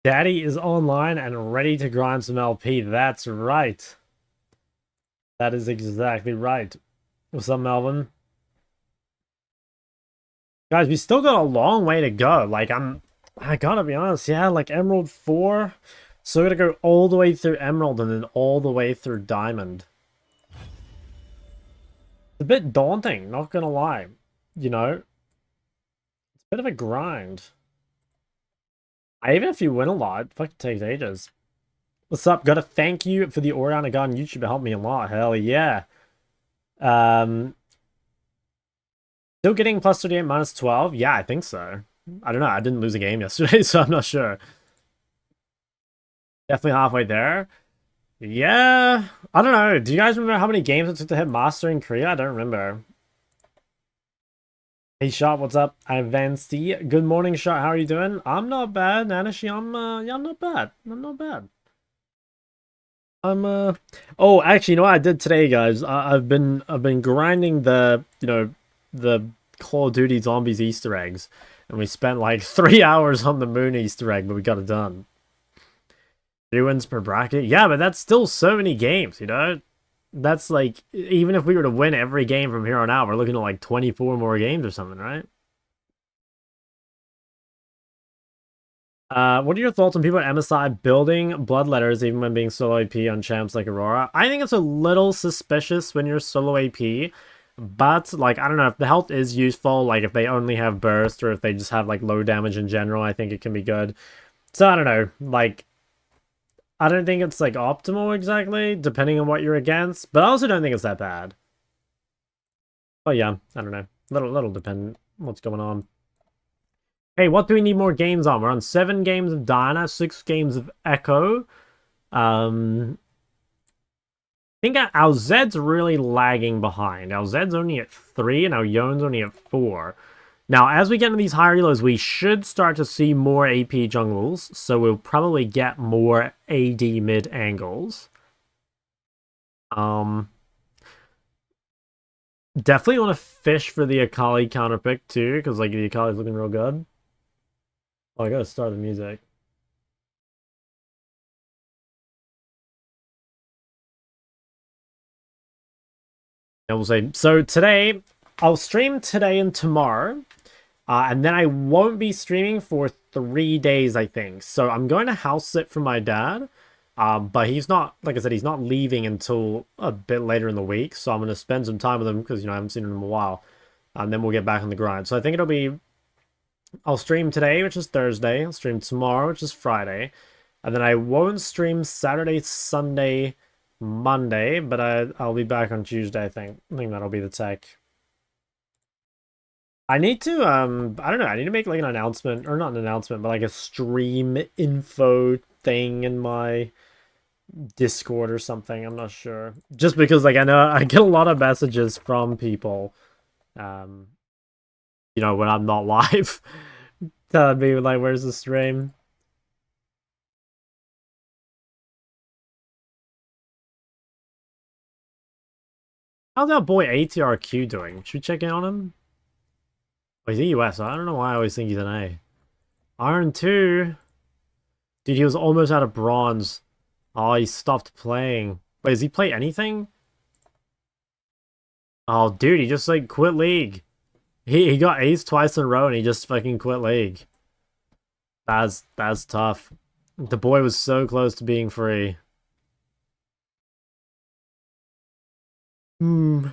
Daddy is online and ready to grind some LP. That's right. That is exactly right. What's up, Melvin? Guys, we still got a long way to go. I gotta be honest, yeah, like Emerald 4. So we're gonna go all the way through Emerald and then all the way through Diamond. It's a bit daunting, not gonna lie. You know, it's a bit of a grind. Even if you win a lot, it fucking takes ages. What's up? Gotta thank you for the Oriana God on YouTube. It helped me a lot. Hell yeah. Um, Still getting plus 38 minus 12? Yeah, I think so. I don't know. I didn't lose a game yesterday, so I'm not sure. Definitely halfway there. Yeah. I don't know. Do you guys remember how many games it took to hit Master in Korea? I don't remember. Hey, Shot, what's up? Avanti. Good morning, Shot. How are you doing? I'm not bad, Nanashi. Yeah, I'm not bad. I'm not bad. Oh, actually, you know what I did today, guys? I've been grinding the Call of Duty Zombies Easter eggs, and we spent like 3 hours on the Moon Easter egg, but we got it done. 3 wins per bracket, yeah, but that's still so many games, you know. That's like even if we were to win every game from here on out, we're looking at like 24 more games or something, right? What are your thoughts on people at MSI building bloodletters even when being solo AP on champs like Aurora? I think it's a little suspicious when you're solo AP, but like I don't know if the health is useful, like if they only have burst or if they just have like low damage in general, I think it can be good. So I don't know, like I don't think it's like optimal exactly, depending on what you're against, but I also don't think it's that bad. Oh yeah, I don't know. Little dependent what's going on. Hey, what do we need more games on? We're on 7 games of Diana, 6 games of Ekko. I think our Zed's really lagging behind. Our Zed's only at 3 and our Yone's only at 4. Now, as we get into these higher elos, we should start to see more AP jungles, so we'll probably get more AD mid angles. Um, Definitely want to fish for the Akali counter pick too, because like the Akali's looking real good. Oh, I gotta start the music. I will say so today. I'll stream today and tomorrow, and then I won't be streaming for 3 days, I think. So I'm going to house sit for my dad, but he's not, like I said, he's not leaving until a bit later in the week. So I'm going to spend some time with him because I haven't seen him in a while, and then we'll get back on the grind. So I think I'll stream today, which is Thursday. I'll stream tomorrow, which is Friday, and then I won't stream Saturday, Sunday, Monday, but I'll be back on Tuesday, I think that'll be the tech. I need to I don't know, I need to make like an announcement, or not an announcement, but like a stream info thing in my Discord or something. I'm not sure. Just because like I know I get a lot of messages from people um when I'm not live telling me like where's the stream. How's that boy ATRQ doing? Should we check in on him? Oh, he's a US. I don't know why I always think he's an A. Iron 2. Dude, he was almost out of bronze. Oh, he stopped playing. Wait, does he play anything? Oh, dude, he just like quit league. He got ace twice in a row and he just fucking quit league. That's tough. The boy was so close to being free. Hmm.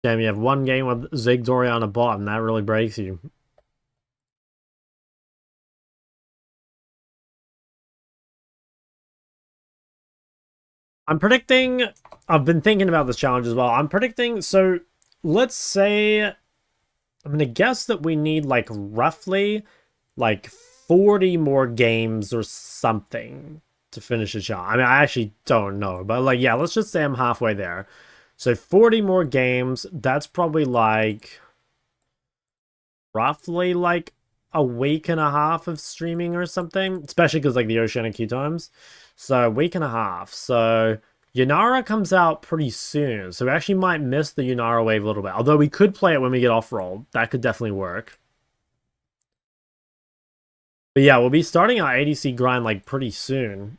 Damn, you have one game with Zigdoria on a bot and that really breaks you. I'm predicting, I've been thinking about this challenge as well. I'm predicting, so let's say, I'm going to guess that we need like roughly like 40 more games or something to finish the challenge. I mean, I actually don't know, but like, yeah, let's just say I'm halfway there. So 40 more games, that's probably like roughly like a week and a half of streaming or something, especially because like the oceanic queue times. So a week and a half. So Yunara comes out pretty soon, so we actually might miss the Yunara wave a little bit. Although we could play it when we get off roll. That could definitely work. But yeah, we'll be starting our ADC grind like pretty soon.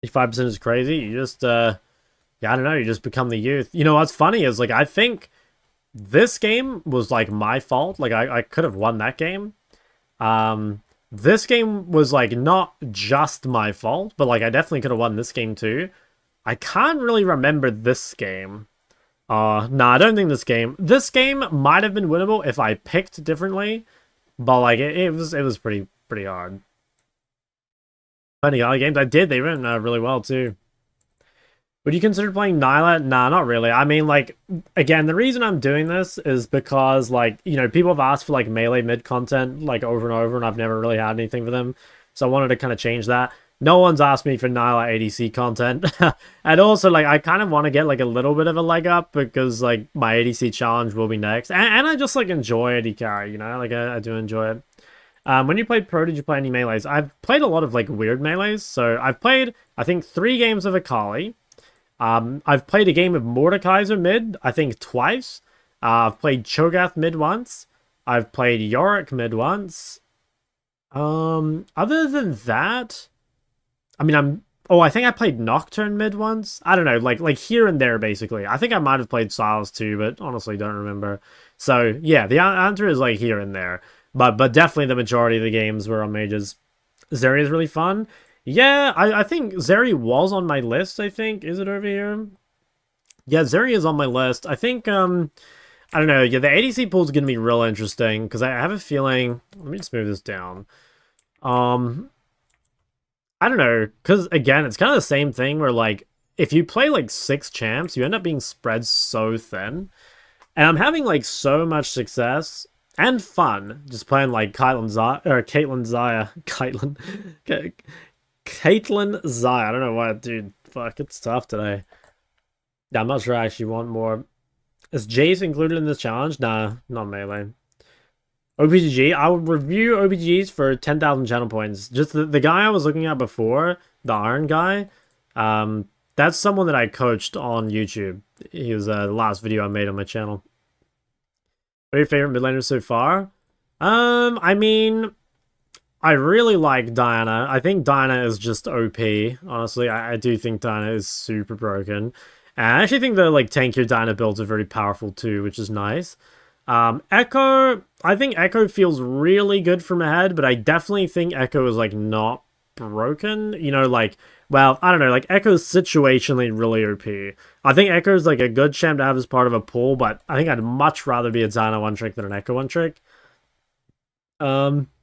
5% is crazy. You just yeah, I don't know, you just become the youth. You know what's funny is like I think this game was like my fault. Like I could have won that game. This game was like not just my fault, but like I definitely could have won this game too. I can't really remember this game. Nah, I don't think this game. This game might have been winnable if I picked differently, but like it was pretty hard. Plenty of other games I did, they went really well too. Would you consider playing Nyla? Nah, not really. I mean, like, again, the reason I'm doing this is because, like, you know, people have asked for, like, melee mid content, like, over and over, and I've never really had anything for them. So I wanted to kind of change that. No one's asked me for Nyla ADC content. And also, like, I kind of want to get, like, a little bit of a leg up because, like, my ADC challenge will be next. And I just, like, enjoy AD carry, you know? Like, I do enjoy it. When you played Pro, did you play any melees? I've played a lot of, like, weird melees. So I've played, I think, 3 games of Akali. I've played a game of Mordekaiser mid, I think twice. I've played Cho'Gath mid once. I've played Yorick mid once. Other than that, I mean, I think I played Nocturne mid once. I don't know, like here and there, basically. I think I might have played Sylas too, but honestly don't remember. So, yeah, the answer is, like, here and there. But definitely the majority of the games were on mages. Zeri is really fun. Yeah, I think Zeri was on my list, I think. Is it over here? Yeah, Zeri is on my list. I think, I don't know. Yeah, the ADC pool is going to be real interesting because I have a feeling... Let me just move this down. I don't know. Because, again, it's kind of the same thing where, like, if you play, like, 6 champs, you end up being spread so thin. And I'm having, like, so much success and fun just playing, like, Caitlyn Xayah. Caitlyn Xayah. I don't know why, dude. Fuck, it's tough today. Yeah, I'm not sure I actually want more. Is Jace included in this challenge? Nah, not melee. OBGG. I would review OBGs for 10,000 channel points. Just the guy I was looking at before, the Iron guy, that's someone that I coached on YouTube. He was the last video I made on my channel. What are your favorite mid laners so far? I mean... I really like Diana. I think Diana is just OP, honestly. I do think Diana is super broken. And I actually think the, like, tankier Diana builds are very powerful too, which is nice. Ekko, I think Ekko feels really good from ahead, but I definitely think Ekko is, like, not broken. You know, like, well, I don't know, like, Ekko's situationally really OP. I think Ekko is, like, a good champ to have as part of a pool, but I think I'd much rather be a Diana one-trick than an Ekko one-trick.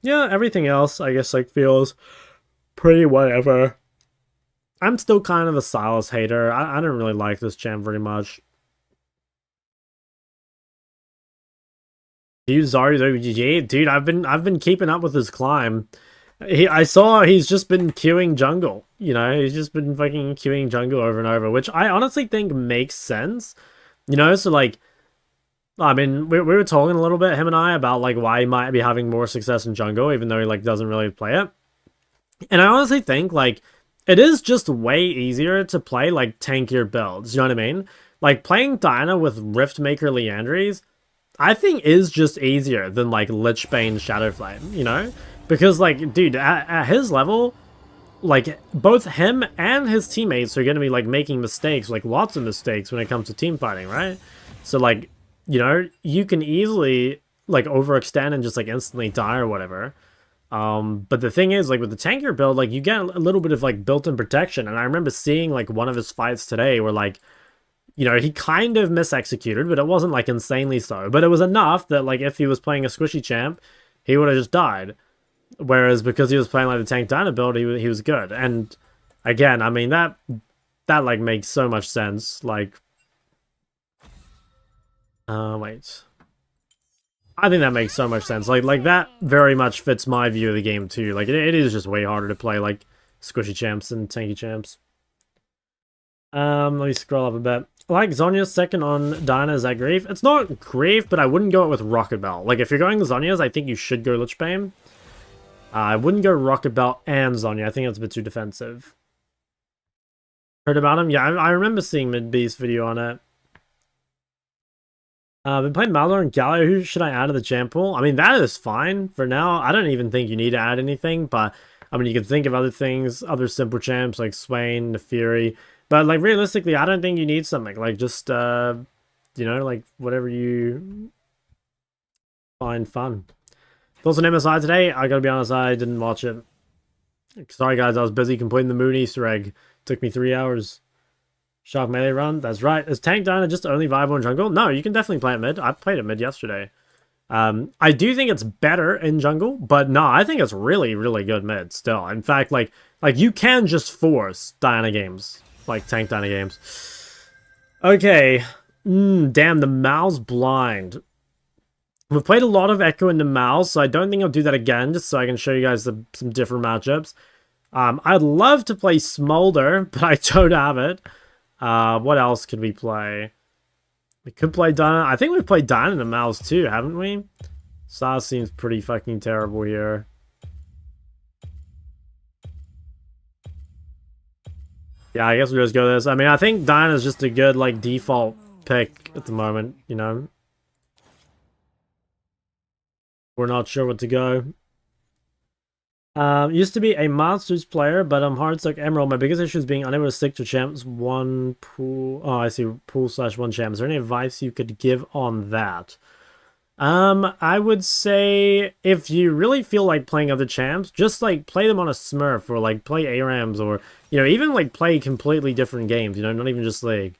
Yeah, everything else, I guess, like, feels pretty whatever. I'm still kind of a Sylas hater. I don't really like this champ very much. Use Zarya's OBGG? Dude, I've been keeping up with his climb. I saw he's just been queuing jungle. You know, he's just been fucking queuing jungle over and over, which I honestly think makes sense. You know, so, like, I mean, we were talking a little bit, him and I, about, like, why he might be having more success in jungle, even though he, like, doesn't really play it. And I honestly think, like, it is just way easier to play, like, tankier builds, you know what I mean? Like, playing Diana with Riftmaker Liandry's, I think is just easier than, like, Lichbane Shadowflame, you know? Because, like, dude, at his level, like, both him and his teammates are going to be, like, making mistakes, like, lots of mistakes when it comes to team fighting, right? So, like, you know, you can easily, like, overextend and just, like, instantly die or whatever. But the thing is, like, with the tankier build, like, you get a little bit of, like, built-in protection. And I remember seeing, like, one of his fights today where, like, you know, he kind of misexecuted, but it wasn't, like, insanely so. But it was enough that, like, if he was playing a squishy champ, he would have just died. Whereas because he was playing, like, the tank Diana build, he was good. And, again, I mean, that, like, makes so much sense. Like... wait. I think that makes so much sense. Like that very much fits my view of the game too. Like it is just way harder to play like squishy champs than tanky champs. Let me scroll up a bit. Like Zhonya's second on Diana, is that grief? It's not grief, but I wouldn't go it with Rocket Bell. Like if you're going Zhonya's, I think you should go Lichbane. I wouldn't go Rocket Bell and Xayah. I think that's a bit too defensive. Heard about him? Yeah, I remember seeing Mid Beast video on it. I've been playing Malzahar and Galio. Who should I add to the champ pool? I mean, that is fine for now. I don't even think you need to add anything, but I mean, you can think of other things, other simple champs like Swain, Naafiri. But like realistically, I don't think you need something. Like just you know, like whatever you find fun. There's an MSI today. I gotta be honest, I didn't watch it. Sorry guys, I was busy completing the Moon Easter egg. Took me 3 hours. Shark melee run, that's right. Is Tank Diner just only viable in jungle? No, you can definitely play it mid. I played it mid yesterday. I do think it's better in jungle, but no, I think it's really, really good mid still. In fact, like you can just force Diana games, like Tank Diana games. Okay, damn, the Mal's blind. We've played a lot of Ekko into Mal, so I don't think I'll do that again, just so I can show you guys some different matchups. I'd love to play Smolder, but I don't have it. What else could we play? We could play Diana. I think we've played Diana into Mal's too, haven't we? Sylas seems pretty fucking terrible here. Yeah, I guess we'll just go this. I mean, I think Diana's just a good, like, default pick at the moment, you know? We're not sure what to go. Used to be a Monsters player, but I'm hard stuck Emerald. My biggest issue is being unable to stick to champs one pool. Oh, I see. Pool/1 champ. Is there any advice you could give on that? I would say if you really feel like playing other champs, just like play them on a Smurf or like play ARAMs or, you know, even like play completely different games, you know, not even just League.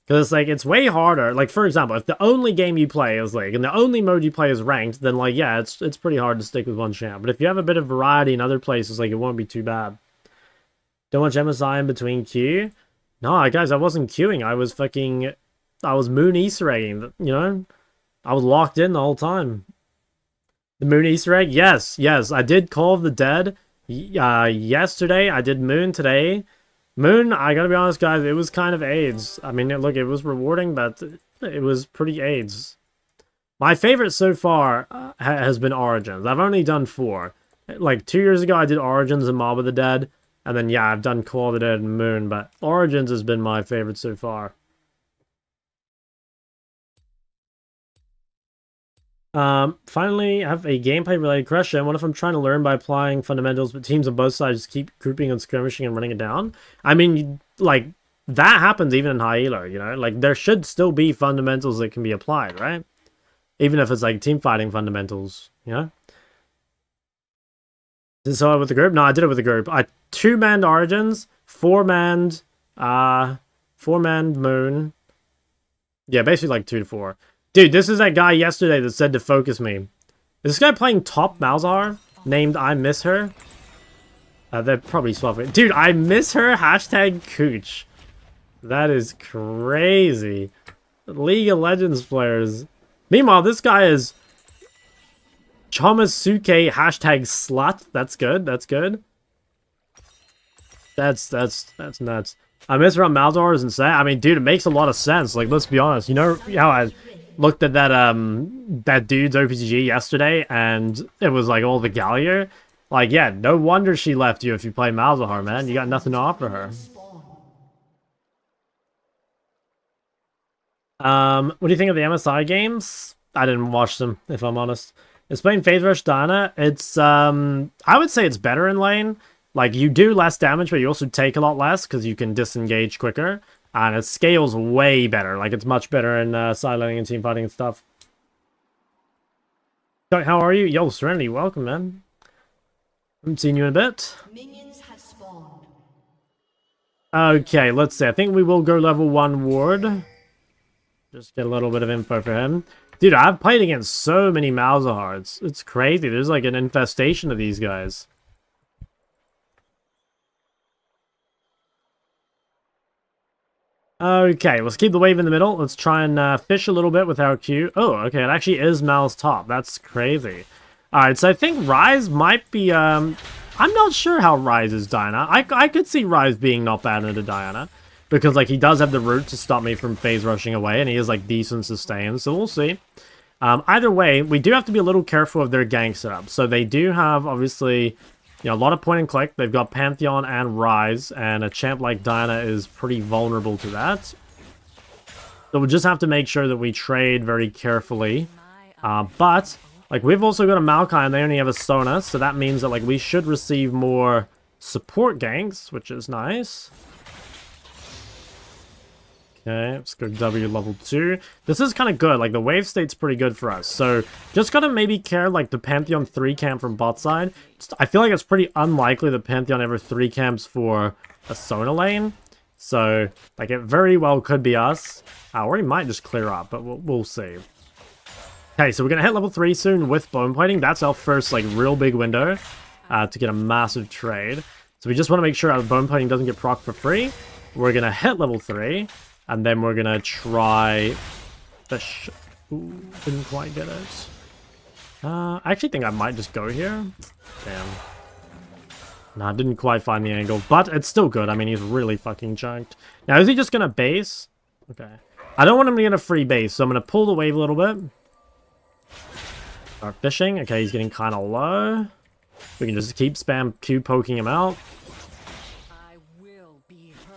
Because it's like, it's way harder. Like, for example, if the only game you play is League and the only mode you play is Ranked, then, like, yeah, it's pretty hard to stick with one champ. But if you have a bit of variety in other places, like, it won't be too bad. Don't watch MSI in between Q? No, guys, I wasn't queuing. I was Moon Easter egging, you know? I was locked in the whole time. The Moon Easter egg? Yes. I did Call of the Dead yesterday. I did Moon today. Moon, I gotta be honest, guys, it was kind of AIDS. I mean, look, it was rewarding, but it was pretty AIDS. My favorite so far has been Origins. I've only done 4. Like, 2 years ago, I did Origins and Mob of the Dead. And then, yeah, I've done Call of the Dead and Moon, but Origins has been my favorite so far. Finally, I have a gameplay-related question. What if I'm trying to learn by applying fundamentals, but teams on both sides just keep grouping and skirmishing and running it down? I mean, like, that happens even in high elo, you know? Like, there should still be fundamentals that can be applied, right? Even if it's, like, team fighting fundamentals, you know? Did so with the group? No, I did it with the group. I 2-manned Origins, 4-manned, 4-manned Moon. Yeah, basically, like, 2 to 4. Dude, this is that guy yesterday that said to focus me. Is this guy playing top Malzahar? Named I Miss Her? They're probably swapping. Dude, I miss her. Hashtag Cooch. That is crazy. League of Legends players. Meanwhile, this guy is Chomasuke hashtag slut. That's good. That's good. That's nuts. I miss her on Malzahar is insane. I mean, dude, it makes a lot of sense. Like, let's be honest. You know how I looked at that that dude's OPGG yesterday, and it was like all the Galio. Like, yeah, no wonder she left you if you play Malzahar, man. You got nothing to offer her. What do you think of the MSI games? I didn't watch them, if I'm honest. It's playing Phase Rush Diana. It's I would say it's better in lane. Like, you do less damage, but you also take a lot less because you can disengage quicker. And it scales way better. Like, it's much better in side laning and team fighting and stuff. How are you? Yo, Serenity, welcome, man. Haven't seen you in a bit. Okay, let's see. I think we will go level 1 ward. Just get a little bit of info for him. Dude, I've played against so many Malzahars. It's crazy. There's like an infestation of these guys. Okay, let's keep the wave in the middle. Let's try and fish a little bit with our Q. Oh, okay, it actually is Mal's top. That's crazy. Alright, so I think Ryze might be, I'm not sure how Ryze is Diana. I could see Ryze being not bad into Diana. Because, like, he does have the root to stop me from phase rushing away, and he is, like, decent sustain, so we'll see. Either way, we do have to be a little careful of their gank setup. So they do have, obviously, you know, a lot of point and click. They've got Pantheon and Ryze, and a champ like Diana is pretty vulnerable to that. So we'll just have to make sure that we trade very carefully. But, like, we've also got a Maokai and they only have a Sona, so that means that, like, we should receive more support ganks, which is nice. Okay, let's go W level 2. This is kind of good. Like, the wave state's pretty good for us. So, just gotta maybe care, like, the Pantheon 3 camp from bot side. I feel like it's pretty unlikely that Pantheon ever 3 camps for a Sona lane. So, like, it very well could be us. Or he might just clear up, but we'll see. Okay, so we're gonna hit level 3 soon with bone plating. That's our first, like, real big window to get a massive trade. So we just want to make sure our bone plating doesn't get proc for free. We're gonna hit level 3. And then we're gonna try the ooh, didn't quite get it. I actually think I might just go here. Damn. Nah, I didn't quite find the angle, but it's still good. I mean, he's really fucking chunked. Now, is he just gonna base? Okay. I don't want him to get a free base, so I'm gonna pull the wave a little bit. Start fishing. Okay, he's getting kind of low. We can just keep spam Q poking him out.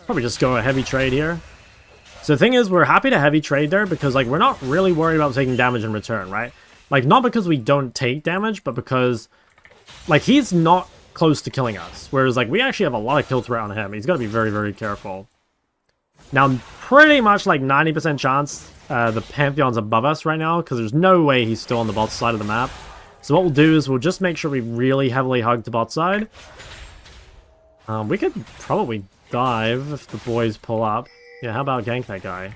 Probably just go a heavy trade here. So the thing is, we're happy to heavy trade there because, like, we're not really worried about taking damage in return, right? Like, not because we don't take damage, but because, like, he's not close to killing us. Whereas, like, we actually have a lot of kill threat on him. He's got to be very, very careful. Now, pretty much, like, 90% chance the Pantheon's above us right now because there's no way he's still on the bot side of the map. So what we'll do is we'll just make sure we really heavily hug the bot side. We could probably dive if the boys pull up. Yeah, how about gank that guy?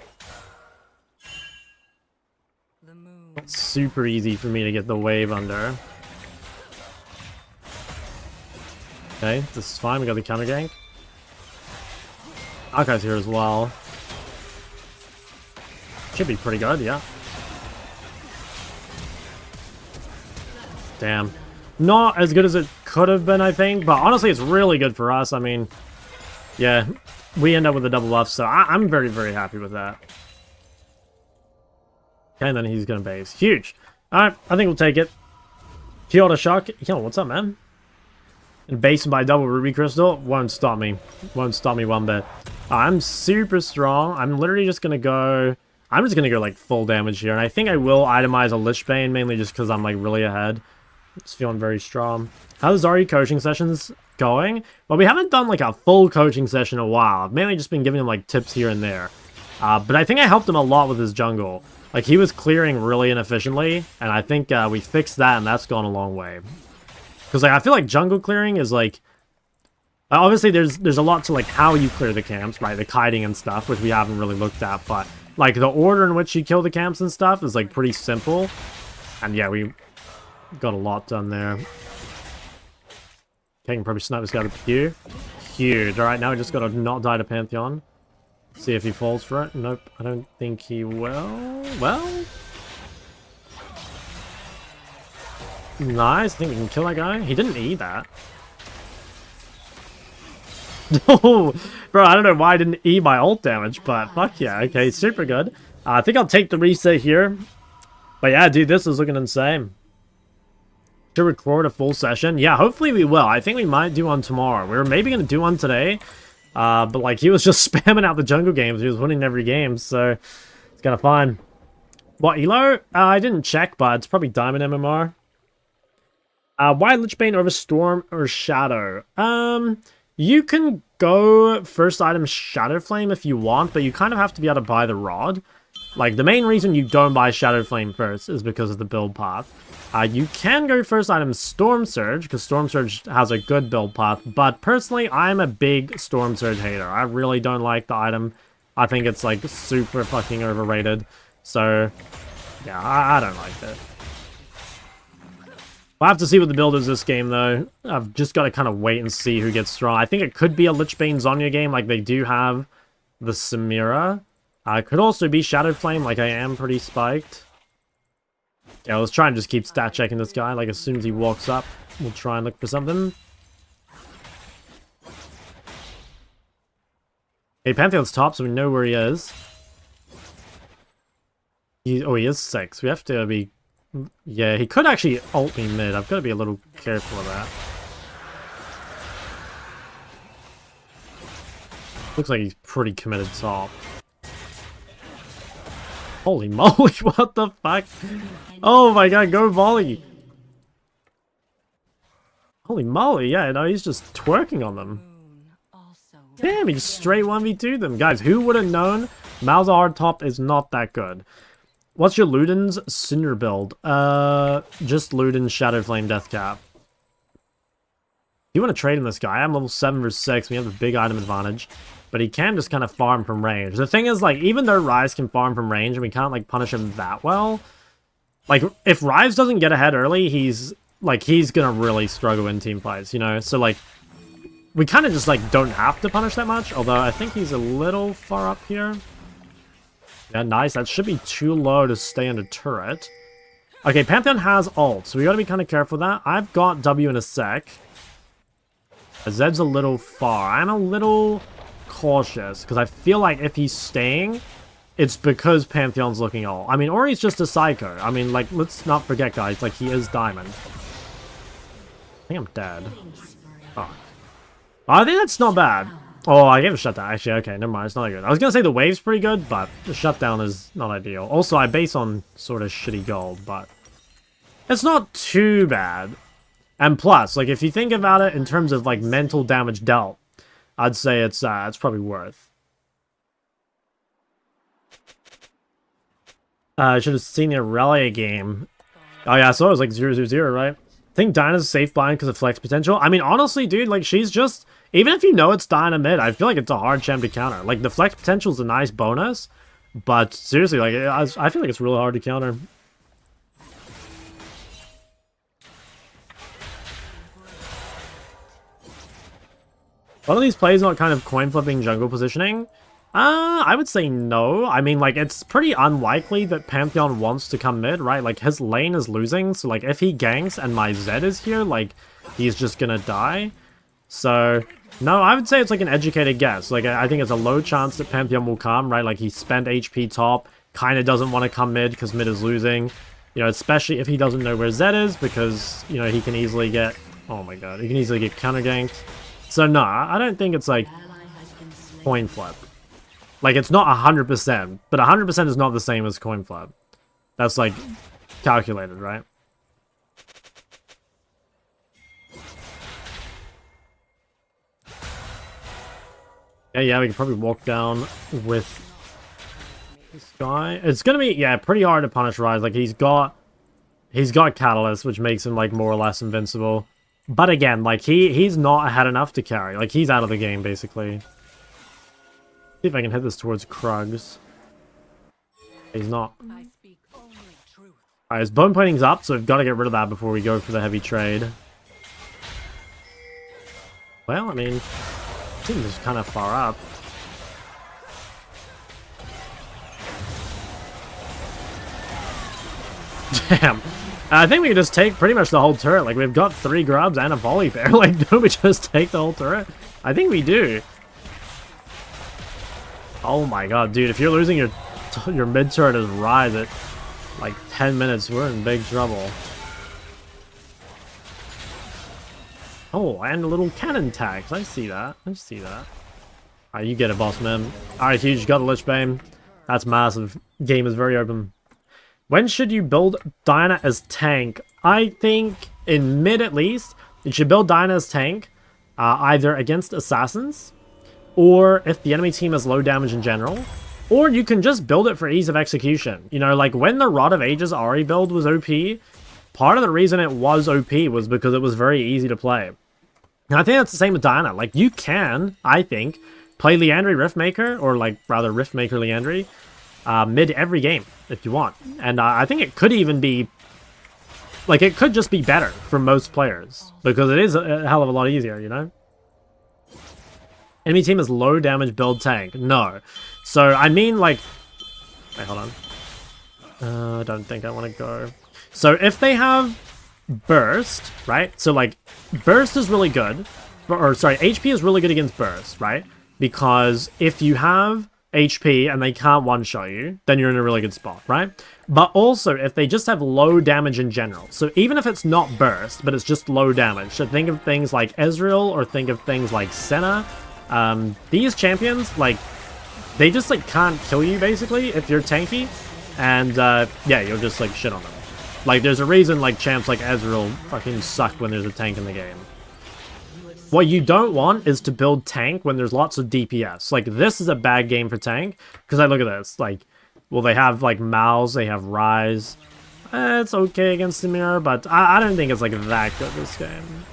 It's super easy for me to get the wave under. Okay, this is fine. We got the counter gank. Akali's here as well. Should be pretty good, yeah. Damn. Not as good as it could have been, I think, but honestly, it's really good for us. I mean, yeah. We end up with a double buff, so I'm very, very happy with that. Okay, and then he's gonna base. Huge. Alright, I think we'll take it. Kyoto Shock. Yo, what's up, man? And based by double Ruby Crystal won't stop me. Won't stop me one bit. I'm super strong. I'm literally just gonna go... I'm just gonna go, like, full damage here. And I think I will itemize a Lich Bane, mainly just because I'm, like, really ahead. Just feeling very strong. How's Zari coaching sessions going? Well, we haven't done, like, a full coaching session in a while. I've mainly just been giving him, like, tips here and there. But I think I helped him a lot with his jungle. Like, he was clearing really inefficiently, and I think we fixed that, and that's gone a long way. Because, like, I feel like jungle clearing is, like... obviously, there's a lot to, like, how you clear the camps, right? The kiting and stuff, which we haven't really looked at, but, like, the order in which you kill the camps and stuff is, like, pretty simple. And, yeah, we got a lot done there. Okay, can probably snipe this guy with Q. Huge. Alright, now we just gotta not die to Pantheon. See if he falls for it. Nope, I don't think he will. Well... Nice, I think we can kill that guy. He didn't eat that. No! Bro, I don't know why I didn't eat my ult damage, but fuck yeah. Okay, super good. I think I'll take the reset here. But yeah, dude, this is looking insane. To record a full session. Yeah, hopefully we will. I think we might do one tomorrow. We were maybe going to do one today. But like, he was just spamming out the jungle games. He was winning every game, so it's kind of fine. What, Elo? I didn't check, but it's probably Diamond MMR. Why Lich Bane over Storm or Shadow? You can go first item Shadow Flame if you want, but you kind of have to be able to buy the rod. Like, the main reason you don't buy Shadow Flame first is because of the build path. You can go first item Storm Surge, because Storm Surge has a good build path, but personally, I'm a big Storm Surge hater. I really don't like the item. I think it's, like, super fucking overrated. So, yeah, I don't like it. We'll have to see what the build is this game, though. I've just got to kind of wait and see who gets strong. I think it could be a Lich Bane Zhonya game, like they do have the Samira. It could also be Shadow Flame, like I am pretty spiked. Yeah, let's try and just keep stat checking this guy. Like, as soon as he walks up, we'll try and look for something. Okay, Pantheon's top, so we know where he is. He is 6. We have to be... Yeah, he could actually ult me mid. I've got to be a little careful of that. Looks like he's pretty committed top. Holy moly, what the fuck? Oh my god, go volley. Holy moly, yeah, no, he's just twerking on them. Damn, he just straight 1v2 them. Guys, who would have known Malzahar top is not that good? What's your Luden's Syndra build? Just Luden's Shadow Flame Deathcap. You want to trade in this guy? I'm level 7 versus 6. We have a big item advantage. But he can just kind of farm from range. The thing is, like, even though Ryze can farm from range and we can't, like, punish him that well, like, if Ryze doesn't get ahead early, he's gonna really struggle in team fights, you know? So, like, we kind of just, like, don't have to punish that much. Although, I think he's a little far up here. Yeah, nice. That should be too low to stay under turret. Okay, Pantheon has ult, so we gotta be kind of careful with that. I've got W in a sec. Zed's a little far. I'm a little cautious, because I feel like if he's staying, it's because Pantheon's looking ult. I mean, or he's just a psycho. I mean, like, let's not forget, guys, like, he is Diamond. I think I'm dead. Oh. I think that's not bad. Oh, I gave a shutdown. Actually, okay, never mind. It's not that good. I was going to say the wave's pretty good, but the shutdown is not ideal. Also, I base on sort of shitty gold, but it's not too bad. And plus, like, if you think about it in terms of, like, mental damage dealt, I'd say it's probably worth. I should have seen the Aurelia game. Oh, yeah, so it was like 0-0-0, right? I think Dinah's safe blind because of flex potential. I mean, honestly, dude, like, she's just... Even if you know it's Dinah mid, I feel like it's a hard champ to counter. Like, the flex potential is a nice bonus, but seriously, like, I feel like it's really hard to counter. A lot of these plays not kind of coin flipping jungle positioning. I would say no. I mean, like, it's pretty unlikely that Pantheon wants to come mid, right? Like, his lane is losing, so, like, if he ganks and my Zed is here, like, he's just gonna die. So, no, I would say it's, like, an educated guess. Like, I think it's a low chance that Pantheon will come, right? Like, he spent HP top, kind of doesn't want to come mid because mid is losing. You know, especially if he doesn't know where Zed is, because, you know, he can easily get... Oh my god, he can easily get counter ganked. So, no, I don't think it's, like, coin flip. Like, it's not 100%, but 100% is not the same as coin flip. That's, like, calculated, right? Yeah, we can probably walk down with this guy. It's gonna be, yeah, pretty hard to punish Ryze. Like, he's got Catalyst, which makes him, like, more or less invincible. But again, like, he's not ahead enough to carry. Like, he's out of the game, basically. See if I can hit this towards Krugs. He's not. Alright, his bone plating's up, so we've got to get rid of that before we go for the heavy trade. Well, I mean, team is kind of far up. Damn. I think we can just take pretty much the whole turret. Like, we've got 3 grubs and a volley bear. Like, don't we just take the whole turret? I think we do. Oh my god, dude, if you're losing your mid turret as Ryze at like 10 minutes, we're in big trouble. Oh, and a little cannon tags. I see that. I see that. Alright, you get it, boss man. Alright, Huge, got a Lich Bane. That's massive. Game is very open. When should you build Diana as tank? I think in mid at least, you should build Diana as tank, either against assassins, or if the enemy team has low damage in general, or you can just build it for ease of execution. You know, like when the Rod of Ages Ahri build was OP, part of the reason it was OP was because it was very easy to play. And I think that's the same with Diana. Like, you can, I think, play Liandry Riftmaker, or like rather Riftmaker Liandry, mid every game if you want. And I think it could even be, like, it could just be better for most players, because it is a hell of a lot easier, you know? Enemy team is low damage build tank. No. So, I mean, like... Wait, hold on. I don't think I want to go. So, if they have burst, right? So, like, burst is really good. Or, sorry, HP is really good against burst, right? Because if you have HP and they can't one-shot you, then you're in a really good spot, right? But also, if they just have low damage in general. So, even if it's not burst, but it's just low damage. So, think of things like Ezreal, or think of things like Senna. These champions, like, they just, like, can't kill you, basically, if you're tanky. And, yeah, you'll just, like, shit on them. Like, there's a reason, like, champs like Ezreal fucking suck when there's a tank in the game. What you don't want is to build tank when there's lots of DPS. Like, this is a bad game for tank. Because I look at this. Like, well, they have, like, Malz, they have Ryze. It's okay against the mirror, but I don't think it's, like, that good this game.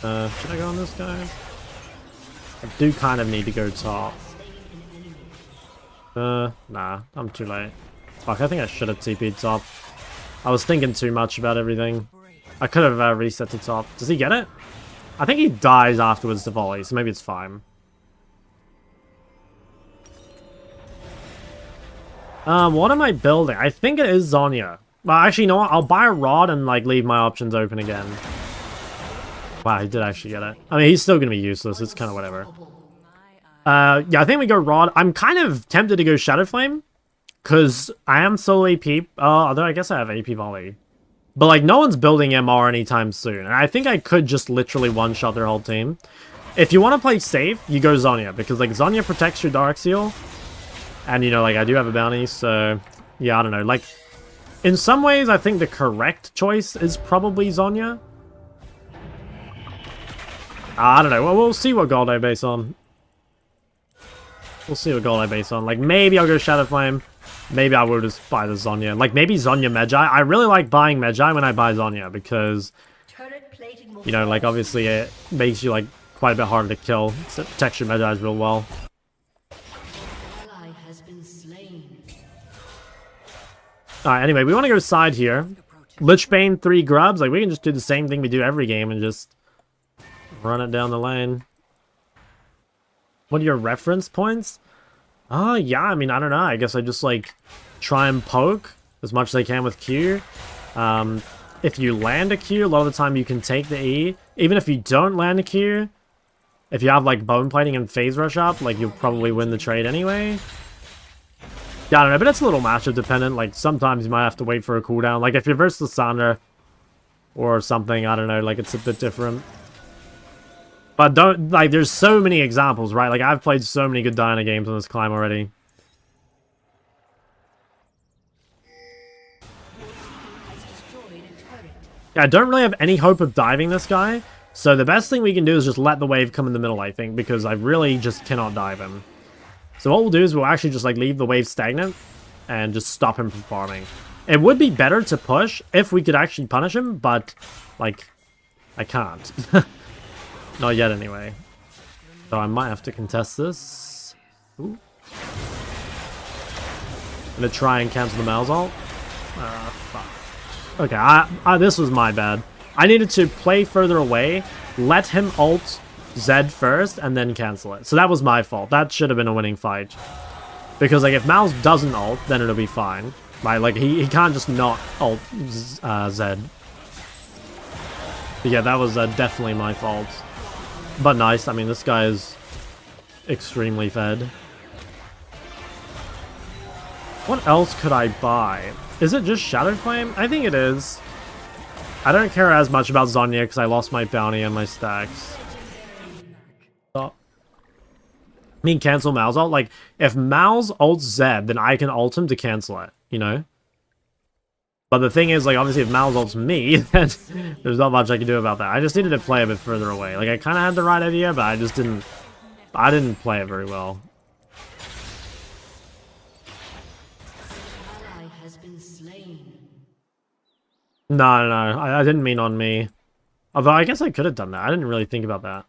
Should I go on this guy? I do kind of need to go top. Nah, I'm too late. Fuck, I think I should have TP'd top. I was thinking too much about everything. I could have reset to top. Does he get it? I think he dies afterwards to volley, so maybe it's fine. What am I building? I think it is Zhonya. Well, actually, you know what? I'll buy a rod and, like, leave my options open again. Wow, he did actually get it. I mean, he's still going to be useless. It's kind of whatever. Yeah, I think we go rod. I'm kind of tempted to go Shadow Flame. Because I am solo AP. Although I guess I have AP volley. But, like, no one's building MR anytime soon. And I think I could just literally one-shot their whole team. If you want to play safe, you go Zhonya. Because, like, Zhonya protects your Dark Seal. And, you know, like, I do have a bounty. So, yeah, I don't know. Like, in some ways, I think the correct choice is probably Zhonya. I don't know. Well, we'll see what gold I base on. We'll see what gold I base on. Like, maybe I'll go Shadow Flame. Maybe I will just buy the Zhonya. Like, maybe Zhonya Magi. I really like buying Magi when I buy Zhonya because, you know, like, obviously it makes you, like, quite a bit harder to kill. So protects your Magi's real well. Alright, anyway, we want to go side here. Lichbane, 3 grubs. Like, we can just do the same thing we do every game and just run it down the lane. What are your reference points? Oh, yeah, I mean, I don't know. I guess I just, like, try and poke as much as I can with Q. If you land a Q, a lot of the time you can take the E. Even if you don't land a Q, if you have, like, bone plating and phase rush up, like, you'll probably win the trade anyway. Yeah, I don't know, but it's a little matchup dependent. Like, sometimes you might have to wait for a cooldown. Like, if you're versus Syndra or something, I don't know, like, it's a bit different. But don't, like, there's so many examples, right? Like, I've played so many good Diana games on this climb already. Yeah, I don't really have any hope of diving this guy. So the best thing we can do is just let the wave come in the middle, I think. Because I really just cannot dive him. So what we'll do is we'll actually just, like, leave the wave stagnant. And just stop him from farming. It would be better to push if we could actually punish him. But, like, I can't. Not yet, anyway. So I might have to contest this. Ooh. I'm gonna try and cancel the Malz ult. Fuck. Okay, this was my bad. I needed to play further away, let him ult Zed first, and then cancel it. So that was my fault. That should have been a winning fight. Because, like, if Malz doesn't ult, then it'll be fine. Right? Like, he can't just not ult Zed. But yeah, that was definitely my fault. But nice, I mean, this guy is extremely fed. What else could I buy? Is it just Shadow Flame? I think it is. I don't care as much about Zhonya because I lost my bounty and my stacks. I mean, cancel Malz ult. Like, if Malz ults Zed, then I can ult him to cancel it, you know? But the thing is, like, obviously if Malz ults me, then there's not much I can do about that. I just needed to play a bit further away. Like, I kind of had the right idea, but I just didn't... I didn't play it very well. No, I didn't mean on me. Although, I guess I could have done that. I didn't really think about that.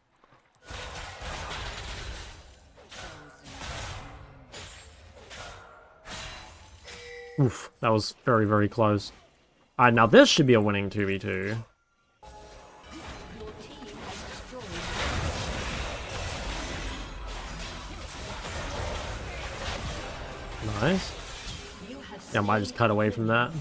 Oof, that was very, very close. Alright, now this should be a winning 2v2. Nice. Yeah, I might just cut away from that.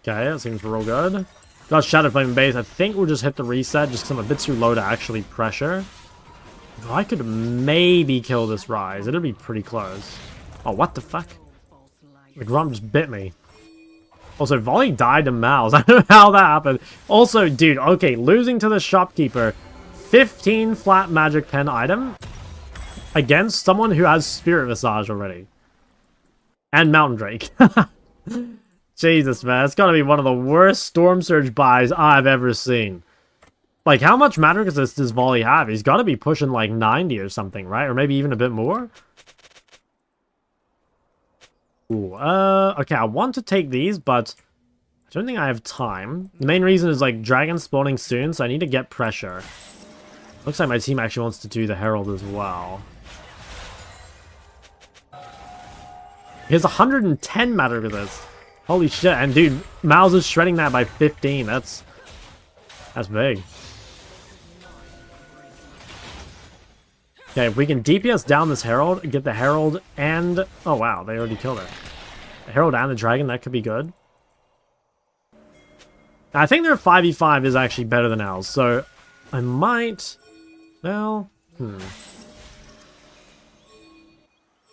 Okay, that seems real good. Got Shadow Flame base. I think we'll just hit the reset just because I'm a bit too low to actually pressure. If I could maybe kill this Ryze, it'll be pretty close. Oh, what the fuck? The Grom just bit me. Also, Volley died to Malz. I don't know how that happened. Also, dude, okay, losing to the shopkeeper. 15 flat magic pen item. against someone who has Spirit Visage already. And Mountain Drake. Jesus, man. It's gotta be one of the worst Storm Surge buys I've ever seen. Like, how much mana does this volley have? He's gotta be pushing like 90 or something, right? Or maybe even a bit more? Ooh, okay, I want to take these, but I don't think I have time. The main reason is, like, dragon spawning soon, so I need to get pressure. Looks like my team actually wants to do the Herald as well. He has 110 matter to this. Holy shit, and dude, Malz is shredding that by 15. That's big. Okay, if we can DPS down this Herald, get the Herald and... Oh wow, they already killed her. The Herald and the Dragon, that could be good. I think their 5v5 is actually better than ours, so I might... Well...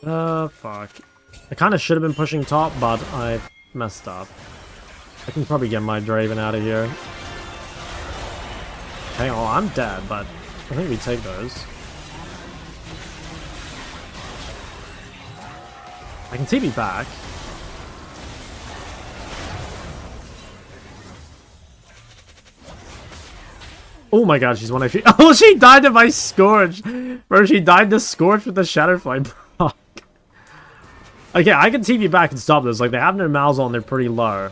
fuck. I kind of should have been pushing top, but I messed up. I can probably get my Draven out of here. Okay, well, I'm dead, but I think we take those. I can TP back. Oh my god, she's 1 HP. Oh, she died to my Scourge! Bro, she died to Scourge with the Shadowflame. Okay, I can TP back and stop this. Like, they have no Malz on, they're pretty low.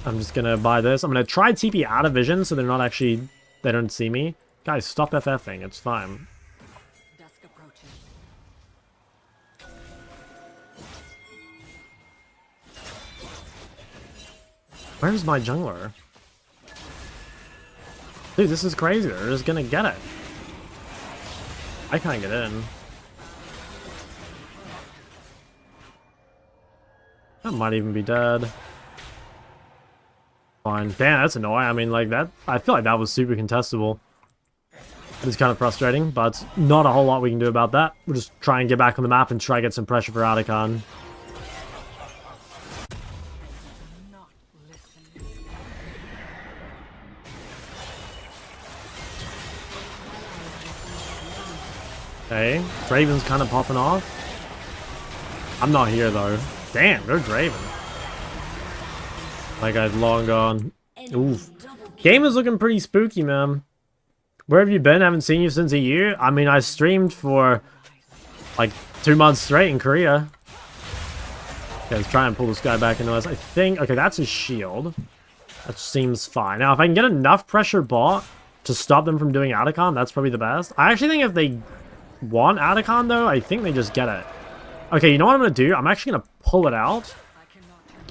I'm just gonna buy this. I'm gonna try TP out of vision so they're not actually... They don't see me. Guys, stop FFing. It's fine. Where's my jungler? Dude, this is crazy. They're just gonna get it. I can't get in. That might even be dead. Fine. Damn, that's annoying. I mean, like, that... I feel like that was super contestable. It's kind of frustrating, but not a whole lot we can do about that. We'll just try and get back on the map and try and get some pressure for Adakon. Okay, Draven's kind of popping off. I'm not here though. Damn, they're Draven. My guy's long gone. Oof. Game is looking pretty spooky, man. Where have you been? Haven't seen you since a year. I mean, I streamed for like 2 months straight in Korea. Okay, let's try and pull this guy back into us. I think, okay, that's his shield. That seems fine. Now, if I can get enough pressure bot to stop them from doing Adakon, that's probably the best. I actually think if they want Adakon, though, I think they just get it. Okay, you know what I'm going to do? I'm actually going to pull it out.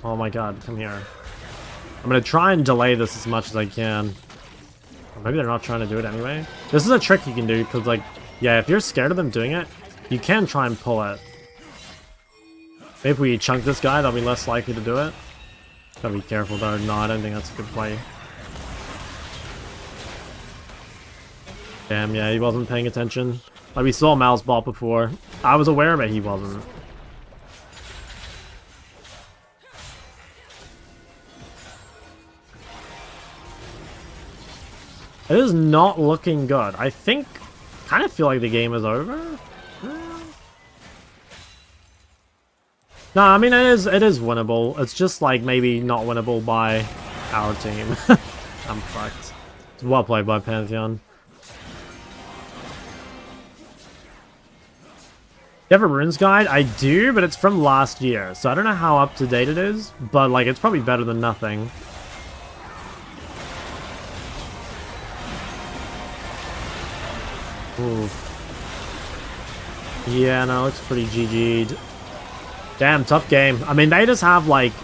Oh my god, come here. I'm going to try and delay this as much as I can. Or maybe they're not trying to do it anyway. This is a trick you can do, because, like, yeah, if you're scared of them doing it, you can try and pull it. Maybe if we chunk this guy, they'll be less likely to do it. Gotta be careful, though. No, I don't think that's a good play. Damn, yeah, he wasn't paying attention. Like, we saw Mal's bot before. I was aware of it, he wasn't. It is not looking good. I think... kind of feel like the game is over. No, I mean, it is winnable. It's just, like, maybe not winnable by our team. I'm fucked. It's well played by Pantheon. You have a runes guide? I do, but it's from last year, so I don't know how up to date it is, but like it's probably better than nothing. Ooh. Yeah, no, it looks pretty GG'd. Damn, tough game. I mean, they just have like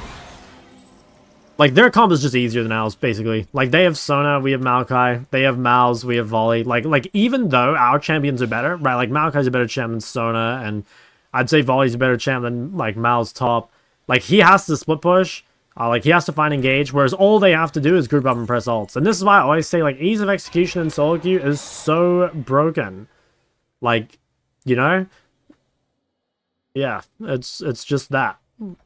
their comp is just easier than ours, basically. Like, they have Sona, we have Maokai, they have Malz, we have Volley. Like even though our champions are better, right? Like, Maokai's a better champ than Sona, and I'd say Volley's a better champ than, like, Mal's top. Like, he has to split push, like, he has to find engage, whereas all they have to do is group up and press ults. And this is why I always say, like, ease of execution in solo queue is so broken. Like, you know? Yeah, it's just that.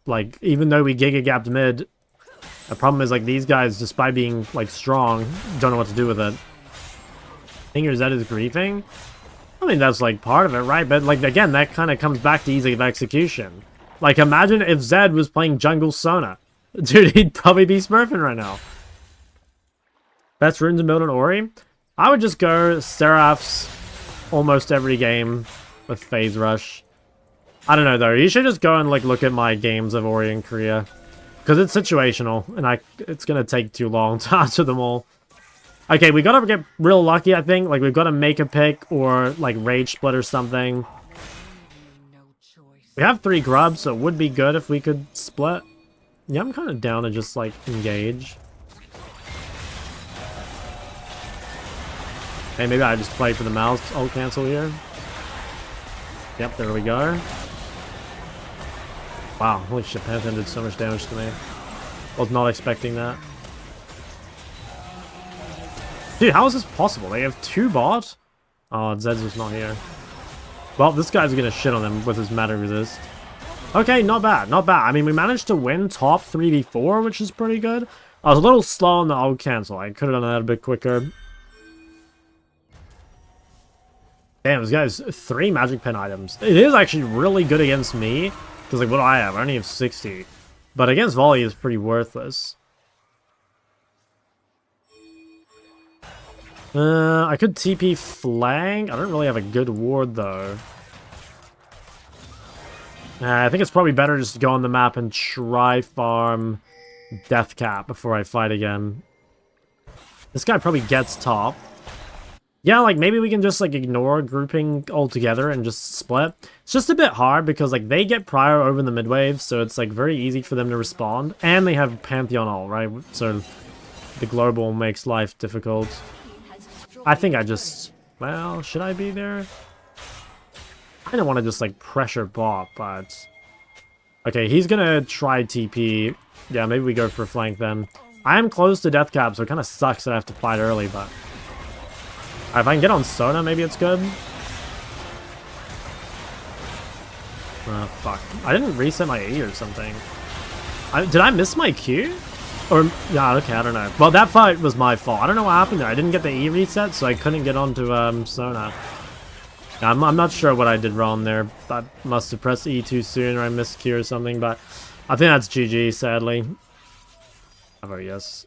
Like, even though we Giga gapped mid, the problem is, like, these guys, despite being, like, strong, don't know what to do with it. I think your Zed is griefing. I mean, that's like part of it, right? But like, again, that kind of comes back to ease of execution. Like, imagine if Zed was playing jungle Sona. Dude, he'd probably be smurfing right now. Best runes to build an Ori? I would just go Seraphs almost every game with Phase Rush. I don't know, though. You should just go and, like, look at my games of Ori in Korea. Because it's situational, and it's going to take too long to answer them all. Okay, we got to get real lucky, I think. Like, we've got to make a pick or, like, Rage Split or something. We have 3 grubs, so it would be good if we could split. Yeah, I'm kind of down to just, like, engage. Hey, maybe I just play for the mouse. I'll cancel here. Yep, there we go. Wow, holy shit, Pantheon did so much damage to me. Was not expecting that. Dude, how is this possible? They have 2 bots? Oh, Zed's just not here. Well, this guy's gonna shit on them with his Matter Resist. Okay, not bad, not bad. I mean, we managed to win top 3v4, which is pretty good. I was a little slow on the auto cancel. I could have done that a bit quicker. Damn, this guy's 3 magic pen items. It is actually really good against me. Because, like, what do I have? I only have 60. But against volley is pretty worthless. I could TP flank. I don't really have a good ward, though. I think it's probably better just to go on the map and try farm Death Cap before I fight again. This guy probably gets top. Yeah, like, maybe we can just, like, ignore grouping altogether and just split. It's just a bit hard because, like, they get prior over the mid-wave, so it's, like, very easy for them to respond. And they have Pantheon ult, right? So the global makes life difficult. I think I just... Well, should I be there? I don't want to just, like, pressure bot, but... Okay, he's gonna try TP. Yeah, maybe we go for a flank then. I am close to death cap, so it kind of sucks that I have to fight early, but... If I can get on Sona, maybe it's good. Fuck. I didn't reset my E or something. Did I miss my Q? Or, yeah, okay, I don't know. Well, that fight was my fault. I don't know what happened there. I didn't get the E reset, so I couldn't get onto Sona. I'm not sure what I did wrong there. I must have pressed E too soon, or I missed Q or something, but I think that's GG, sadly. I vote yes.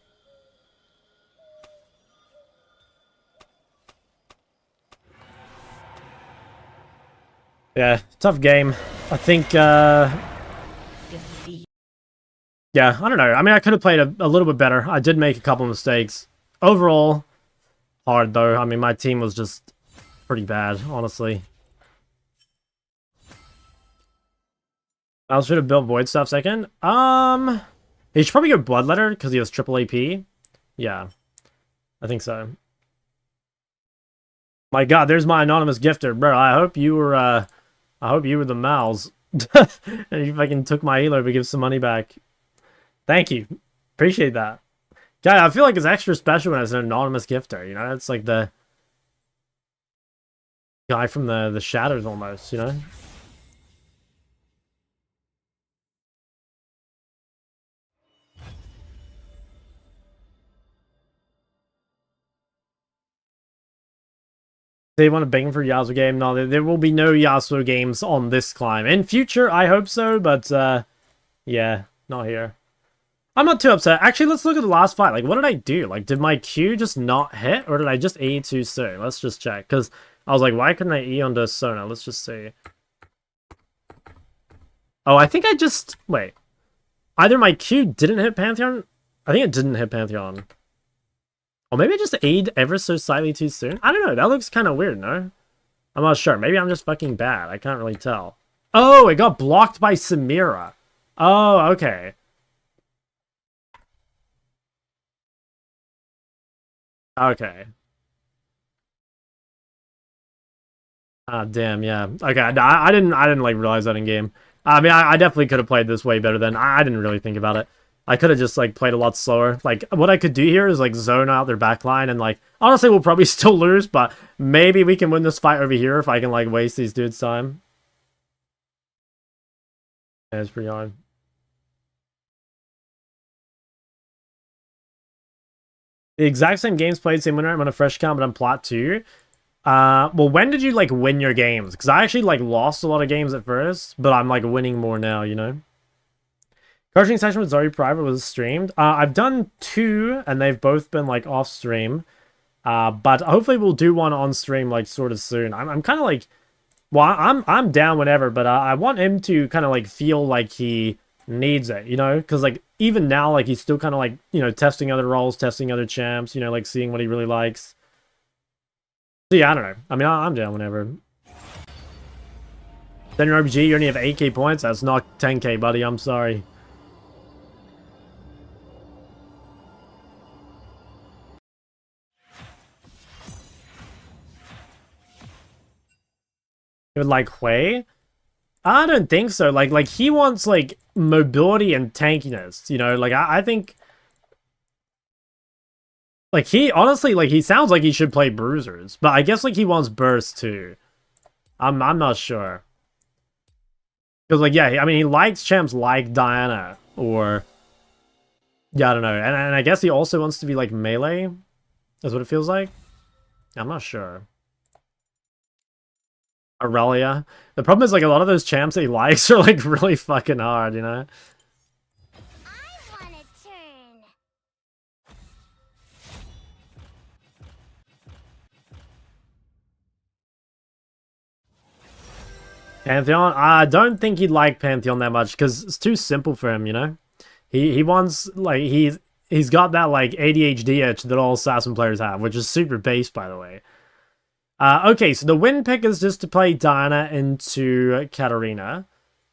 Yeah, tough game. I think, yeah, I don't know. I mean, I could have played a little bit better. I did make a couple mistakes. Overall, hard, though. I mean, my team was just pretty bad, honestly. I should have built Void Stuff second. He should probably go Bloodletter, because he has triple AP. Yeah, I think so. My god, there's my anonymous gifter. Bro, I hope you were, the Malz. And you fucking took my elo to give some money back. Thank you. Appreciate that. God, I feel like it's extra special when it's an anonymous gifter, you know? It's like the guy from the Shadows almost, you know? They want to bang for Yasuo game? No, there will be no Yasuo games on this climb. In future, I hope so, but yeah, not here. I'm not too upset. Actually, let's look at the last fight. Like, what did I do? Like, did my Q just not hit, or did I just E too soon? Let's just check, because I was like, why couldn't I E onto Sona? Let's just see. Oh, I think I just... Wait. Either my Q didn't hit Pantheon... I think it didn't hit Pantheon. Or maybe I just E'd ever so slightly too soon? I don't know. That looks kind of weird, no? I'm not sure. Maybe I'm just fucking bad. I can't really tell. Oh, it got blocked by Samira. Oh, okay. Okay. Ah, damn, yeah. Okay, I didn't like realize that in game. I mean, I definitely could have played this way better than I didn't really think about it. I could have just like played a lot slower. Like what I could do here is like zone out their backline and like honestly we'll probably still lose, but maybe we can win this fight over here if I can like waste these dudes' time. Yeah, it's pretty hard. The exact same games played, same winner. I'm on a fresh count, but I'm plot 2. Well, when did you, like, win your games? Because I actually, like, lost a lot of games at first, but I'm, like, winning more now, you know? Coaching session with Zoe private was streamed. I've done 2, and they've both been, like, off stream. But hopefully we'll do one on stream, like, sort of soon. I'm kind of, like... Well, I'm down whenever, but I want him to kind of, like, feel like he needs it, you know? Because, like, even now, like, he's still kind of, like, you know, testing other roles, testing other champs, you know, like, seeing what he really likes. So, yeah, I don't know. I mean, I'm down whenever. Then your RPG, you only have 8k points? That's not 10k, buddy. I'm sorry. Like Hui? I don't think so. Like he wants like mobility and tankiness, you know? Like I think like he honestly like he sounds like he should play bruisers, but I guess like he wants burst too. I'm not sure. Cuz like yeah, I mean he likes champs like Diana or yeah, I don't know. And I guess he also wants to be like melee. That's what it feels like. I'm not sure. Aurelia. The problem is like a lot of those champs that he likes are like really fucking hard, you know? I want a turn. Pantheon? I don't think he'd like Pantheon that much because it's too simple for him, you know? He wants like he's got that like ADHD itch that all assassin players have, which is super base by the way. Okay, so the win pick is just to play Diana into Katarina.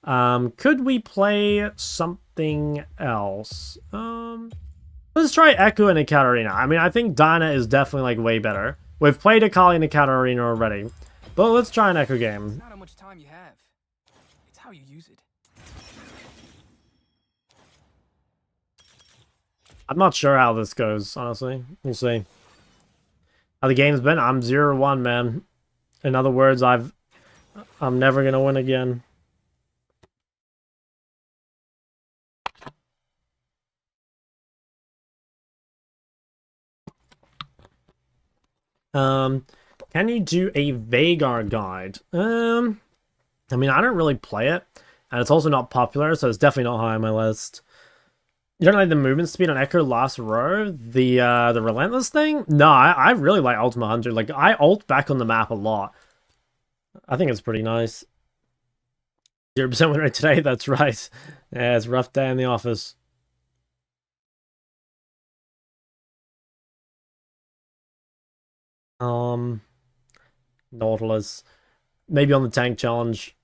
Could we play something else? Let's try Ekko into Katarina. I mean, I think Diana is definitely like way better. We've played Akali into Katarina already, but let's try an Ekko game. It's not how much time you have. It's how you use it. I'm not sure how this goes, honestly. We'll see. How the game's been? I'm 0-1, man. In other words, I'm never gonna win again. Can you do a Veigar guide? I mean, I don't really play it, and it's also not popular, so it's definitely not high on my list. You don't like the movement speed on Ekko last row? The relentless thing? No, I really like Ultima Hunter. Like, I ult back on the map a lot. I think it's pretty nice. 0% win rate today, that's right. Yeah, it's a rough day in the office. Nautilus. Maybe on the tank challenge.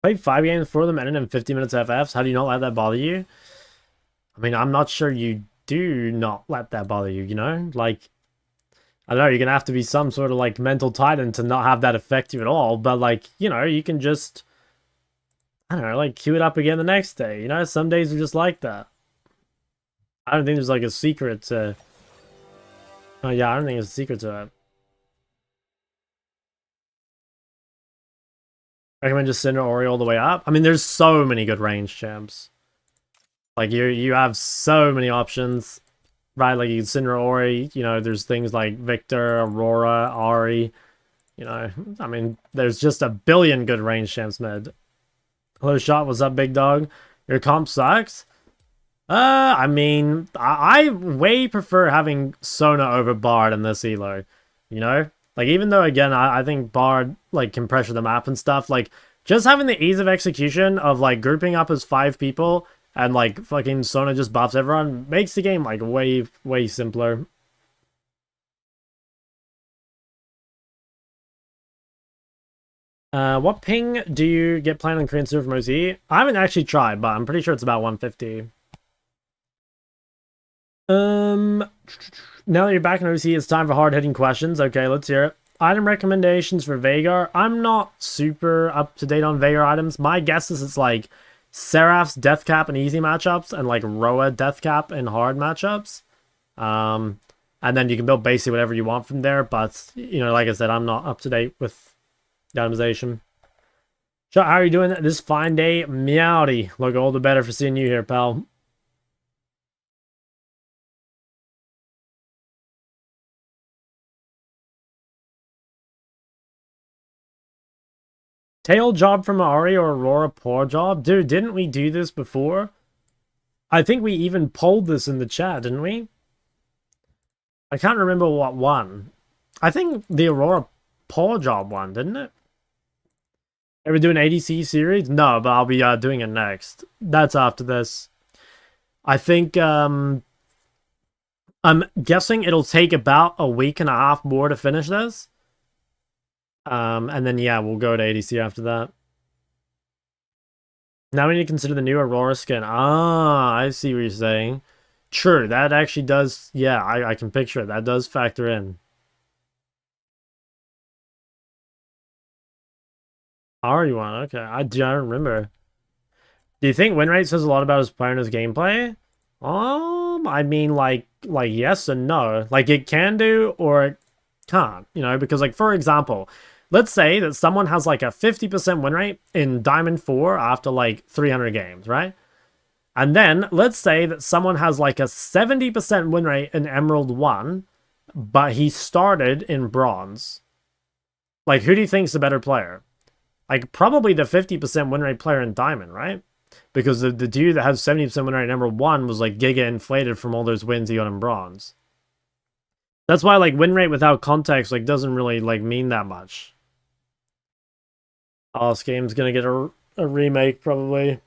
Played 5 games for them, ended in 50 minutes FFs. How do you not let that bother you? I mean, I'm not sure you do not let that bother you, you know? Like, I don't know, you're gonna have to be some sort of, like, mental titan to not have that affect you at all. But, like, you know, you can just, I don't know, like, queue it up again the next day. You know, some days are just like that. I don't think there's, like, a secret to... Oh, yeah, I don't think there's a secret to it. Recommend just Syndra Ori all the way up. I mean, there's so many good range champs. Like, you have so many options, right? Like, you can Syndra Ori, you know, there's things like Victor, Aurora, Ari, you know. I mean, there's just a billion good range champs, mid. Hello, Shot, what's up, big dog? Your comp sucks? I mean, I way prefer having Sona over Bard in this elo, you know? Like, even though, again, I think Bard, like, can pressure the map and stuff, like, just having the ease of execution of, like, grouping up as 5 people and, like, fucking Sona just buffs everyone makes the game, like, way, way simpler. What ping do you get playing on Korean server from OC? I haven't actually tried, but I'm pretty sure it's about 150. Now that you're back in OC, it's time for hard-hitting questions. Okay, let's hear it. Item recommendations for Veigar. I'm not super up-to-date on Veigar items. My guess is it's like Seraph's death cap in easy matchups and like Roa death cap in hard matchups. And then you can build basically whatever you want from there. But, you know, like I said, I'm not up-to-date with the itemization. So, how are you doing this fine day? Meowdy. Look, all the better for seeing you here, pal. Tail job from Ari or Aurora paw job? Dude, didn't we do this before? I think we even polled this in the chat, didn't we? I can't remember what one. I think the Aurora paw job one, didn't it? Ever do an ADC series? No, but I'll be doing it next. That's after this. I think I'm guessing it'll take about a week and a half more to finish this. And then yeah, we'll go to ADC after that. Now we need to consider the new Aurora skin. Ah, I see what you're saying. True, that actually does, yeah, I can picture it. That does factor in. RE1, okay. I don't remember. Do you think win rate says a lot about his player and his gameplay? I mean, like yes and no. Like, it can do or it can't, you know, because, like, for example, let's say that someone has, like, a 50% win rate in Diamond 4 after, like, 300 games, right? And then, let's say that someone has, like, a 70% win rate in Emerald 1, but he started in Bronze. Like, who do you think's the better player? Like, probably the 50% win rate player in Diamond, right? Because the dude that has 70% win rate in Emerald 1 was, like, giga inflated from all those wins he got in Bronze. That's why, like, win rate without context, like, doesn't really, like, mean that much. Oh, this game's gonna get a remake, probably.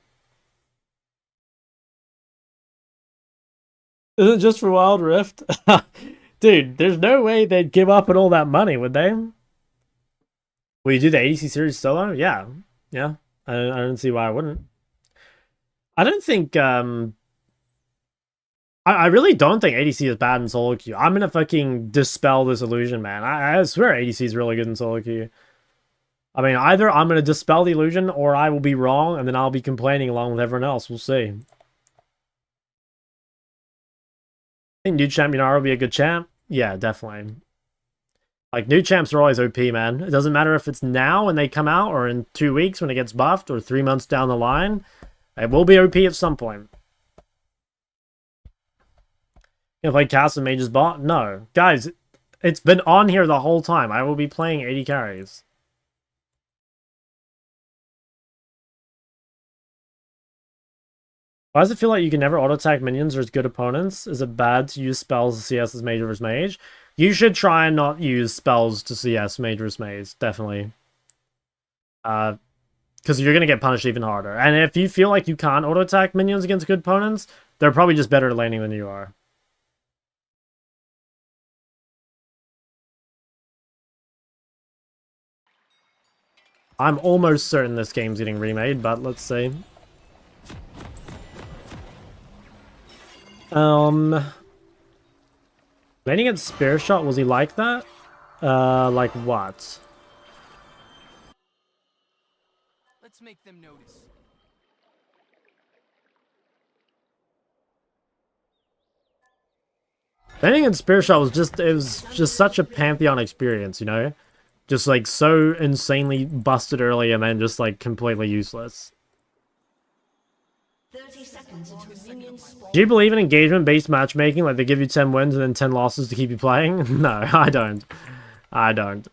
Is it just for Wild Rift? Dude, there's no way they'd give up on all that money, would they? Will you do the ADC series solo? Yeah. Yeah. I don't see why I wouldn't. I don't think, I really don't think ADC is bad in solo queue. I'm gonna fucking dispel this illusion, man. I swear ADC is really good in solo queue. I mean, either I'm gonna dispel the illusion, or I will be wrong, and then I'll be complaining along with everyone else. We'll see. I think new champion R will be a good champ. Yeah, definitely. Like, new champs are always OP, man. It doesn't matter if it's now when they come out, or in 2 weeks when it gets buffed, or 3 months down the line. It will be OP at some point. You play Cast and Mage's bot? No. Guys, it's been on here the whole time. I will be playing 80 carries. Why does it feel like you can never auto-attack minions or as good opponents? Is it bad to use spells to CS as mage versus mage? You should try and not use spells to CS mage versus mage, definitely. Because you're going to get punished even harder. And if you feel like you can't auto-attack minions against good opponents, they're probably just better at laning than you are. I'm almost certain this game's getting remade, but let's see. Laning at Spear Shot, was he like that? Like what? Let's make them notice. Laning at Spear Shot was just, it was just such a Pantheon experience, you know? Just like so insanely busted early and then just like completely useless. 30 seconds until minions spawn. Do you believe in engagement-based matchmaking? Like they give you 10 wins and then 10 losses to keep you playing? No, I don't. I don't.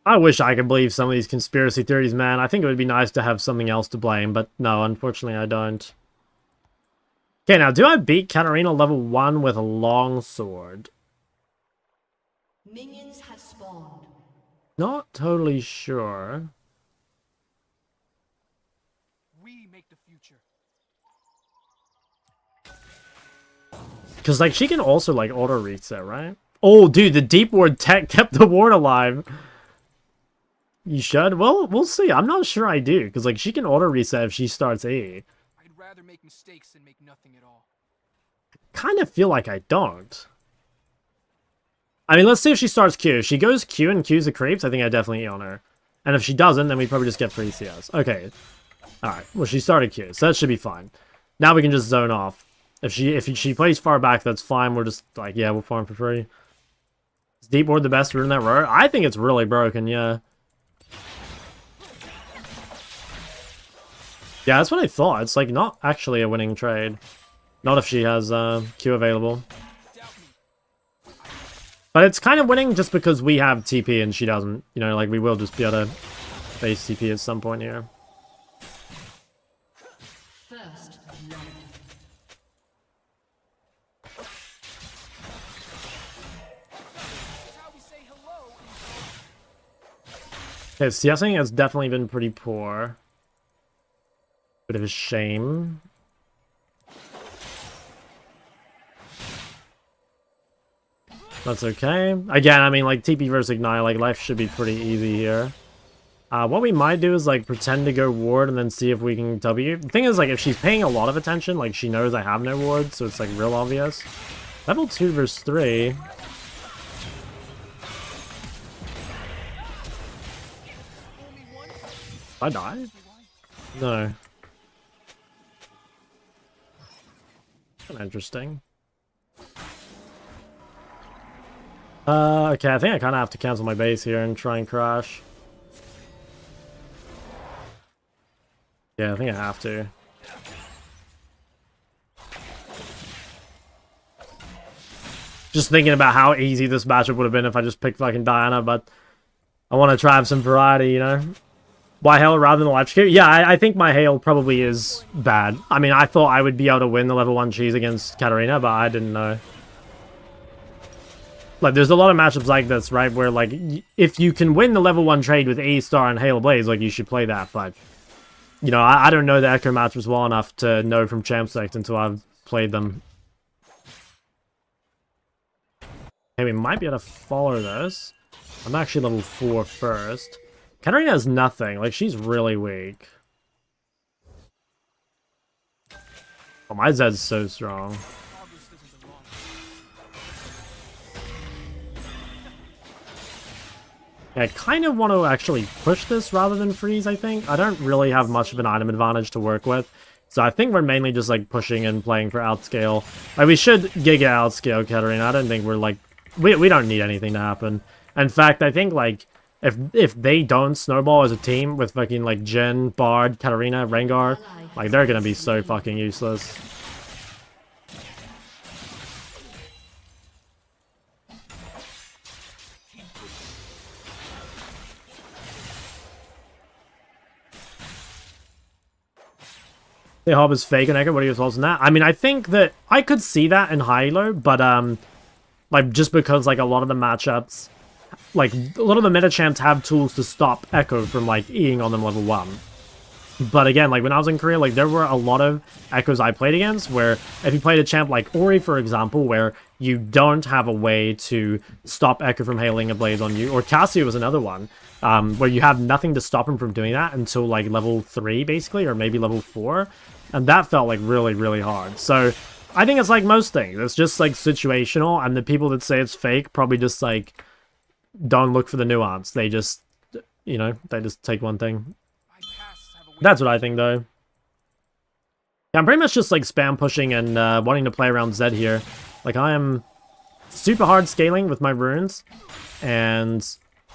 I wish I could believe some of these conspiracy theories, man. I think it would be nice to have something else to blame, but no, unfortunately I don't. Okay, now, do I beat Katarina level 1 with a longsword? Minions have spawned. Not totally sure. We make the future. Because, like, she can also, like, auto-reset, right? Oh, dude, the deep ward tech kept the ward alive. You should? Well, we'll see. I'm not sure I do, because, like, she can auto-reset if she starts E. I'd rather make mistakes than make nothing at all. Kind of feel like I don't. I mean, let's see if she starts Q. If she goes Q and Q's the creeps, I think I definitely E on her. And if she doesn't, then we probably just get free CS. Okay. Alright. Well, she started Q, so that should be fine. Now we can just zone off. If she plays far back, that's fine. We're just like, yeah, we'll farm for free. Is deep ward the best route in that row? I think it's really broken, yeah. Yeah, that's what I thought. It's like not actually a winning trade. Not if she has Q available. Doubt But it's kind of winning just because we have TP and she doesn't. You know, like, we will just be able to base TP at some point here. First blood. That's how we say hello. Okay, CSing has definitely been pretty poor. Bit of a shame. That's okay. Again, I mean, like, TP versus Ignite, like, life should be pretty easy here. What we might do is, like, pretend to go ward and then see if we can W. The thing is, like, if she's paying a lot of attention, like, she knows I have no ward, so it's, like, real obvious. Level 2 versus 3. I died? No. Interesting. Okay, I think I kind of have to cancel my base here and try and crash. Yeah, I think I have to. Just thinking about how easy this matchup would have been if I just picked fucking Diana, but I want to try have some variety, you know? Why Hail rather than Electrocute? Yeah, I think my Hail probably is bad. I mean, I thought I would be able to win the level 1 cheese against Katarina, but I didn't know. Like, there's a lot of matchups like this, right? Where, like, if you can win the level 1 trade with A-Star and Hail Blaze, like, you should play that. But, you know, I don't know the Ekko matchups well enough to know from Champ Select until I've played them. Okay, we might be able to follow this. I'm actually level 4 first. Katarina has nothing. Like, she's really weak. Oh, my Zed's so strong. Yeah, I kind of want to actually push this rather than freeze, I think. I don't really have much of an item advantage to work with. So I think we're mainly just, like, pushing and playing for outscale. Like, we should Giga outscale Katarina. I don't think we're, like... We don't need anything to happen. In fact, I think, like... If they don't snowball as a team with fucking, like, Jhin, Bard, Katarina, Rengar, like, they're gonna be so fucking useless. The Hob is fake and Ekko, what are your thoughts on that? I mean, I think that I could see that in high-low, but, like, just because, like, a lot of the matchups... Like, a lot of the meta champs have tools to stop Ekko from, like, Eing on them level 1. But again, like, when I was in Korea, like, there were a lot of Ekkos I played against where if you played a champ like Ori, for example, where you don't have a way to stop Ekko from hailing a blaze on you, or Cassio was another one, where you have nothing to stop him from doing that until, like, level 3, basically, or maybe level 4. And that felt, like, really, really hard. So, I think it's like most things. It's just, like, situational, and the people that say it's fake probably just, like... don't look for the nuance. They just, you know, they just take one thing. That's what I think, though. Yeah, I'm pretty much just, like, spam pushing and wanting to play around Zed here. Like, I am super hard scaling with my runes. And,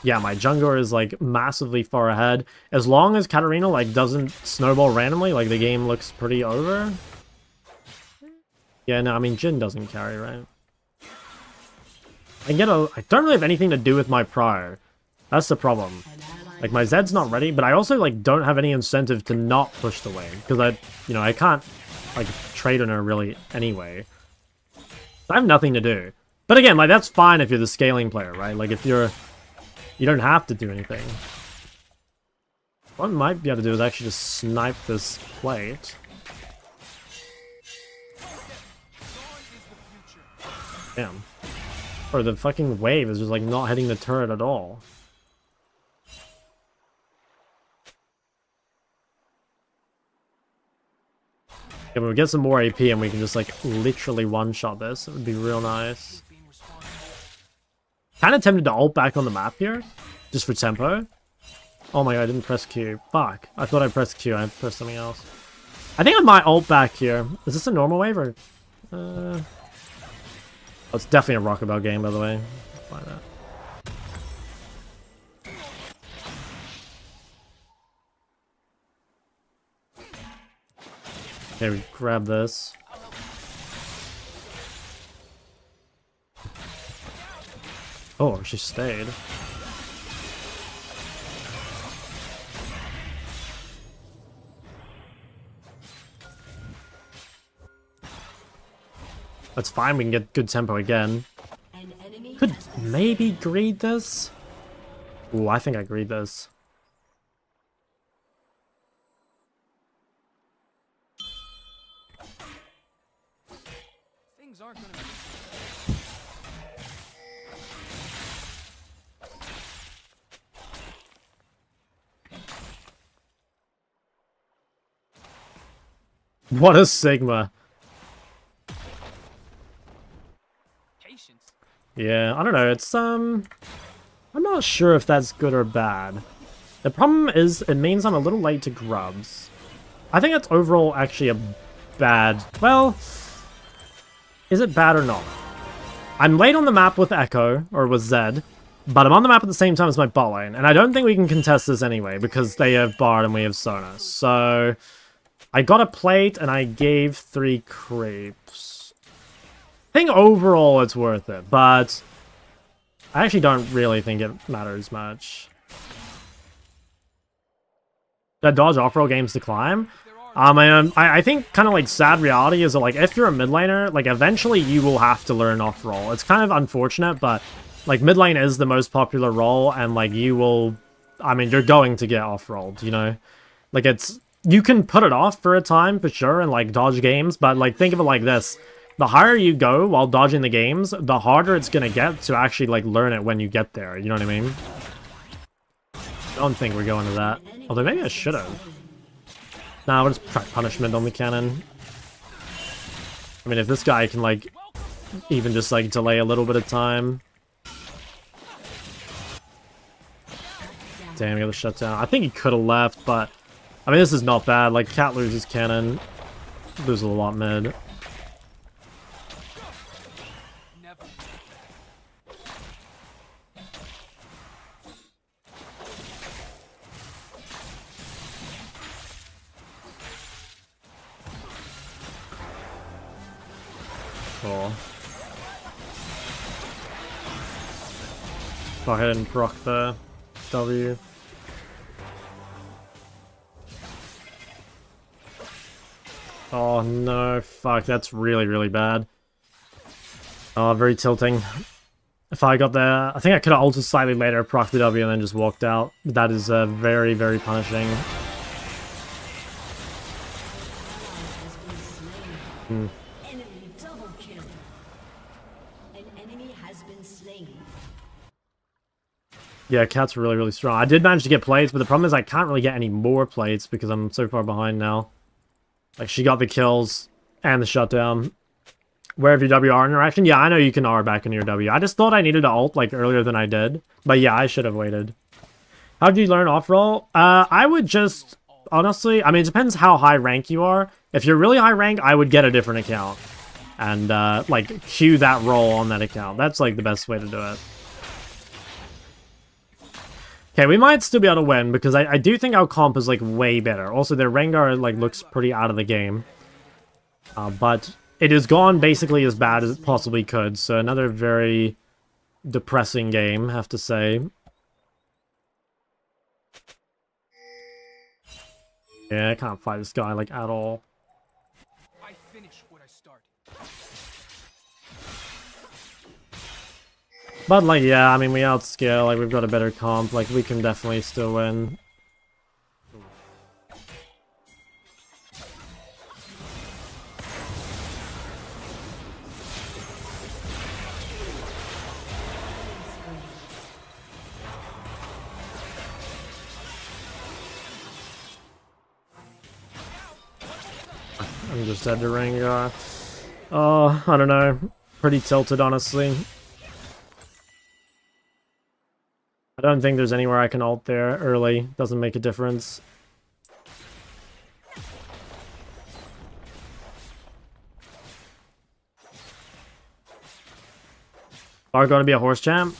yeah, my jungler is, like, massively far ahead. As long as Katarina, like, doesn't snowball randomly, like, the game looks pretty over. Yeah, no, I mean, Jhin doesn't carry, right? I don't really have anything to do with my prior. That's the problem. Like, my Zed's not ready, but I also, like, don't have any incentive to not push the wave. Because I can't, like, trade on her really anyway. I have nothing to do. But again, like, that's fine if you're the scaling player, right? Like, if you don't have to do anything. What I might be able to do is actually just snipe this plate. Damn. Or the fucking wave is just, like, not hitting the turret at all. Yeah, we get some more AP and we can just, like, literally one-shot this. It would be real nice. Kind of tempted to ult back on the map here. Just for tempo. Oh my god, I didn't press Q. Fuck. I thought I pressed Q. I pressed something else. I think I might ult back here. Is this a normal wave or... Oh, it's definitely a Rockabelle game, by the way. Find that. Okay, we grab this. Oh, she stayed. That's fine, we can get good tempo again. Could maybe greed this? Ooh, I think I greed this. Things aren't gonna be. What a Sigma. Patience. Yeah, I don't know, it's, I'm not sure if that's good or bad. The problem is, it means I'm a little late to grubs. I think it's overall actually a bad... Well, is it bad or not? I'm late on the map with Ekko, or with Zed, but I'm on the map at the same time as my bot lane, and I don't think we can contest this anyway, because they have Bard and we have Sona. So, I got a plate, and I gave 3 creeps. I think overall it's worth it, but I actually don't really think it matters much. That dodge off-roll games to climb? I think kind of like sad reality is that like if you're a mid laner, like eventually you will have to learn off-roll. It's kind of unfortunate, but like mid lane is the most popular role, and like you will, I mean, you're going to get off-rolled, you know? Like it's, you can put it off for a time for sure and like dodge games, but like think of it like this. The higher you go while dodging the games, the harder it's gonna get to actually like learn it when you get there, you know what I mean? I don't think we're going to that. Although maybe I should have. Nah, we'll just try punishment on the cannon. I mean, if this guy can like even just like delay a little bit of time. Damn, he got the shutdown. I think he could have left, but I mean, this is not bad. Like, Cat loses cannon, loses a lot mid. Cool. Go ahead and proc the W. Oh no, fuck, that's really, really bad. Oh, very tilting. If I got there, I think I could have ulted slightly later, proc the W, and then just walked out. That is very, very punishing. Yeah, Cat's really, really strong. I did manage to get plates, but the problem is I can't really get any more plates because I'm so far behind now. Like, she got the kills and the shutdown. Wherever your WR interaction, yeah, I know you can R back into your W. I just thought I needed to ult, like, earlier than I did. But yeah, I should have waited. How did you learn off-roll? I would just, honestly, I mean, it depends how high rank you are. If you're really high rank, I would get a different account. And, like, queue that roll on that account. That's, like, the best way to do it. Okay, we might still be able to win, because I do think our comp is, like, way better. Also, their Rengar, like, looks pretty out of the game. But it has gone basically as bad as it possibly could, so another very depressing game, I have to say. Yeah, I can't fight this guy, like, at all. I finish what I start. But, like, yeah, I mean, we outscale, like, we've got a better comp, like, we can definitely still win. I'm just dead to Rengar. Oh, I don't know. Pretty tilted, honestly. I don't think there's anywhere I can ult there early. Doesn't make a difference. Are going to be a horse champ?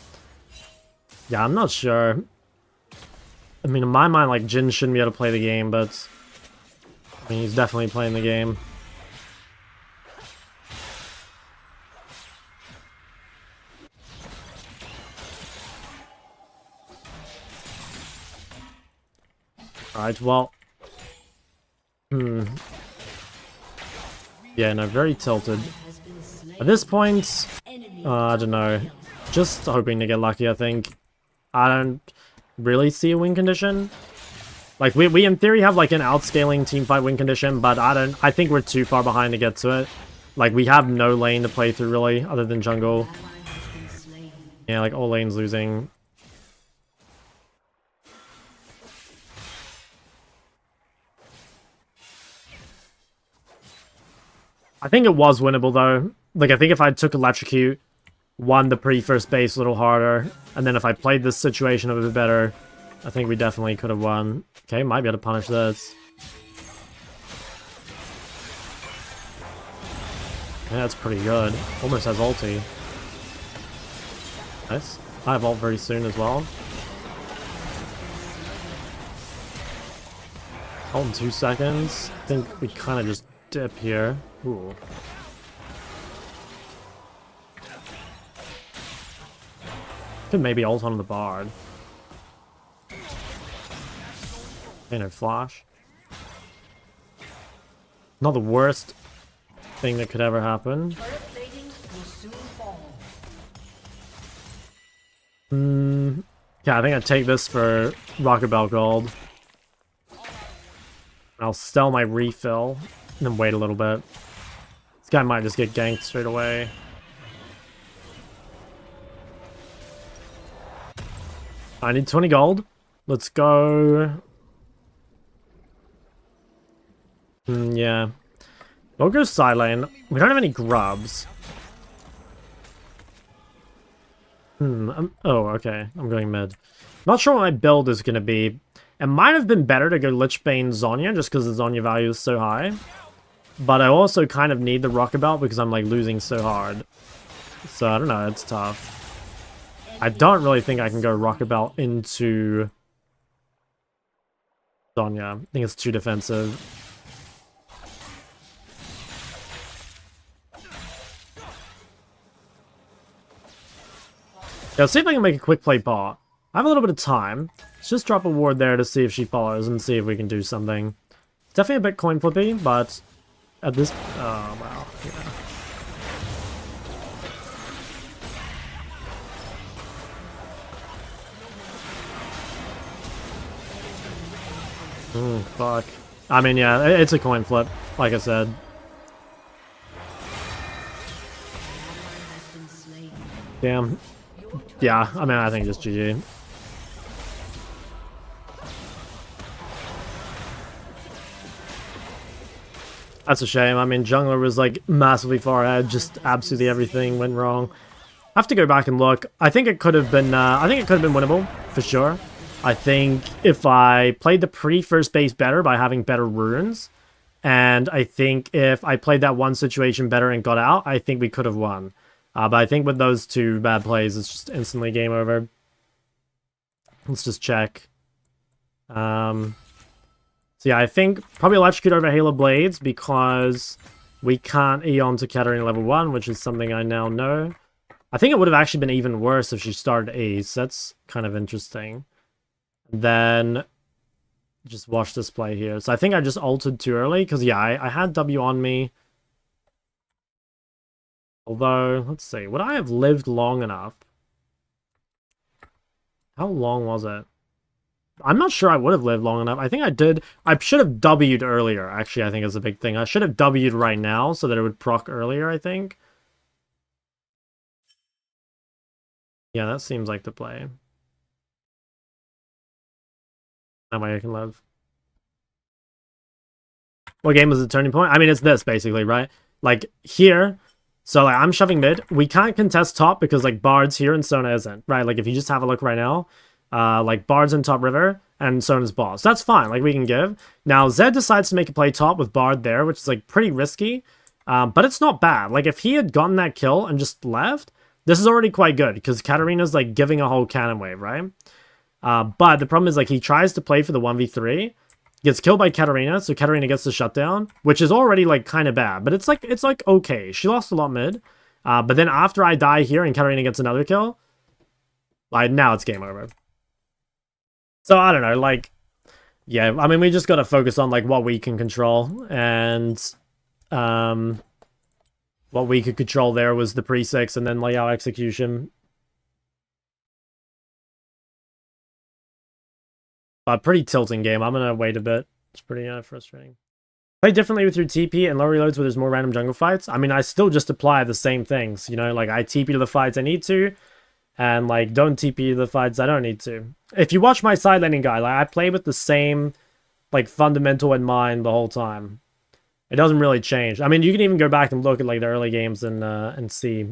Yeah, I'm not sure. I mean, in my mind, like, Jhin shouldn't be able to play the game, but I mean, he's definitely playing the game. Alright, well. Yeah, no, very tilted. At this point, I don't know. Just hoping to get lucky, I think. I don't really see a win condition. Like, we in theory have, like, an outscaling teamfight win condition, but I think we're too far behind to get to it. Like, we have no lane to play through, really, other than jungle. Yeah, like, all lanes losing. I think it was winnable, though. Like, I think if I took Electrocute, won the pre-first base a little harder, and then if I played this situation a bit better, I think we definitely could have won. Okay, might be able to punish this. Yeah, that's pretty good. Almost has ulti. Nice. I have ult very soon as well. Ult in 2 seconds. I think we kind of just dip here. Ooh. Could maybe ult on the Bard. Okay, no flash. Not the worst thing that could ever happen. Yeah, I think I'd take this for Rocket Bell Gold. I'll sell my refill and then wait a little bit. This guy might just get ganked straight away. I need 20 gold. Let's go. Yeah. We'll go side lane. We don't have any grubs. Oh, okay. I'm going mid. Not sure what my build is going to be. It might have been better to go Lichbane Zhonya just because the Zhonya value is so high. But I also kind of need the Rocket Belt because I'm like losing so hard. So I don't know, it's tough. I don't really think I can go Rocket Belt into Zhonya. I think it's too defensive. Yeah, let's see if I can make a quick play bot. I have a little bit of time. Let's just drop a ward there to see if she follows and see if we can do something. It's definitely a bit coin flippy, but at this... Oh, wow. Yeah. Fuck. I mean, yeah, it's a coin flip, like I said. Damn. Yeah, I mean, I think just GG. That's a shame. I mean, jungler was like massively far ahead. Just absolutely everything went wrong. I have to go back and look. I think it could have been. I think it could have been winnable for sure. I think if I played the pre-first base better by having better runes, and I think if I played that one situation better and got out, I think we could have won. But I think with those two bad plays, it's just instantly game over. Let's just check. So yeah, I think probably Electrocute over Halo Blades because we can't Eon to Katarina level 1, which is something I now know. I think it would have actually been even worse if she started E, so that's kind of interesting. Then just watch this play here. So I think I just ulted too early because, yeah, I had W on me. Although, let's see, would I have lived long enough? How long was it? I'm not sure I would have lived long enough. I think I did. I should have W'd earlier, actually, I think is a big thing. I should have W'd right now so that it would proc earlier, I think. Yeah, that seems like the play. That way I can live. What game was the turning point? I mean, it's this, basically, right? Like, here... So, like, I'm shoving mid. We can't contest top because, like, Bard's here and Sona isn't, right? Like, if you just have a look right now, like, Bard's in top river and Sona's boss. That's fine. Like, we can give. Now, Zed decides to make a play top with Bard there, which is, like, pretty risky. But it's not bad. Like, if he had gotten that kill and just left, this is already quite good because Katarina's, like, giving a whole cannon wave, right? But the problem is, like, he tries to play for the 1v3. Gets killed by Katarina, so Katarina gets the shutdown, which is already, like, kind of bad. But it's like, okay. She lost a lot mid. But then after I die here and Katarina gets another kill, like, now it's game over. So, I don't know, like, Yeah, I mean, we just got to focus on, like, what we can control. And, what we could control there was the pre-6 and then, like, our execution. But pretty tilting game. I'm gonna wait a bit. It's pretty frustrating. Play differently with your TP and low reloads where there's more random jungle fights. I mean, I still just apply the same things, you know? Like, I TP to the fights I need to, and, like, don't TP to the fights I don't need to. If you watch my side laning guide, like, I play with the same, like, fundamental in mind the whole time. It doesn't really change. I mean, you can even go back and look at, like, the early games and see.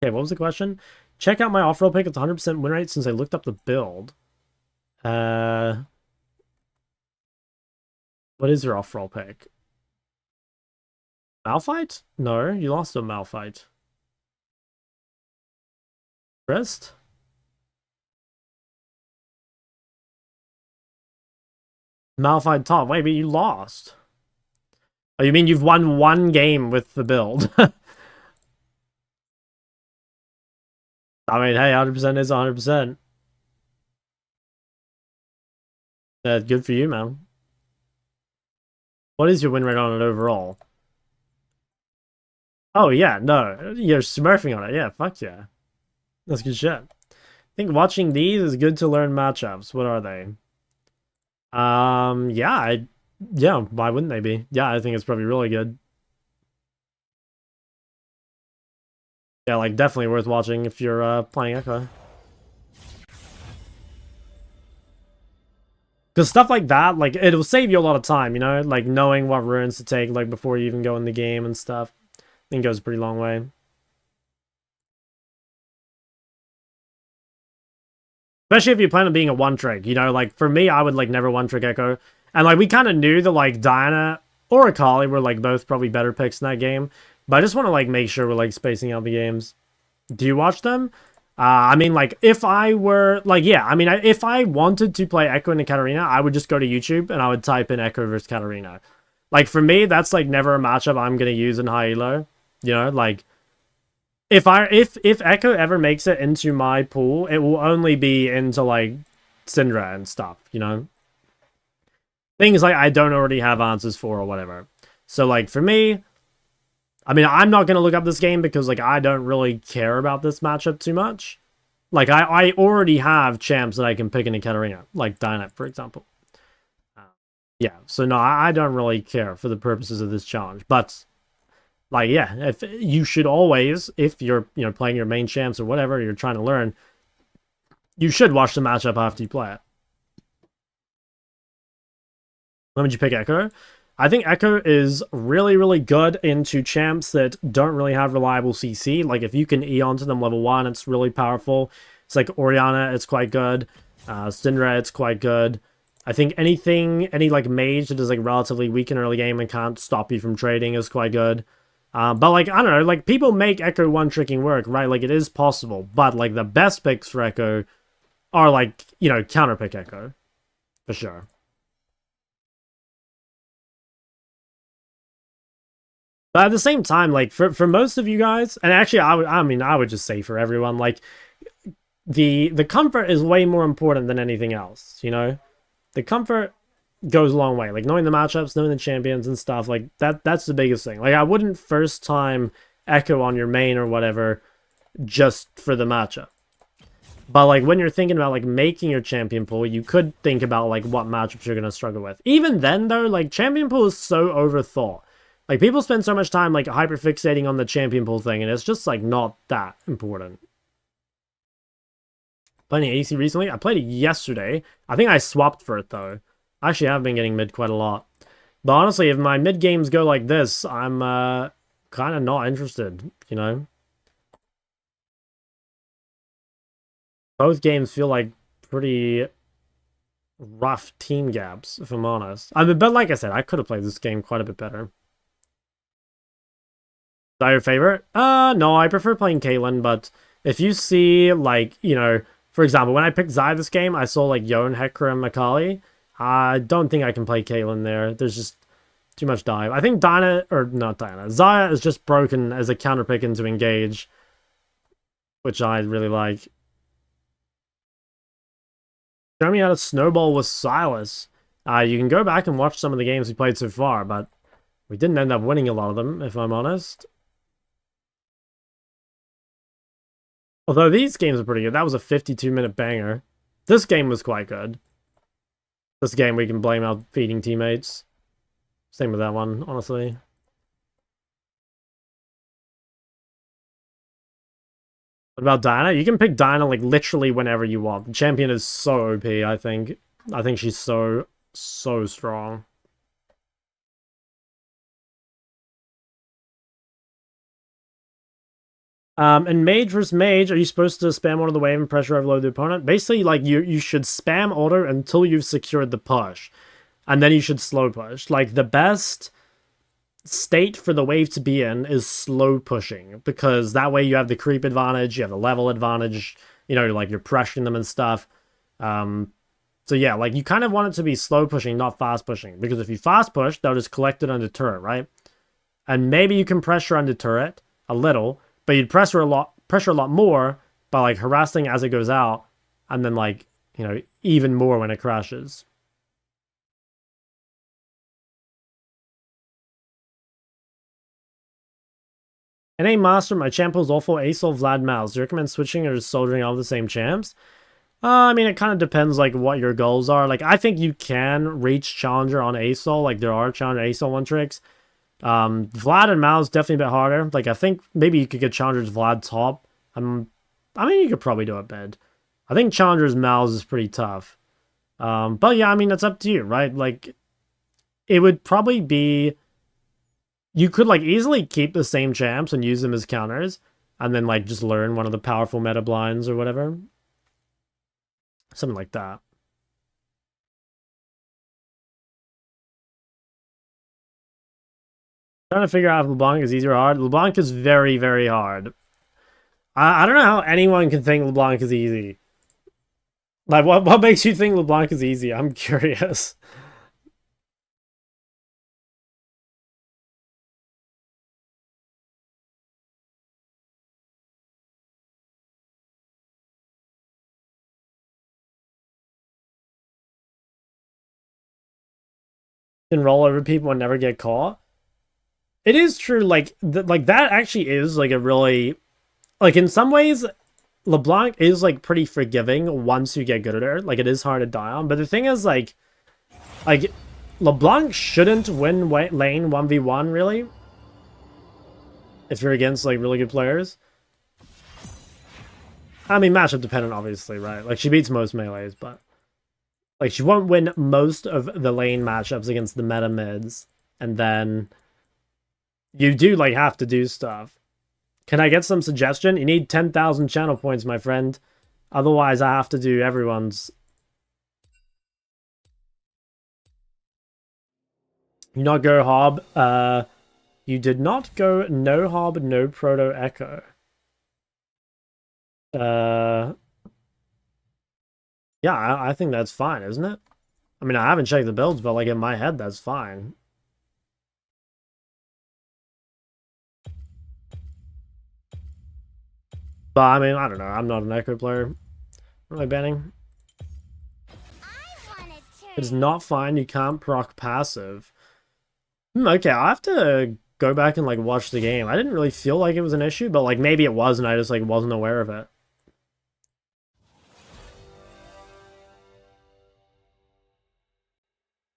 Okay, what was the question? Check out my off-roll pick. It's 100% win rate since I looked up the build. What is your off-roll pick? Malphite? No, you lost a Malphite. Rest? Malphite top. Wait, but you lost. Oh, you mean you've won one game with the build? I mean, hey, 100% is 100%. Good for you, man. What is your win rate on it overall? Oh, yeah, no. You're smurfing on it. Yeah, fuck yeah. That's good shit. I think watching these is good to learn matchups. What are they? Yeah, why wouldn't they be? Yeah, I think it's probably really good. Yeah, like, definitely worth watching if you're playing Ekko. Because stuff like that, like, it'll save you a lot of time, you know? Like, knowing what runes to take, like, before you even go in the game and stuff. I think it goes a pretty long way. Especially if you plan on being a one-trick, you know? Like, for me, I would, like, never one-trick Ekko. And, like, we kind of knew that, like, Diana or Akali were, like, both probably better picks in that game. But I just want to, like, make sure we're, like, spacing out the games. Do you watch them? I mean, like, if I were, like, yeah, I mean, if I wanted to play Ekko and Katarina, I would just go to YouTube and I would type in Ekko versus Katarina. Like, for me, that's, like, never a matchup I'm going to use in high elo. You know, like, if Ekko ever makes it into my pool, it will only be into, like, Syndra and stuff, you know? Things, like, I don't already have answers for or whatever. So, like, for me, I mean, I'm not going to look up this game because, like, I don't really care about this matchup too much. Like, I already have champs that I can pick in a Katarina, like Dynet, for example. Yeah, so no, I don't really care for the purposes of this challenge. But, like, yeah, if you should always, if you're, you know, playing your main champs or whatever you're trying to learn, you should watch the matchup after you play it. When would you pick Ekko? I think Ekko is really, really good into champs that don't really have reliable CC. Like, if you can E onto them level 1, it's really powerful. It's like Orianna, it's quite good. Syndra, it's quite good. I think any, like, mage that is, like, relatively weak in early game and can't stop you from trading is quite good. But, like, I don't know, like, people make Ekko one-tricking work, right? Like, it is possible. But, like, the best picks for Ekko are, like, you know, counter-pick Ekko. For sure. But at the same time, like, for most of you guys, and actually, I would just say for everyone, like, the comfort is way more important than anything else, you know? The comfort goes a long way. Like, knowing the matchups, knowing the champions and stuff, like, that's the biggest thing. Like, I wouldn't first time Ekko on your main or whatever just for the matchup. But, like, when you're thinking about, like, making your champion pool, you could think about, like, what matchups you're going to struggle with. Even then, though, like, champion pool is so overthought. Like, people spend so much time, like, hyperfixating on the champion pool thing, and it's just, like, not that important. Playing AC recently? I played it yesterday. I think I swapped for it, though. I actually have been getting mid quite a lot. But honestly, if my mid games go like this, I'm, kind of not interested, you know? Both games feel like pretty rough team gaps, if I'm honest. I mean, but like I said, I could have played this game quite a bit better. Is that your favorite? No, I prefer playing Caitlyn, but if you see, like, you know, for example, when I picked Xayah this game, I saw, like, Yone, Hecarim, Akali. I don't think I can play Caitlyn there. There's just too much dive. I think Xayah is just broken as a counter pick into engage, which I really like. Show me how to snowball with Sylas. You can go back and watch some of the games we played so far, but we didn't end up winning a lot of them, if I'm honest. Although these games are pretty good. That was a 52-minute banger. This game was quite good. This game we can blame our feeding teammates. Same with that one, honestly. What about Diana? You can pick Diana like literally whenever you want. The champion is so OP, I think. I think she's so strong. And mage versus mage, are you supposed to spam auto the wave and pressure overload the opponent? Basically, like, you should spam auto until you've secured the push. And then you should slow push. Like, the best state for the wave to be in is slow pushing. Because that way you have the creep advantage, you have the level advantage, you know, like, you're pressuring them and stuff. So yeah, like, you kind of want it to be slow pushing, not fast pushing. Because if you fast push, they'll just collect it under turret, right? And maybe you can pressure under turret a little, but you'd pressure a lot more by like harassing as it goes out, and then like, you know, even more when it crashes. In a master, my champ was awful Asol Vlad Mouse. Do you recommend switching or just soldiering all the same champs? I mean, it kind of depends like what your goals are. Like, I think you can reach challenger on Asol. Like, there are challenger Asol one tricks. Vlad and Mal's definitely a bit harder. Like, I think maybe you could get Challenger's Vlad top. I mean, you could probably do it mid. I think Challenger's Mal's is pretty tough. But yeah, I mean, it's up to you, right? Like, it would probably be... You could, like, easily keep the same champs and use them as counters, and then, like, just learn one of the powerful meta blinds or whatever. Something like that. Trying to figure out if LeBlanc is easy or hard. LeBlanc is very, very hard. I don't know how anyone can think LeBlanc is easy. Like, what makes you think LeBlanc is easy? I'm curious. Can roll over people and never get caught. It is true, like, that actually is, like, a really... Like, in some ways, LeBlanc is, like, pretty forgiving once you get good at her. Like, it is hard to die on. But the thing is, like, LeBlanc shouldn't win lane 1v1, really. If you're against, like, really good players. I mean, matchup dependent, obviously, right? Like, she beats most melees, but... Like, she won't win most of the lane matchups against the meta mids. And then... You do, like, have to do stuff. Can I get some suggestion? You need 10,000 channel points, my friend. Otherwise, I have to do everyone's. You not go Hob. You did not go no Hob, no Proto Ekko. Yeah, I think that's fine, isn't it? I mean, I haven't checked the builds, but, like, in my head, that's fine. But, I mean, I don't know. I'm not an Ekko player. What am I banning? It's not fine. You can't proc passive. Okay, I'll have to go back and, like, watch the game. I didn't really feel like it was an issue, but, like, maybe it was, and I just, like, wasn't aware of it.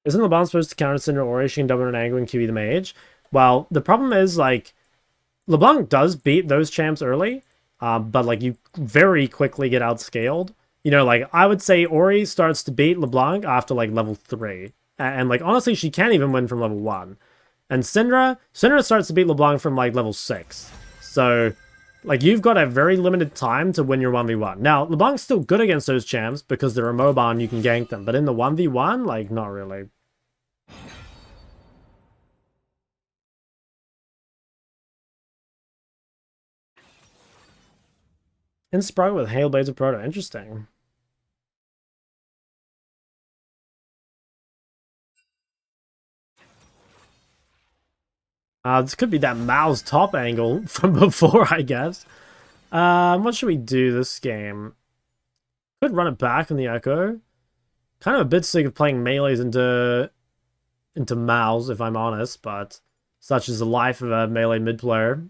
Isn't LeBlanc supposed to counter Syndra or she can double an angle and QE the mage? Well, the problem is, like, LeBlanc does beat those champs early, but, like, you very quickly get outscaled. You know, like, I would say Ori starts to beat LeBlanc after, like, level 3. And, like, honestly, she can't even win from level 1. And Syndra starts to beat LeBlanc from, like, level 6. So, like, you've got a very limited time to win your 1v1. Now, LeBlanc's still good against those champs because they're immobile and you can gank them. But in the 1v1, like, not really. In Sprite with Hail Blades of Proto. Interesting. This could be that Mao's top angle from before, I guess. What should we do this game? Could run it back on the Ekko. Kind of a bit sick of playing melees into Mals, if I'm honest, but such is the life of a melee mid player.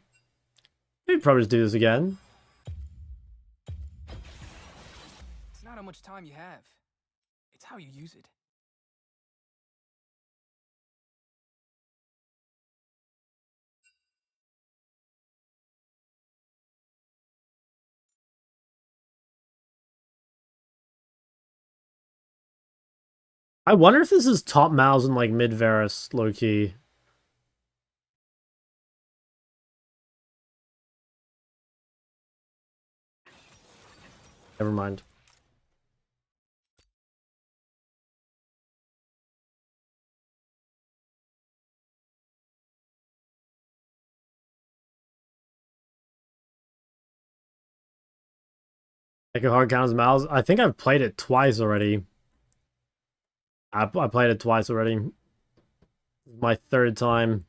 Maybe probably just do this again. It's not how much time you have. It's how you use it. I wonder if this is top Mals and like mid Varus, low key. Never mind. Ekko hard counters Mals. I think I've played it twice already. I played it twice already. My third time.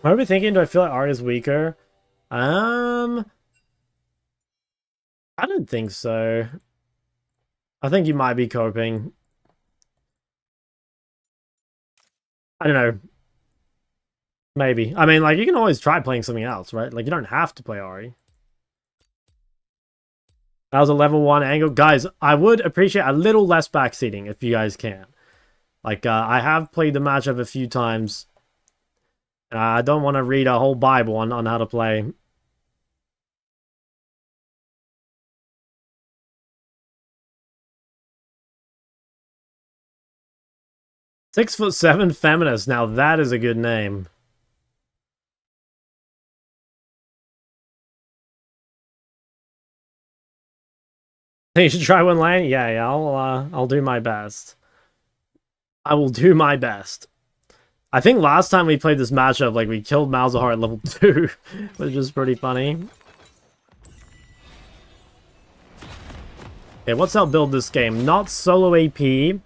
What are we thinking? Do I feel like Arya's weaker? I don't think so. I think you might be coping. I don't know. Maybe. I mean, like, you can always try playing something else, right? Like, you don't have to play Ari. That was a level 1 angle. Guys, I would appreciate a little less backseating if you guys can. Like, I have played the matchup a few times. I don't want to read a whole Bible on how to play. "6'7" feminist. Now that is a good name. You should try one lane. Yeah, I'll do my best. I will do my best. I think last time we played this matchup, like, we killed Malzahar at level 2, which is pretty funny. Okay, what's our build this game? Not solo AP.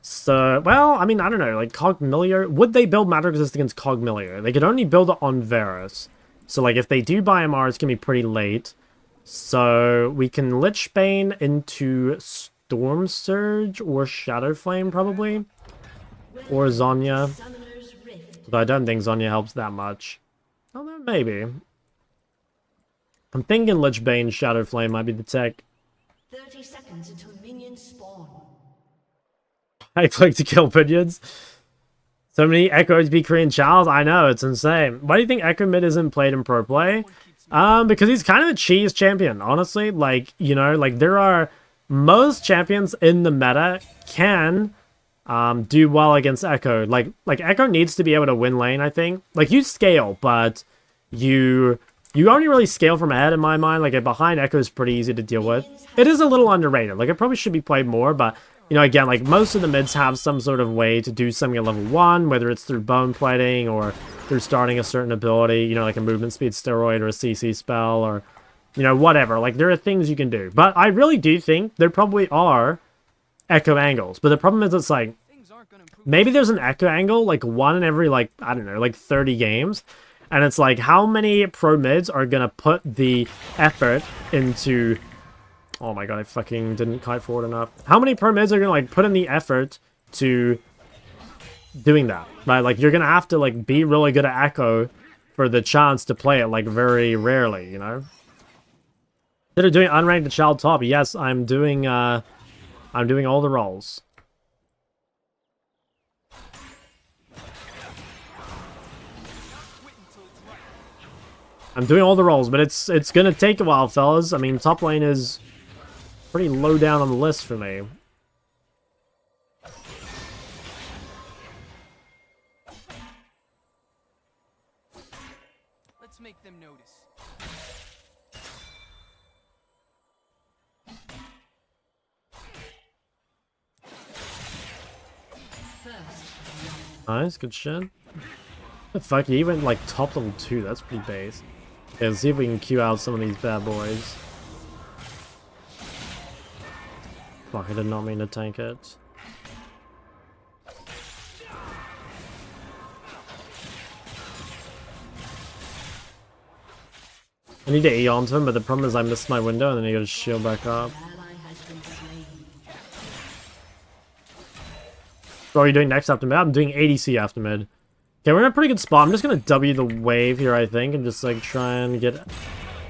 So, well, I mean, I don't know, like, Cogmillier. Would they build Magic Resist against Cogmillier? They could only build it on Varus. So, like, if they do buy MR, it's gonna be pretty late. So, we can Lich Bane into Storm Surge or Shadow Flame, probably. Or Zhonya. But I don't think Zhonya helps that much. Although, maybe. I'm thinking Lich Bane, Shadow Flame might be the tech. 30 seconds until minions spawn. I click to kill minions. So many Ekko to be Korean Charles. I know, it's insane. Why do you think Ekko mid isn't played in pro play? Because he's kind of a cheese champion, honestly. Like, you know, like, there are... Most champions in the meta can do well against Ekko. Like Ekko needs to be able to win lane, I think. Like, you scale, but you only really scale from ahead in my mind. Like, behind Ekko is pretty easy to deal with. It is a little underrated. Like, it probably should be played more, but, you know, again, like, most of the mids have some sort of way to do something at level 1, whether it's through bone plating or through starting a certain ability, you know, like a movement speed steroid or a CC spell or, you know, whatever. Like, there are things you can do. But I really do think there probably are Ekko angles. But the problem is, it's like, maybe there's an Ekko angle, like, one in every, like, I don't know, like 30 games. And it's like, how many pro mids are going to put the effort into... Oh my god, I fucking didn't kite forward enough. How many pro mids are going to, like, put in the effort to doing that, right? Like, you're going to have to, like, be really good at Ekko for the chance to play it, like, very rarely, you know? Instead of doing unranked child top, yes, I'm doing all the roles. I'm doing all the roles, but it's gonna take a while, fellas. I mean, top lane is pretty low down on the list for me. Let's make them notice. Nice, good shit. The fuck, he went like top level 2, that's pretty base. Okay, let's see if we can queue out some of these bad boys. Fuck, I did not mean to tank it. I need to E onto him, but the problem is I missed my window and then he got his shield back up. Ally has been slain. What are you doing next after mid? I'm doing ADC after mid. Okay, we're in a pretty good spot. I'm just gonna W the wave here, I think, and just like try and get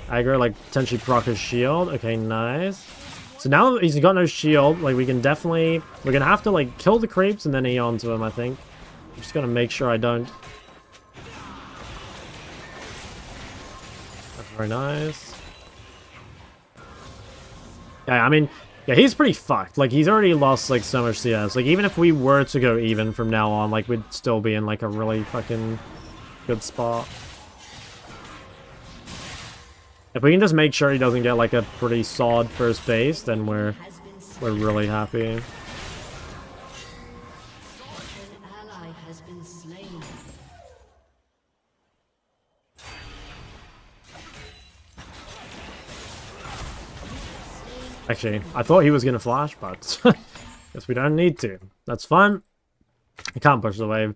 aggro, like potentially proc his shield. Okay, nice. So now that he's got no shield, like we can definitely, we're gonna have to like kill the creeps and then E onto him, I think. I'm just gonna make sure I don't. That's very nice. Yeah, I mean, yeah, he's pretty fucked. Like, he's already lost, like, so much CS. Like, even if we were to go even from now on, like, we'd still be in, like, a really fucking good spot. If we can just make sure he doesn't get, like, a pretty solid first base, then we're really happy. An ally has been slain. Actually, I thought he was gonna flash, but guess we don't need to. That's fine. I can't push the wave.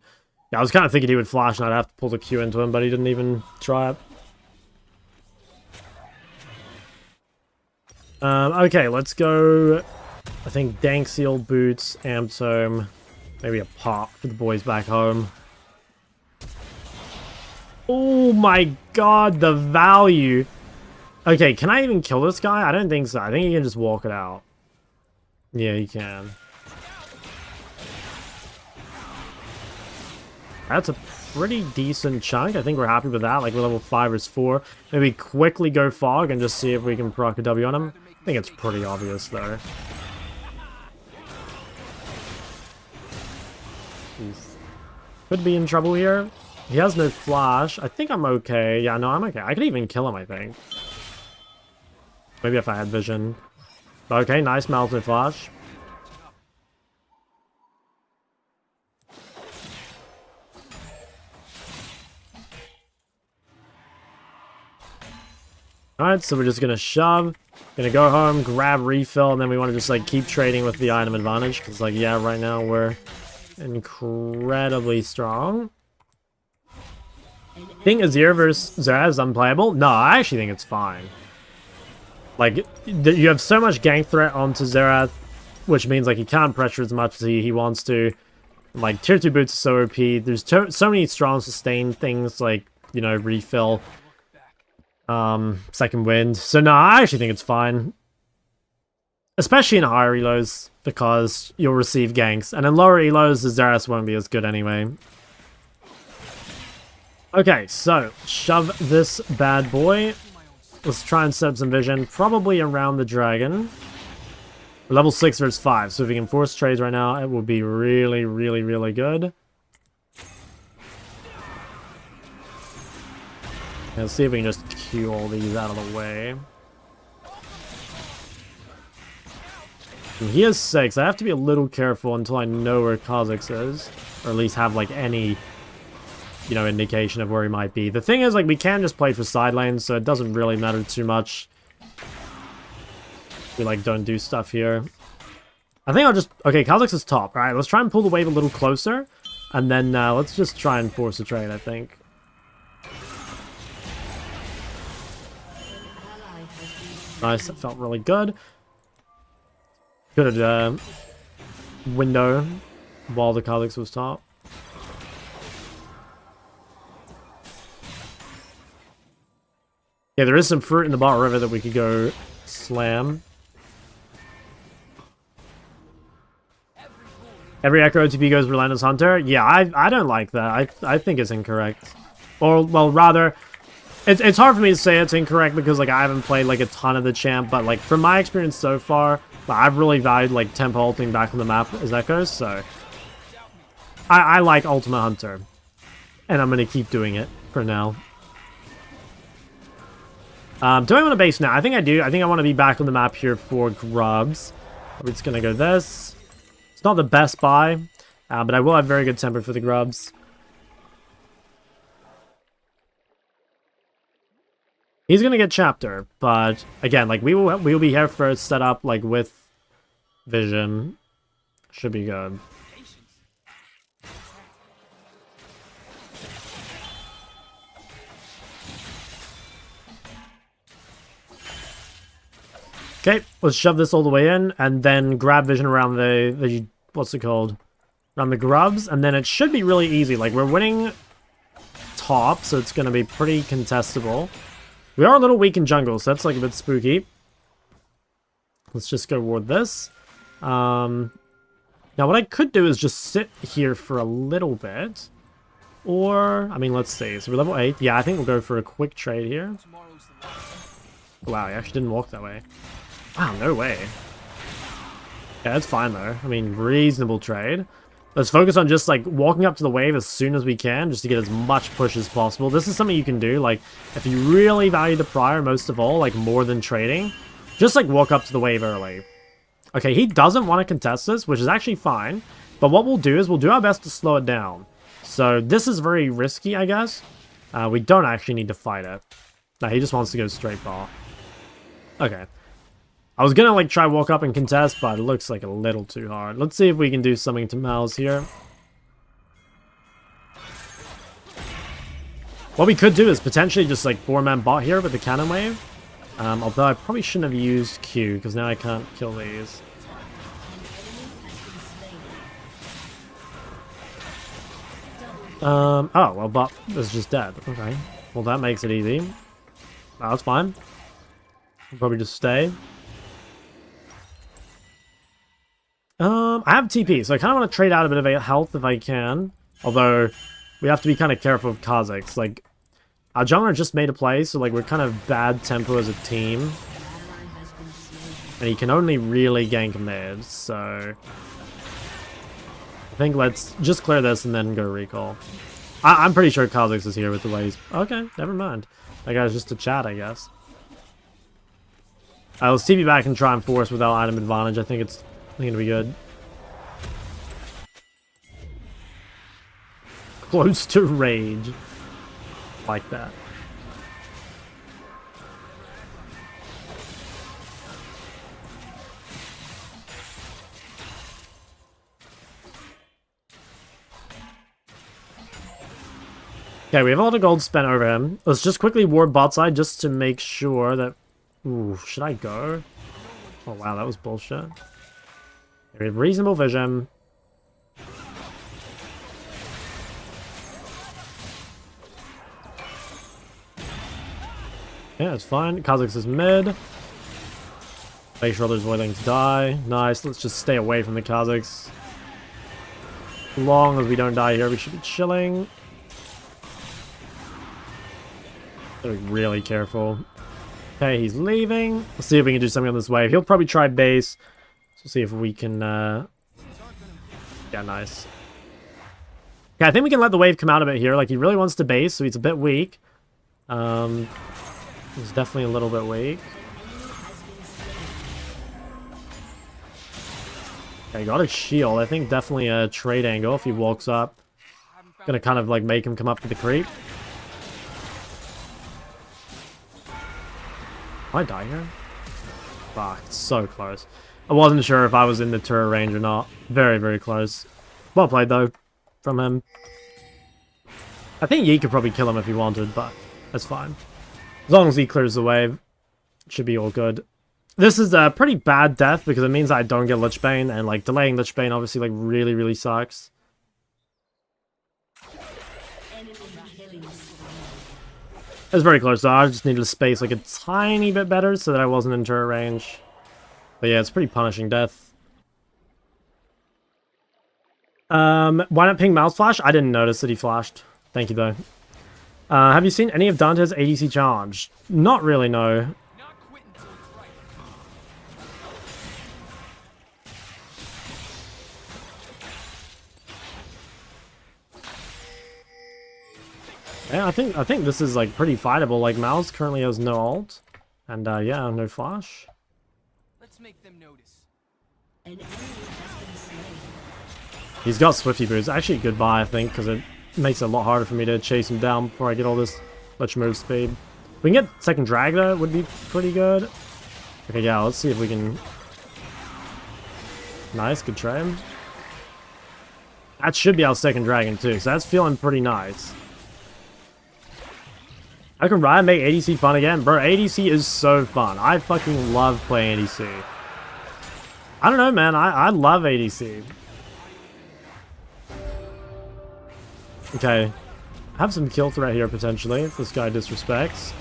Yeah, I was kind of thinking he would flash and I'd have to pull the Q into him, but he didn't even try it. Okay, let's go. I think Dank Seal Boots, Amped Home, maybe a pop for the boys back home. Oh my god, the value. Okay, can I even kill this guy? I don't think so. I think he can just walk it out. Yeah, he can. That's a pretty decent chunk. I think we're happy with that. Like, we're level 5 is 4. Maybe quickly go Fog and just see if we can proc a W on him. I think it's pretty obvious, though. He's could be in trouble here. He has no flash. I think I'm okay. Yeah, no, I'm okay. I could even kill him, I think. Maybe if I had vision. Okay, nice Malzahar flash. Alright, so we're just gonna shove. Gonna go home, grab refill, and then we want to just like keep trading with the item advantage. Because like, yeah, right now we're incredibly strong. Think Azir versus Xayah is unplayable? No, I actually think it's fine. Like, you have so much gank threat onto Xerath, which means, like, he can't pressure as much as he wants to. Like, tier 2 boots are so OP. There's so many strong sustained things, like, you know, refill, second wind. So, no, I actually think it's fine. Especially in higher elos, because you'll receive ganks. And in lower elos, the Xerath won't be as good anyway. Okay, so, shove this bad boy. Let's try and set up some vision, probably around the dragon. We're level 6 versus 5, so if we can force trades right now, it would be really, really, really good. Let's see if we can just Q all these out of the way. And he has 6. I have to be a little careful until I know where Kha'Zix is, or at least have like any, you know, indication of where he might be. The thing is, like, we can just play for side lanes, so it doesn't really matter too much. We, like, don't do stuff here. I think I'll just... Okay, Kha'Zix is top. Alright, let's try and pull the wave a little closer. And then, let's just try and force a trade, I think. Nice, that felt really good. Could have, window while the Kha'Zix was top. Yeah, there is some fruit in the bottom river that we could go slam. Every Ekko OTP goes Relentless Hunter? Yeah, I don't like that. I think it's incorrect. Or, well, rather, it's hard for me to say it's incorrect because, like, I haven't played, like, a ton of the champ, but, like, from my experience so far, I've really valued, like, tempo ulting back on the map as Ekko, so I like Ultimate Hunter. And I'm gonna keep doing it for now. Do I want to base now? I think I do. I think I want to be back on the map here for grubs. We're just going to go this. It's not the best buy, but I will have very good temper for the grubs. He's going to get chapter, but again, like we will be here first set up like with vision. Should be good. Okay, let's shove this all the way in, and then grab vision around the what's it called? Around the grubs, and then it should be really easy. Like, we're winning top, so it's going to be pretty contestable. We are a little weak in jungle, so that's like a bit spooky. Let's just go ward this. Now what I could do is just sit here for a little bit. Or, I mean, let's see. So we're level 8. Yeah, I think we'll go for a quick trade here. Wow, he actually didn't walk that way. Wow, no way. Yeah, that's fine though. I mean, reasonable trade. Let's focus on just, like, walking up to the wave as soon as we can, just to get as much push as possible. This is something you can do, like, if you really value the prior most of all, like, more than trading, just, like, walk up to the wave early. Okay, he doesn't want to contest this, which is actually fine, but what we'll do is we'll do our best to slow it down. So this is very risky, I guess. We don't actually need to fight it. No, he just wants to go straight bar. Okay. I was gonna, like, try walk up and contest, but it looks like a little too hard. Let's see if we can do something to Malz here. What we could do is potentially just, like, 4-man bot here with the cannon wave. Although I probably shouldn't have used Q, because now I can't kill these. Oh, well, bot is just dead. Okay. Well, that makes it easy. Oh, that's fine. I'll probably just stay. I have TP, so I kind of want to trade out a bit of health if I can. Although, we have to be kind of careful with Kazakhs. Like, our jungler just made a play, so, like, we're kind of bad tempo as a team. And he can only really gank mid, so... I think let's just clear this and then go recall. I'm pretty sure Kazakhs is here with the ways. Okay, never mind. That guy's just a chat, I guess. Let's TP back and try and force without item advantage. I think it's gonna be good. Close to rage. Like that. Okay, we have all the gold spent over him. Let's just quickly ward bot side just to make sure that... Ooh, should I go? Oh wow, that was bullshit. We have reasonable vision. Yeah, it's fine. Kazakhs is mid. Make sure there's willing to die. Nice, let's just stay away from the Kazakhs. As long as we don't die here, we should be chilling. Gotta be really careful. Okay, he's leaving. Let's see if we can do something on this wave. He'll probably try base. So see if we can... Yeah, nice. Okay, I think we can let the wave come out a bit here. Like, he really wants to base, so he's a bit weak. He's definitely a little bit weak. Okay, got a shield. I think definitely a trade angle if he walks up. Gonna kind of, like, make him come up to the creep. Did I die here? Fuck, it's so close. I wasn't sure if I was in the turret range or not. Very, very close. Well played, though, from him. I think Yi could probably kill him if he wanted, but that's fine. As long as he clears the wave, it should be all good. This is a pretty bad death because it means I don't get Lich Bane, and, like, delaying Lich Bane obviously, like, really, really sucks. It was very close, though. I just needed to space, like, a tiny bit better so that I wasn't in turret range. But yeah, it's pretty punishing death. Why not ping Malz flash? I didn't notice that he flashed. Thank you, though. Have you seen any of Dante's ADC challenge? Not really, no. Yeah, I think this is, like, pretty fightable. Like, Malz currently has no ult. And, yeah, no flash. Let's make them notice. He's got Swifty Boots. Actually, goodbye, I think, because it makes it a lot harder for me to chase him down before I get all this Lich move speed. If we can get second drag, though, it would be pretty good. Okay, yeah, let's see if we can... Nice, good try. That should be our second dragon, too, so that's feeling pretty nice. I can ride and make ADC fun again. Bro, ADC is so fun. I fucking love playing ADC. I don't know, man. I love ADC. Okay. I have some kill threat here, potentially, if this guy disrespects.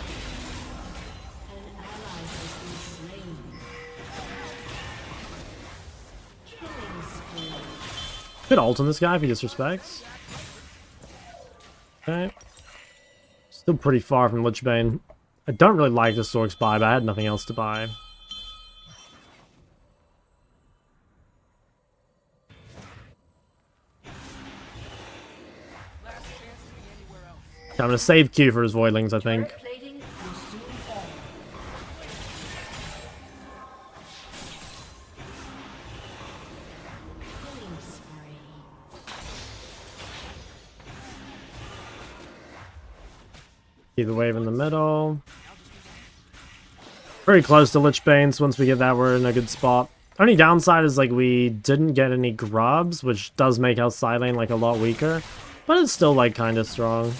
Could ult on this guy if he disrespects. Okay. Still pretty far from Lich Bane. I don't really like this Zork's buy, but I had nothing else to buy. Okay, I'm gonna save Q for his Voidlings, I think. Keep the wave in the middle. Very close to Lich Banes. Once we get that, we're in a good spot. Only downside is like we didn't get any grubs, which does make our side lane like a lot weaker. But it's still like kind of strong.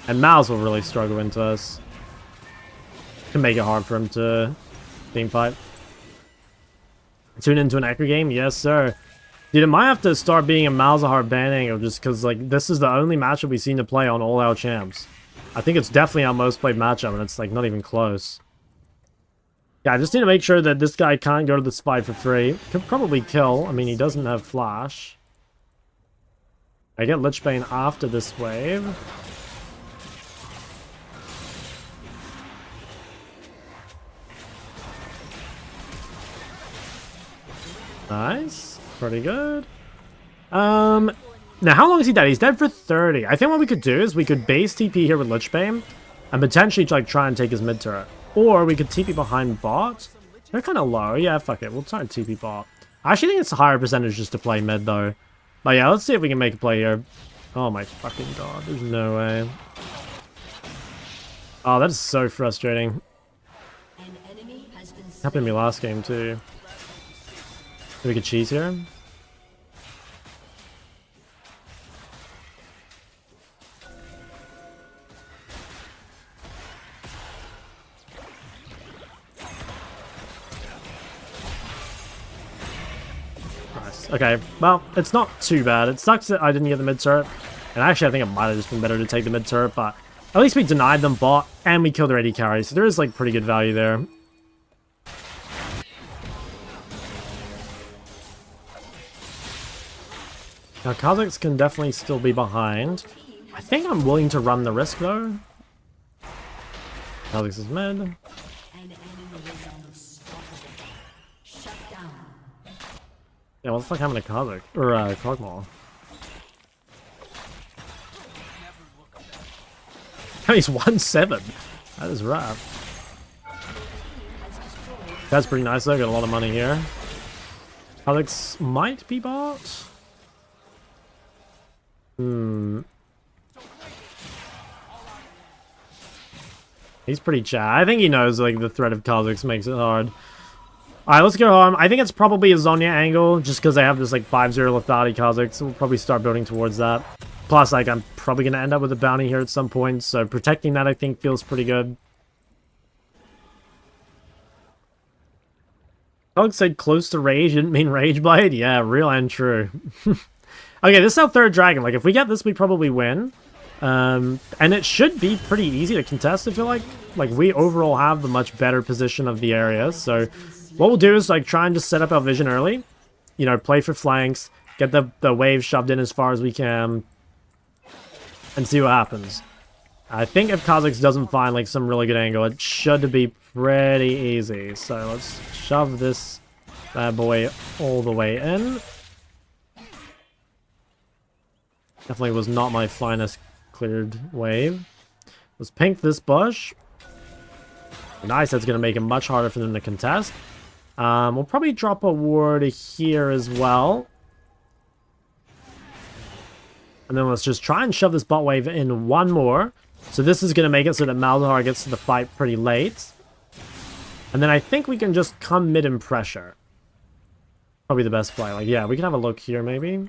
And Malz will really struggle into us. Can make it hard for him to team fight. Tune into an Ekko game? Yes, sir. Dude, it might have to start being a Malzahar banning, or just because like this is the only matchup we seem to play on all our champs. I think it's definitely our most played matchup, and it's like not even close. Yeah, I just need to make sure that this guy can't go to this fight for free. Could probably kill. I mean, he doesn't have flash. I get Lich Bane after this wave. Nice. Pretty good. Now how long is he dead? He's dead for 30. I think what we could do is we could base TP here with Lich Bane and potentially like try and take his mid turret. Or we could TP behind bot. They're kind of low. Yeah, fuck it. We'll try and TP bot. I actually think it's a higher percentage just to play mid though. But yeah, let's see if we can make a play here. Oh my fucking god. There's no way. Oh, that is so frustrating. Happened to me last game too. We could cheese here. Nice. Okay, well, it's not too bad. It sucks that I didn't get the mid turret. And actually, I think it might have just been better to take the mid turret, but at least we denied them bot and we killed their AD carry. So there is like pretty good value there. Now, Kha'Zix can definitely still be behind. I think I'm willing to run the risk, though. Kha'Zix is mid. Yeah, what the fuck happened to Kha'Zix? Or, Kog'Maw? He's 1-7. That is rough. That's pretty nice, though. Got a lot of money here. Kha'Zix might be bought. He's pretty chat. I think he knows like the threat of Kha'Zix makes it hard. Alright, let's go home. I think it's probably a Zhonya angle, just because I have this like 5-0 lethality Kha'Zix, so we'll probably start building towards that. Plus, like, I'm probably going to end up with a bounty here at some point, so protecting that I think feels pretty good. Doug said close to rage, didn't mean rage blade? Yeah, real and true. Okay, this is our third dragon. Like, if we get this, we probably win. And it should be pretty easy to contest, I feel like. Like, we overall have the much better position of the area. So, what we'll do is, like, try and just set up our vision early. You know, play for flanks. Get the wave shoved in as far as we can. And see what happens. I think if Kha'Zix doesn't find, like, some really good angle, it should be pretty easy. So, let's shove this bad boy all the way in. Definitely was not my finest cleared wave. Let's pink this bush. Nice, that's going to make it much harder for them to contest. We'll probably drop a ward here as well. And then let's just try and shove this bot wave in one more. So this is going to make it so that Malzahar gets to the fight pretty late. And then I think we can just come mid and pressure. Probably the best play. Like, yeah, we can have a look here maybe.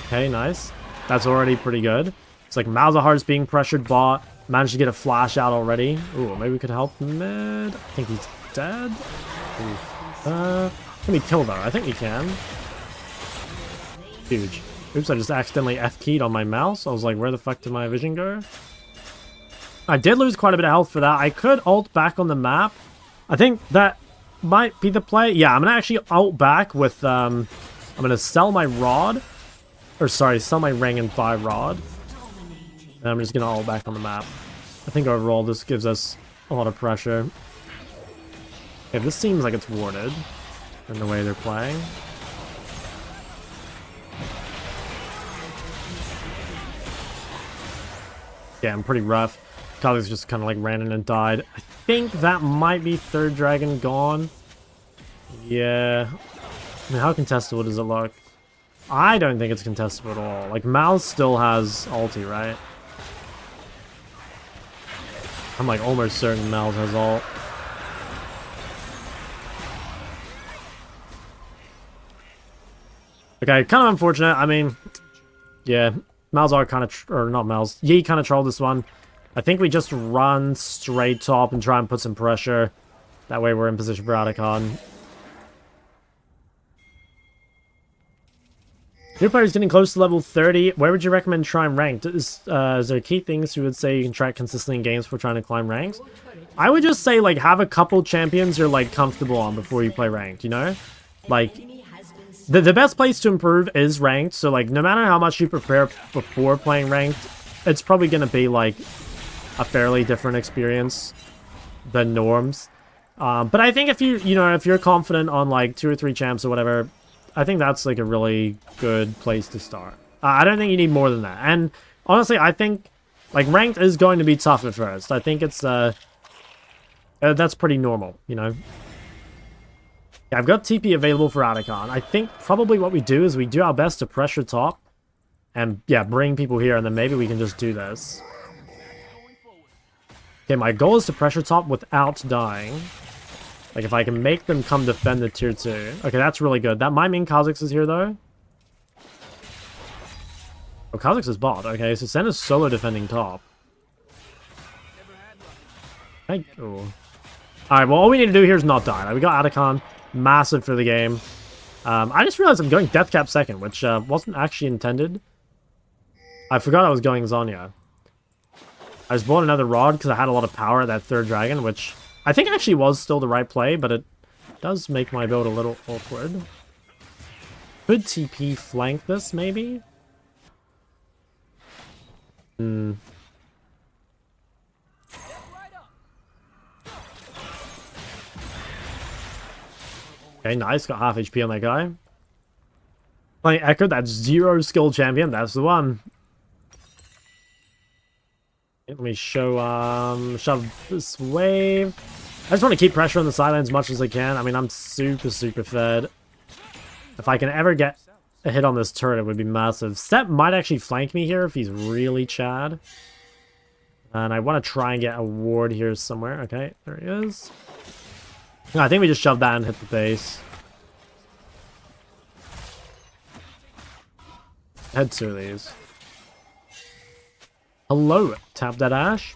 Okay, nice. That's already pretty good. It's like Malzahar's being pressured bot. Managed to get a flash out already. Ooh, maybe we could help mid. I think he's dead. Can we kill though? I think we can. Huge. Oops, I just accidentally F-keyed on my mouse. I was like, where the fuck did my vision go? I did lose quite a bit of health for that. I could ult back on the map. I think that might be the play. Yeah, I'm gonna actually ult back with, I'm gonna sell my rod. Or sorry, sell my Ring and buy rod. And I'm just gonna ult back on the map. I think overall this gives us a lot of pressure. Okay, this seems like it's warded in the way they're playing. Yeah, I'm pretty rough. Kali's just kind of like ran in and died. I think that might be third dragon gone. Yeah. I mean, how contestable does it look? I don't think it's contestable at all. Like, Mal still has ulti, right? I'm like almost certain Mal has ult. Okay, kind of unfortunate. I mean, yeah, Malzahar kind of, or not Malz, Yi kind of trolled this one. I think we just run straight top and try and put some pressure. That way we're in position for Adakon. Your player's getting close to level 30. Where would you recommend trying ranked? Is there key things you would say you can track consistently in games for trying to climb ranks? I would just say, like, have a couple champions you're, like, comfortable on before you play ranked, you know? Like, the best place to improve is ranked, so, like, no matter how much you prepare before playing ranked, it's probably going to be, like, a fairly different experience than norms. But I think if if you're confident on, like, 2 or 3 champs or whatever, I think that's, like, a really good place to start. I don't think you need more than that. And, honestly, I think, like, ranked is going to be tough at first. I think it's, that's pretty normal, you know? Yeah, I've got TP available for Adakon. I think probably what we do is we do our best to pressure top. And, yeah, bring people here, and then maybe we can just do this. Okay, my goal is to pressure top without dying. Like, if I can make them come defend the tier 2. Okay, that's really good. That might mean Kha'Zix is here, though. Oh, Kha'Zix is bot. Okay, so Sen is solo defending top. Oh. Alright, well, all we need to do here is not die. Like, we got Adakon. Massive for the game. I just realized I'm going Deathcap second, which wasn't actually intended. I forgot I was going Zhonya. I just bought another rod because I had a lot of power at that third dragon, which I think actually was still the right play, but it does make my build a little awkward. Could TP flank this, maybe? Okay, nice. Got half HP on that guy. Playing Ekko, that's 0 skill champion. That's the one. Let me shove this wave. I just want to keep pressure on the sideline as much as I can. I mean, I'm super fed. If I can ever get a hit on this turret, it would be massive. Sep might actually flank me here if he's really Chad. And I want to try and get a ward here somewhere. Okay, there he is. No, I think we just shoved that and hit the base. Head 2 of these. Hello, tap that Ash.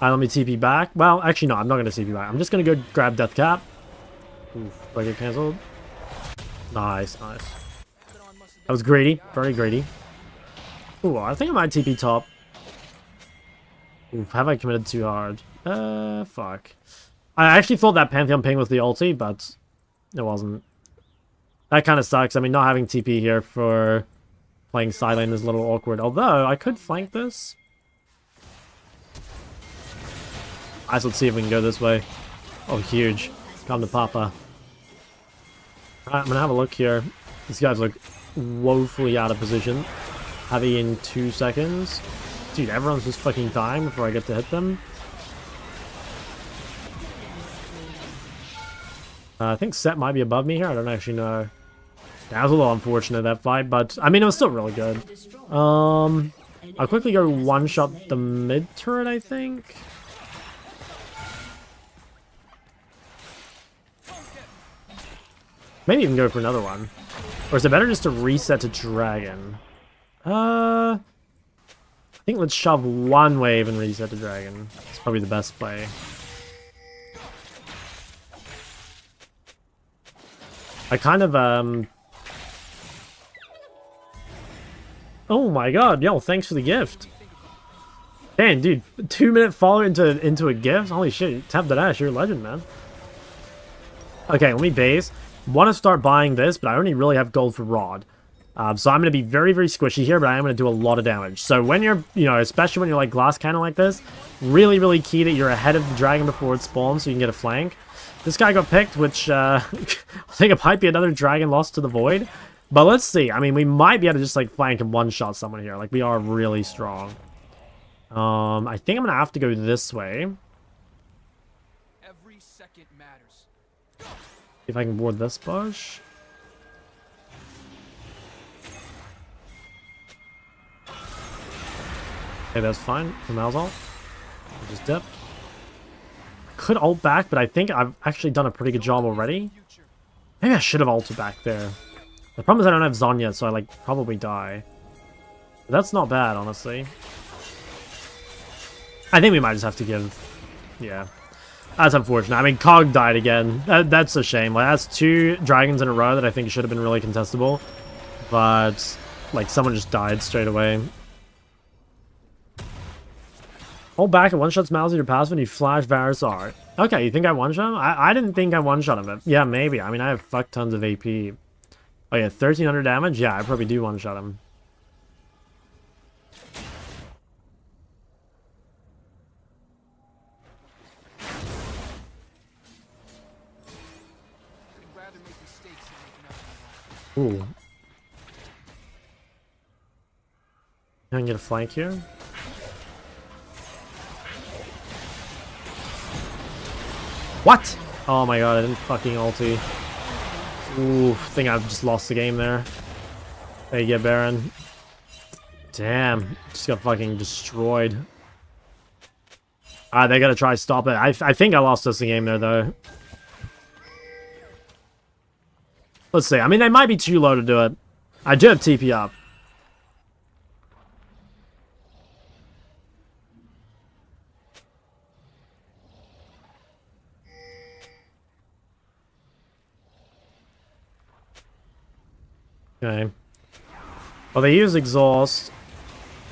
Alright, let me TP back. Well, actually, no, I'm not going to TP back. I'm just going to go grab Death Cap. Oof, do I get cancelled? Nice. That was greedy. Very greedy. Ooh, I think I might TP top. Oof, have I committed too hard? Fuck. I actually thought that Pantheon ping was the ulti, but it wasn't. That kind of sucks. I mean, not having TP here for playing sideline is a little awkward. Although, I could flank this. Alright, so let's see if we can go this way. Oh, huge. Come to Papa. Alright, I'm gonna have a look here. These guys look woefully out of position. Heavy in 2 seconds. Dude, everyone's just fucking dying before I get to hit them. I think Set might be above me here. I don't actually know. That was a little unfortunate, that fight, but I mean, it was still really good. I'll quickly go one-shot the mid turret, I think. Maybe even go for another one. Or is it better just to reset to dragon? I think let's shove one wave and reset the dragon. It's probably the best play. I kind of, oh my god, yo, thanks for the gift. Damn, dude, 2-minute follow into a gift? Holy shit, tap that ass, you're a legend, man. Okay, let me base. Want to start buying this, but I only really have gold for Rod. So I'm going to be very, very squishy here, but I am going to do a lot of damage. So when you're, you know, especially when you're like glass cannon like this, really, really key that you're ahead of the dragon before it spawns so you can get a flank. This guy got picked, which I think it might be another dragon lost to the void. But let's see. I mean, we might be able to just like flank and one-shot someone here. Like, we are really strong. I think I'm going to have to go this way. Every second matters. See if I can board this bush. Okay, that's fine for Malzahar. Just dip. Could ult back, but I think I've actually done a pretty good job already. Maybe I should have ulted back there. The problem is I don't have Xayah, so I like probably die. But that's not bad, honestly. I think we might just have to give... Yeah. That's unfortunate. I mean, Cog died again. That's a shame. Like, that's 2 dragons in a row that I think should have been really contestable. But, like, someone just died straight away. Hold back and one-shots Malzahar your passive and you flash Varusar. Okay, you think I one-shot him? I didn't think I one-shot him, but yeah, maybe. I mean, I have fuck tons of AP. Oh yeah, 1300 damage? Yeah, I probably do one-shot him. I'd rather make mistakes than make enough. Ooh. Can I get a flank here? What? Oh my god, I didn't fucking ulti. Ooh, I think I've just lost the game there. There you get Baron. Damn, just got fucking destroyed. Alright, they gotta try to stop it. I think I lost us the game there, though. Let's see. I mean, they might be too low to do it. I do have TP up. Okay. Well, they use exhaust.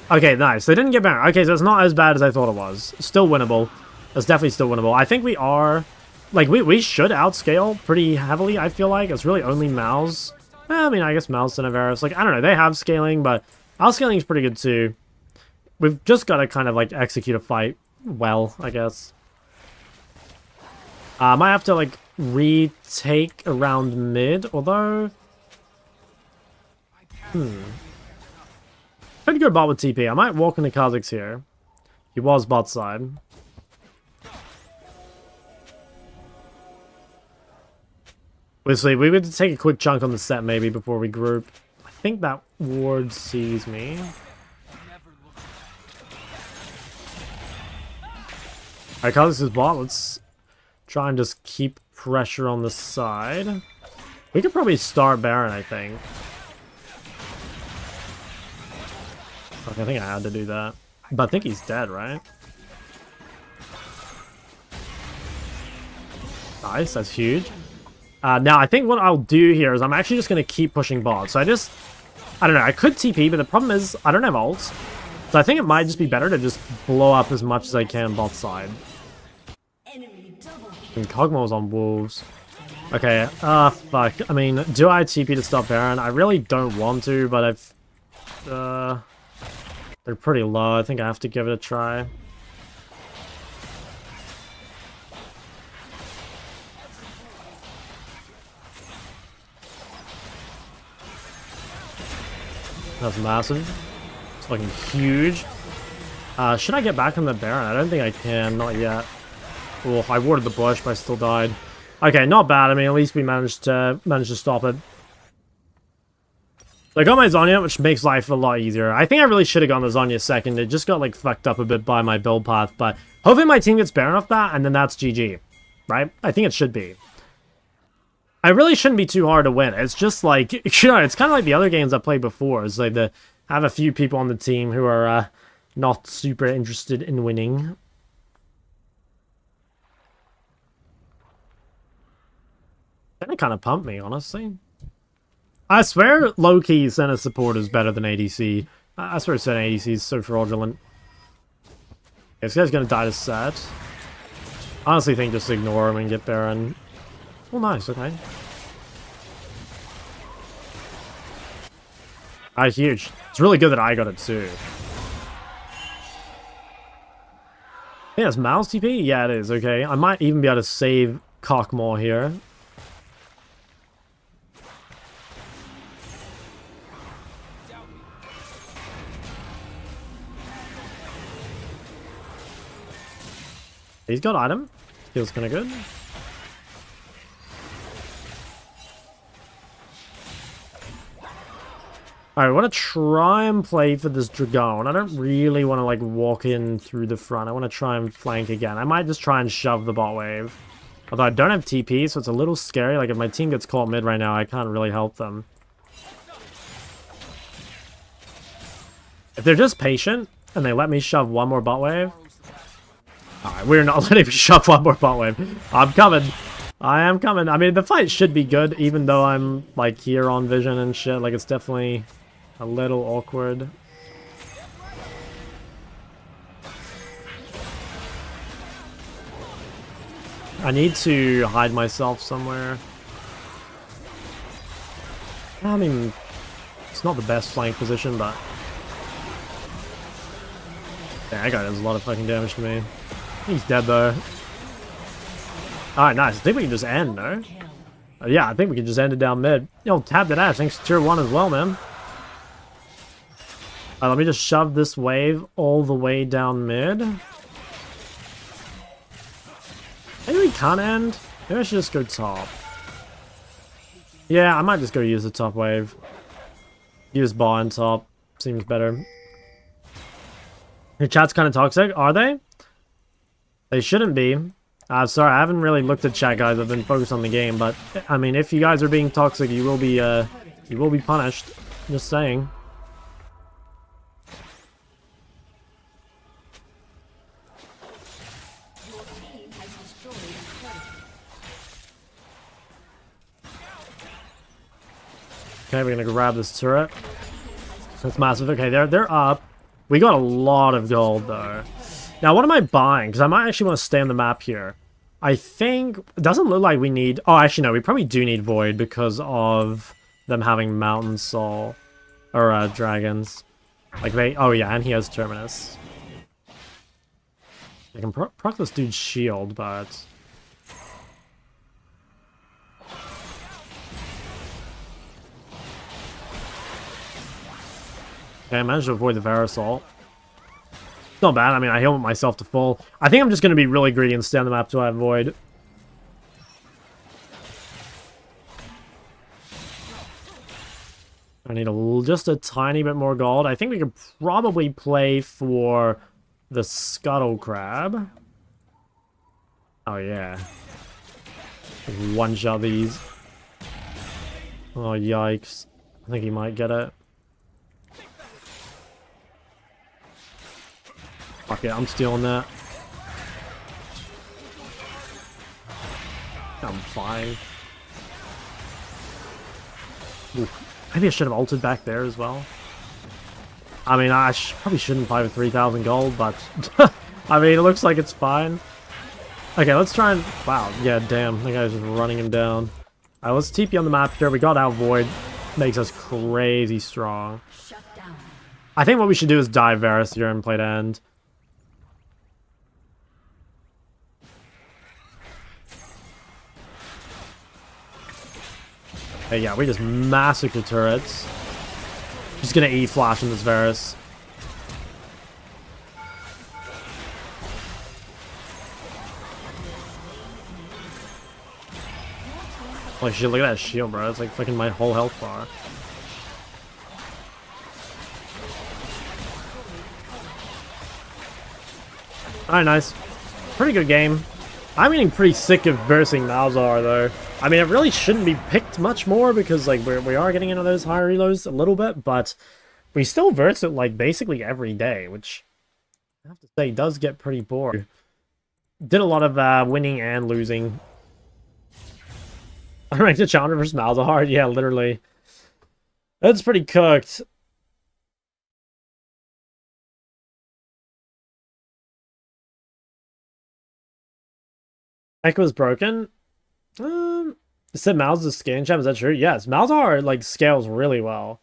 Okay, nice. They didn't get Baron. Okay, so it's not as bad as I thought it was. Still winnable. It's definitely still winnable. I think we are... Like, we should outscale pretty heavily, I feel like. It's really only Mal's. I mean, I guess Mal's and Varus. Like, I don't know. They have scaling, but outscaling is pretty good, too. We've just got to kind of, like, execute a fight well, I guess. Might have to, like, retake around mid, although... Pretty good bot with TP. I might walk into Kha'Zix here. He was bot side. We'll see. We would take a quick chunk on the set maybe before we group. I think that ward sees me. Alright, Kha'Zix is bot. Let's try and just keep pressure on the side. We could probably start Baron, I think. Okay, I think I had to do that. But I think he's dead, right? Nice, that's huge. Now, I think what I'll do here is I'm actually just going to keep pushing bot. So I don't know, I could TP, but the problem is I don't have ults. So I think it might just be better to just blow up as much as I can bot side. And Kog'Maw's on wolves. Okay, fuck. I mean, do I TP to stop Baron? I really don't want to, but I've... They're pretty low. I think I have to give it a try. That's massive. It's fucking huge. Should I get back on the Baron? I don't think I can. Not yet. Oh, I warded the bush, but I still died. Okay, not bad. I mean, at least we managed to stop it. So I got my Xayah, which makes life a lot easier. I think I really should have gone the Xayah second. It just got, like, fucked up a bit by my build path. But hopefully my team gets Baron off that, and then that's GG. Right? I think it should be. I really shouldn't be too hard to win. It's just, like, you know, it's kind of like the other games I played before. It's like the I have a few people on the team who are not super interested in winning. That kind of pumped me, honestly. I swear low-key center support is better than ADC. I swear center ADC is so fraudulent. This guy's gonna die to set. Honestly think just ignore him and get Baron. Oh, nice, okay. Alright, huge. It's really good that I got it too. Yeah, it's Mal's TP? Yeah, it is, okay. I might even be able to save Cockmore here. He's got item. Feels kind of good. Alright, I want to try and play for this Dragon. I don't really want to, like, walk in through the front. I want to try and flank again. I might just try and shove the bot wave. Although I don't have TP, so it's a little scary. Like, if my team gets caught mid right now, I can't really help them. If they're just patient, and they let me shove one more bot wave... Alright, we're not letting me shove one more bot wave. I'm coming. I am coming. I mean, the fight should be good, even though I'm, like, here on vision and shit. Like, it's definitely a little awkward. I need to hide myself somewhere. I mean, it's not the best flank position, but... Yeah, that guy does a lot of fucking damage to me. He's dead, though. Alright, nice. I think we can just end, no? Yeah, I think we can just end it down mid. Yo, tab that ass. Thanks to tier 1 as well, man. Let me just shove this wave all the way down mid. Maybe we can't end. Maybe I should just go top. Yeah, I might just go use the top wave. Use bar and top. Seems better. Your chat's kind of toxic. Are they? They shouldn't be. Sorry, I haven't really looked at chat, guys. I've been focused on the game, but I mean, if you guys are being toxic, you will be punished. Just saying. Okay, we're gonna grab this turret. That's massive. Okay, they're up. We got a lot of gold though. Now, what am I buying? Because I might actually want to stay on the map here. I think... It doesn't look like we need... Oh, actually, no. We probably do need Void because of them having Mountain Soul. Or, dragons. Like, they... Oh, yeah, and he has Terminus. I can proc this dude's shield, but... Okay, I managed to avoid the Verisol. Not bad. I mean, I healed myself to full. I think I'm just going to be really greedy and stay on the map till I avoid. I need just a tiny bit more gold. I think we could probably play for the Scuttle Crab. Oh, yeah. One shot these. Oh, yikes. I think he might get it. Fuck it, I'm stealing that. I'm fine. Ooh, maybe I should have ulted back there as well. I mean, I probably shouldn't play with 3,000 gold, but... I mean, it looks like it's fine. Okay, let's try and... Wow, yeah, damn. That guy's just running him down. Alright, let's TP on the map here. We got out Void. Makes us crazy strong. I think what we should do is dive Varus here and play to end. Hey, yeah, we just massacre turrets. Just gonna E-flash in this Varus. Holy shit, look at that shield, bro. It's like fucking my whole health bar. Alright, nice. Pretty good game. I'm getting pretty sick of versing Malzahar, though. I mean, it really shouldn't be picked much more because, like, we are getting into those high reloads a little bit, but We still verse it like basically every day, which I have to say does get pretty boring. Did a lot of winning and losing. Unranked Challenger versus Malzahar, yeah, literally. That's pretty cooked. Ekko's broken. Said Mal's the scaling champ, is that true? Yes, Malzahar like scales really well.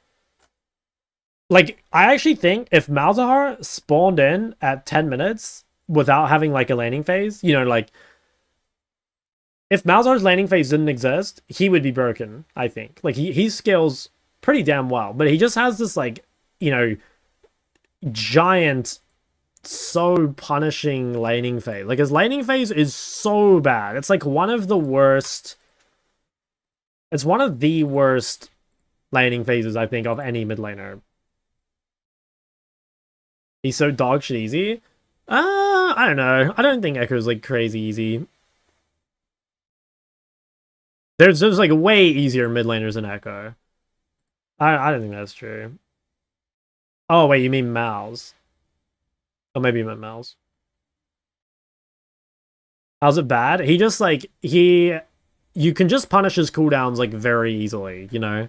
Like, I actually think if Malzahar spawned in at 10 minutes without having like a laning phase, you know, like if Malzahar's laning phase didn't exist, he would be broken, I think. Like he scales pretty damn well, but he just has this like, you know, giant so punishing laning phase. Like his laning phase is so bad. It's like one of the worst. It's one of the worst laning phases, I think, of any mid laner. He's so dog shit easy. I don't know. I don't think Ekko's like crazy easy. There's like way easier mid laners than Ekko. I don't think that's true. Oh wait, you mean Mal's? Oh, maybe you meant Mal's. How's it bad? He just like you can just punish his cooldowns like very easily, you know?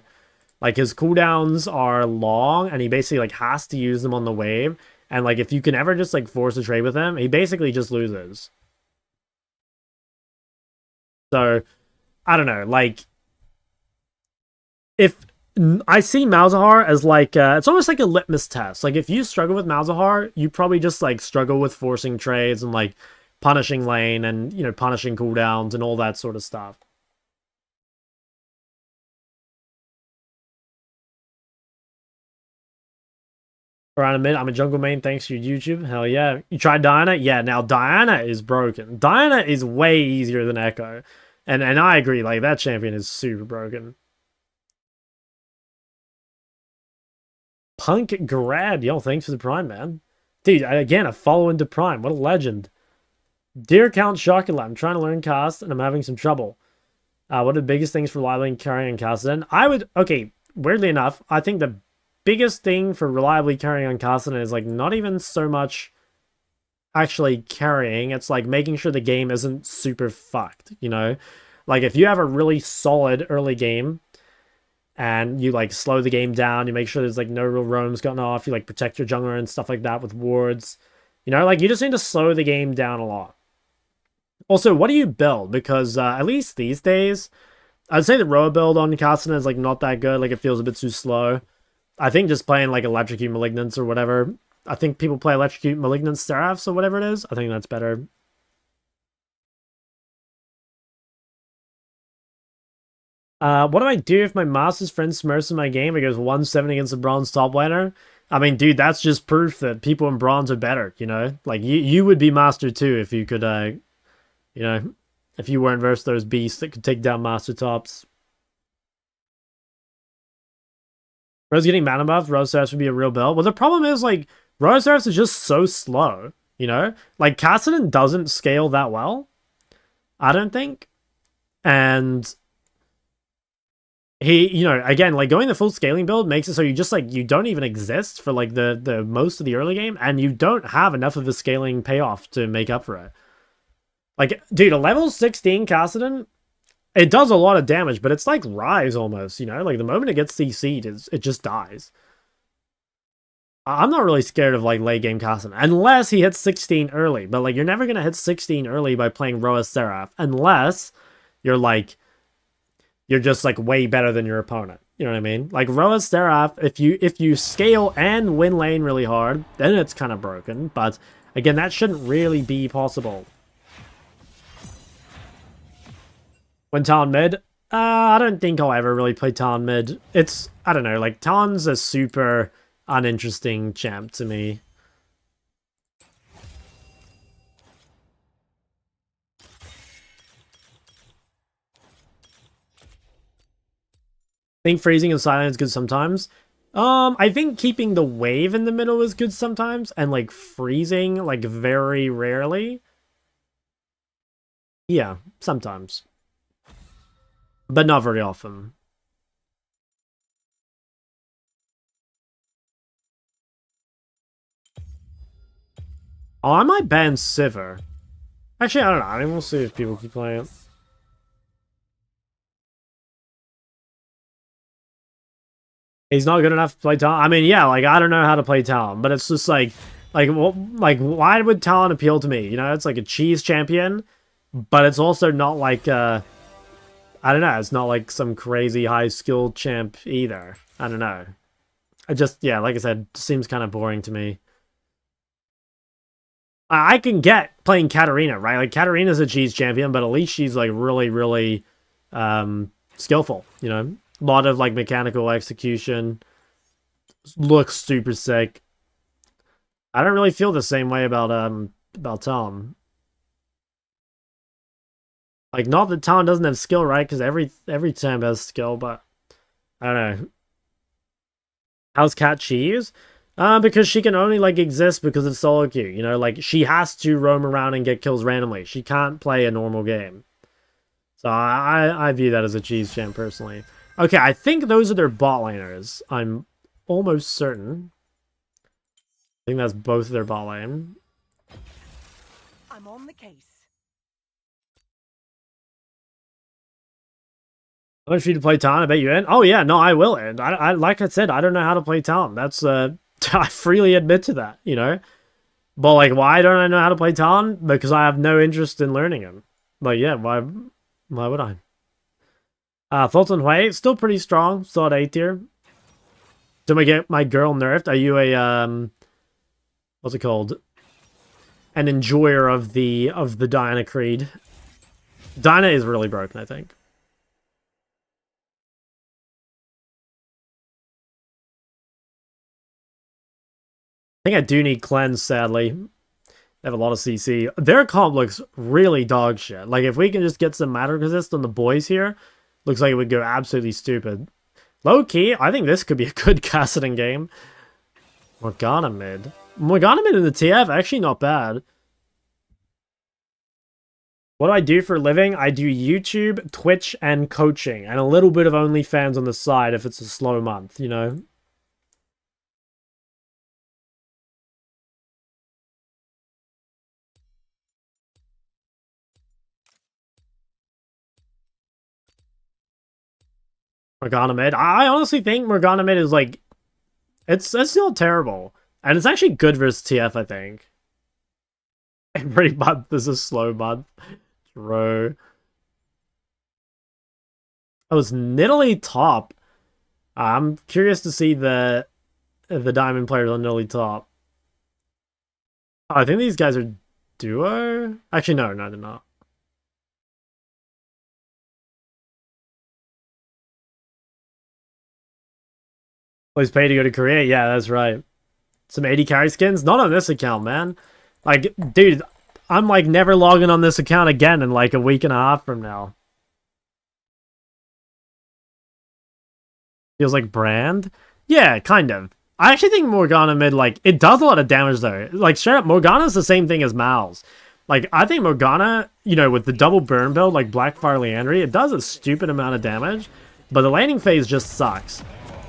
Like his cooldowns are long and he basically like has to use them on the wave. And like if you can ever just like force a trade with him, he basically just loses. So I don't know, like if I see Malzahar as like it's almost like a litmus test. Like if you struggle with Malzahar, you probably just like struggle with forcing trades and like punishing lane and, you know, punishing cooldowns and all that sort of stuff. Around a minute, I'm a jungle main thanks to your YouTube. Hell yeah. You tried Diana? Yeah, now Diana is broken. Diana is way easier than Ekko. And I agree, like that champion is super broken. Punk Grad, yo, thanks for the Prime, man. Dude, again, a follow into Prime. What a legend. Dear Count Chocolate, I'm trying to learn cast and I'm having some trouble. What are the biggest things for reliably carrying Kassadin? Okay, weirdly enough, I think the biggest thing for reliably carrying on Kassadin is like not even so much actually carrying, it's like making sure the game isn't super fucked, you know? Like if you have a really solid early game and you like slow the game down, you make sure there's like no real roams gotten off, you like protect your jungler and stuff like that with wards, you know, like you just need to slow the game down a lot. Also, what do you build? Because at least these days, I'd say the Roa build on Kassadin is like not that good, like it feels a bit too slow. I think just playing like Electrocute Malignance or whatever, I think people play Electrocute Malignance Seraphs or whatever it is, I think that's better. What do I do if my master's friend smurfs in my game and goes 170 against a bronze top laner? I mean, dude, that's just proof that people in bronze are better, you know? Like, you would be master too if you could, you know, if you weren't versus those beasts that could take down master tops. Rose getting mana buffs, Rose Seraphs would be a real build. Well, the problem is, like, Rose Seraphs is just so slow, you know? Like, Kassadin doesn't scale that well, I don't think. And he, you know, again, like going the full scaling build makes it so you just like you don't even exist for like the most of the early game, and you don't have enough of a scaling payoff to make up for it. Like, dude, a level 16 Kassadin, it does a lot of damage, but it's like Ryze almost, you know? Like the moment it gets CC'd, it just dies. I'm not really scared of like late game Kassadin unless he hits 16 early, but like you're never gonna hit 16 early by playing Roa Seraph unless you're like you're just like way better than your opponent. You know what I mean? Like Roa Seraph, if you scale and win lane really hard, then it's kind of broken. But again, that shouldn't really be possible. When Talon mid, I don't think I'll ever really play Talon mid. It's, I don't know, like Talon's a super uninteresting champ to me. I think freezing and silence is good sometimes. I think keeping the wave in the middle is good sometimes, and like freezing like very rarely. Yeah, sometimes. But not very often. Oh, I might ban Sivir. Actually, I don't know. I mean, we'll see if people keep playing it. He's not good enough to play Talon. I mean, yeah, like, I don't know how to play Talon, but it's just like, well, like, why would Talon appeal to me? You know, it's like a cheese champion, but it's also not like, I don't know, it's not like some crazy high skill champ either. I don't know. I just, yeah, like I said, seems kind of boring to me. I can get playing Katarina, right? Like, Katarina's a cheese champion, but at least she's, like, really, really skillful, you know? A lot of, like, mechanical execution. Looks super sick. I don't really feel the same way about Tom. Like, not that Tom doesn't have skill, right? Because every champ has skill, but I don't know. How's Cat cheese? Because she can only, like, exist because of solo queue, you know? Like, she has to roam around and get kills randomly. She can't play a normal game. So I view that as a cheese champ, personally. Okay, I think those are their bot laners. I'm almost certain. I think that's both their bot lane. I'm on the case. How much for you to play Talon? I bet you in. Oh yeah, no, I will in. I like I said, I don't know how to play Talon. That's I freely admit to that, you know. But like, why don't I know how to play Talon? Because I have no interest in learning him. Like, yeah, why would I? Thoughts on Hui? Still pretty strong. Still at A tier. Did I get my girl nerfed? Are you a what's it called? An enjoyer of the Diana Creed? Diana is really broken, I think. I think I do need cleanse, sadly. They have a lot of CC. Their comp looks really dog shit. Like, if we can just get some matter resist on the boys here, looks like it would go absolutely stupid. Low key, I think this could be a good Kassadin game. Morgana mid. Morgana mid in the TF, actually not bad. What do I do for a living? I do YouTube, Twitch, and coaching. And a little bit of OnlyFans on the side if it's a slow month, you know? Morgana mid. I honestly think Morgana mid is like, it's not terrible. And it's actually good versus TF, I think. Every month is a slow month. Bro. I was Nidalee top. I'm curious to see the diamond players on Nidalee top. Oh, I think these guys are duo? Actually, no, they're not. Always pay to go to Korea? Yeah, that's right. Some 80 carry skins? Not on this account, man. Like, dude, I'm like never logging on this account again in like a week and a half from now. Feels like brand? Yeah, kind of. I actually think Morgana mid, like, it does a lot of damage though. Like, straight up, Morgana's the same thing as Mal's. Like, I think Morgana, you know, with the double burn build, like Blackfire Leandry, it does a stupid amount of damage, but the laning phase just sucks.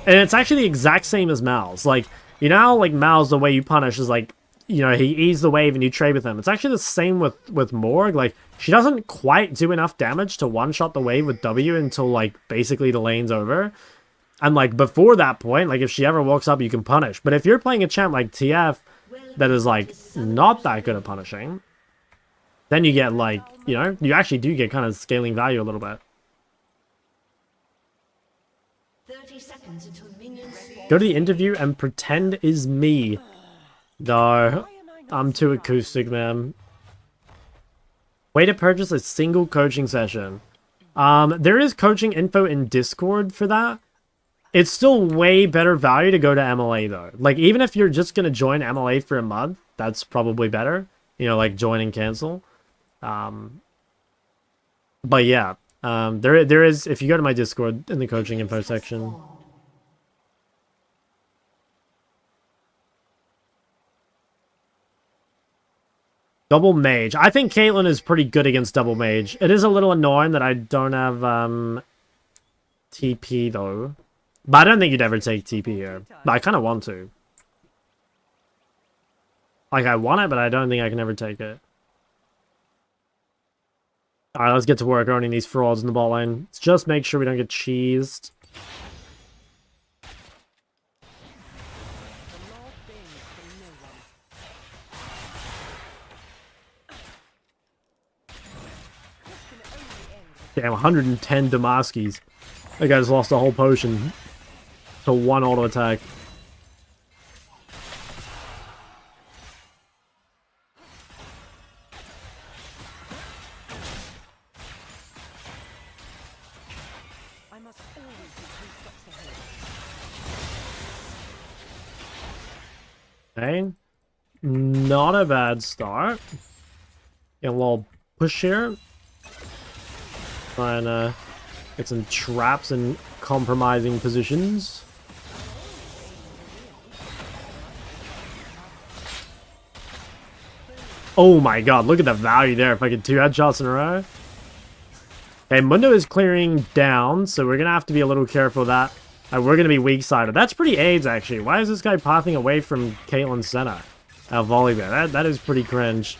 And it's actually the exact same as Mal's. Like, you know how, like, Mal's, the way you punish is, like, you know, he eats the wave and you trade with him. It's actually the same with Morg. Like, she doesn't quite do enough damage to one-shot the wave with W until, like, basically the lane's over. And, like, before that point, like, if she ever walks up, you can punish. But if you're playing a champ like TF that is, like, not that good at punishing, then you get, like, you know, you actually do get kind of scaling value a little bit. 30 seconds until minions Go to the interview and pretend is me. No, I'm too acoustic, man. Way to purchase a single coaching session. There is coaching info in Discord for that. It's still way better value to go to MLA, though. Like, even if you're just going to join MLA for a month, that's probably better. You know, like, join and cancel. But yeah, there is, if you go to my Discord in the coaching info section. Double Mage. I think Caitlyn is pretty good against Double Mage. It is a little annoying that I don't have TP, though. But I don't think you'd ever take TP here. But I kind of want to. Like, I want it, but I don't think I can ever take it. Alright, let's get to work owning these frauds in the bot lane. Let's just make sure we don't get cheesed. Damn, 110 Damaskis. That guy's lost a whole potion to one auto attack. I must always be 3 steps ahead. Okay. Not a bad start. Get a little push here. Try and get some traps in compromising positions. Oh my god, look at the value there. If I get 2 headshots in a row. Okay, Mundo is clearing down, so we're going to have to be a little careful of that. We're going to be weak-sided. That's pretty AIDS, actually. Why is this guy pathing away from Caitlyn's center? Volley there. That is pretty cringe.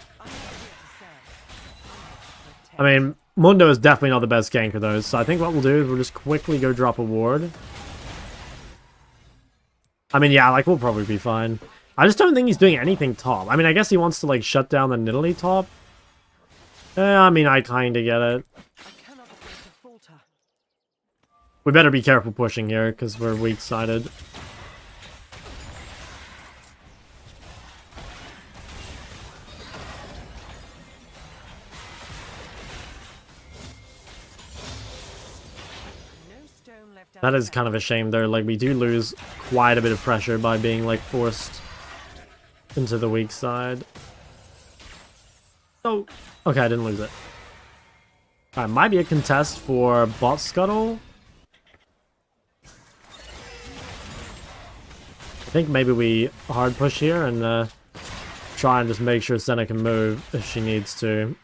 I mean, Mundo is definitely not the best ganker, though, so I think what we'll do is we'll just quickly go drop a ward. I mean, yeah, like, we'll probably be fine. I just don't think he's doing anything top. I mean, I guess he wants to, like, shut down the Nidalee top. I mean, I kind of get it. We better be careful pushing here, because we're weak-sided. That is kind of a shame, though. Like, we do lose quite a bit of pressure by being, like, forced into the weak side. Oh, okay, I didn't lose it. Alright, might be a contest for bot scuttle. I think maybe we hard push here and try and just make sure Senna can move if she needs to.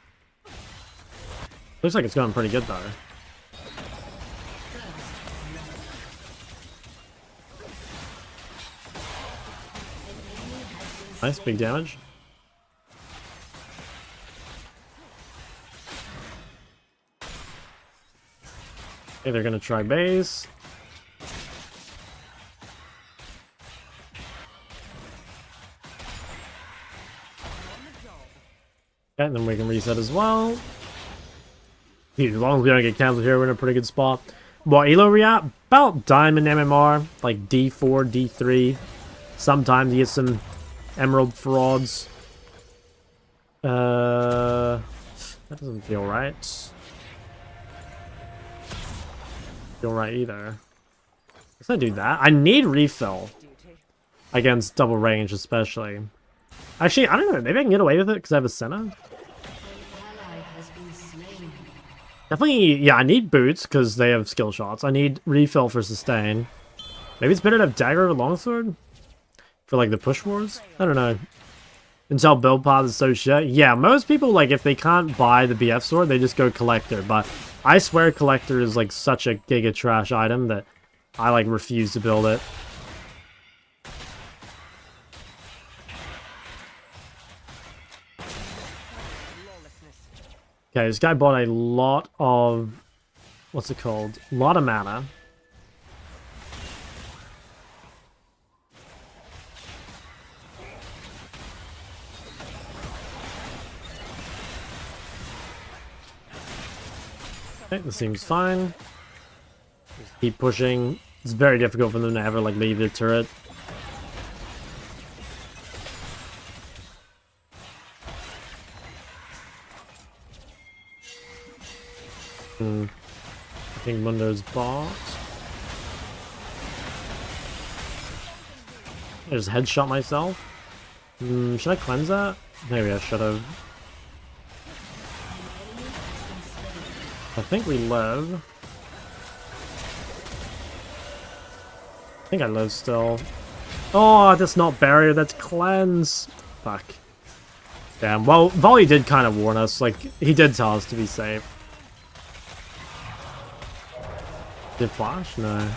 Looks like it's going pretty good, though. Nice, big damage. Okay, they're gonna try base. Okay, and then we can reset as well. As long as we don't get cancelled here, we're in a pretty good spot. What elo are we at? About diamond MMR, like D4, D3. Sometimes you get some emerald frauds. That doesn't feel right. Feel right either. Let's not do that. I need refill against double range, especially. Actually, I don't know. Maybe I can get away with it because I have a Senna. Definitely, yeah, I need boots because they have skill shots. I need refill for sustain. Maybe it's better to have dagger over longsword for like the push wars. I don't know. Until build path is so shit. Yeah, most people, like, if they can't buy the BF sword, they just go collector. But I swear collector is like such a giga trash item that I like refuse to build it. Okay, this guy bought a lot of... what's it called? A lot of mana. Okay, this seems fine. Just keep pushing. It's very difficult for them to ever, like, leave their turret. I think Mundo's bot. I just headshot myself. Should I cleanse that? Maybe I should have. I think we live. I think I live still. Oh, that's not barrier, that's cleanse. Fuck. Damn, well, Volley did kind of warn us. Like, he did tell us to be safe. Did flash? No.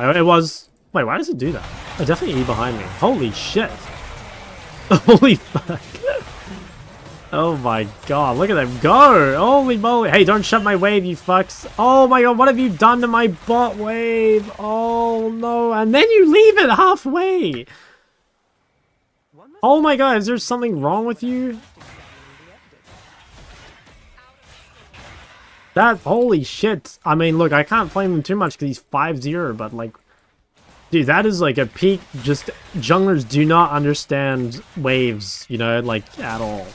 It was... wait, why does it do that? Oh, definitely E behind me. Holy shit. Holy fuck. Oh my god, look at them go! Holy moly! Hey, don't shut my wave, you fucks! Oh my god, what have you done to my bot wave? Oh no, and then you leave it halfway! Oh my god, is there something wrong with you? That, holy shit. I mean, look, I can't blame him too much because he's 5-0, but like... Dude, that is like a peak, just... Junglers do not understand waves, you know, like, at all.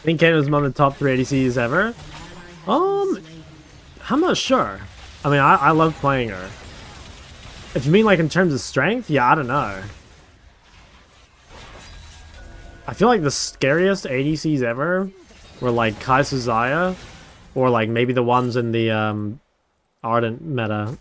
I think Caitlyn's among the top 3 ADCs ever. I'm not sure. I mean, I love playing her. If you mean like in terms of strength, yeah, I don't know. I feel like the scariest ADCs ever were like Xayah, or like maybe the ones in the Ardent meta.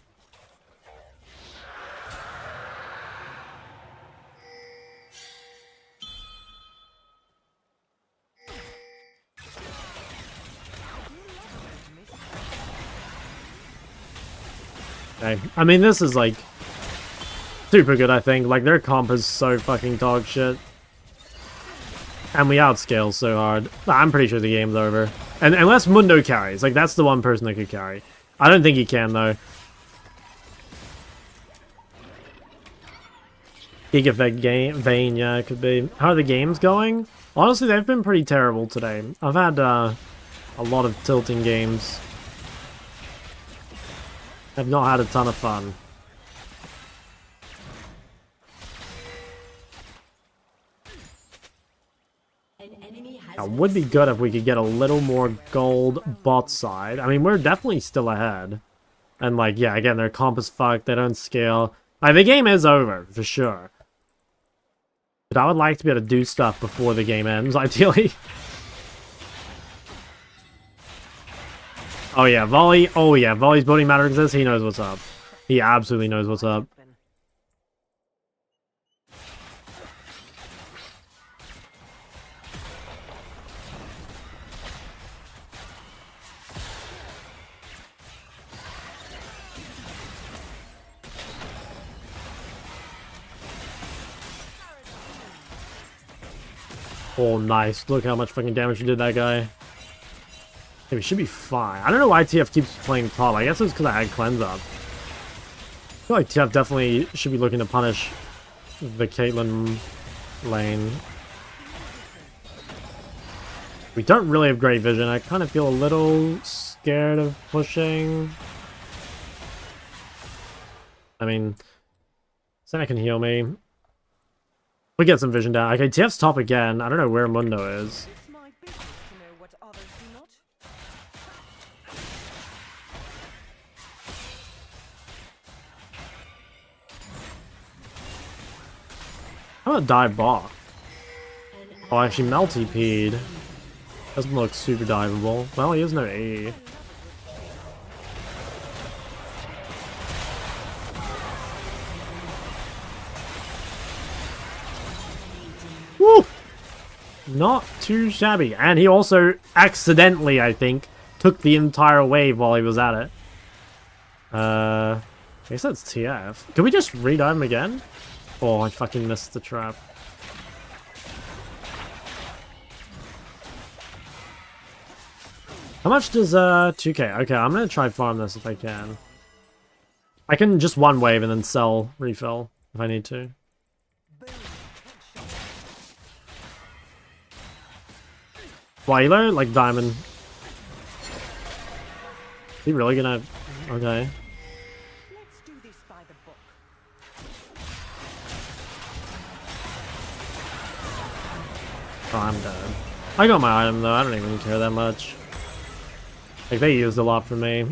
Okay. I mean, this is like super good, I think. Like, their comp is so fucking dog shit. And we outscale so hard. I'm pretty sure the game's over. And unless Mundo carries. Like, that's the one person that could carry. I don't think he can, though. Geek Effect Vayne, yeah, it could be. How are the games going? Honestly, they've been pretty terrible today. I've had a lot of tilting games. I've not had a ton of fun. It would be good if we could get a little more gold bot side. I mean, we're definitely still ahead. And like, yeah, again, their comp is fucked. They don't scale. Like, the game is over, for sure. But I would like to be able to do stuff before the game ends, ideally. Oh yeah, Volley. Oh yeah, Volley's building matter exists. He knows what's up. He absolutely knows what's up. Oh, nice. Look how much fucking damage you did that guy. Hey, we should be fine. I don't know why TF keeps playing top. I guess it's because I had cleanse up. I feel like TF definitely should be looking to punish the Caitlyn lane. We don't really have great vision. I kind of feel a little scared of pushing. I mean, Senna can heal me. We get some vision down. Okay, TF's top again. I don't know where Mundo is. It's my business to know what others do not. How about dive bot? Oh, actually, Mel TP'd. Doesn't look super diveable. Well, he has no AE. Woo! Not too shabby. And he also accidentally, I think, took the entire wave while he was at it. I guess that's TF. Can we just re-dive him again? Oh, I fucking missed the trap. How much does 2k? Okay, I'm gonna try farm this if I can. I can just one wave and then sell refill if I need to. Wailer, like diamond. Is he really gonna? Okay. Let's do this by the book. Oh, I'm dead. I got my item though. I don't even care that much. Like, they used a lot for me.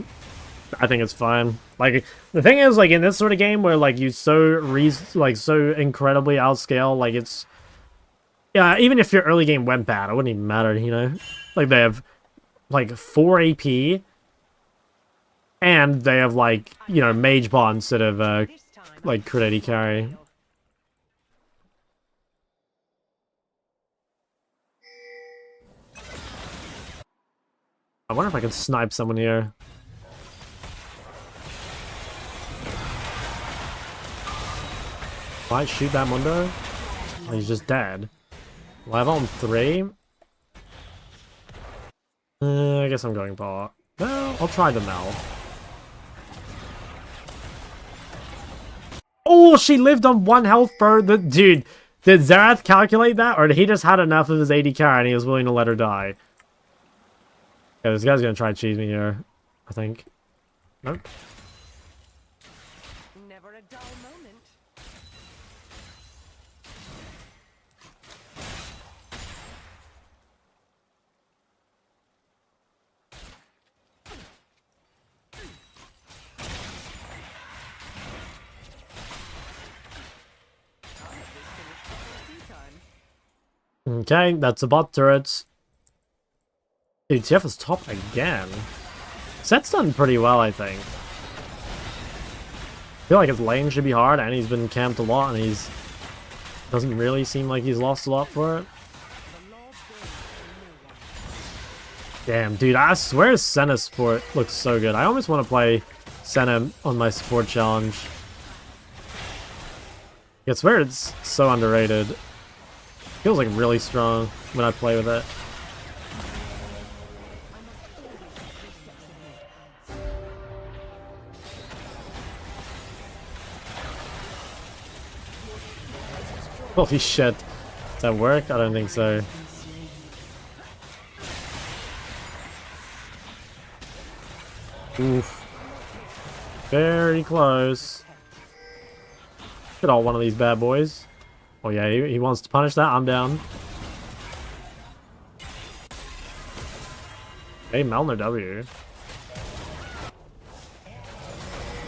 I think it's fine. Like, the thing is, like, in this sort of game where like you so incredibly outscale, like, it's, yeah, even if your early game went bad, it wouldn't even matter, you know? Like, they have like 4 AP and they have, like, you know, mage bot instead of like crit AD carry. I wonder if I can snipe someone here. Might shoot that Mundo. Oh, he's just dead. Live on 3. I guess I'm going bot. No, I'll try the Mel. Oh, she lived on 1 health, bro. Dude, did Xerath calculate that? Or did he just had enough of his AD carry and he was willing to let her die? Yeah, this guy's gonna try to cheese me here, I think. Nope. Never a dull moment. Okay, that's a bot turret. Dude, TF is top again. Set's done pretty well, I think. I feel like his lane should be hard, and he's been camped a lot, and he's... doesn't really seem like he's lost a lot for it. Damn, dude, I swear Senna support looks so good. I almost want to play Senna on my support challenge. I swear it's so underrated. Feels like really strong when I play with it. Holy shit. Does that work? I don't think so. Oof. Very close. Get all one of these bad boys. Oh yeah, he wants to punish that. I'm down. Hey, Melner W.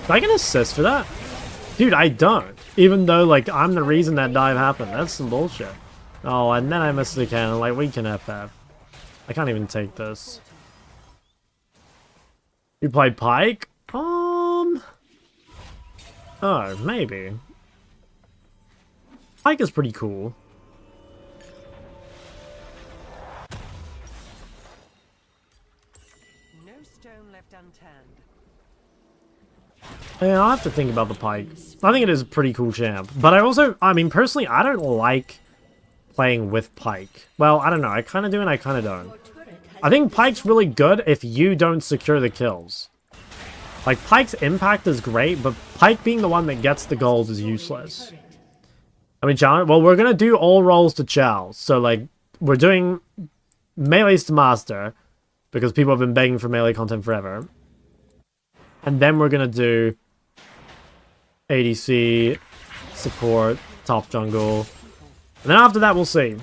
Do I get an assist for that? Dude, I don't. Even though, like, I'm the reason that dive happened. That's some bullshit. Oh, and then I missed the cannon. Like, we can FF. I can't even take this. You play Pike? Oh, maybe. Pike is pretty cool. No stone left unturned. Yeah, I'll have to think about the Pike. I think it is a pretty cool champ. But I mean, personally, I don't like playing with Pike. Well, I don't know. I kind of do and I kind of don't. I think Pike's really good if you don't secure the kills. Like, Pike's impact is great, but Pike being the one that gets the gold is useless. I mean, John, well, we're going to do all roles to Chow. So, like, we're doing melees to Master, because people have been begging for melee content forever. And then we're going to do ADC, support, top jungle. And then after that, we'll see.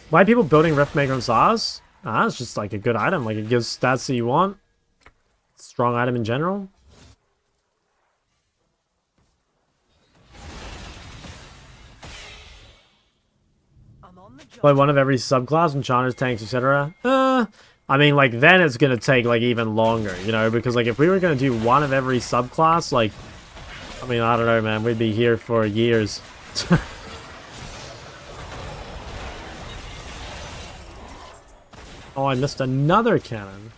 Why are people building Riftmaker and Sylas? Ah, it's just like a good item. Like, it gives stats that you want. Strong item in general. Play one of every subclass, enchanters, tanks, etc. I mean, like, then it's gonna take, like, even longer, you know? Because, like, if we were gonna do one of every subclass, like... I mean, I don't know, man. We'd be here for years. Oh, I missed another cannon.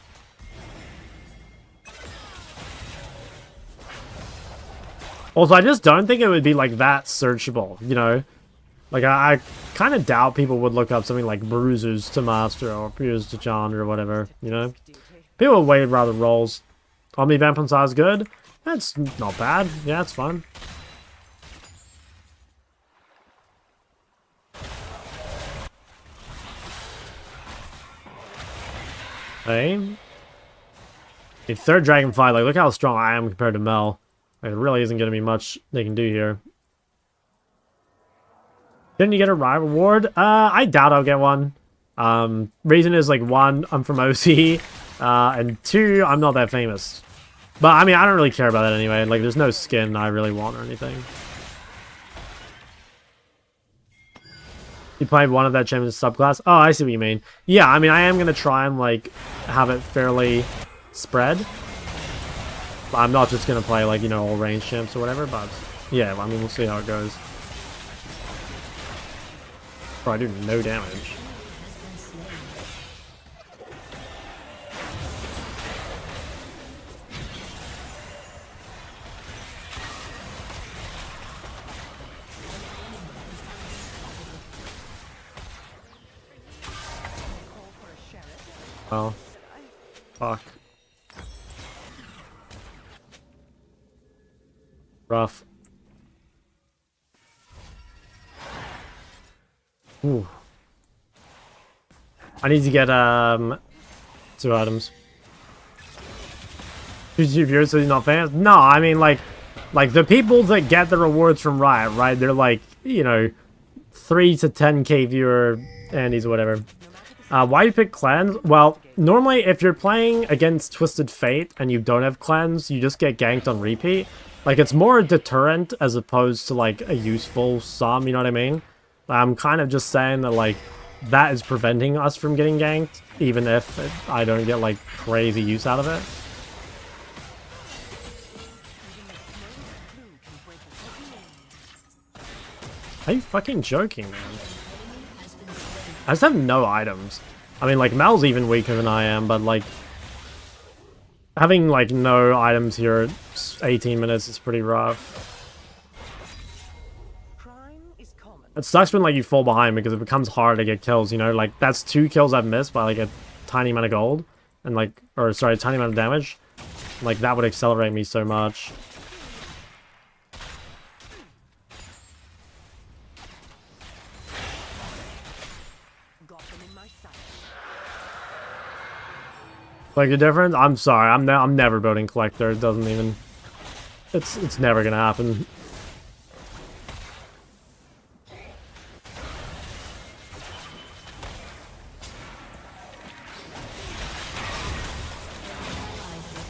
Also, I just don't think it would be, like, that searchable, you know? Like, I kind of doubt people would look up something like Bruisers to Master or Bruisers to Chandra or whatever, you know? People would way rather rolls. Omni Vampire size good? That's not bad. Yeah, it's fun. Hey. The third Dragonfly, like, look how strong I am compared to Mel. Like, it really isn't going to be much they can do here. Didn't you get a Ryze reward? I doubt I'll get one. Reason is, like, 1, I'm from OC, and 2, I'm not that famous. But, I mean, I don't really care about that anyway. Like, there's no skin I really want or anything. You played one of that champion's subclass? Oh, I see what you mean. Yeah, I mean, I am going to try and, like, have it fairly spread. But I'm not just going to play, like, you know, all range champs or whatever, but... Yeah, I mean, we'll see how it goes. Bro, I do no damage. Oh. Fuck. Rough. Ooh. I need to get 2 items. 2 viewers, so you're not fans? No, I mean like the people that get the rewards from Riot, right? They're like, you know, 3 to 10k viewer Andes or whatever. Why you pick clans? Well, normally if you're playing against Twisted Fate and you don't have clans, you just get ganked on repeat. Like, it's more a deterrent as opposed to like a useful sum, you know what I mean? I'm kind of just saying that like that is preventing us from getting ganked, even if I don't get like crazy use out of it. Are you fucking joking, man? I just have no items. I mean, like, Mel's even weaker than I am, but, like, having, like, no items here at 18 minutes is pretty rough. Crime is common. It sucks when, like, you fall behind because it becomes hard to get kills, you know? Like, that's 2 kills I've missed by, like, a tiny amount of gold. And, like, or, sorry, a tiny amount of damage. Like, that would accelerate me so much. Like the difference? I'm sorry. I'm never building collector. It doesn't even. It's never gonna happen.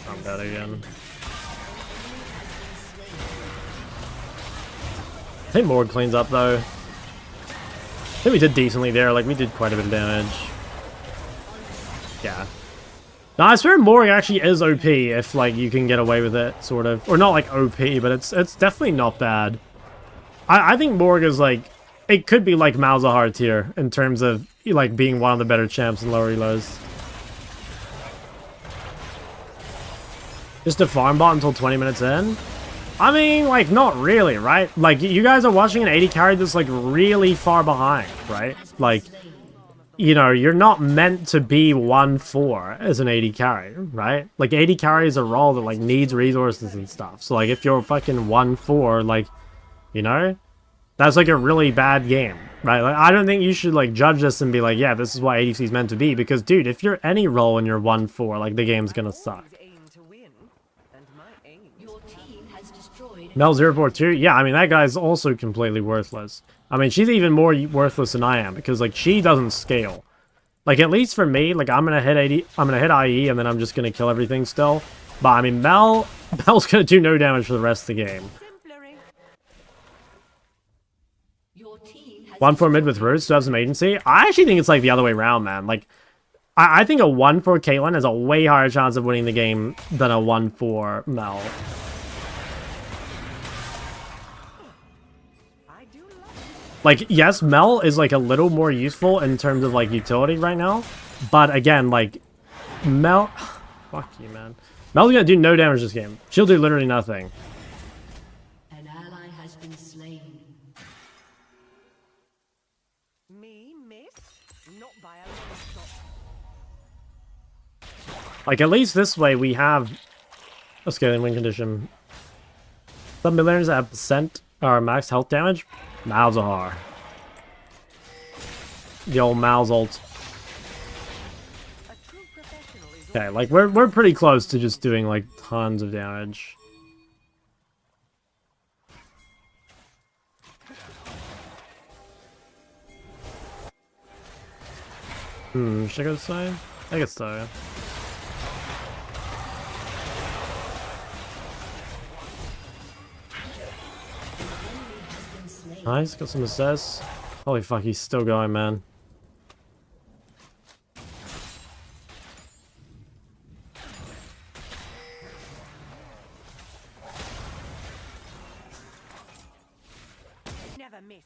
I'm dead again. I think Morg cleans up though. I think we did decently there. Like we did quite a bit of damage. Yeah. No, I swear Morg actually is OP if, like, you can get away with it, sort of. Or not, like, OP, but it's definitely not bad. I think Morg is, like... It could be, like, Malzahar tier in terms of, like, being one of the better champs in lower elos. Just a farm bot until 20 minutes in? I mean, like, not really, right? Like, you guys are watching an 80 carry that's, like, really far behind, right? Like... You know, you're not meant to be 1-4 as an 80 carry, right? Like, 80 carry is a role that, like, needs resources and stuff. So, like, if you're fucking 1-4, like, you know? That's, like, a really bad game, right? Like, I don't think you should, like, judge this and be like, yeah, this is what ADC is meant to be. Because, dude, if you're any role and you're 1-4, like, the game's gonna suck. Mel 042? Yeah, I mean, that guy's also completely worthless. I mean, she's even more worthless than I am, because, like, she doesn't scale. Like, at least for me, like, I'm gonna hit IE, and then I'm just gonna kill everything still. But, I mean, Mel's gonna do no damage for the rest of the game. 1-4 mid with Roots to have some agency? I actually think it's, like, the other way around, man. Like, I think a 1-4 Caitlyn has a way higher chance of winning the game than a 1-4 Mel. Like, yes, Mel is, like, a little more useful in terms of, like, utility right now. But, again, like, Mel... Fuck you, man. Mel's gonna do no damage this game. She'll do literally nothing. An ally has been slain. Me miss? Not by a long shot. Like, at least this way we have a scaling win condition. Some millionaires that have percent or max health damage. Malzahar. The old Mal's ult. Okay, like we're pretty close to just doing like tons of damage. Should I go this side? I guess so. Nice, got some assists. Holy fuck, he's still going, man. Never miss.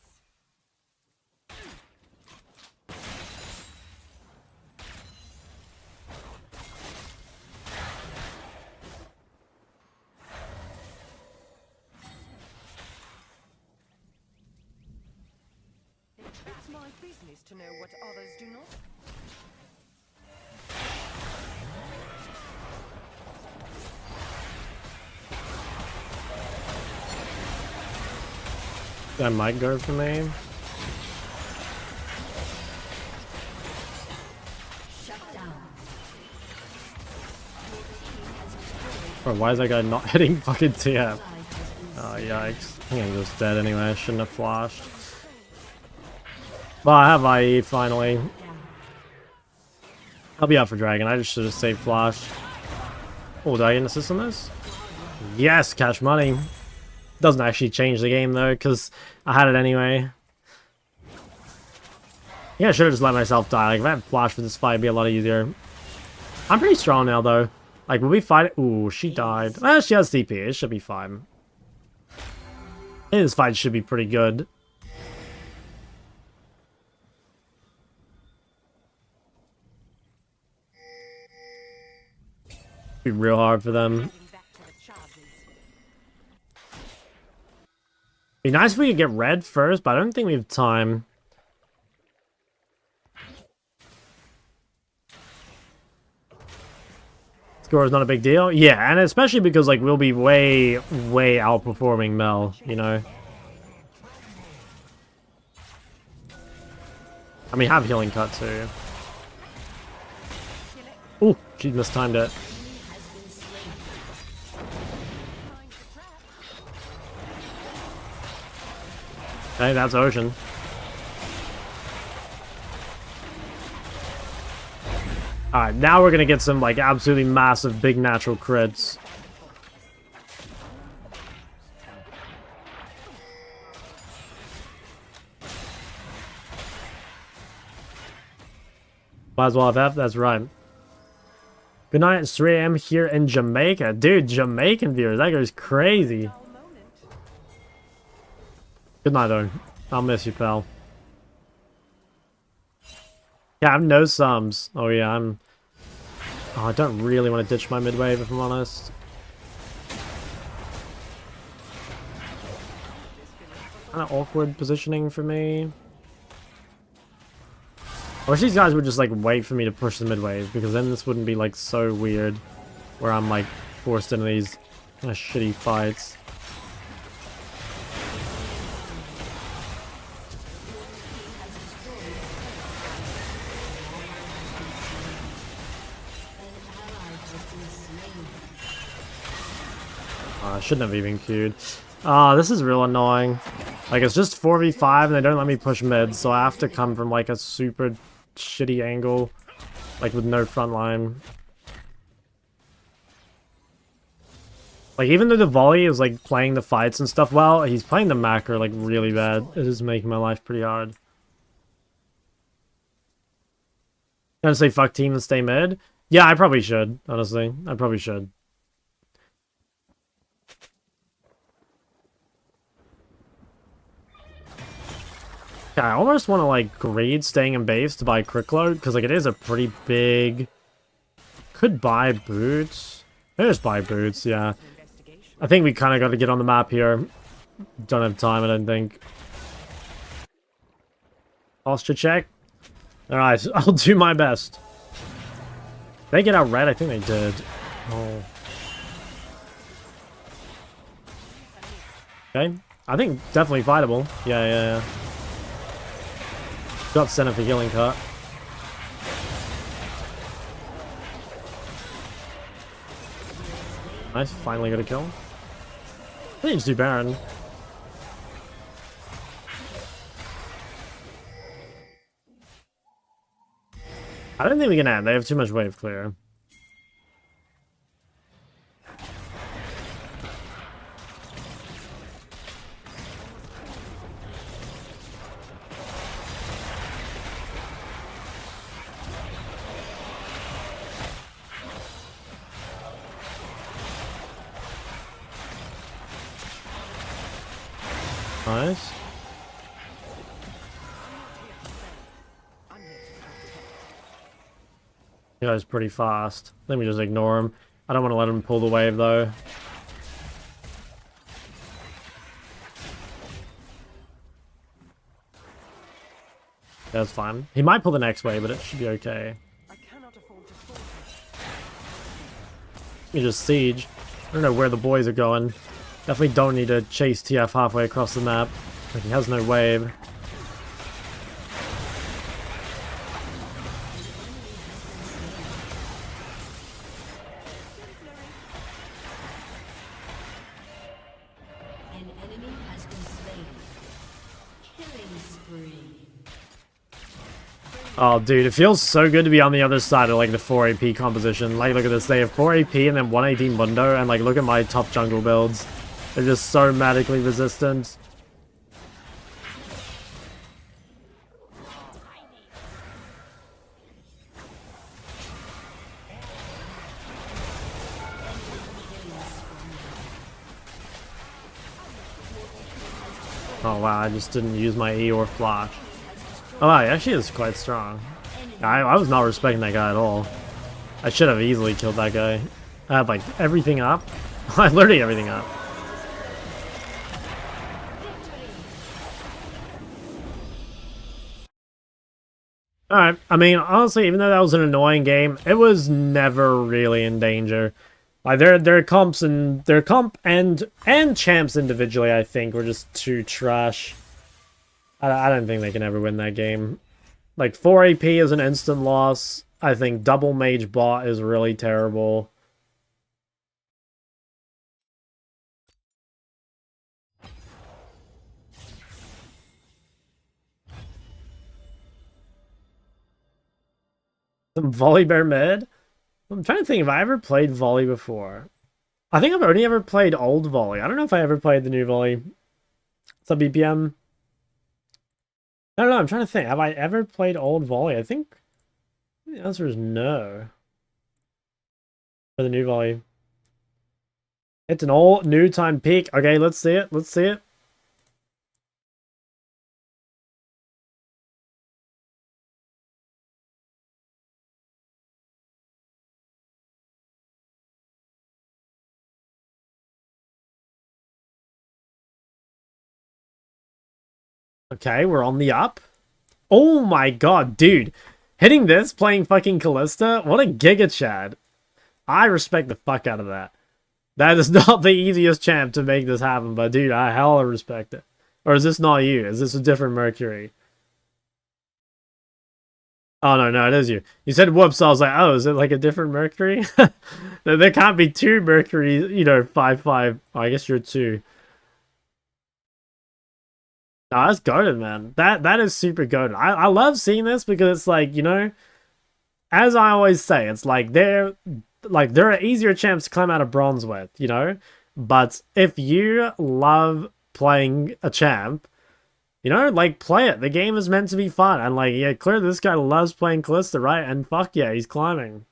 It's my business to know what others do not. That might go for me. Bro, why is that guy not hitting fucking TF? Oh, yikes. I think I'm just dead anyway. I shouldn't have flashed. Well, I have IE finally. I'll be out for Dragon. I just should have saved flash. Oh, did I get an assist on this? Yes, cash money. Doesn't actually change the game though, because I had it anyway. Yeah, I should have just let myself die. Like, if I had flash for this fight, it'd be a lot easier. I'm pretty strong now though. Like, will we fight it? Ooh, she died. Well, she has DP. It should be fine. I think this fight should be pretty good. Be real hard for them. Heading back to the charges. Be nice if we could get red first, but I don't think we have time. Score is not a big deal. Yeah, and especially because like we'll be way outperforming Mel, you know. I mean, have healing cut too. Ooh, she mistimed it. Okay, that's Ocean. Alright, now we're gonna get some, like, absolutely massive big natural crits. Might as well have F, that's right. Good night, it's 3 AM here in Jamaica. Dude, Jamaican viewers, that goes crazy. Good night, though. I'll miss you, pal. Yeah, I have no sums. Oh, yeah, I'm... Oh, I don't really want to ditch my mid-wave, if I'm honest. Kind of awkward positioning for me. I wish these guys would just, like, wait for me to push the mid-wave, because then this wouldn't be, like, so weird. Where I'm, like, forced into these kind of shitty fights. I shouldn't have even queued. Ah, this is real annoying. Like, it's just 4v5 and they don't let me push mid, so I have to come from, like, a super shitty angle. Like, with no front line. Like, even though the volley is, like, playing the fights and stuff well, he's playing the macro, like, really bad. It is making my life pretty hard. Gonna say fuck team and stay mid? Yeah, I probably should, honestly. I probably should. Yeah, I almost want to, like, grade staying in base to buy quick load, because, like, it is a pretty big... Could buy boots. Maybe just buy boots, yeah. I think we kind of got to get on the map here. Don't have time, I don't think. Posture check. Alright, I'll do my best. Did they get out red? I think they did. Oh. Okay. I think definitely fightable. Yeah. Got center for healing cut. Nice, finally got a kill. I think just do Baron. I don't think we can end. They have too much wave clear. Nice. He goes pretty fast. Let me just ignore him. I don't want to let him pull the wave though. That's fine. He might pull the next wave, but it should be okay. I cannot afford to fall. You just siege. I don't know where the boys are going. Definitely don't need to chase TF halfway across the map. Like he has no wave. An enemy has been slain. Killing spree. Oh, dude, it feels so good to be on the other side of, like, the 4 AP composition. Like, look at this. They have 4 AP and then 118 Mundo, and, like, look at my top jungle builds. They're just so magically resistant. Oh, wow, I just didn't use my E or flash. Oh, wow, he actually is quite strong. I was not respecting that guy at all. I should have easily killed that guy. I have, like, everything up. I have literally everything up. Alright, I mean, honestly, even though that was an annoying game, it was never really in danger. Like, their comps and their comp and champs individually, I think, were just too trash. I don't think they can ever win that game. Like, 4 AP is an instant loss. I think double mage bot is really terrible. Some volley bear mid? I'm trying to think if I ever played volley before. I think I've only ever played old volley. I don't know if I ever played the new volley. What's up, BPM? I don't know, I'm trying to think. Have I ever played old volley? I think the answer is no. For the new volley. It's an old new time peak. Okay, let's see it. Let's see it. Okay, we're on the up. Oh my god, dude. Hitting this, playing fucking Callista? What a giga chad. I respect the fuck out of that. That is not the easiest champ to make this happen, but dude, I hella respect it. Or is this not you? Is this a different Mercury? Oh, no, it is you. You said whoops, I was like, oh, is it like a different Mercury? There can't be two Mercury, you know, 5-5. Oh, I guess you're 2. No, that's goated, man. That is super goated. I love seeing this because it's like, you know, as I always say, it's like there are easier champs to climb out of bronze with, you know? But if you love playing a champ, you know, like, play it. The game is meant to be fun. And, like, yeah, clearly this guy loves playing Callista, right? And fuck yeah, he's climbing.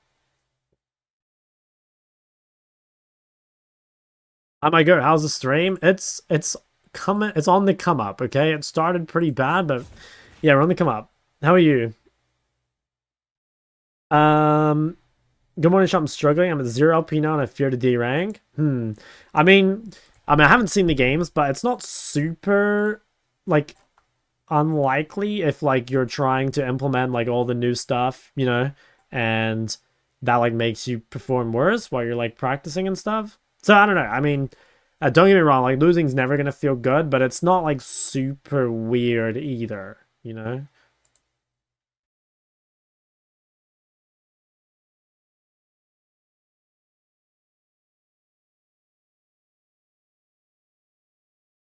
Oh my god, how's the stream? It's on the come up, okay? It started pretty bad, but yeah, we're on the come up. How are you? Good morning, Shop. I'm struggling. I'm at 0 LP now and I fear to D rank. I mean, I haven't seen the games, but it's not super, like, unlikely if, like, you're trying to implement, like, all the new stuff, you know, and that, like, makes you perform worse while you're, like, practicing and stuff. So, I don't know. I mean, don't get me wrong, like, losing's never gonna feel good, but it's not, like, super weird either, you know?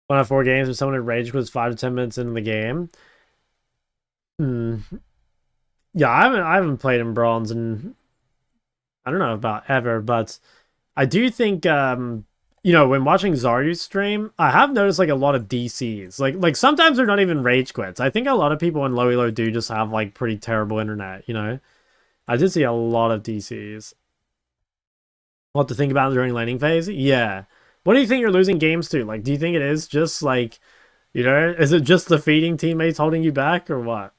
One out of 4 games where someone had rage was 5 to 10 minutes into the game. Yeah, I haven't played in bronze and I don't know about ever, but I do think you know, when watching Zaryu's stream, I have noticed like a lot of DCs. Like sometimes they're not even rage quits. I think a lot of people in low elo do just have like pretty terrible internet, you know? I did see a lot of DCs. What to think about during laning phase? Yeah. What do you think you're losing games to? Like, do you think it is just like, you know, is it just the feeding teammates holding you back or what?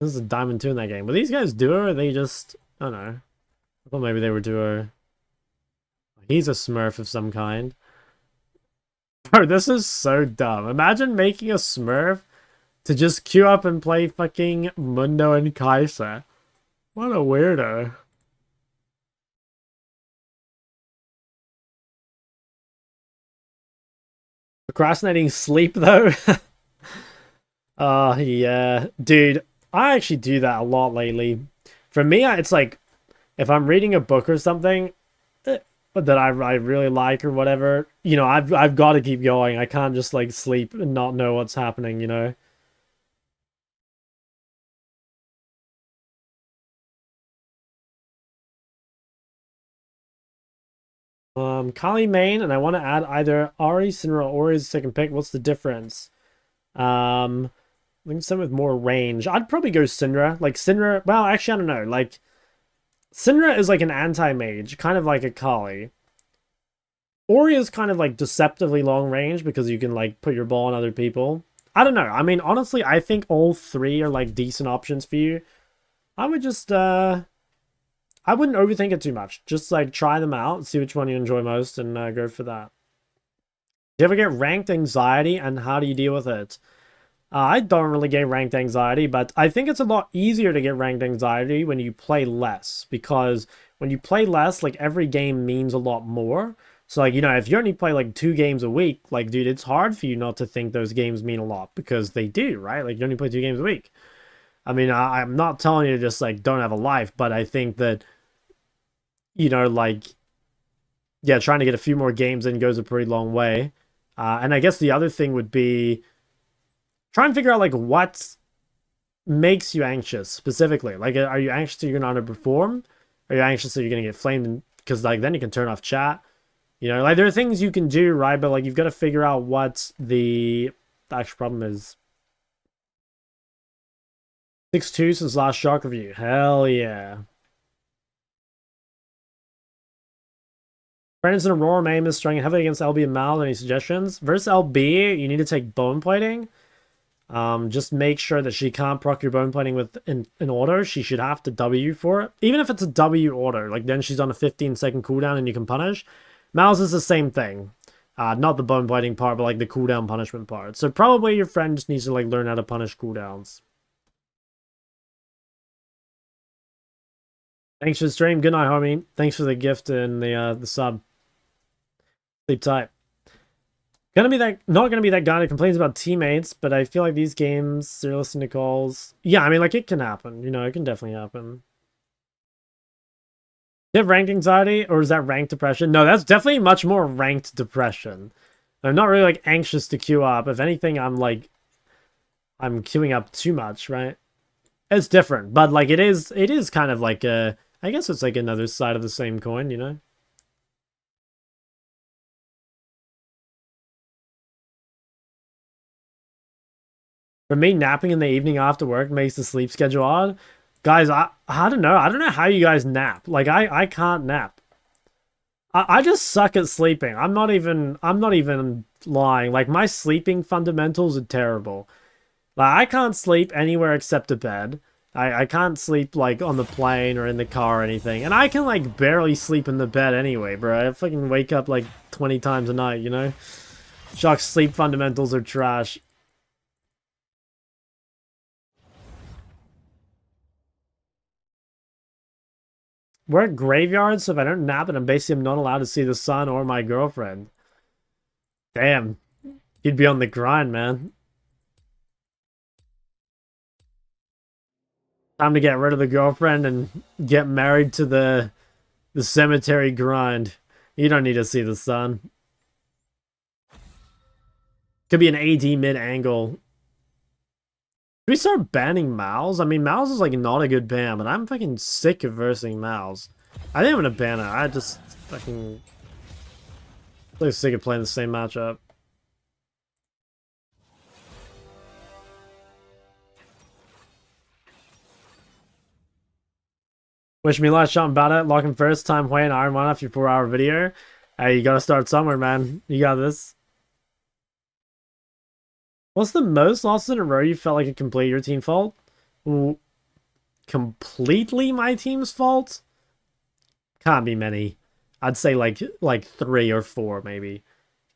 This is a diamond 2 in that game. Were these guys duo or are they just, I don't know. I thought maybe they were duo. He's a smurf of some kind. Bro, this is so dumb. Imagine making a smurf to just queue up and play fucking Mundo and Kaisa. What a weirdo. Procrastinating sleep though. Yeah, dude, I actually do that a lot lately. For me, it's like if I'm reading a book or something that I really like or whatever, you know, I've got to keep going. I can't just like sleep and not know what's happening, you know. Kali main, and I want to add either Ari, Syndra, or his second pick. What's the difference? I think some with more range. I'd probably go Syndra. Like Syndra, well, actually, I don't know. Like Syndra is like an anti-mage, kind of like Akali. Ori is kind of like deceptively long range because you can like put your ball on other people. I don't know. I mean, honestly, I think all three are like decent options for you. I would just I wouldn't overthink it too much. Just like try them out, see which one you enjoy most, and go for that. Do you ever get ranked anxiety, and how do you deal with it? I don't really get ranked anxiety, but I think it's a lot easier to get ranked anxiety when you play less, because when you play less, like every game means a lot more. So like, you know, if you only play like 2 games a week, like, dude, it's hard for you not to think those games mean a lot because they do, right? Like you only play 2 games a week. I mean, I'm not telling you to just like don't have a life, but I think that, you know, like, yeah, trying to get a few more games in goes a pretty long way. And I guess the other thing would be try and figure out like what makes you anxious specifically. Like, are you anxious that you're gonna underperform? Are you anxious that you're gonna get flamed? Because like then you can turn off chat. You know, like there are things you can do, right? But like you've got to figure out what the actual problem is. 6-2 since last Shark review. Hell yeah. Brandon's in Aurora main is struggling heavily against LB and Mal. Any suggestions? Versus LB, you need to take bone plating. Just make sure that she can't proc your bone plating with an auto. She should have to W for it. Even if it's a W auto, like then she's on a 15-second cooldown and you can punish. Mal's is the same thing. Not the bone plating part, but like the cooldown punishment part. So probably your friend just needs to like learn how to punish cooldowns. Thanks for the stream. Good night, homie. Thanks for the gift and the sub. Sleep tight. Not gonna be that guy that complains about teammates, but I feel like these games they're listening to calls. Yeah, I mean, like it can happen. You know, it can definitely happen. Do you have ranked anxiety, or is that ranked depression? No, that's definitely much more ranked depression. I'm not really like anxious to queue up. If anything, I'm queuing up too much, right? It's different, but like it is kind of like I guess it's like another side of the same coin, you know? For me, napping in the evening after work makes the sleep schedule odd. Guys, I don't know. I don't know how you guys nap. Like I can't nap. I just suck at sleeping. I'm not even lying. Like my sleeping fundamentals are terrible. Like I can't sleep anywhere except a bed. I can't sleep like on the plane or in the car or anything. And I can like barely sleep in the bed anyway, bro. I fucking wake up like 20 times a night, you know? Shock's sleep fundamentals are trash. We're at graveyards, so if I don't nap it, I'm basically not allowed to see the sun or my girlfriend. Damn. You'd be on the grind, man. Time to get rid of the girlfriend and get married to the cemetery grind. You don't need to see the sun. Could be an AD mid angle. Should we start banning Mal's? I mean, Mal's is like not a good ban, but I'm fucking sick of versing Mal's. I think I'm gonna ban it. I just fucking so sick of playing the same matchup. Wish me luck, something about it. Locking first time playing Iron Man after your 4-hour video. Hey, you gotta start somewhere, man. You got this. What's the most losses in a row you felt like it completely your team fault? Ooh, completely my team's fault? Can't be many. I'd say like 3 or 4 maybe.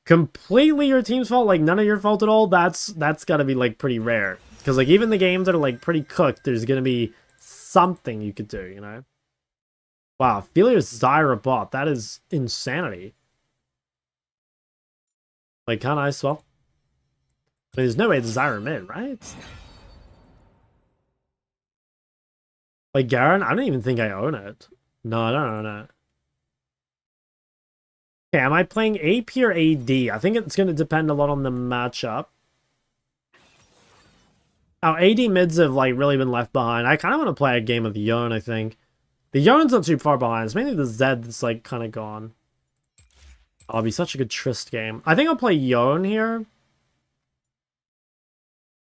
Completely your team's fault, like none of your fault at all. That's gotta be like pretty rare. Because like even the games that are like pretty cooked, there's gonna be something you could do, you know? Wow, Felia's Xayah bot. That is insanity. Like, can't I swap? I mean, there's no way it's Xayah mid, right? Like, Garen, I don't even think I own it. No, I don't own it. Okay, am I playing AP or AD? I think it's going to depend a lot on the matchup. Our AD mids have, like, really been left behind. I kind of want to play a game with Yone, I think. The Yone's not too far behind. It's mainly the Zed that's, like, kind of gone. Oh, it'll be such a good Trist game. I think I'll play Yone here.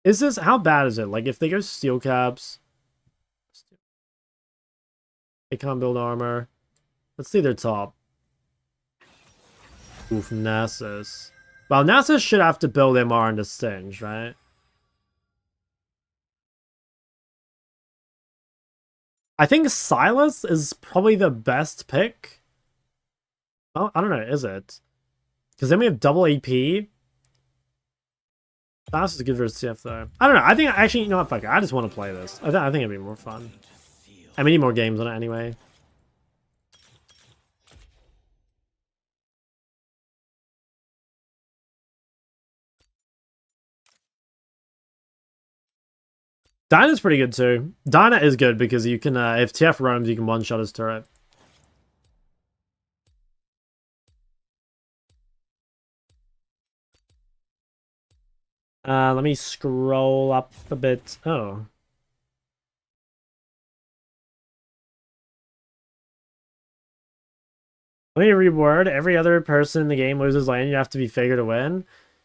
Is this... How bad is it? Like, if they go Steel Caps... They can't build armor. Let's see their top. Oof, Nasus. Well, Nasus should have to build MR into Stinge, right? I think Sylas is probably the best pick. Oh, I don't know, is it? Because then we have double AP. Sylas is good for CF though. I don't know. I think actually, you know what? Fuck it. I just want to play this. I think it'd be more fun. And we need more games on it anyway. Dyna's pretty good too. Dyna is good because you can, if TF roams, you can one-shot his turret. Let me scroll up a bit. Oh. Let me reword. Every other person in the game loses lane, you have to be figure to win.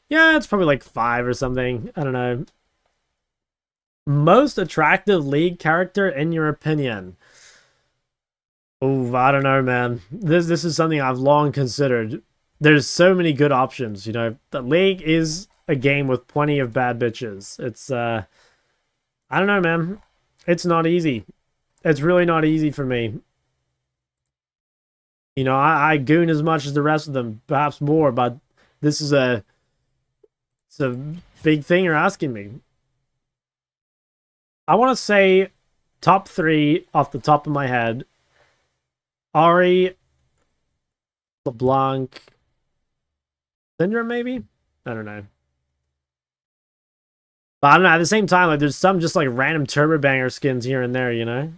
Yeah, it's probably like 5 or something. I don't know. Most attractive league character in your opinion? Oh, I don't know, man. This is something I've long considered. There's so many good options, you know. The league is a game with plenty of bad bitches. It's I don't know, man. It's not easy. It's really not easy for me. You know, I goon as much as the rest of them, perhaps more, but this is it's a big thing you're asking me. I want to say top 3 off the top of my head. Ahri, LeBlanc, Syndra maybe? I don't know. But I don't know, at the same time, like there's some just like random turbo banger skins here and there, you know?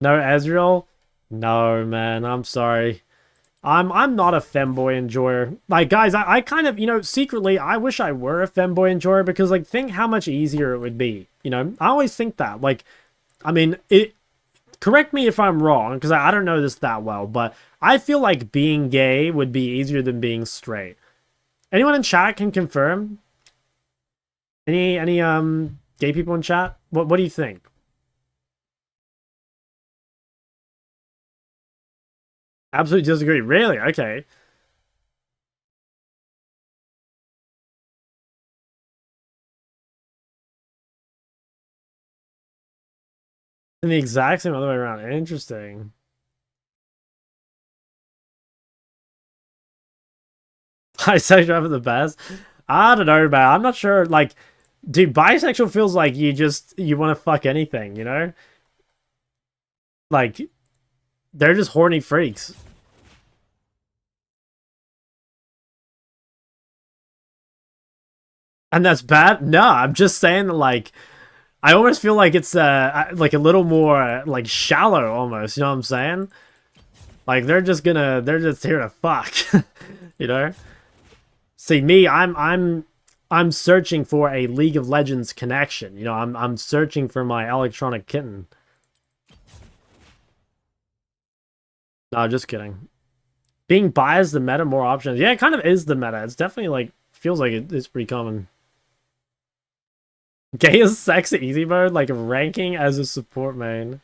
No Ezreal? No, man, I'm sorry. I'm not a femboy enjoyer. Like, guys, I kind of, you know, secretly, I wish I were a femboy enjoyer because, like, think how much easier it would be. You know, I always think that. Like, I mean, correct me if I'm wrong, because I don't know this that well, but I feel like being gay would be easier than being straight. Anyone in chat can confirm? Any gay people in chat? What do you think? Absolutely disagree. Really? Okay. In the exact same other way around. Interesting. Bisexual for the best? I don't know, man. I'm not sure. Like, dude, bisexual feels like you want to fuck anything, you know? Like, they're just horny freaks. And that's bad? No, I'm just saying that, like, I almost feel like it's, like, a little more, like, shallow, almost, you know what I'm saying? Like, they're just here to fuck, you know? See, me, I'm searching for a League of Legends connection, you know? I'm searching for my electronic kitten. No, just kidding. Being bi is the meta, more options. Yeah, it kind of is the meta. It's definitely, like, feels like it's pretty common. Gay is sex easy mode, like ranking as a support main.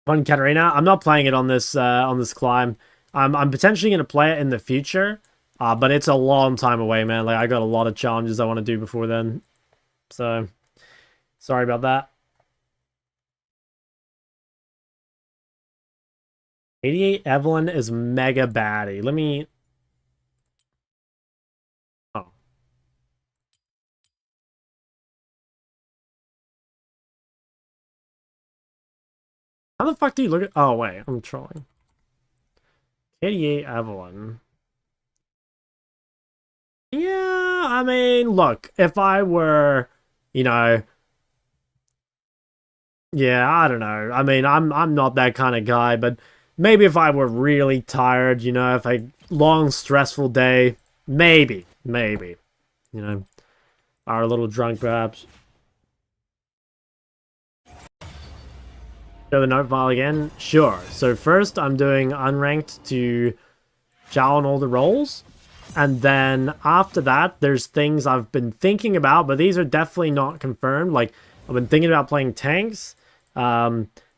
Fun Katarina. I'm not playing it on this climb. I'm potentially gonna play it in the future. But it's a long time away, man. Like I got a lot of challenges I want to do before then. So sorry about that. 88 Evelyn is mega baddie. Let me... Oh. How the fuck do you look at... Oh, wait. I'm trolling. 88 Evelyn. Yeah, I mean, look. If I were, you know... Yeah, I don't know. I mean, I'm not that kind of guy, but maybe if I were really tired, you know, if a long, stressful day, maybe, you know, are a little drunk perhaps. Show the note file again? Sure. So first I'm doing Unranked to chow on all the roles. And then after that, there's things I've been thinking about, but these are definitely not confirmed. Like, I've been thinking about playing tanks.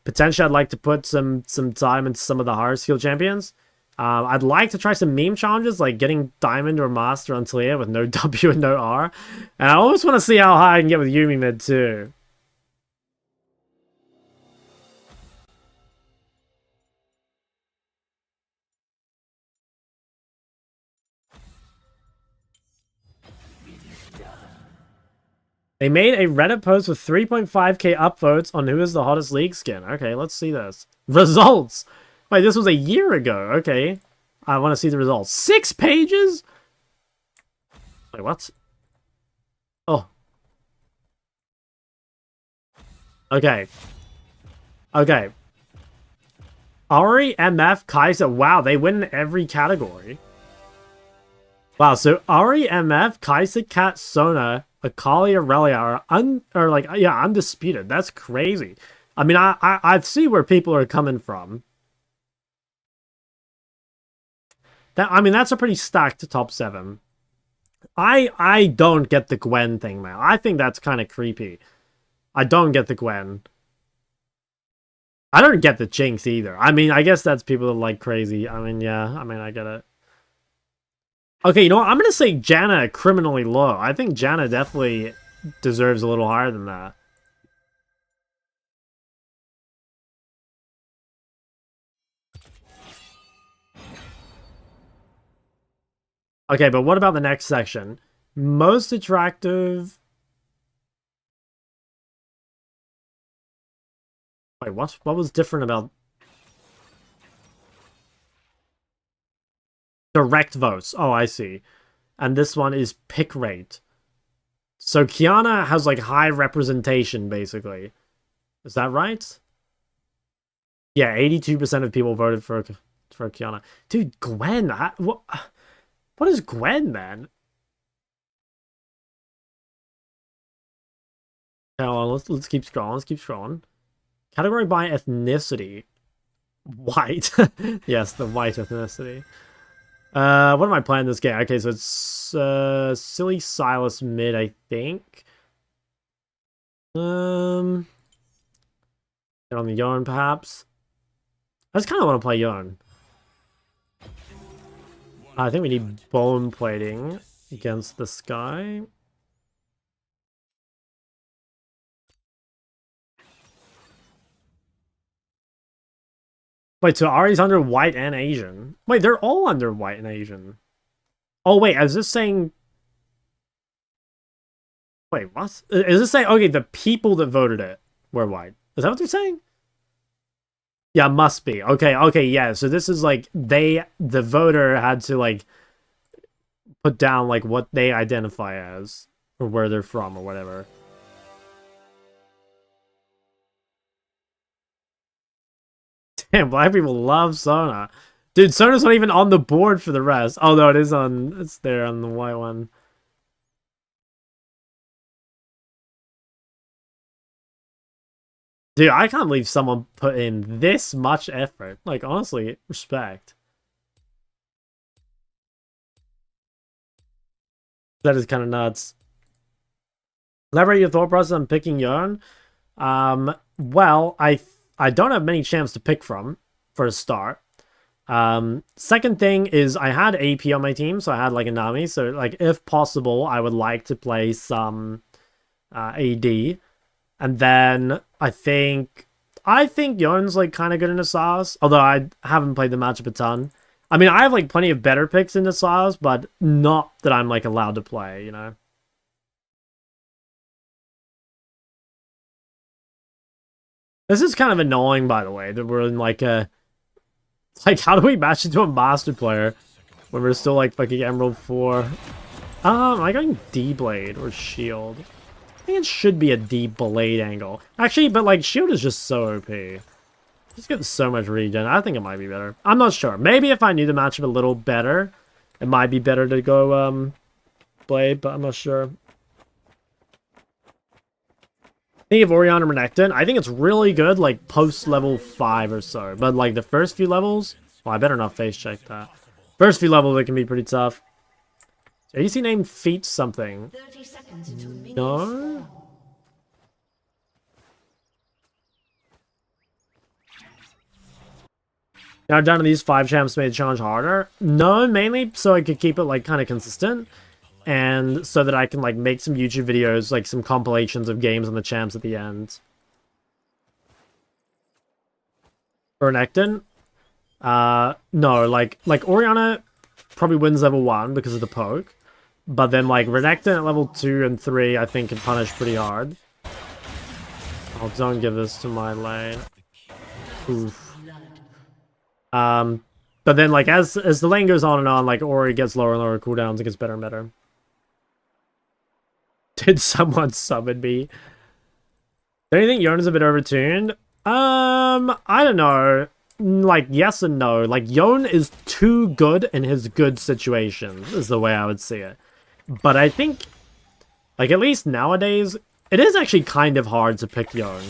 Potentially I'd like to put some time into some of the hard skill champions. I'd like to try some meme challenges, like getting Diamond or Master on Talia with no W and no R. And I always want to see how high I can get with Yumi mid too. They made a Reddit post with 3.5k upvotes on who is the hottest League skin. Okay, let's see this. Results! Wait, this was a year ago. Okay. I want to see the results. 6 pages? Wait, what? Oh. Okay. Okay. Ari, MF, Kaisa. Wow, they win in every category. Wow, so Ari, MF, Kaisa, Kat, Sona, Akali, Aurelia are undisputed. That's crazy. I mean, I see where people are coming from. That's a pretty stacked top 7. I don't get the Gwen thing, man. I think that's kind of creepy. I don't get the Gwen. I don't get the Jinx either. I mean, I guess that's people that like crazy. I mean, yeah. I mean, I get it. Okay, you know what? I'm going to say Janna criminally low. I think Janna definitely deserves a little higher than that. Okay, but what about the next section? Most attractive... Wait, what? What was different about... Direct votes. Oh, I see. And this one is pick rate. So Kiana has, like, high representation, basically. Is that right? Yeah, 82% of people voted for Kiana. Dude, Gwen, what is Gwen, man? Hold on, let's keep scrolling. Let's keep scrolling. Category by ethnicity. White. Yes, the white ethnicity. What am I playing this game? Okay, so it's silly Sylas mid, I think. Get on the Yone, perhaps. I just kind of want to play Yone. I think we need bone plating against this guy. Wait, so Ari's under white and Asian. Wait, they're all under white and Asian. Oh, wait, is this saying... Wait, what? Is this saying... Okay, the people that voted it were white. Is that what they're saying? Yeah, must be. Okay, yeah. So this is like, the voter had to, like, put down, like, what they identify as. Or where they're from, or whatever. Damn, black people love Sona. Dude, Sona's not even on the board for the rest. Oh, no, it's there on the white one. Dude, I can't believe someone put in this much effort. Like, honestly, respect. That is kind of nuts. Elaborate your thought process on picking Yone. Well, I don't have many champs to pick from, for a start. Second thing is I had AP on my team, so I had like a Nami. So like if possible, I would like to play some AD. And then I think Yone's like kind of good in the sauce, although I haven't played the matchup a ton. I mean, I have like plenty of better picks in the sauce, but not that I'm like allowed to play, you know. This is kind of annoying, by the way, that we're in like a... Like, how do we match into a Master player when we're still like fucking Emerald 4? Am I going D-Blade or Shield? I think it should be a D-Blade angle. Actually, but like, Shield is just so OP. Just getting so much regen. I think it might be better. I'm not sure. Maybe if I knew the matchup a little better, it might be better to go Blade, but I'm not sure. Think of Orianna Renekton. I think it's really good, like, post-level 5 or so. But, like, the first few levels... Well, I better not face-check that. First few levels, it can be pretty tough. ADC named Feet something. 30 seconds until minions No? spawn. Now, down to these 5 champs made the challenge harder. No, mainly so I could keep it, like, kind of consistent. And so that I can, like, make some YouTube videos, like, some compilations of games on the champs at the end. For Renekton? No, like, Orianna probably wins level 1 because of the poke. But then, like, Renekton at level 2 and 3, I think, can punish pretty hard. Oh, don't give this to my lane. Oof. But then, like, as the lane goes on, like, Ori gets lower and lower cooldowns, it gets better and better. Did someone summon me? Don't you think Yone is a bit overtuned? I don't know. Like, yes and no. Like, Yone is too good in his good situations, is the way I would see it. But I think, like, at least nowadays, it is actually kind of hard to pick Yone.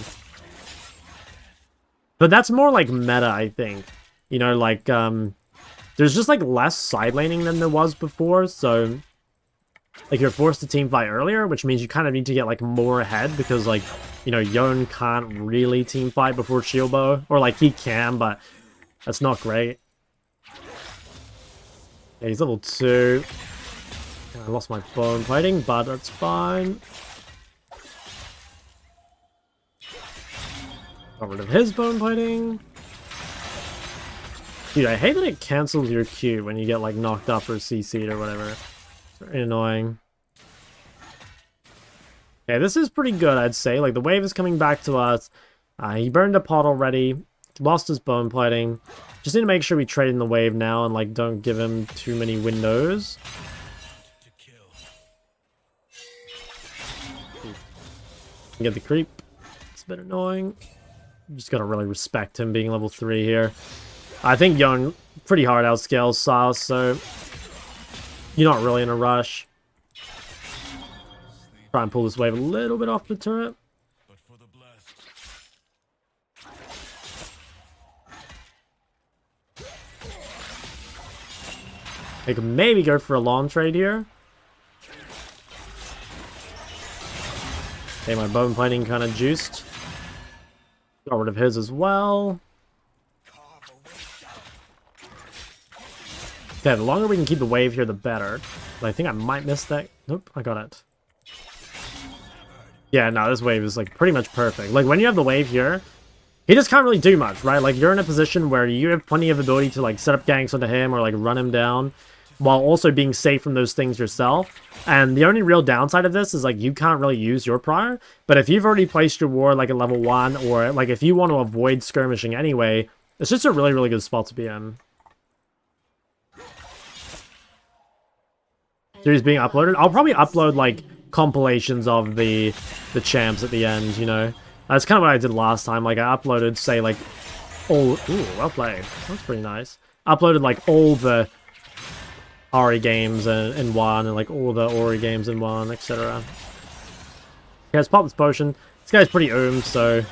But that's more like meta, I think. You know, like, there's just, like, less side laning than there was before, so... Like, you're forced to team fight earlier, which means you kind of need to get, like, more ahead, because, like, you know, Yone can't really team fight before shield bow. Or, like, he can, but that's not great. Yeah, he's level 2. I lost my bone fighting, but that's fine. Got rid of his bone fighting. Dude, I hate that it cancels your Q when you get, like, knocked up or CC'd or whatever. It's very annoying. Okay, this is pretty good, I'd say. Like, the wave is coming back to us. He burned a pot already. Lost his bone plating. Just need to make sure we trade in the wave now and, like, don't give him too many windows. Get the creep. It's a bit annoying. Just gotta really respect him being level 3 here. I think Yone pretty hard outscales Sylas, so you're not really in a rush. Try and pull this wave a little bit off the turret. I could maybe go for a long trade here. Okay, my bone plating kind of juiced. Got rid of his as well. Okay, the longer we can keep the wave here, the better. But I think I might miss that. Nope, I got it. Yeah, no, this wave is, like, pretty much perfect. Like, when you have the wave here, he just can't really do much, right? Like, you're in a position where you have plenty of ability to, like, set up ganks onto him or, like, run him down, while also being safe from those things yourself. And the only real downside of this is, like, you can't really use your prior. But if you've already placed your ward, like, at level 1, or, like, if you want to avoid skirmishing anyway, it's just a really, really good spot to be in. Series being uploaded. I'll probably upload, like, compilations of the champs at the end, you know. That's kind of what I did last time. Like, I uploaded, say, like, all... Ooh, well played. That's pretty nice. Uploaded, like, all the Ahri games in one, and, like, all the Ori games in one, etc. Okay, let's pop this potion. This guy's pretty oomed, so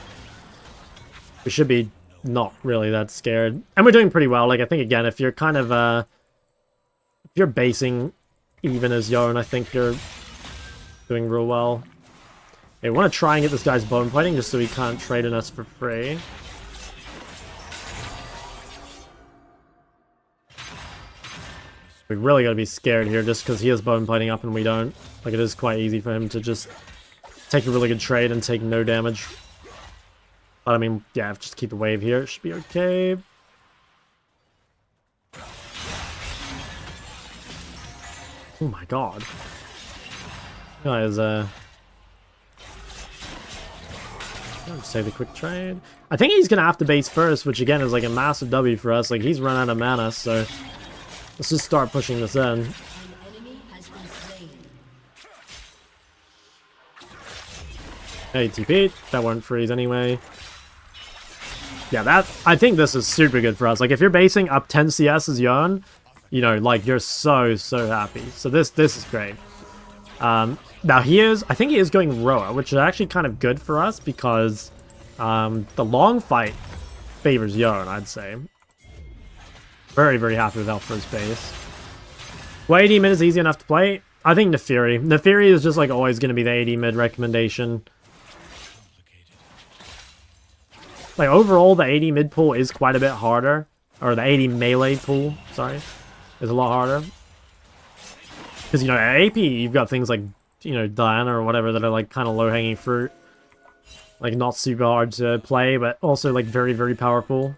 we should be not really that scared. And we're doing pretty well. Like, I think, again, if you're kind of, if you're basing even as Yone, I think you're doing real well. Okay, we want to try and get this guy's bone plating just so he can't trade in us for free. We really gotta be scared here just because he has bone plating up and we don't. Like, it is quite easy for him to just take a really good trade and take no damage. But I mean, yeah, just keep the wave here. It should be okay. Oh my god. Guys, Just take the quick trade. I think he's gonna have to base first, which again is like a massive W for us. Like he's run out of mana, so let's just start pushing this in. An enemy has been slain. Hey, TP. That won't freeze anyway. Yeah, I think this is super good for us. Like if you're basing up 10 CS as Yone, you know, like you're so happy. So this is great. Now I think he is going Roa, which is actually kind of good for us because the long fight favors Yone, I'd say. Very happy with that first base. Well, 80 mid is easy enough to play. I think Naafiri. Naafiri is just like always going to be the 80 mid recommendation. Like overall, the 80 mid pool is quite a bit harder. Or the 80 melee pool, sorry, is a lot harder. Because, you know, at AP, you've got things like, you know, Diana or whatever that are like kind of low-hanging fruit. Like not super hard to play, but also like very powerful.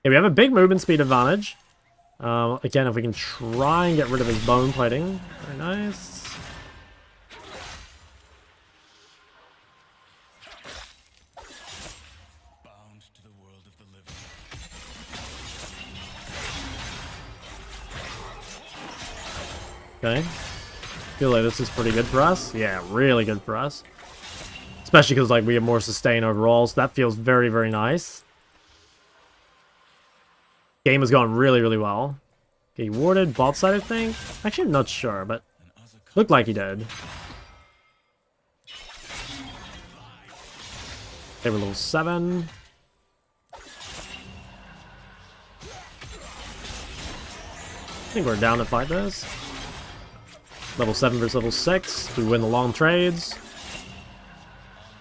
Yeah, we have a big movement speed advantage. Again, if we can try and get rid of his bone plating. Very nice. Okay. Feel like this is pretty good for us. Yeah, really good for us. Especially because like we have more sustain overall, so that feels very nice. Game has gone really well. Okay, he warded bot side, I think. Actually, I'm not sure, but looked like he did. Okay, we're level 7. I think we're down to fight this. Level 7 versus level 6. We win the long trades.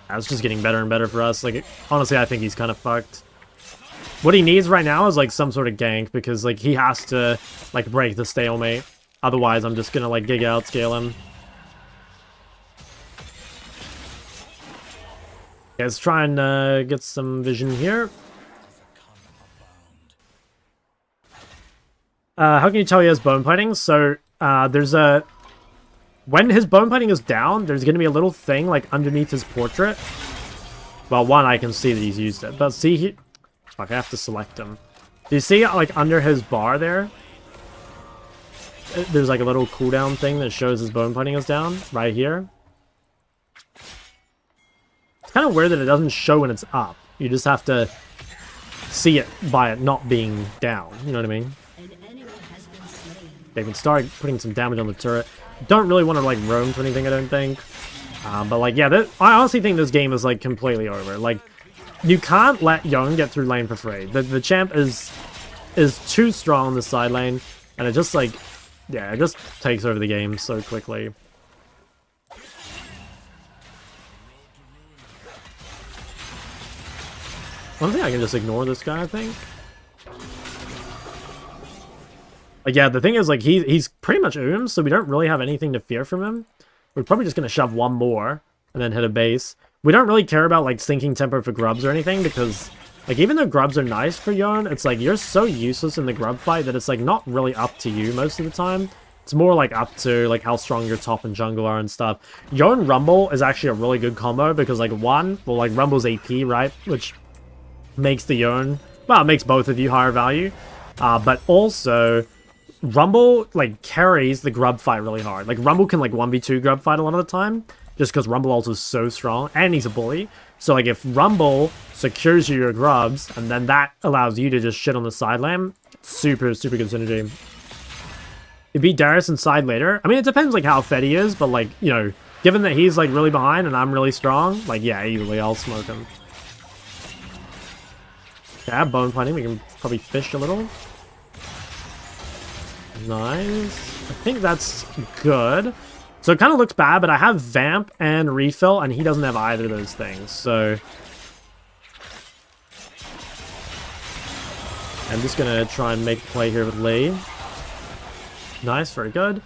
It's just getting better and better for us. Like, honestly, I think he's kind of fucked. What he needs right now is, like, some sort of gank, because, like, he has to, like, break the stalemate. Otherwise, I'm just gonna, like, Giga outscale him. Okay, let's try and get some vision here. How can you tell he has bone plating? So, there's a... When his bone plating is down, there's going to be a little thing, like, underneath his portrait. Well, one, I can see that he's used it. But see, he... Fuck, I have to select him. Do you see, like, under his bar there? There's, like, a little cooldown thing that shows his bone plating is down. Right here. It's kind of weird that it doesn't show when it's up. You just have to see it by it not being down. You know what I mean? An enemy has been slain. They can start putting some damage on the turret. Don't really want to, like, roam to anything, I don't think. But, like, yeah, I honestly think this game is, like, completely over. Like, you can't let Yone get through lane for free. The champ is too strong on the side lane, and it just, like, yeah, it just takes over the game so quickly. Honestly, I can just ignore this guy, I think. Like, yeah, the thing is, like, he's pretty much Oom, so we don't really have anything to fear from him. We're probably just going to shove one more and then hit a base. We don't really care about, like, sinking tempo for grubs or anything because, like, even though grubs are nice for Yone, it's like you're so useless in the grub fight that it's, like, not really up to you most of the time. It's more, like, up to, like, how strong your top and jungle are and stuff. Yone Rumble is actually a really good combo because, like, one, well, like, Rumble's AP, right? Which makes the Yone, well, it makes both of you higher value. But also... Rumble, like, carries the grub fight really hard. Like, Rumble can, like, 1v2 grub fight a lot of the time, just because Rumble also is so strong, and he's a bully. So, like, if Rumble secures you your grubs, and then that allows you to just shit on the side lane, super good synergy. You beat Darius inside later. I mean, it depends, like, how fed he is, but, like, you know, given that he's, like, really behind and I'm really strong, like, yeah, easily, I'll smoke him. Yeah, bone plating, we can probably fish a little. Nice. I think that's good. So it kind of looks bad, but I have Vamp and Refill, and he doesn't have either of those things, so... I'm just gonna try and make a play here with Lee. Nice, very good.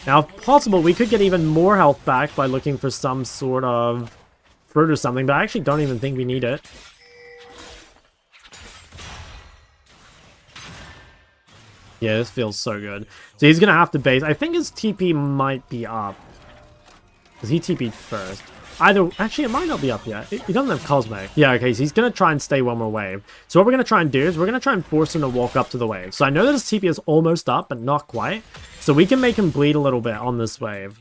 Now, if possible, we could get even more health back by looking for some sort of fruit or something, but I actually don't even think we need it. Yeah, this feels so good. So he's going to have to base. I think his TP might be up. Because he TP'd first. Either, actually, it might not be up yet. He doesn't have Cosmic. Yeah, okay, so he's going to try and stay one more wave. So what we're going to try and do is we're going to try and force him to walk up to the wave. So I know that his TP is almost up, but not quite. So we can make him bleed a little bit on this wave.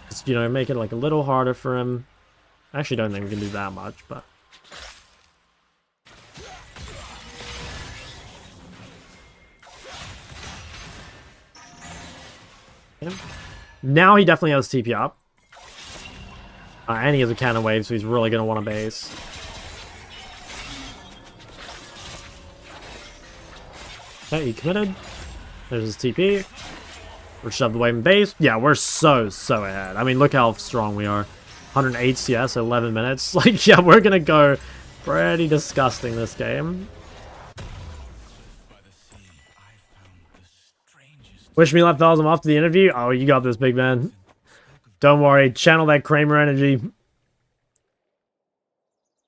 Just, you know, make it like a little harder for him. I actually don't think we can do that much, but... Now he definitely has TP up. And he has a cannon wave, so he's really going to want a base. Okay, he committed. There's his TP. We're shoved the wave in base. Yeah, we're so ahead. I mean, look how strong we are. 108 CS, 11 minutes. Like, yeah, we're going to go pretty disgusting this game. Wish me luck, fellas. I'm off to the interview. Oh, you got this, big man. Don't worry. Channel that Kramer energy.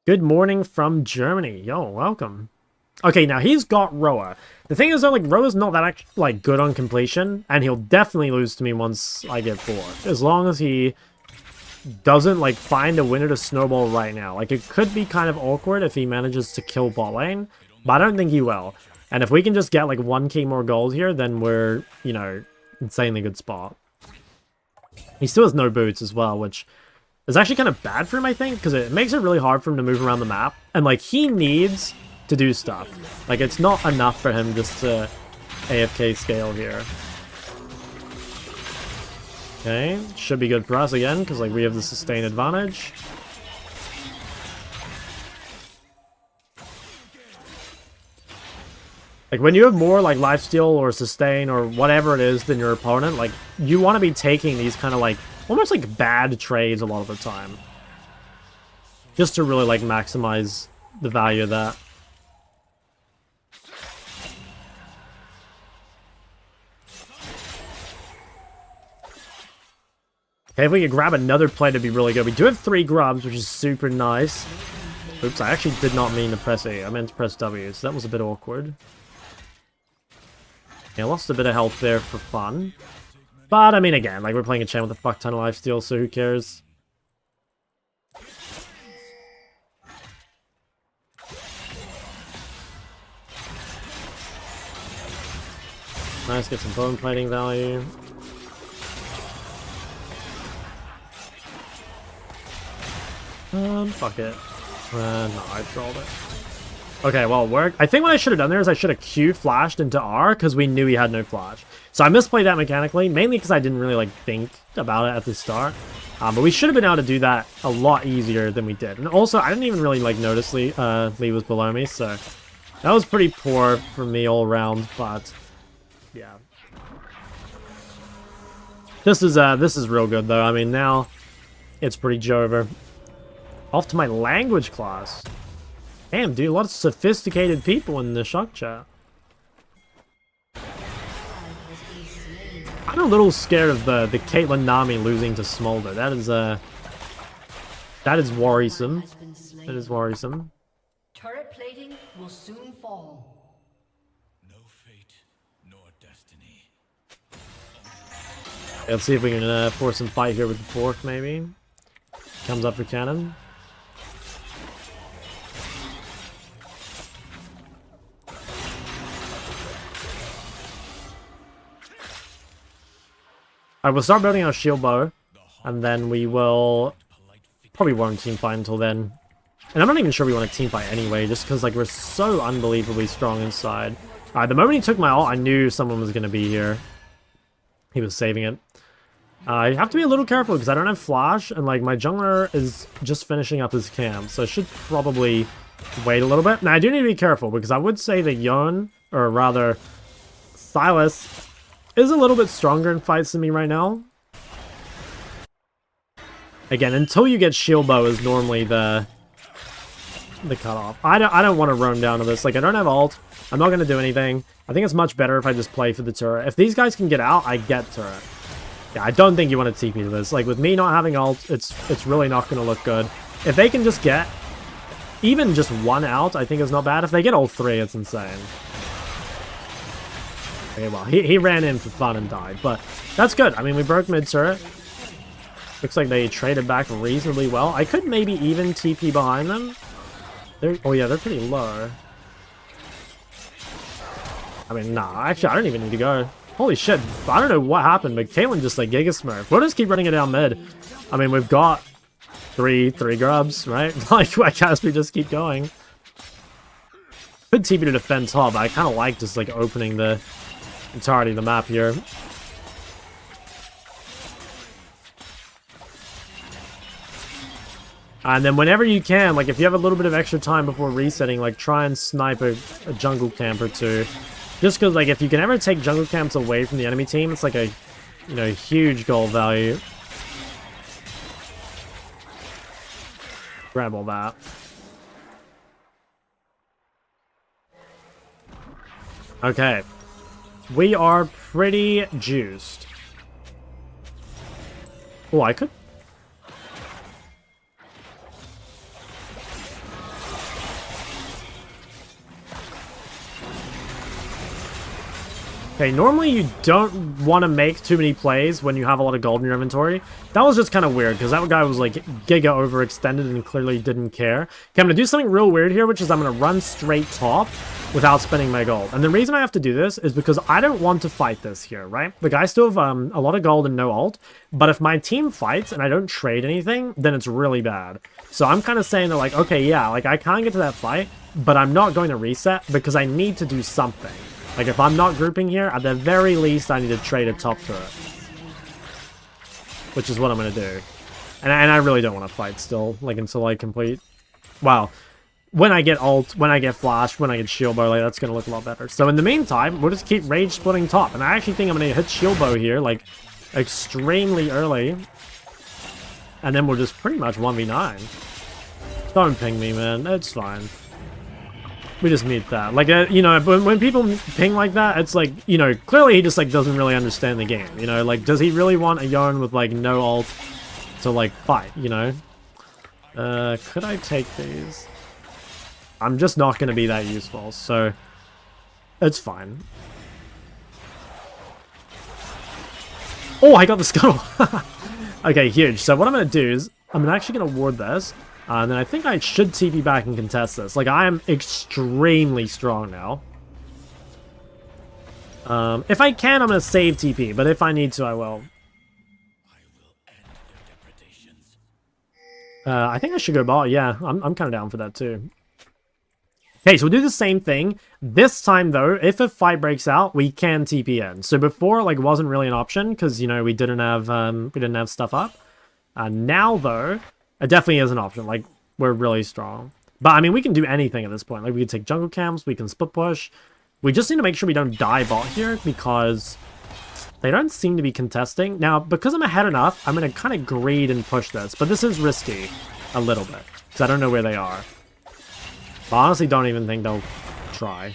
Good morning from Germany. Yo, welcome. Okay, now he's got Roa. The thing is, though, like, Roa's not that, like, good on completion, and he'll definitely lose to me once I get 4. As long as he doesn't, like, find a winner to snowball right now. Like, it could be kind of awkward if he manages to kill bot lane, but I don't think he will. And if we can just get, like, 1k more gold here, then we're, you know, insanely good spot. He still has no boots as well, which is actually kind of bad for him, I think, because it makes it really hard for him to move around the map. And, like, he needs to do stuff. Like, it's not enough for him just to AFK scale here. Okay, should be good for us again, because, like, we have the sustain advantage. Like, when you have more, like, lifesteal or sustain or whatever it is than your opponent, like, you want to be taking these kind of, like, almost, like, bad trades a lot of the time. Just to really, like, maximize the value of that. Okay, if we could grab another play, it'd be really good. We do have 3 grubs, which is super nice. Oops, I actually did not mean to press A. I meant to press W, so that was a bit awkward. Yeah, lost a bit of health there for fun. But, I mean, again, like, we're playing a champ with a fuck ton of lifesteal, so who cares? Nice, get some bone plating value. Fuck it. No, I trolled it. Okay, well, it worked. I think what I should have done there is I should have Q flashed into R, because we knew he had no flash. So I misplayed that mechanically, mainly because I didn't really, like, think about it at the start. But we should have been able to do that a lot easier than we did. And also, I didn't even really, like, notice Lee was below me, so that was pretty poor for me all around, but yeah. This is real good, though. I mean, now it's pretty Jover. Off to my language class. Damn, dude, a lot of sophisticated people in the shock chat. I'm a little scared of the Caitlyn Nami losing to Smolder. That is worrisome. That is worrisome. Turret plating will soon fall. No fate nor destiny. Let's see if we can force some fight here with the fork, maybe. Comes up for cannon. Alright, we'll start building our shield bow, and then we will probably won't team fight until then. And I'm not even sure we want to team fight anyway, just because, like, we're so unbelievably strong inside. Alright, the moment he took my ult, I knew someone was going to be here. He was saving it. I have to be a little careful because I don't have flash, and, like, my jungler is just finishing up his camp, so I should probably wait a little bit. Now, I do need to be careful because I would say that Yone, or rather Sylas, is a little bit stronger in fights than me right now. Again, until you get shield bow is normally the cutoff. I don't want to roam down to this. Like, I don't have ult. I'm not going to do anything. I think it's much better if I just play for the turret. If these guys can get out, I get turret. Yeah, I don't think you want to TP to this. Like, with me not having ult, it's really not going to look good. If they can just get even just 1 out, I think is not bad. If they get all 3, it's insane. Okay, well, he ran in for fun and died, but that's good. I mean, we broke mid turret. Looks like they traded back reasonably well. I could maybe even TP behind them. Oh yeah, they're pretty low. I mean, nah, actually, I don't even need to go. Holy shit, I don't know what happened, but Caitlyn just like Giga Smurf. We'll just keep running it down mid. I mean, we've got three grubs, right? Like, I guess we just keep going. Could TP to defend top, but I kind of like just like opening the entirety of the map here. And then whenever you can, like if you have a little bit of extra time before resetting, like try and snipe a jungle camp or two. Just because like if you can ever take jungle camps away from the enemy team, it's like a, you know, huge goal value. Grab all that. Okay. We are pretty juiced. Oh, I could... Okay, normally you don't want to make too many plays when you have a lot of gold in your inventory. That was just kind of weird, because that guy was like giga overextended and clearly didn't care. Okay, I'm going to do something real weird here, which is I'm going to run straight top without spending my gold. And the reason I have to do this is because I don't want to fight this here, right? The guys still have a lot of gold and no ult, but if my team fights and I don't trade anything, then it's really bad. So I'm kind of saying that like, okay, yeah, like I can't get to that fight, but I'm not going to reset because I need to do something. Like, if I'm not grouping here, at the very least, I need to trade a top turret. Which is what I'm going to do. And I really don't want to fight still, like, until I complete... Wow. When I get ult, when I get flash, when I get shield bow, like, that's going to look a lot better. So, in the meantime, we'll just keep rage splitting top. And I actually think I'm going to hit shield bow here, like, extremely early. And then we'll just pretty much 1v9. Don't ping me, man. It's fine. We just need that. Like, you know, when people ping like that, it's like, you know, clearly he just, like, doesn't really understand the game, you know? Like, does he really want a Yone with, like, no ult to, like, fight, you know? Could I take these? I'm just not going to be that useful, so it's fine. Oh, I got the scuttle! Okay, huge. So what I'm going to do is, I'm actually going to ward this. And then I think I should TP back and contest this. Like, I am extremely strong now. If I can, I'm going to save TP. But if I need to, I will. I think I should go bot. Yeah, I'm kind of down for that too. Okay, so we'll do the same thing. This time, though, if a fight breaks out, we can TP in. So before, like, wasn't really an option. Because, you know, we didn't have stuff up. Now, though... It definitely is an option. Like, we're really strong. But, I mean, we can do anything at this point. Like, we can take jungle camps. We can split push. We just need to make sure we don't die bot here because they don't seem to be contesting. Now, because I'm ahead enough, I'm going to kind of greed and push this. But this is risky a little bit because I don't know where they are. But I honestly don't even think they'll try.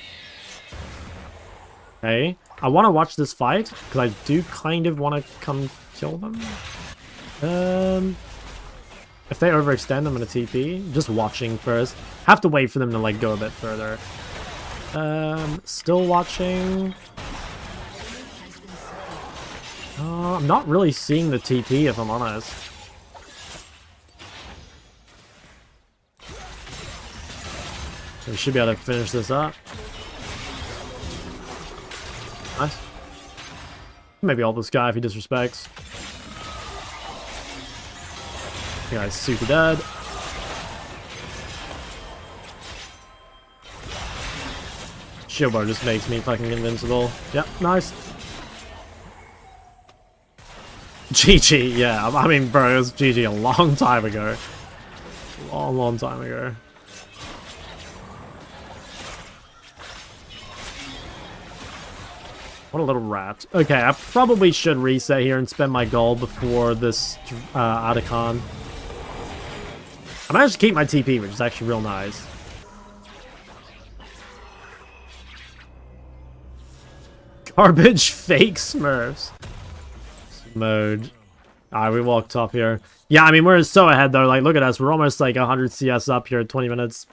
Okay. I want to watch this fight because I do kind of want to come kill them. If they overextend, I'm going to TP. Just watching first. Have to wait for them to, like, go a bit further. Still watching. I'm not really seeing the TP, if I'm honest. We should be able to finish this up. Nice. Maybe ult this guy if he disrespects. The guy's super dead. Shield bar just makes me fucking invincible. Yep, nice. GG, yeah. I mean, bro, it was GG a long time ago. Long time ago. What a little rat. Okay, I probably should reset here and spend my gold before this Adacon. I managed to keep my TP, which is actually real nice. Garbage fake Smurfs. Mode. Alright, we walked up here. Yeah, I mean, we're so ahead, though. Like, look at us. We're almost, like, 100 CS up here at 20 minutes.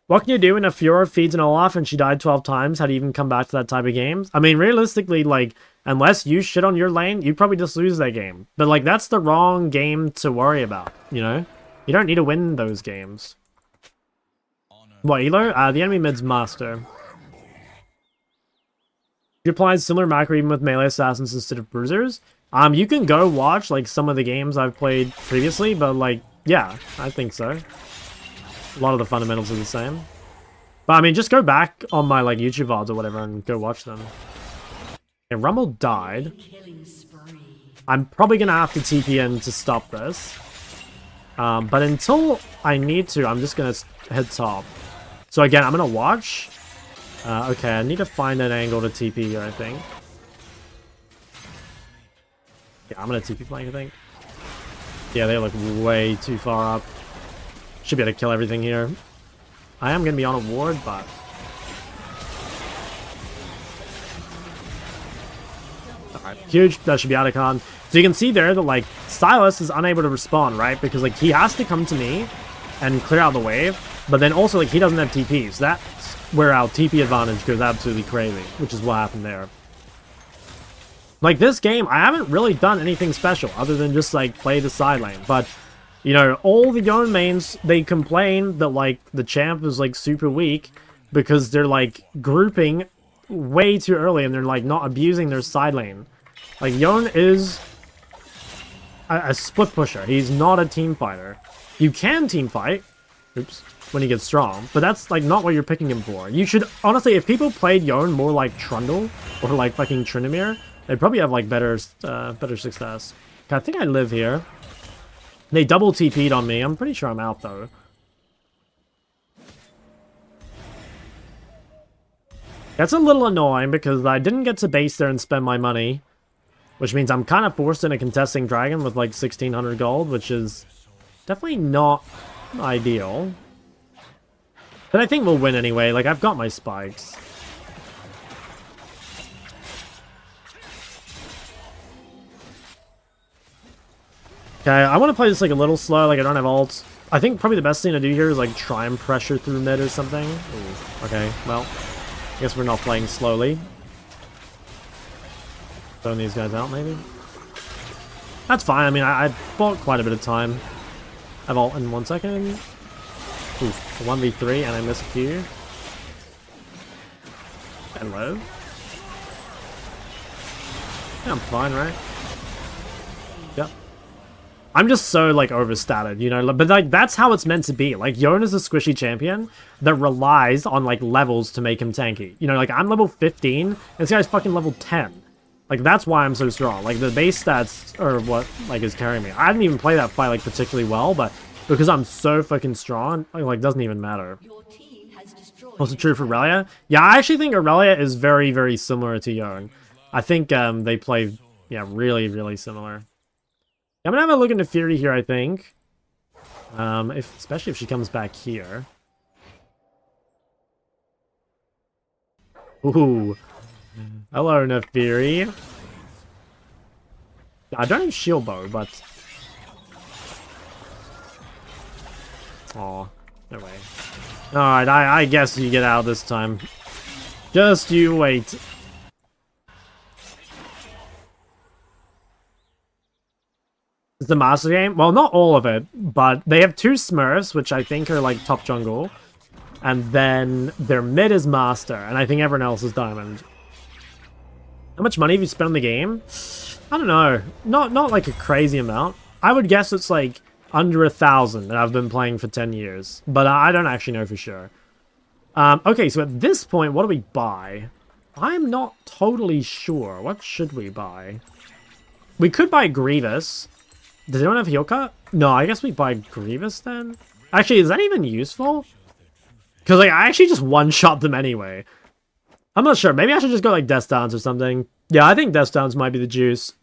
What can you do when a Fiora feeds an Olaf and she died 12 times? How do you even come back to that type of game? I mean, realistically, like, unless you shit on your lane, you probably just lose that game. But like, that's the wrong game to worry about, you know? You don't need to win those games. What, Elo? The enemy mid's master. You applied similar macro even with melee assassins instead of bruisers. You can go watch like some of the games I've played previously, but like, yeah, I think so. A lot of the fundamentals are the same. But I mean, just go back on my like YouTube VODs or whatever and go watch them. Okay, Rumble died. I'm probably gonna have to TP in to stop this. But until I need to, I'm just gonna head top. So again, I'm gonna watch. Okay, I need to find an angle to TP here, I think. Yeah, I'm gonna TP flank, I think. Yeah, they look way too far up. Should be able to kill everything here. I am gonna be on a ward, but... Alright, huge. That should be out of con. So you can see there that, like, Sylas is unable to respond, right? Because, like, he has to come to me and clear out the wave. But then also, like, he doesn't have TP. So that's where our TP advantage goes absolutely crazy, which is what happened there. Like, this game, I haven't really done anything special other than just, like, play the side lane. But, you know, all the Yone mains, they complain that, like, the champ is, like, super weak because they're, like, grouping way too early and they're, like, not abusing their side lane. Like, Yone is a split pusher. He's not a team fighter. You can team fight. Oops. When he gets strong, but that's like not what you're picking him for. You should honestly, if people played Yone more like Trundle or like fucking Tryndamere, they'd probably have like better success. Okay, I think I live here. They double TP'd on me. I'm pretty sure I'm out though. That's a little annoying because I didn't get to base there and spend my money, which means I'm kind of forced in a contesting dragon with like 1600 gold, which is definitely not ideal. But I think we'll win anyway. Like, I've got my spikes. Okay, I want to play this, like, a little slow. Like, I don't have ults. I think probably the best thing to do here is, like, try and pressure through mid or something. Ooh, okay, well, I guess we're not playing slowly. Throwing these guys out, maybe? That's fine. I mean, I bought quite a bit of time. I have ult in 1 second. Ooh, 1v3 and I missed Q. Hello. Yeah, I'm fine, right? Yep. I'm just so, like, overstated, you know? But, like, that's how it's meant to be. Like, Yone is a squishy champion that relies on, like, levels to make him tanky. You know, like, I'm level 15, and this guy's fucking level 10. Like, that's why I'm so strong. Like, the base stats are what, like, is carrying me. I didn't even play that fight, like, particularly well, but... because I'm so fucking strong, like, doesn't even matter. Also true for Aurelia? Yeah, I actually think Aurelia is very, very similar to Yone. I think they play, yeah, really, really similar. I'm gonna have a look into Fury here, I think. Especially if she comes back here. Ooh. Hello, Naafiri. I don't have shield bow, but... Aw, no way. Alright, I guess you get out this time. Just you wait. It's the master game? Well, not all of it, but they have 2 Smurfs, which I think are like top jungle. And then their mid is master, and I think everyone else is diamond. How much money have you spent on the game? I don't know. Not like a crazy amount. I would guess it's like under 1,000 that I've been playing for 10 years. But I don't actually know for sure. Okay, so at this point, what do we buy? I'm not totally sure. What should we buy? We could buy Grievous. Does anyone have heal cut? No, I guess we buy Grievous then. Actually, is that even useful? Because like, I actually just one-shot them anyway. I'm not sure. Maybe I should just go like Death Dance or something. Yeah, I think Death Dance might be the juice.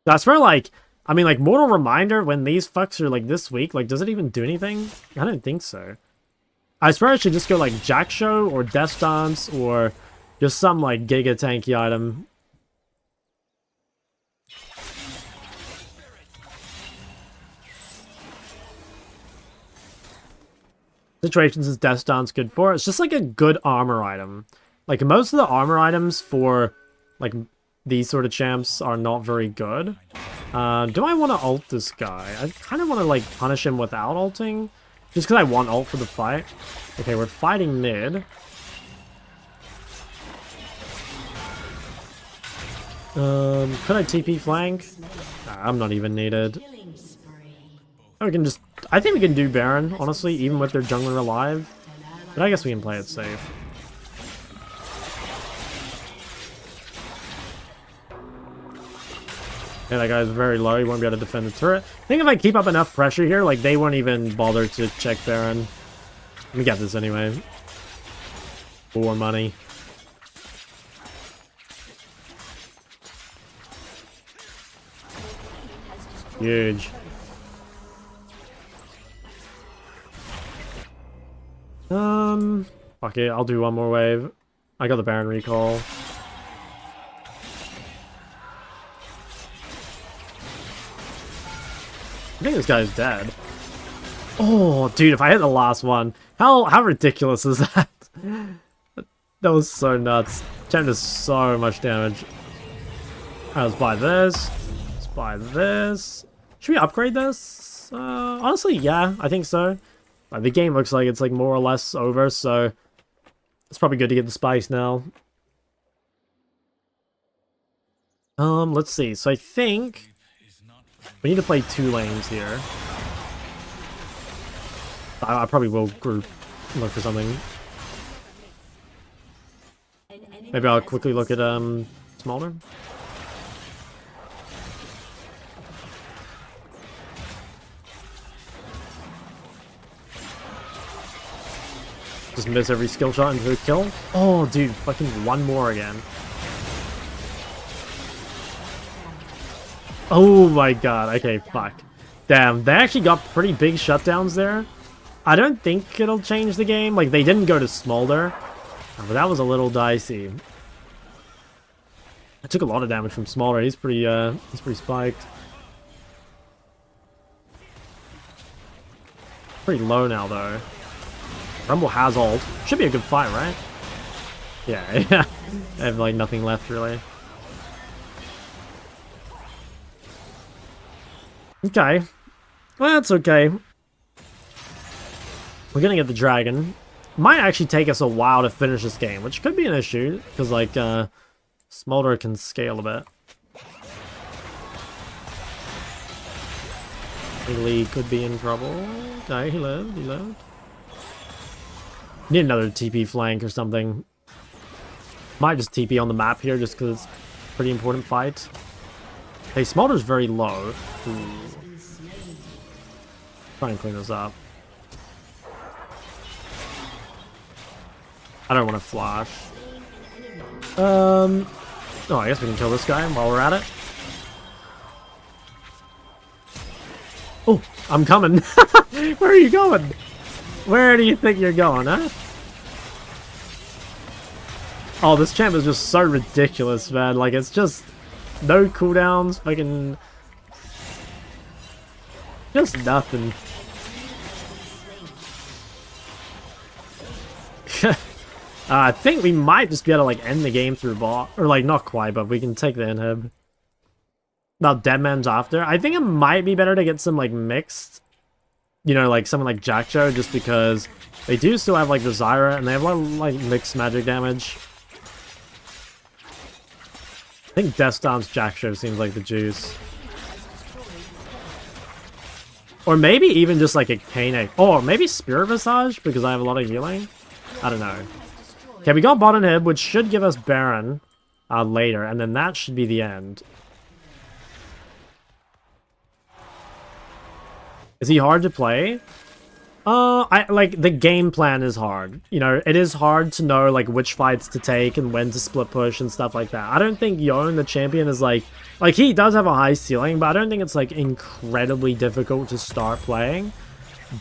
That's where like... I mean, like, Mortal Reminder, when these fucks are, like, this week, like, does it even do anything? I don't think so. I swear I should just go, like, Jack Show or Death Dance or just some, like, Giga Tanky item. Situations is Death Dance good for? It's just, like, a good armor item. Like, most of the armor items for, Like, these sort of champs are not very good. Do I want to ult this guy? I kind of want to, like, punish him without ulting. Just because I want ult for the fight. Okay, we're fighting mid. Could I TP flank? Nah, I'm not even needed. Oh, we can just... I think we can do Baron, honestly, even with their jungler alive. But I guess we can play it safe. Yeah, that guy's very low. He won't be able to defend the turret. I think if I keep up enough pressure here, like, they won't even bother to check Baron. Let me get this anyway. For money. Huge. Fuck it, I'll do one more wave. I got the Baron recall. I think this guy's dead. Oh, dude, if I hit the last one, how ridiculous is that? That was so nuts. Champ does so much damage. Alright, let's buy this. Let's buy this. Should we upgrade this? Honestly, yeah, I think so. Like, the game looks like it's like more or less over, so it's probably good to get the spice now. Let's see. So I think we need to play 2 lanes here. I probably will group look for something. Maybe I'll quickly look at Smolder. Just miss every skill shot into a kill. Oh, dude, fucking one more again. Oh my god, okay, fuck. Damn, they actually got pretty big shutdowns there. I don't think it'll change the game. Like, they didn't go to Smolder, but that was a little dicey. I took a lot of damage from Smolder. He's pretty spiked. Pretty low now, though. Rumble has ult. Should be a good fight, right? Yeah, yeah. I have, like, nothing left, really. Okay. Well, that's okay. We're gonna get the dragon. Might actually take us a while to finish this game, which could be an issue, because, like, Smolder can scale a bit. Lee could be in trouble. Okay, he lived, he lived. Need another TP flank or something. Might just TP on the map here just because it's a pretty important fight. Hey, Smolder's very low. Ooh. Try and clean this up. I don't want to flash. Oh, I guess we can kill this guy while we're at it. Oh, I'm coming. Where are you going? Where do you think you're going, huh? Oh, this champ is just so ridiculous, man. Like, it's just no cooldowns, fucking... just nothing. I think we might just be able to, like, end the game through bot. Or, like, not quite, but we can take the inhib. Now, Deadman's after. I think it might be better to get some, like, mixed... You know, like, something like Jackjo, just because they do still have, like, the Zyra, and they have a lot of, like, mixed magic damage. I think Death Stomp's Jackjo seems like the juice. Or maybe even just, like, a Kane. Or maybe Spirit Visage, because I have a lot of healing. I don't know. Okay, we got bot inhib, which should give us Baron later, and then that should be the end. Is he hard to play? Like, the game plan is hard. You know, it is hard to know, like, which fights to take and when to split push and stuff like that. I don't think Yone, the champion, is, like, he does have a high ceiling, but I don't think it's, like, incredibly difficult to start playing.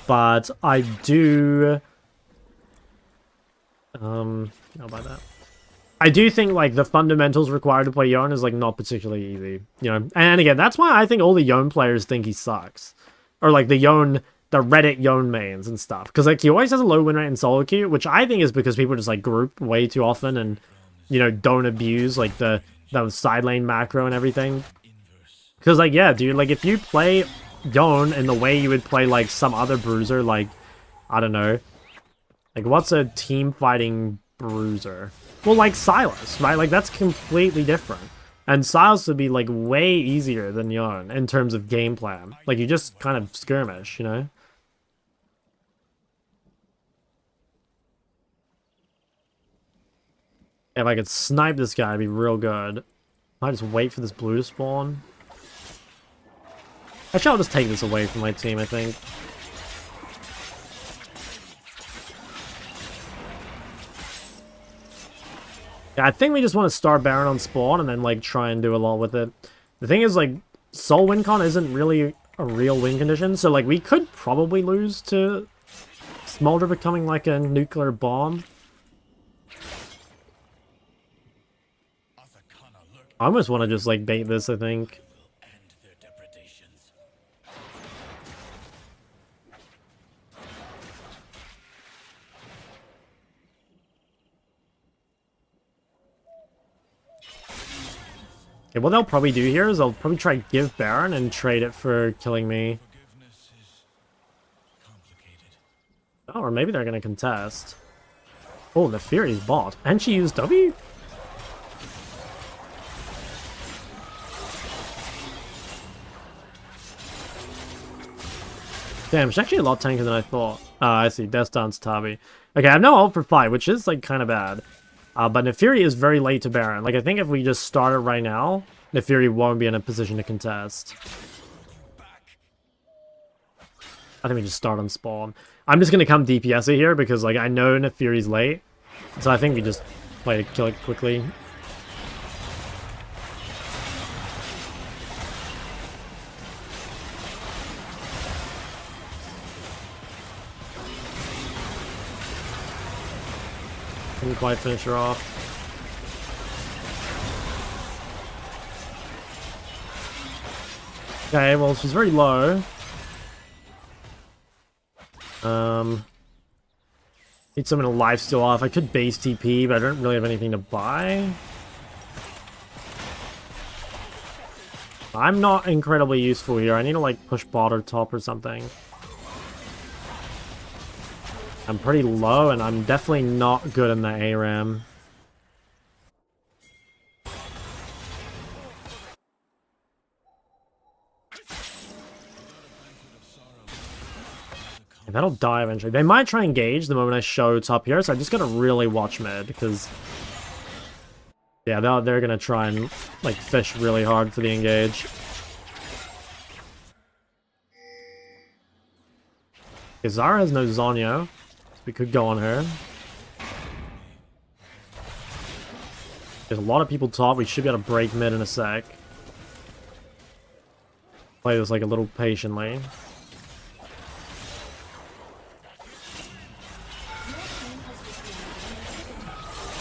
But I do... how about that? I do think, like, the fundamentals required to play Yone is, like, not particularly easy. You know, and again, that's why I think all the Yone players think he sucks. Or, like, the Reddit Yone mains and stuff. Because, like, he always has a low win rate in solo queue, which I think is because people just, like, group way too often and you know, don't abuse like the side lane macro and everything. Inverse. Because like, yeah, dude, like if you play Yone in the way you would play like some other bruiser, like, I don't know, like what's a team fighting bruiser? Well, like Sylas, right? Like that's completely different. And Sylas would be like way easier than Yone in terms of game plan. Like you just kind of skirmish, you know? If I could snipe this guy, it'd be real good. I just wait for this blue to spawn. Actually, I'll just take this away from my team, I think. Yeah, I think we just want to start Baron on spawn and then, like, try and do a lot with it. The thing is, like, Soul win con isn't really a real win condition, so, like, we could probably lose to Smolder becoming, like, a nuclear bomb. I almost want to just, like, bait this, I think. End their depredations. Okay, what they'll probably do here is they'll probably try to give Baron and trade it for killing me. Forgiveness is complicated. Oh, or maybe they're going to contest. Oh, Naafiri's bot. And she used W? Damn, she's actually a lot tankier than I thought. I see. Death Dance Tabi. Okay, I have no ult for fight, which is, like, kind of bad. But Naafiri is very late to Baron. Like, I think if we just start it right now, Naafiri won't be in a position to contest. I think we just start on spawn. I'm just going to come DPS it here because, like, I know Naafiri's late. So I think we just play to kill it quickly. Couldn't quite finish her off. Okay, well, she's very low. Need someone to lifesteal off. I could base TP, but I don't really have anything to buy. I'm not incredibly useful here. I need to, like, push bot or top or something. I'm pretty low, and I'm definitely not good in the ARAM. Yeah, that'll die eventually. They might try and engage the moment I show top here, so I just gotta really watch mid, because... yeah, they're gonna try and, like, fish really hard for the engage. Okay, Xayah has no Zonyo. We could go on her. There's a lot of people top. We should be able to break mid in a sec. Play this like a little patiently.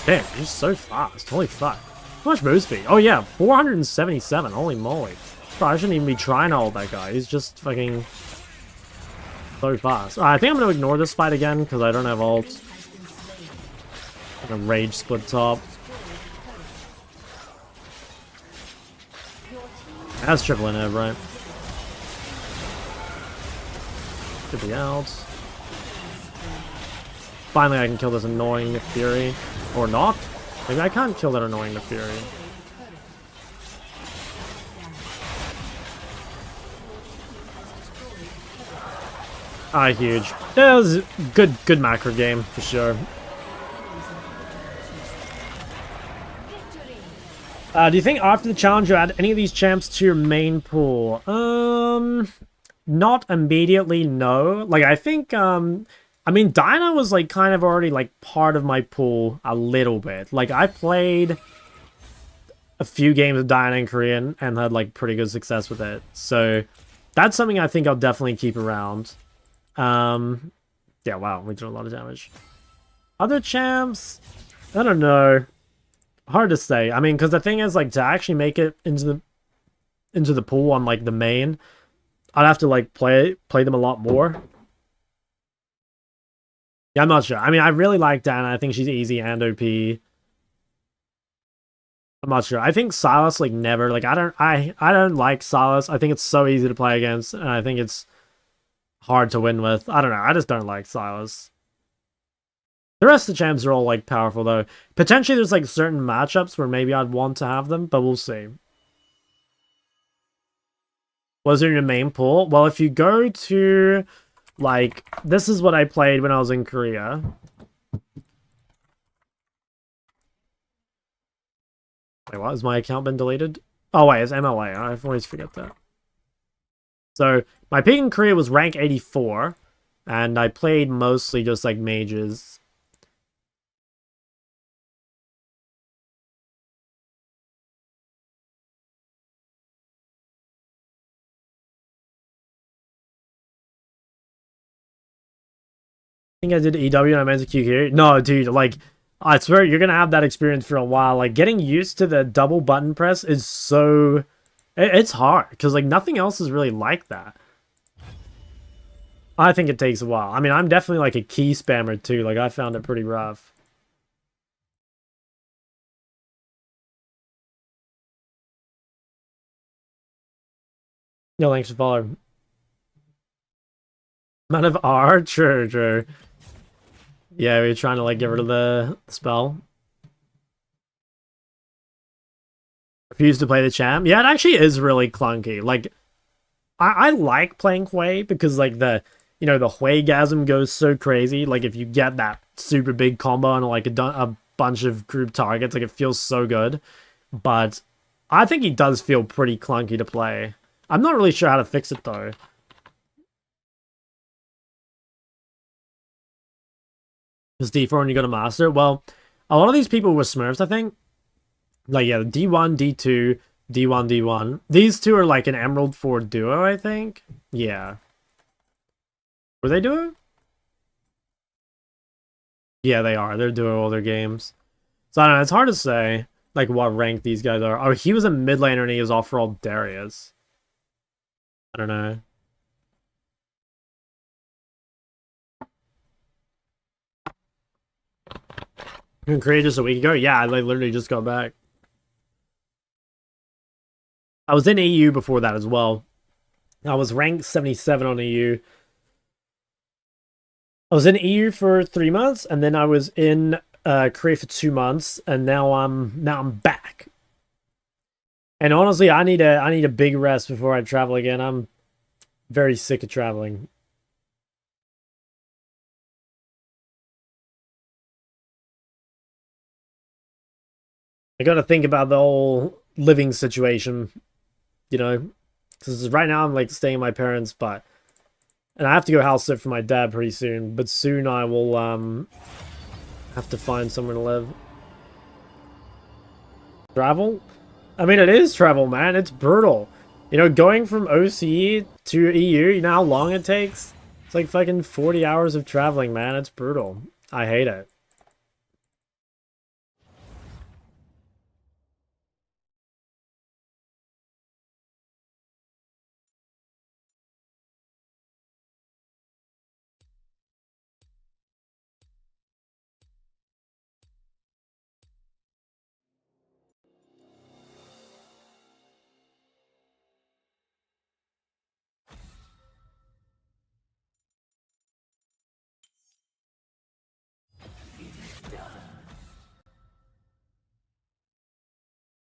Damn, he's so fast. Holy fuck. How much move speed? Oh yeah, 477. Holy moly. Bro, I shouldn't even be trying to hold that guy. He's just fucking... so fast. I think I'm going to ignore this fight again because I don't have ult. I'm going to rage split top. That's triple inhib, right? Should be out. Finally, I can kill this annoying Naafiri. Or not. Maybe I can't kill that annoying Naafiri. Huge. That was a good macro game, for sure. Do you think after the challenge you add any of these champs to your main pool? Not immediately, no. Like, I think, I mean, Dinah was, like, kind of already, like, part of my pool a little bit. Like, I played a few games of Dinah in Korean and had, like, pretty good success with it. So, that's something I think I'll definitely keep around. Yeah, wow, we did a lot of damage. Other champs? I don't know. Hard to say. I mean, because the thing is, like, to actually make it into the pool on, like, the main, I'd have to, like, play them a lot more. Yeah, I'm not sure. I mean, I really like Dana. I think she's easy and OP. I'm not sure. I think Sylas like never like I don't like Sylas. I think it's so easy to play against, and I think it's hard to win with. I don't know. I just don't like Sylas. The rest of the champs are all like powerful though. Potentially there's like certain matchups where maybe I'd want to have them, but we'll see. Was in your main pool? Well, if you go to like this is what I played when I was in Korea. Wait, what? Has my account been deleted? Oh wait, it's MLA. I always forget that. So my peak in Korea was rank 84, and I played mostly just like mages. I think I did EW and I meant to QQ. No, dude, like, I swear you're gonna have that experience for a while. Like, getting used to the double button press is so... It's hard, because, like, nothing else is really like that. I think it takes a while. I mean, I'm definitely, like, a key spammer, too. Like, I found it pretty rough. No, thanks for following. Amount of R? True, true. Yeah, we were trying to, like, get rid of the spell. Refuse to play the champ. Yeah, it actually is really clunky. Like, I like playing Hui because, like, the Hui-gasm goes so crazy. Like, if you get that super big combo and, like, a bunch of group targets, like, it feels so good. But I think he does feel pretty clunky to play. I'm not really sure how to fix it, though. Is D4 and you got to master? Well, a lot of these people were Smurfs, I think. Like, yeah, D1, D2, D1, D1. These two are like an Emerald 4 duo, I think. Yeah. Were they duo? Yeah, they are. They're duo all their games. So I don't know, it's hard to say, like, what rank these guys are. Oh, he was a mid laner and he was off for all Darius. I don't know. In Korea just a week ago? Yeah, I literally just got back. I was in EU before that as well. I was ranked 77 on EU. I was in EU for 3 months, and then I was in Korea for 2 months, and now I'm back. And honestly, I need a big rest before I travel again. I'm very sick of traveling. I got to think about the whole living situation, you know, because right now I'm like staying with my parents, and I have to go house sit for my dad pretty soon. But soon I will have to find somewhere to live. Travel? I mean, it is travel, man. It's brutal. You know, going from OCE to EU, you know how long it takes? It's like fucking 40 hours of traveling, man. It's brutal. I hate it.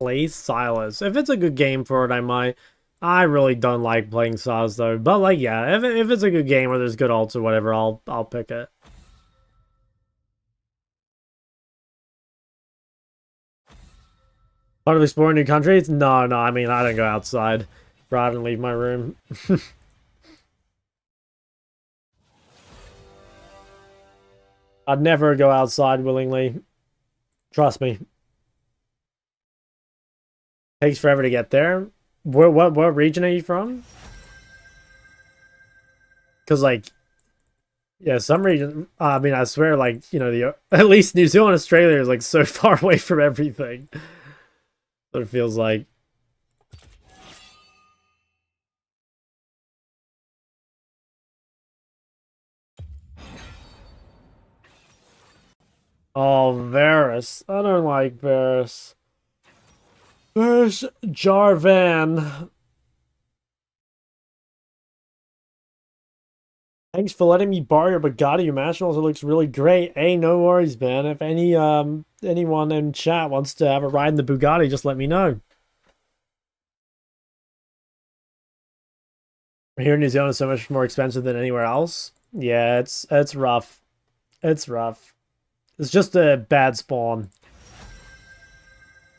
Play Sylas. If it's a good game for it, I might. I really don't like playing Sylas though. But like, yeah, if it's a good game or there's good ults or whatever, I'll pick it. Part of exploring new countries? No, no. I mean, I don't go outside. I don't leave my room. I'd never go outside willingly. Trust me. Takes forever to get there. What region are you from? Because like, yeah, some region. I mean, I swear, like, you know, at least New Zealand, Australia is like so far away from everything. What it feels like. Oh, Varus. I don't like Varus. Where's Jarvan? Thanks for letting me borrow your Bugatti. Your match also looks really great. Hey, no worries, man. If anyone in chat wants to have a ride in the Bugatti, just let me know. Here in New Zealand is so much more expensive than anywhere else. Yeah, it's rough. It's rough. It's just a bad spawn.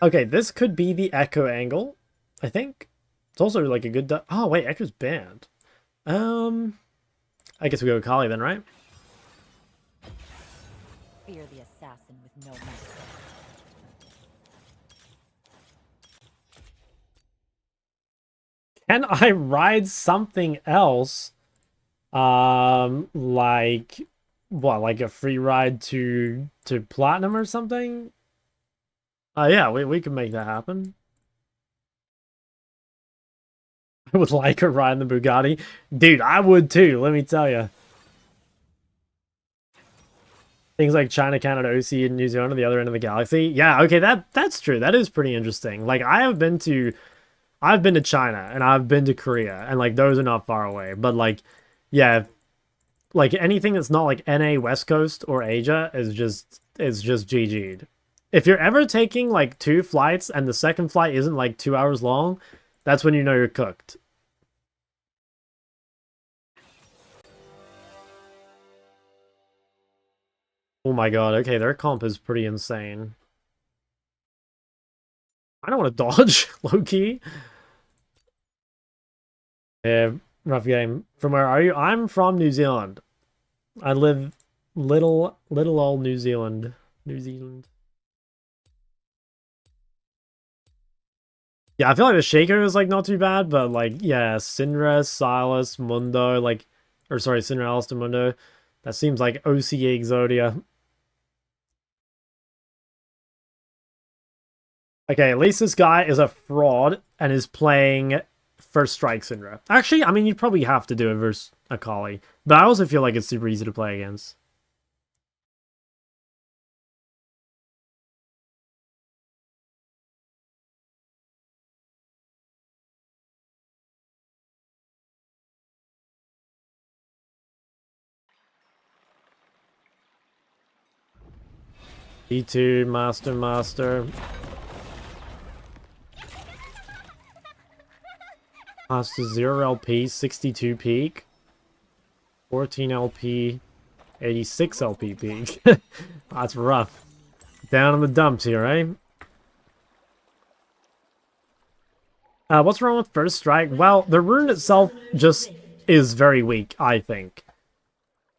Okay, this could be the Ekko angle, I think. It's also like a good... Oh, wait, Ekko's banned. I guess we go Akali then, right? Fear the assassin with no master. Can I ride something else? Like what? Like a free ride to platinum or something? Yeah, we can make that happen. I would like a ride in the Bugatti. Dude, I would too, let me tell you. Things like China, Canada, OC, and New Zealand at the other end of the galaxy. Yeah, okay, that's true. That is pretty interesting. Like, I've been to China, and I've been to Korea, and, like, those are not far away. But, like, yeah, like, anything that's not, like, NA, West Coast, or Asia is just GG'd. If you're ever taking, like, 2 flights, and the second flight isn't, like, 2 hours long, that's when you know you're cooked. Oh my god, okay, their comp is pretty insane. I don't want to dodge, low-key. Yeah, rough game. From where are you? I'm from New Zealand. I live little old New Zealand. New Zealand. Yeah, I feel like the Shaker is, like, not too bad, but, like, yeah, Syndra, Sylas, Mundo, like... Or, sorry, Syndra, Alistair, Mundo. That seems like OCA Exodia. Okay, at least this guy is a fraud and is playing First Strike Syndra. Actually, I mean, you probably have to do it versus Akali. But I also feel like it's super easy to play against. D2, Master. Master 0 LP, 62 peak. 14 LP, 86 LP peak. That's rough. Down in the dumps here, right? What's wrong with First Strike? Well, the rune itself just is very weak, I think.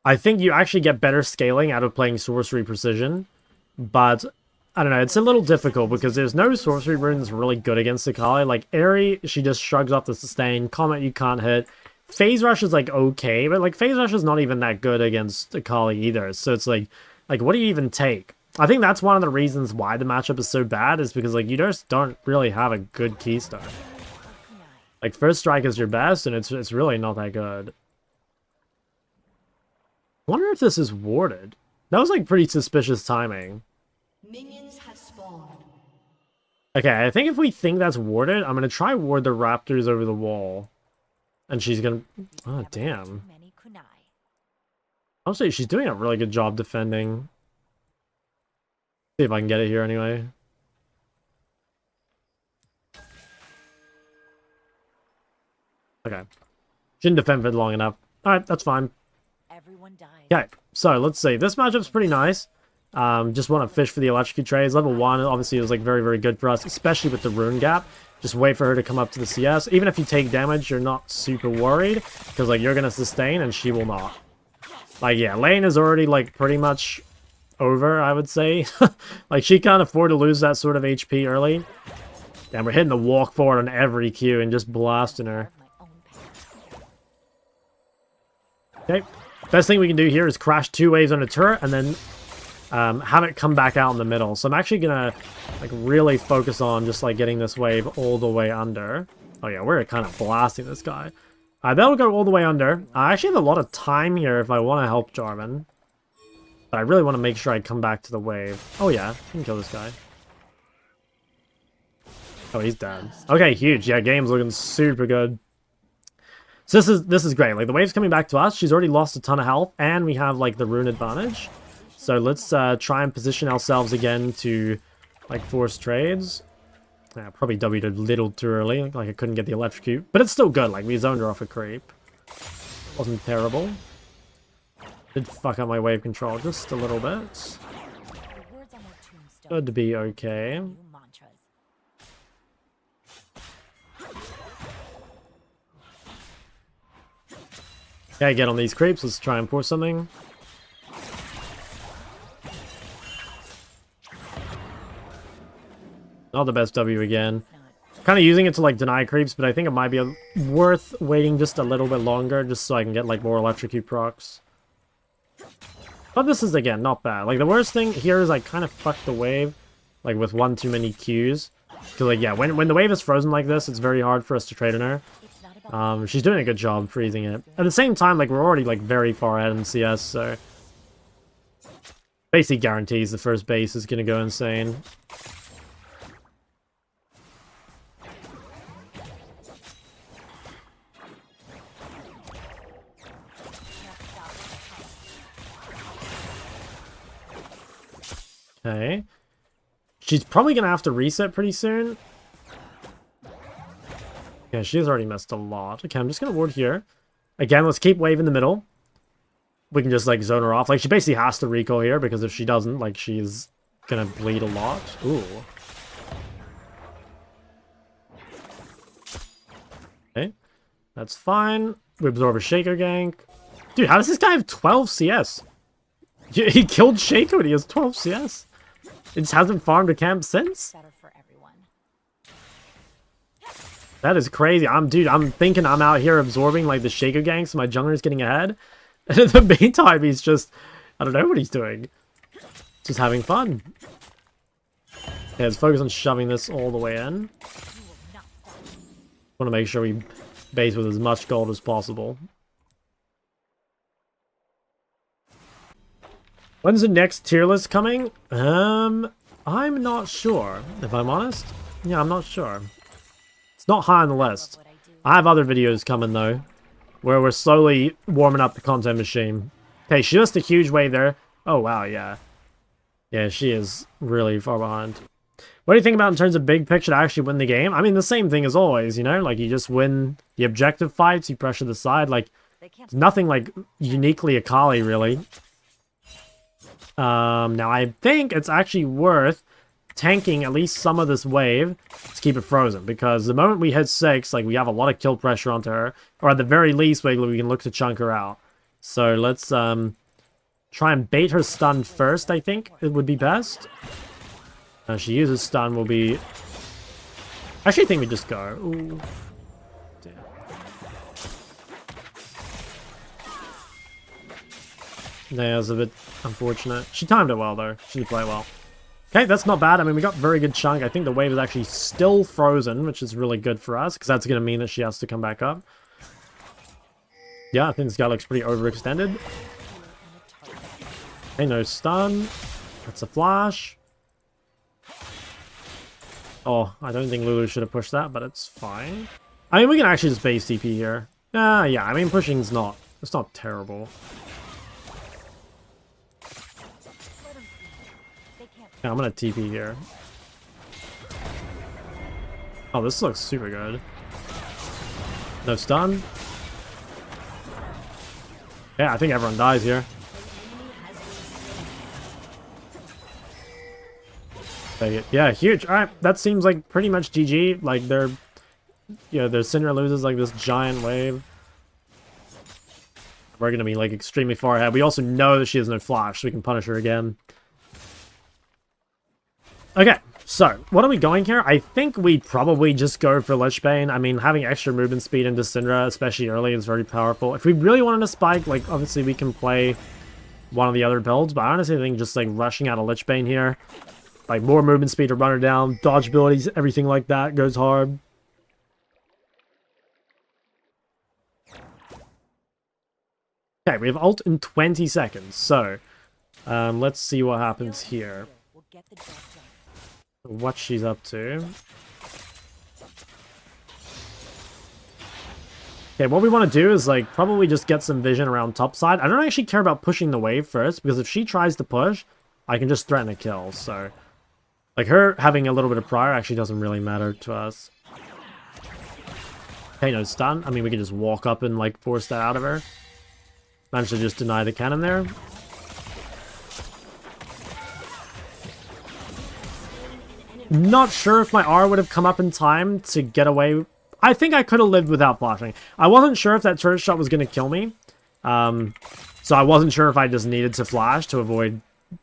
I think you actually get better scaling out of playing Sorcery Precision. But, I don't know, it's a little difficult because there's no sorcery rune that's really good against Akali. Like, Aerie, she just shrugs off the sustain. Comet, you can't hit. Phase Rush is, like, okay, but, like, Phase Rush is not even that good against Akali either. So it's like, what do you even take? I think that's one of the reasons why the matchup is so bad, is because, like, you just don't really have a good keystone. Like, First Strike is your best, and it's really not that good. I wonder if this is warded. That was, like, pretty suspicious timing. Minions have spawned. Okay, I think if we think that's warded, I'm gonna try ward the raptors over the wall. And she's gonna... Oh, damn. Honestly, she's doing a really good job defending. See if I can get it here anyway. Okay. She didn't defend for long enough. Alright, that's fine. Everyone dies. Okay, so let's see. This matchup's pretty nice. Just want to fish for the electrocute trades. Level 1, obviously, is like very good for us, especially with the rune gap. Just wait for her to come up to the CS. Even if you take damage, you're not super worried, because like you're gonna sustain and she will not. Like, yeah, lane is already like pretty much over, I would say. Like, she can't afford to lose that sort of HP early. Damn, we're hitting the walk forward on every Q and just blasting her. Okay, best thing we can do here is crash 2 waves on a turret and then have it come back out in the middle. So I'm actually gonna like really focus on just like getting this wave all the way under. Oh yeah, we're kind of blasting this guy. That'll go all the way under. I actually have a lot of time here if I want to help Jarvan. But I really want to make sure I come back to the wave. Oh yeah, I can kill this guy. Oh, he's dead. Okay, huge. Yeah, game's looking super good. So this is great. Like, the wave's coming back to us. She's already lost a ton of health, and we have, like, the rune advantage. So let's try and position ourselves again to, like, force trades. Yeah, probably W'd a little too early. Like, I couldn't get the electrocute. But it's still good. Like, we zoned her off a creep. Wasn't terrible. Did fuck up my wave control just a little bit. Should be okay. Okay, get on these creeps. Let's try and force something. Not the best W again. Kind of using it to like deny creeps, but I think it might be worth waiting just a little bit longer just so I can get like more electrocute procs. But this is, again, not bad. Like, the worst thing here is I kind of fucked the wave, like, with one too many Qs. Because, like, yeah, when the wave is frozen like this, it's very hard for us to trade on her. She's doing a good job freezing it. At the same time, like, we're already, like, very far ahead in CS, so... Basically guarantees the first base is gonna go insane. Okay. She's probably gonna have to reset pretty soon. Yeah, she's already missed a lot. Okay, I'm just gonna ward here. Again, let's keep wave in the middle. We can just, like, zone her off. Like, she basically has to recall here, because if she doesn't, like, she's gonna bleed a lot. Ooh. Okay. That's fine. We absorb a Shaco gank. Dude, how does this guy have 12 CS? He killed Shaco and he has 12 CS. It just hasn't farmed a camp since? That is crazy. Dude, I'm thinking I'm out here absorbing, like, the Shaco ganks, so my jungler's getting ahead. And in the meantime, he's just... I don't know what he's doing. Just having fun. Yeah, let's focus on shoving this all the way in. Want to make sure we base with as much gold as possible. When's the next tier list coming? I'm not sure, if I'm honest. Yeah, I'm not sure. It's not high on the list. I have other videos coming, though, where we're slowly warming up the content machine. Okay, she missed a huge wave there. Oh, wow, yeah. Yeah, she is really far behind. What do you think about in terms of big picture to actually win the game? I mean, the same thing as always, you know? Like, you just win the objective fights, you pressure the side. Like, nothing, like, uniquely Akali, really. Now I think it's actually worth tanking at least some of this wave to keep it frozen, because the moment we hit 6, like, we have a lot of kill pressure onto her, or at the very least, we can look to chunk her out. So let's try and bait her stun first. I think it would be best. She uses stun, will be... Actually, I think we just go. Ooh. Damn. Yeah, it's a bit unfortunate. She timed it well, though. She did play well. Okay, that's not bad. I mean, we got very good chunk. I think the wave is actually still frozen, which is really good for us, because that's going to mean that she has to come back up. Yeah, I think this guy looks pretty overextended. Okay, no stun. That's a flash. Oh, I don't think Lulu should have pushed that, but it's fine. I mean, we can actually just base TP here. Yeah, I mean, pushing's not... It's not terrible. Yeah, I'm gonna TP here. Oh, this looks super good. No stun. Yeah, I think everyone dies here. Yeah, huge. Alright, that seems like pretty much GG. Like, their Syndra loses like this giant wave. We're gonna be like extremely far ahead. We also know that she has no flash, so we can punish her again. Okay, so what are we going here? I think we probably just go for Lich Bane. I mean, having extra movement speed into Syndra, especially early, is very powerful. If we really wanted to spike, like, obviously we can play one of the other builds, but I honestly think just like rushing out a Lich Bane here, like more movement speed to run her down, dodge abilities, everything like that goes hard. Okay, we have ult in 20 seconds, so let's see what happens here. What she's up to. Okay, what we want to do is, like, probably just get some vision around top side. I don't actually care about pushing the wave first, because if she tries to push, I can just threaten a kill, so... Like, her having a little bit of prior actually doesn't really matter to us. Okay, no stun. I mean, we can just walk up and, like, force that out of her. Managed to just deny the cannon there. Not sure if my R would have come up in time to get away. I think I could have lived without flashing. I wasn't sure if that turret shot was going to kill me. So I wasn't sure if I just needed to flash to avoid,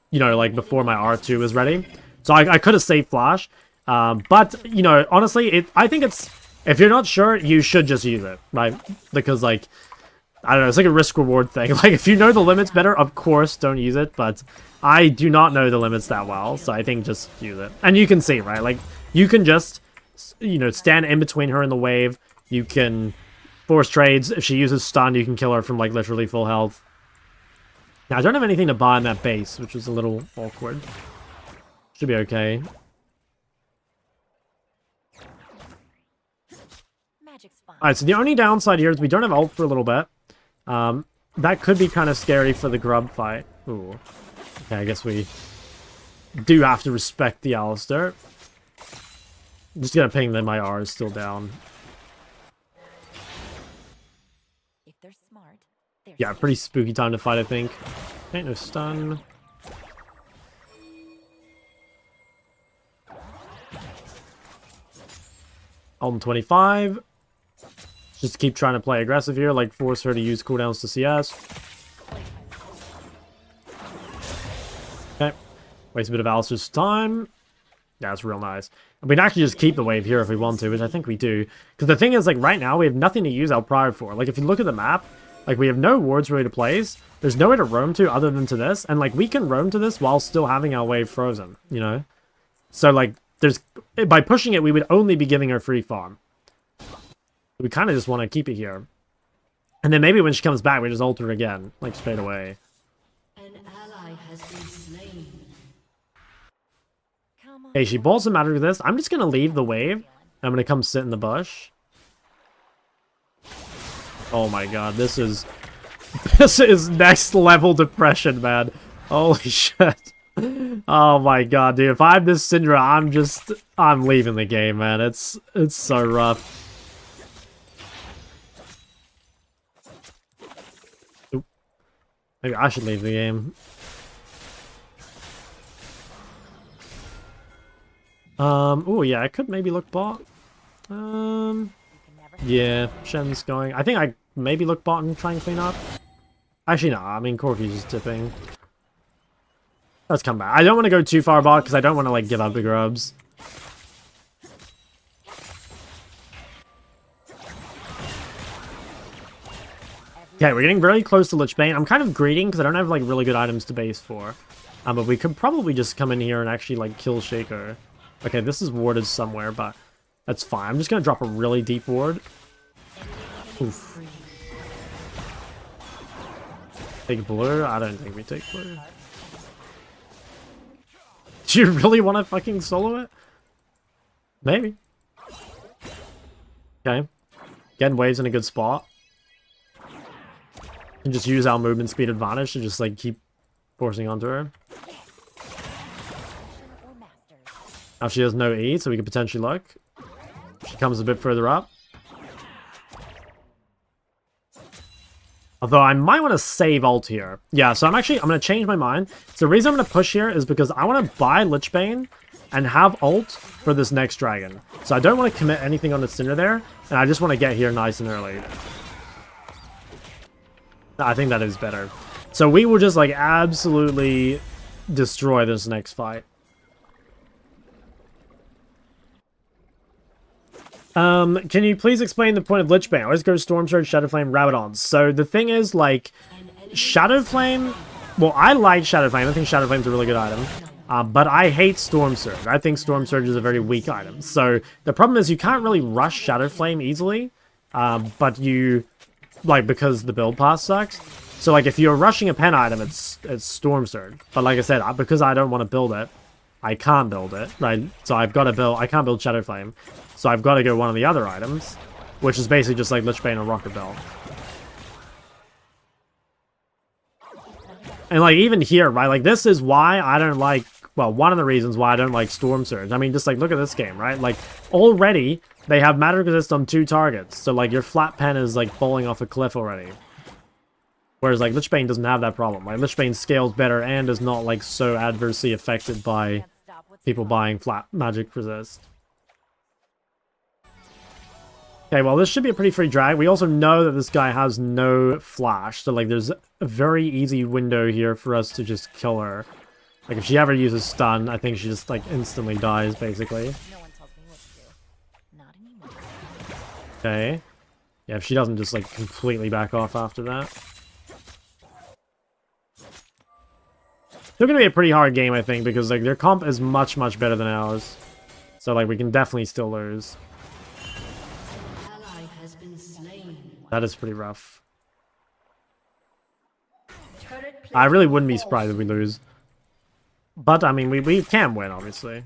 you know, like before my R2 was ready. So I could have saved flash. But, you know, honestly, I think it's... If you're not sure, you should just use it, right? Because, like, I don't know, it's like a risk-reward thing. Like, if you know the limits better, of course, don't use it. But I do not know the limits that well, so I think just use it. And you can see, right? Like, you can just, you know, stand in between her and the wave. You can force trades. If she uses stun, you can kill her from, like, literally full health. Now, I don't have anything to buy in that base, which is a little awkward. Should be okay. Alright, so the only downside here is we don't have ult for a little bit. That could be kind of scary for the grub fight. Ooh. Okay, I guess we do have to respect the Alistar. I'm just gonna ping that my R is still down. If they're smart, they're Yeah, pretty spooky time to fight, I think. Okay, no stun. Ult 25. Just keep trying to play aggressive here, like force her to use cooldowns to CS. Okay. Waste a bit of Alistar's time. Yeah, that's real nice. And we can actually just keep the wave here if we want to, which I think we do. Because the thing is, like, right now, we have nothing to use our prior for. Like, if you look at the map, like, we have no wards really to place. There's nowhere to roam to other than to this. And, like, we can roam to this while still having our wave frozen, you know? So, like, there's... By pushing it, we would only be giving her free farm. We kind of just want to keep it here. And then maybe when she comes back, we just ult her again, like, straight away. An ally has been slain. Hey, she balls him out of this. I'm just going to leave the wave. I'm going to come sit in the bush. Oh my god, this is... This is next level depression, man. Holy shit. Oh my god, dude. If I'm this Syndra, I'm leaving the game, man. It's so rough. Oop. Maybe I should leave the game. Oh yeah, I could maybe look bot. Yeah, Shen's going. I think I maybe look bot and try and clean up. Actually, no. I mean, Corki's just tipping. Let's come back. I don't want to go too far bot because I don't want to, like, give up the grubs. Okay, we're getting really close to Lich Bane. I'm kind of greeding because I don't have, like, really good items to base for. But we could probably just come in here and actually, like, kill Shaker. Okay, this is warded somewhere, but that's fine. I'm just going to drop a really deep ward. Oof. Take blue? I don't think we take blue. Do you really want to fucking solo it? Maybe. Okay. Getting waves in a good spot. And just use our movement speed advantage to just, like, keep forcing onto her. Now she has no E, so we could potentially look. She comes a bit further up. Although I might want to save ult here. Yeah, so I'm going to change my mind. So the reason I'm going to push here is because I want to buy Lich Bane and have ult for this next dragon. So I don't want to commit anything on the Syndra there, and I just want to get here nice and early. I think that is better. So we will just, like, absolutely destroy this next fight. Can you please explain the point of Lich Bane? Always go Storm Surge, Shadow Flame, Rabadons. So the thing is, like, Shadow Flame... Well, I like Shadow Flame. I think Shadow Flame's a really good item. But I hate Storm Surge. I think Storm Surge is a very weak item. So the problem is you can't really rush Shadow Flame easily. But you... Like, because the build pass sucks. So, like, if you're rushing a pen item, it's Storm Surge. But like I said, because I don't want to build it, I can't build it, right? So I've got to build... I can't build Shadow Flame. So I've got to go one of the other items. which is basically just like Lich Bane and Rocket Belt. And like even here, right, like this is why I don't like, well, one of the reasons why I don't like Storm Surge. I mean, just like look at this game, right? Like already they have magic resist on 2 targets, so like your flat pen is like falling off a cliff already. Whereas like Lich Bane doesn't have that problem. Like Lich Bane scales better and is not like so adversely affected by people buying flat magic resist. Okay, well this should be a pretty free drag. We also know that this guy has no flash, so like there's a very easy window here for us to just kill her. Like if she ever uses stun, I think she just like instantly dies basically. No one tells me what to do. Not anymore. Okay. Yeah, if she doesn't just like completely back off after that. Still gonna be a pretty hard game, I think, because like their comp is much better than ours. So like we can definitely still lose. Ally has been slain. That is pretty rough. Turret I really wouldn't be surprised if we lose. But I mean we can win, obviously.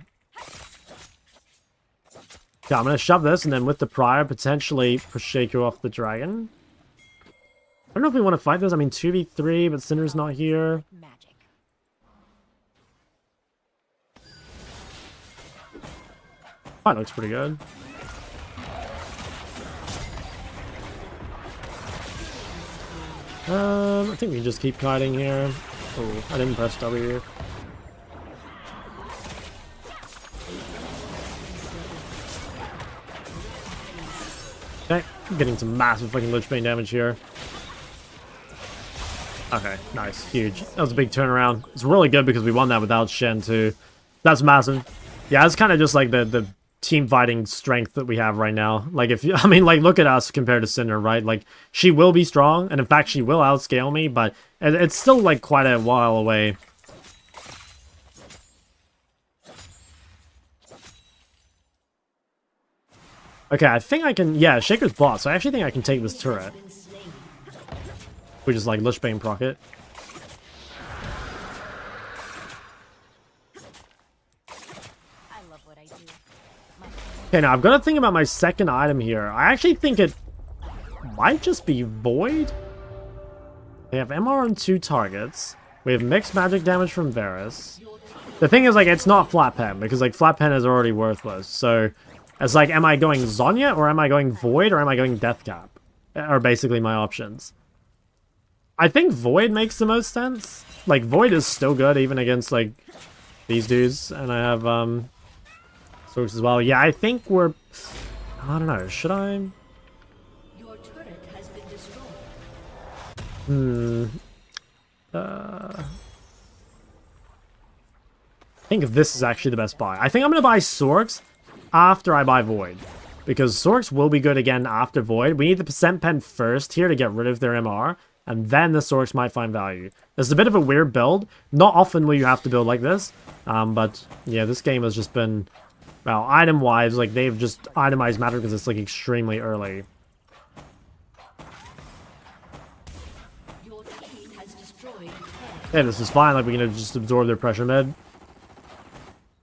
Okay, I'm gonna shove this and then with the prior potentially push Shaker off the dragon. I don't know if we want to fight this. I mean 2v3, but Syndra's not here. magic. That looks pretty good. I think we can just keep kiting here. Oh, I didn't press W. Okay, getting some massive fucking Lich Bane damage here. Okay, nice, huge. That was a big turnaround. It's really good because we won that without Shen too. That's massive. Yeah, it's kind of just like the team fighting strength that we have right now. Like if you, I mean, like look at us compared to Syndra, right? Like she will be strong, and in fact she will outscale me, but it's still like quite a while away. Okay, I think I can, yeah, Shaker's bot, so I actually think I can take this turret. We just like Lich Bane proc it. I love what I do. Okay, now I've got to think about my second item here. I actually think it might just be Void. We have MR on 2 targets. We have mixed magic damage from Varus. The thing is, like, it's not Flat Pen, because, like, Flat Pen is already worthless. So, it's like, am I going Zhonya, or am I going Void, or am I going Deathcap? Are basically my options. I think Void makes the most sense. Like, Void is still good, even against, like, these dudes. And I have, Source as well. Yeah, I think we're... I don't know, should I... Your turret has been destroyed. I think this is actually the best buy. I think I'm going to buy Sorks after I buy Void. Because Sorks will be good again after Void. We need the percent pen first here to get rid of their MR. And then the Sorks might find value. It's a bit of a weird build. Not often will you have to build like this. But yeah, this game has just been... Well, item-wise, like, they've just itemized matter because it's, like, extremely early. Your team has destroyed. Yeah, this is fine. Like, we can just absorb their pressure mid.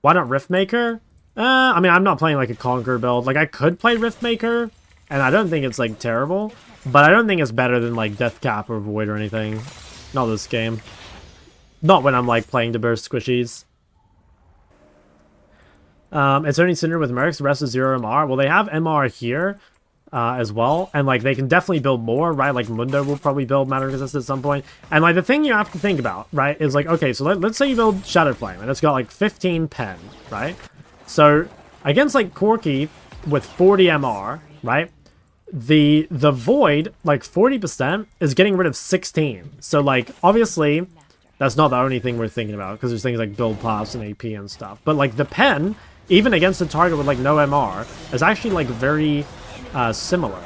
Why not Riftmaker? I mean, I'm not playing, like, a Conquer build. Like, I could play Riftmaker, and I don't think it's, like, terrible. But I don't think it's better than, like, Deathcap or Void or anything. Not this game. Not when I'm, like, playing to burst squishies. It's only Syndra with Mercs, the rest is 0 MR. Well, they have MR here as well, and like they can definitely build more, right? Like Mundo will probably build Matter Resist at some point. And like the thing you have to think about, right, is like, okay, so let's say you build Shadow Flame, and it's got like 15 pen, right? So against like Corki with 40 MR, right? The Void, like 40%, is getting rid of 16. So like obviously that's not the only thing we're thinking about, because there's things like build paths and AP and stuff. But like the pen, even against a target with like no MR, is actually like very similar.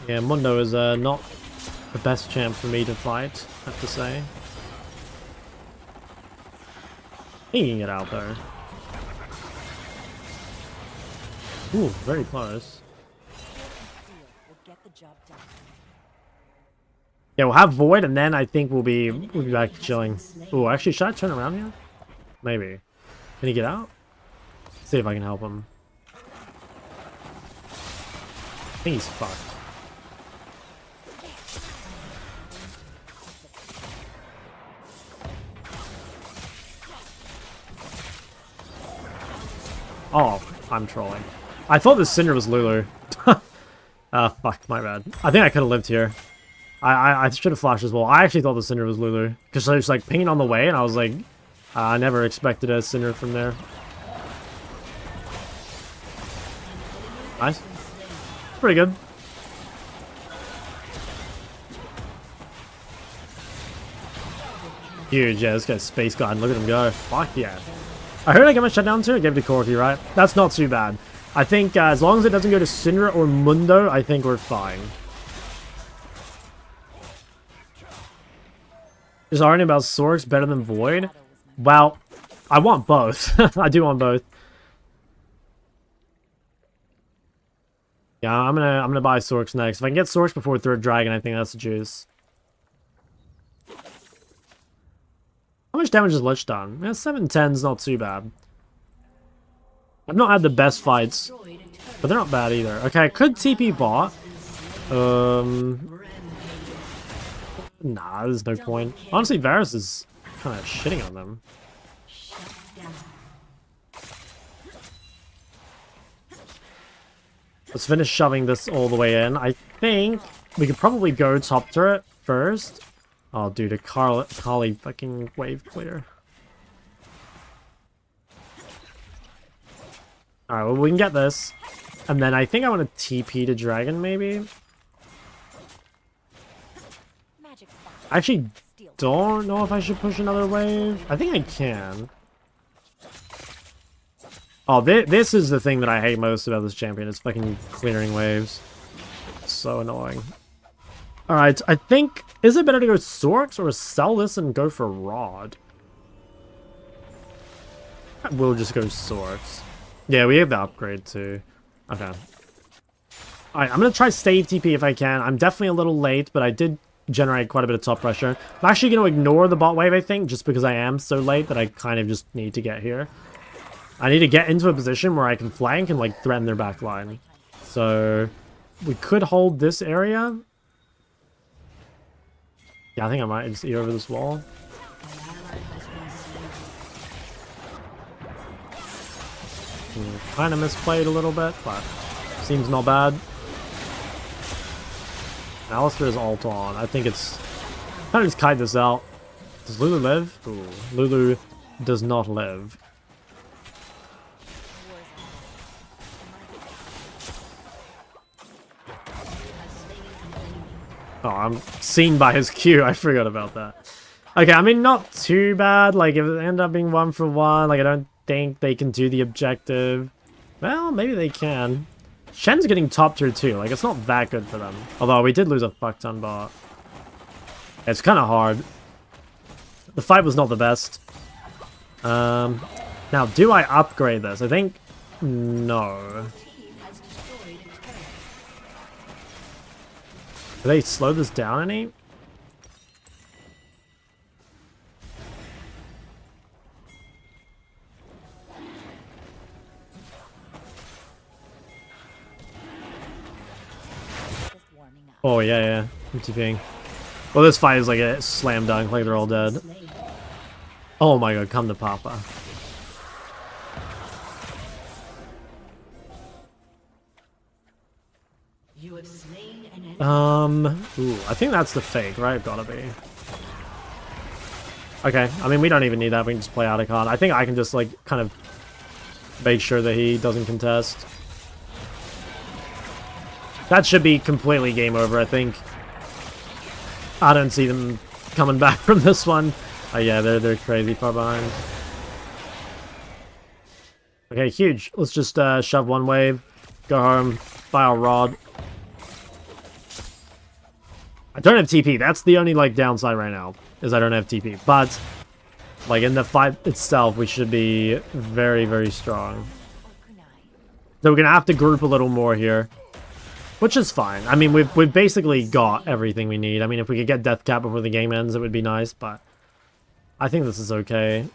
Yeah, Mundo is not the best champ for me to fight, I have to say. Thinking it out though. Ooh, very close. Will get the job done. Yeah, we'll have Void, and then I think we'll be back to chilling. Oh, actually, should I turn around here? Maybe. Can he get out? See if I can help him. I think he's fucked. Oh, I'm trolling. I thought this Syndra was Lulu. Fuck, my bad. I think I could have lived here. I should have flashed as well. I actually thought the Syndra was Lulu. Because I was like pinging on the way, and I was like, I never expected a Syndra from there. Nice. Pretty good. Huge, yeah, this guy's Space God. Look at him go. Fuck yeah. I heard I got my shutdown too. I gave it to Corki, right? That's not too bad. I think as long as it doesn't go to Syndra or Mundo, I think we're fine. Is arguing about Sorks better than Void? Well, I want both. I do want both. Yeah, I'm gonna buy Sorks next. If I can get Sorks before Third Dragon, I think that's the juice. How much damage is Lich done? Yeah, 710 is not too bad. I've not had the best fights, but they're not bad either. Okay, I could TP bot. Nah, there's no point. Honestly, Varus is kind of shitting on them. Let's finish shoving this all the way in. I think we could probably go top turret first. Oh, dude, Akali fucking wave clear. Alright, well, we can get this. And then I think I want to TP to Dragon, maybe? I actually don't know if I should push another wave. I think I can. Oh, this is the thing that I hate most about this champion. It's fucking clearing waves. So annoying. Alright, I think... Is it better to go Sorks or sell this and go for Rod? We'll just go Sorks. Yeah, we have the upgrade too. Okay. Alright, I'm gonna try save TP if I can. I'm definitely a little late, but I did generate quite a bit of top pressure. I'm actually gonna ignore the bot wave, I think, just because I am so late that I kind of just need to get here. I need to get into a position where I can flank and, like, threaten their back line. So, we could hold this area. Yeah, I think I might just eat over this wall. Kind of misplayed a little bit, but seems not bad. Alistair's ult on. I think it's... Kind of just kite this out. Does Lulu live? Ooh, Lulu does not live. Oh, I'm seen by his Q. I forgot about that. Okay, I mean, not too bad. Like, if it ended up being 1-for-1, like, I don't think they can do the objective. Well, maybe they can. Shen's getting top tier too. Like, it's not that good for them. Although, we did lose a fuck ton bot. It's kind of hard. The fight was not the best. Now, do I upgrade this? I think... No. Do they slow this down any? Oh, yeah. I'm TPing. Well, this fight is like a slam dunk, like they're all dead. Oh my god, come to Papa. Ooh, I think that's the fake, right? Gotta be. Okay, I mean, we don't even need that. We can just play out a card. I think I can just, like, kind of make sure that he doesn't contest. That should be completely game over, I think. I don't see them coming back from this one. Oh, yeah, they're crazy far behind. Okay, huge. Let's just shove one wave, go home, buy our rod. I don't have TP. That's the only, like, downside right now, is I don't have TP. But, like, in the fight itself, we should be very, very strong. So we're going to have to group a little more here. Which is fine. I mean, we've basically got everything we need. I mean, if we could get death cap before the game ends, it would be nice, but I think this is okay.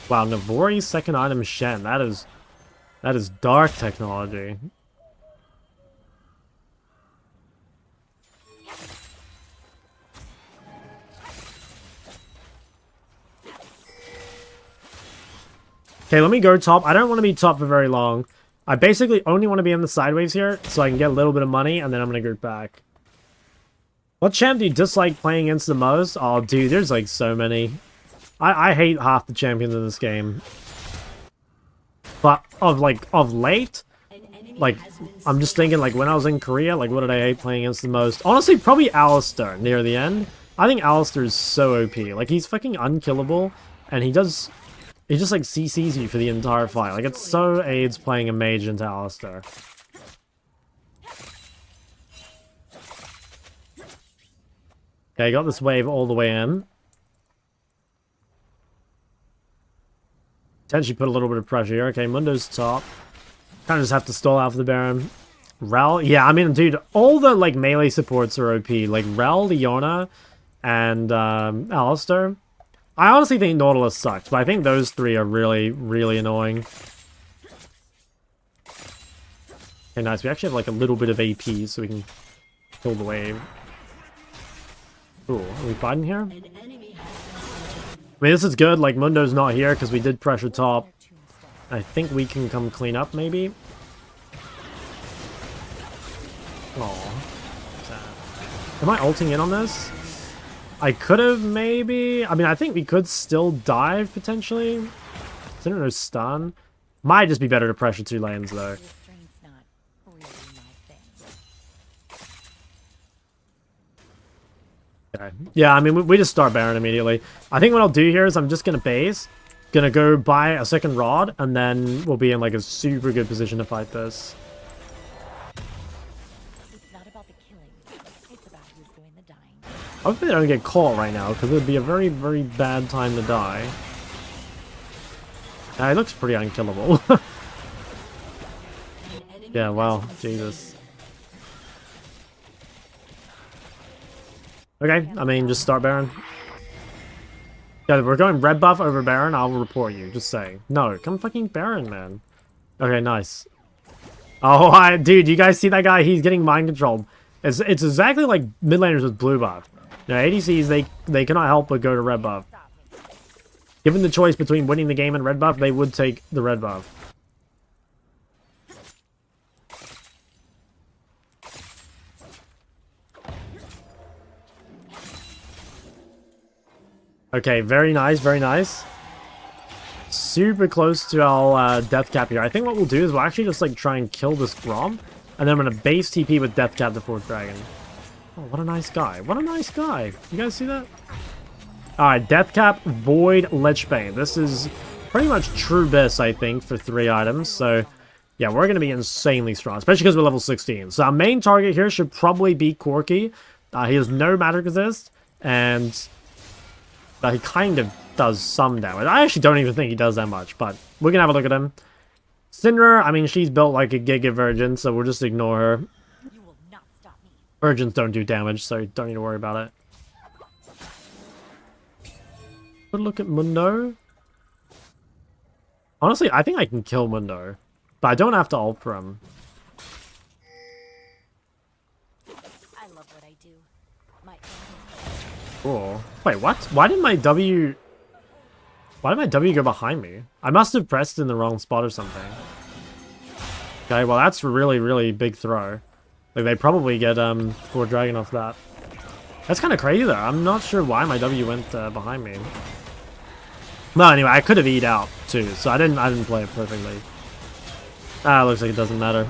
Wow, Naafiri's second item Shen. That is dark technology. Okay, let me go top. I don't want to be top for very long. I basically only want to be in the sideways here, so I can get a little bit of money, and then I'm going to go back. What champ do you dislike playing against the most? Oh, dude, there's like so many. I hate half the champions in this game. But of late, like, I'm just thinking, like, when I was in Korea, like, what did I hate playing against the most? Honestly, probably Alistar near the end. I think Alistar is so OP. Like, he's fucking unkillable, and he just, like, CCs you for the entire fight. Like, it so aids playing a mage into Alistar. Okay, got this wave all the way in. Potentially put a little bit of pressure here. Okay, Mundo's top. Kind of just have to stall out for the Baron. Rel, yeah, I mean, dude, all the, like, melee supports are OP. Like, Rel, Yone, and Alistar. I honestly think Nautilus sucks, but I think those three are really, really annoying. Okay, nice. We actually have, like, a little bit of AP, so we can kill the wave. Cool. Are we fighting here? I mean, this is good. Like, Mundo's not here because we did pressure top. I think we can come clean up, maybe. Oh, am I ulting in on this? I could have, maybe. I mean, I think we could still dive, potentially. I don't know, stun. Might just be better to pressure 2 lanes, though. Okay. Yeah, I mean, we just start Baron immediately. I think what I'll do here is I'm just going to base. Gonna go buy a second rod, and then we'll be in, like, a super good position to fight this. It's not about the killing. It's about who's doing the dying. Hopefully I don't get caught right now, because it would be a very, very bad time to die. It looks pretty unkillable. Yeah, wow. Jesus. Okay, I mean, just start Baron. Yeah, we're going red buff over Baron, I'll report you. Just say. No, come fucking Baron, man. Okay, nice. Oh, dude, you guys see that guy? He's getting mind controlled. It's exactly like mid laners with blue buff. Now, ADCs, they cannot help but go to red buff. Given the choice between winning the game and red buff, they would take the red buff. Okay, very nice, very nice. Super close to our death cap here. I think what we'll do is we'll actually just, like, try and kill this Grom, and then I'm going to base TP with death cap the 4th dragon. Oh, what a nice guy. What a nice guy. You guys see that? Alright, death cap, Void, Lichbane. This is pretty much true best, I think, for 3 items. So, yeah, we're going to be insanely strong, especially because we're level 16. So our main target here should probably be Corki. He has no magic resist, and he kind of does some damage. I actually don't even think he does that much, but we're gonna have a look at him. Syndra, I mean, she's built like a Giga Virgin, so we'll just ignore her. You will not stop me. Virgins don't do damage, so you don't need to worry about it. Good look at Mundo. Honestly, I think I can kill Mundo, but I don't have to ult for him. I love what I do. My Cool. Wait, what? Why did my W go behind me? I must have pressed in the wrong spot or something. Okay, well, that's a really, really big throw. Like, they probably get 4 dragon off that. That's kind of crazy, though. I'm not sure why my W went behind me. Well, anyway, I could have E'd out, too, so I didn't play it perfectly. Looks like it doesn't matter.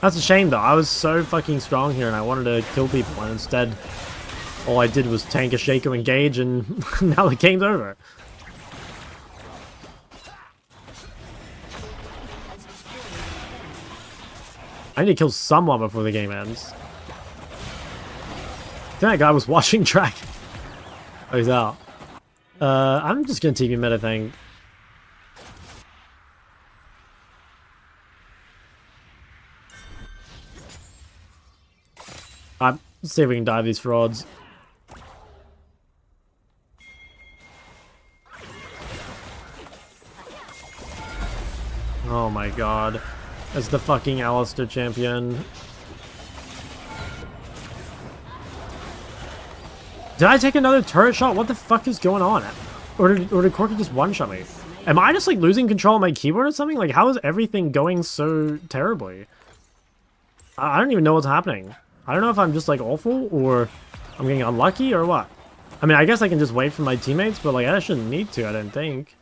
That's a shame, though. I was so fucking strong here, and I wanted to kill people, and instead, all I did was tank a Shaco engage, and now the game's over. I need to kill someone before the game ends. I think that guy was watching track. Oh, he's out. I'm just gonna TP mid, I think. Let's see if we can dive these frauds. Oh my god. As the fucking Alistair champion. Did I take another turret shot? What the fuck is going on? Or did Corky just one-shot me? Am I just like losing control of my keyboard or something? Like how is everything going so terribly? I don't even know what's happening. I don't know if I'm just like awful or I'm getting unlucky or what. I mean, I guess I can just wait for my teammates, but like I shouldn't need to, I don't think.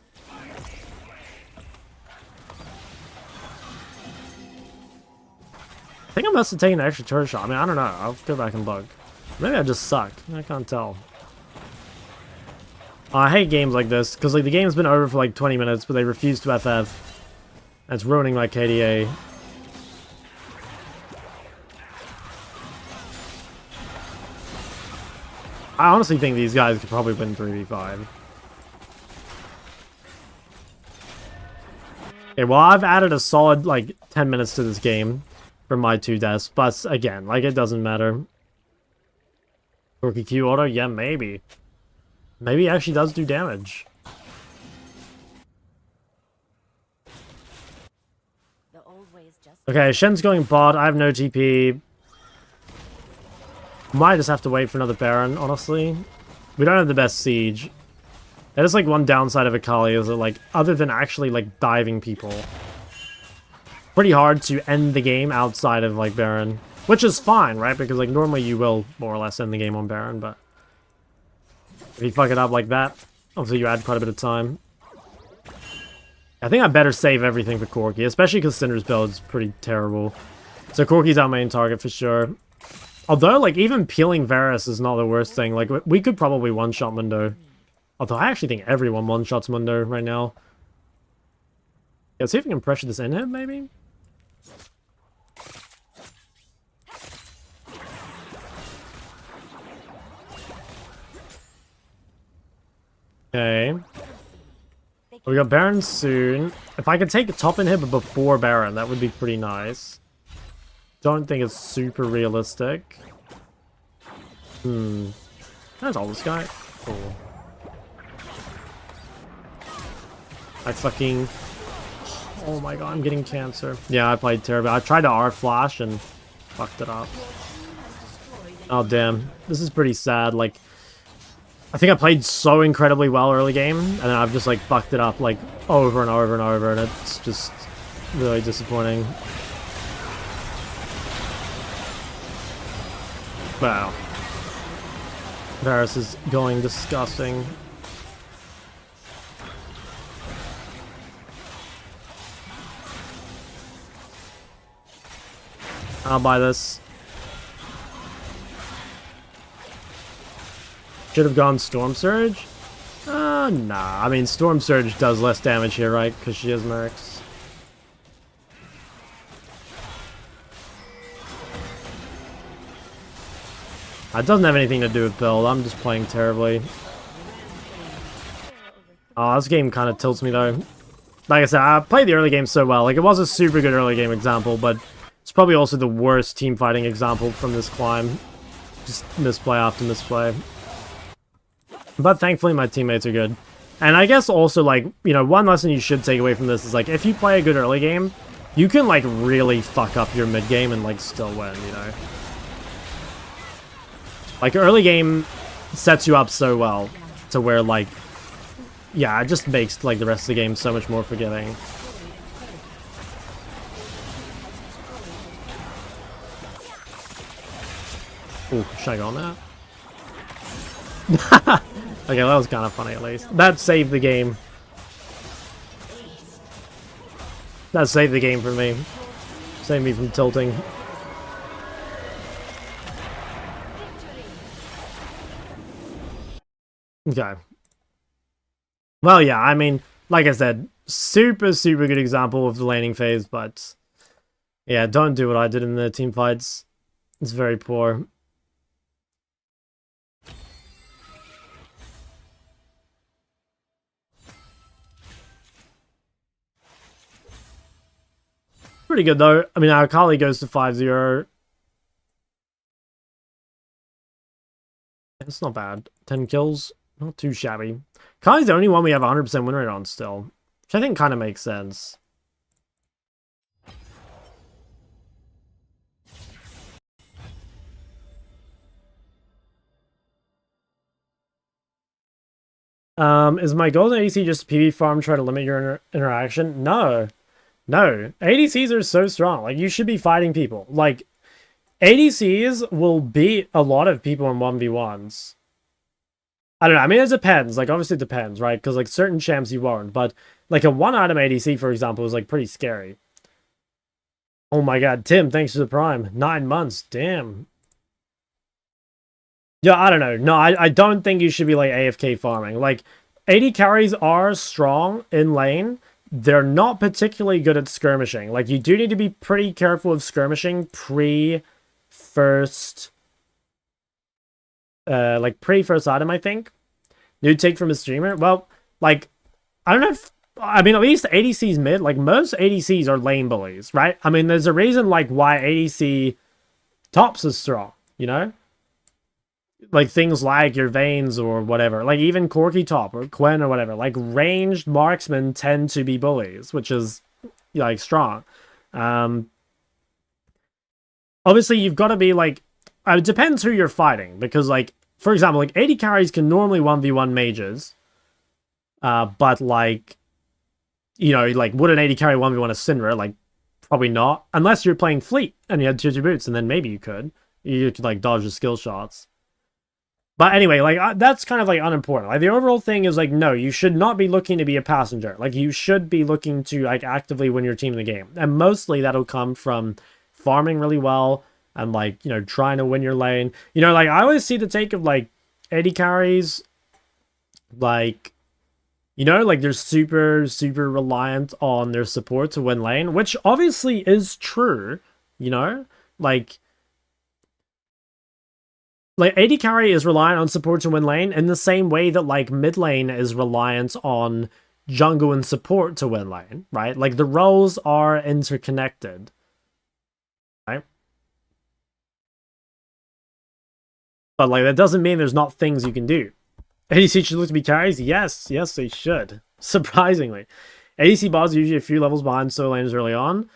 I think I must have taken an extra turret shot. I mean, I don't know. I'll go back and look. Maybe I just suck. I can't tell. I hate games like this, because like the game's been over for like 20 minutes, but they refuse to FF. And it's ruining my KDA. I honestly think these guys could probably win 3v5. Okay, well I've added a solid like 10 minutes to this game from my 2 deaths, but again, like it doesn't matter. Corky Q auto? Yeah, maybe. Maybe it actually does do damage. Okay, Shen's going bot. I have no TP. Might just have to wait for another Baron, honestly. We don't have the best siege. That is like one downside of Akali, is that like, other than actually like diving people, pretty hard to end the game outside of like Baron. Which is fine, right? Because like normally you will more or less end the game on Baron, but if you fuck it up like that, obviously you add quite a bit of time. I think I better save everything for Corky, especially because Syndra's build is pretty terrible. So Corky's our main target for sure. Although, like, even peeling Varus is not the worst thing. Like, we could probably one-shot Mundo. Although I actually think everyone one-shots Mundo right now. Yeah, let's see if we can pressure this in him, maybe? Okay. We got Baron soon. If I could take a top inhibitor before Baron, that would be pretty nice. Don't think it's super realistic. That's all this guy. Cool. I fucking... Oh my god, I'm getting cancer. Yeah, I played terrible. I tried to R-flash and fucked it up. Oh damn. This is pretty sad. Like, I think I played so incredibly well early game, and then I've just like fucked it up like over and over and over, and it's just really disappointing. Wow. Varus is going disgusting. I'll buy this. Should have gone Storm Surge? Nah. I mean, Storm Surge does less damage here, right? Because she has Mercs. It doesn't have anything to do with build. I'm just playing terribly. Oh, this game kind of tilts me, though. Like I said, I played the early game so well. Like, it was a super good early game example, but it's probably also the worst team fighting example from this climb. Just misplay after misplay. But thankfully, my teammates are good. And I guess also, like, you know, one lesson you should take away from this is, like, if you play a good early game, you can, like, really fuck up your mid game and, like, still win, you know? Like, early game sets you up so well to where, like, yeah, it just makes, like, the rest of the game so much more forgiving. Ooh, should I go on that? Okay, that was kind of funny at least. That saved the game. That saved the game for me. Saved me from tilting. Okay. Well, yeah, I mean, like I said, super good example of the laning phase, but yeah, don't do what I did in the team fights. It's very poor. Pretty good, though. I mean, our Akali goes to 5-0. It's not bad. 10 kills. Not too shabby. Akali's the only one we have 100% win rate on still. Which I think kind of makes sense. Is my goal in ADC just PV farm, try to limit your interaction? No. No. ADCs are so strong. Like, you should be fighting people. Like, ADCs will beat a lot of people in 1v1s. I don't know. I mean, it depends. Like, obviously it depends, right? Because, like, certain champs you won't. But, like, a one-item ADC, for example, is, like, pretty scary. Oh my god, Tim, thanks for the prime. 9 months. Damn. Yeah, I don't know. No, I don't think you should be, like, AFK farming. Like, AD carries are strong in lane. They're not particularly good at skirmishing. Like, you do need to be pretty careful of skirmishing pre-first item, I think. New take from a streamer. Well, like, I don't know if... I mean, at least ADC's mid. Like, most ADCs are lane bullies, right? I mean, there's a reason, like, why ADC tops is strong, you know? Like, things like your Vaynes or whatever. Like, even Corki top or Quen or whatever. Like, ranged marksmen tend to be bullies, which is, like, strong. Obviously, you've got to be, like... it depends who you're fighting. Because, like, for example, like, AD carries can normally 1v1 mages. But, like... You know, like, would an AD carry 1v1 a Syndra? Like, probably not. Unless you're playing Fleet and you had 2 boots, and then maybe you could. You could, like, dodge the skill shots. But anyway, like, that's kind of, like, unimportant. Like, the overall thing is, like, no, you should not be looking to be a passenger. Like, you should be looking to, like, actively win your team in the game. And mostly that'll come from farming really well and, like, you know, trying to win your lane. You know, like, I always see the take of, like, AD carries, like... You know, like, they're super, super reliant on their support to win lane, which obviously is true, you know? Like, AD carry is reliant on support to win lane in the same way that, like, mid lane is reliant on jungle and support to win lane, right? Like, the roles are interconnected, right? But, like, that doesn't mean there's not things you can do. ADC should look to be carries? Yes, they should. Surprisingly. ADC bots are usually a few levels behind solo laners early on.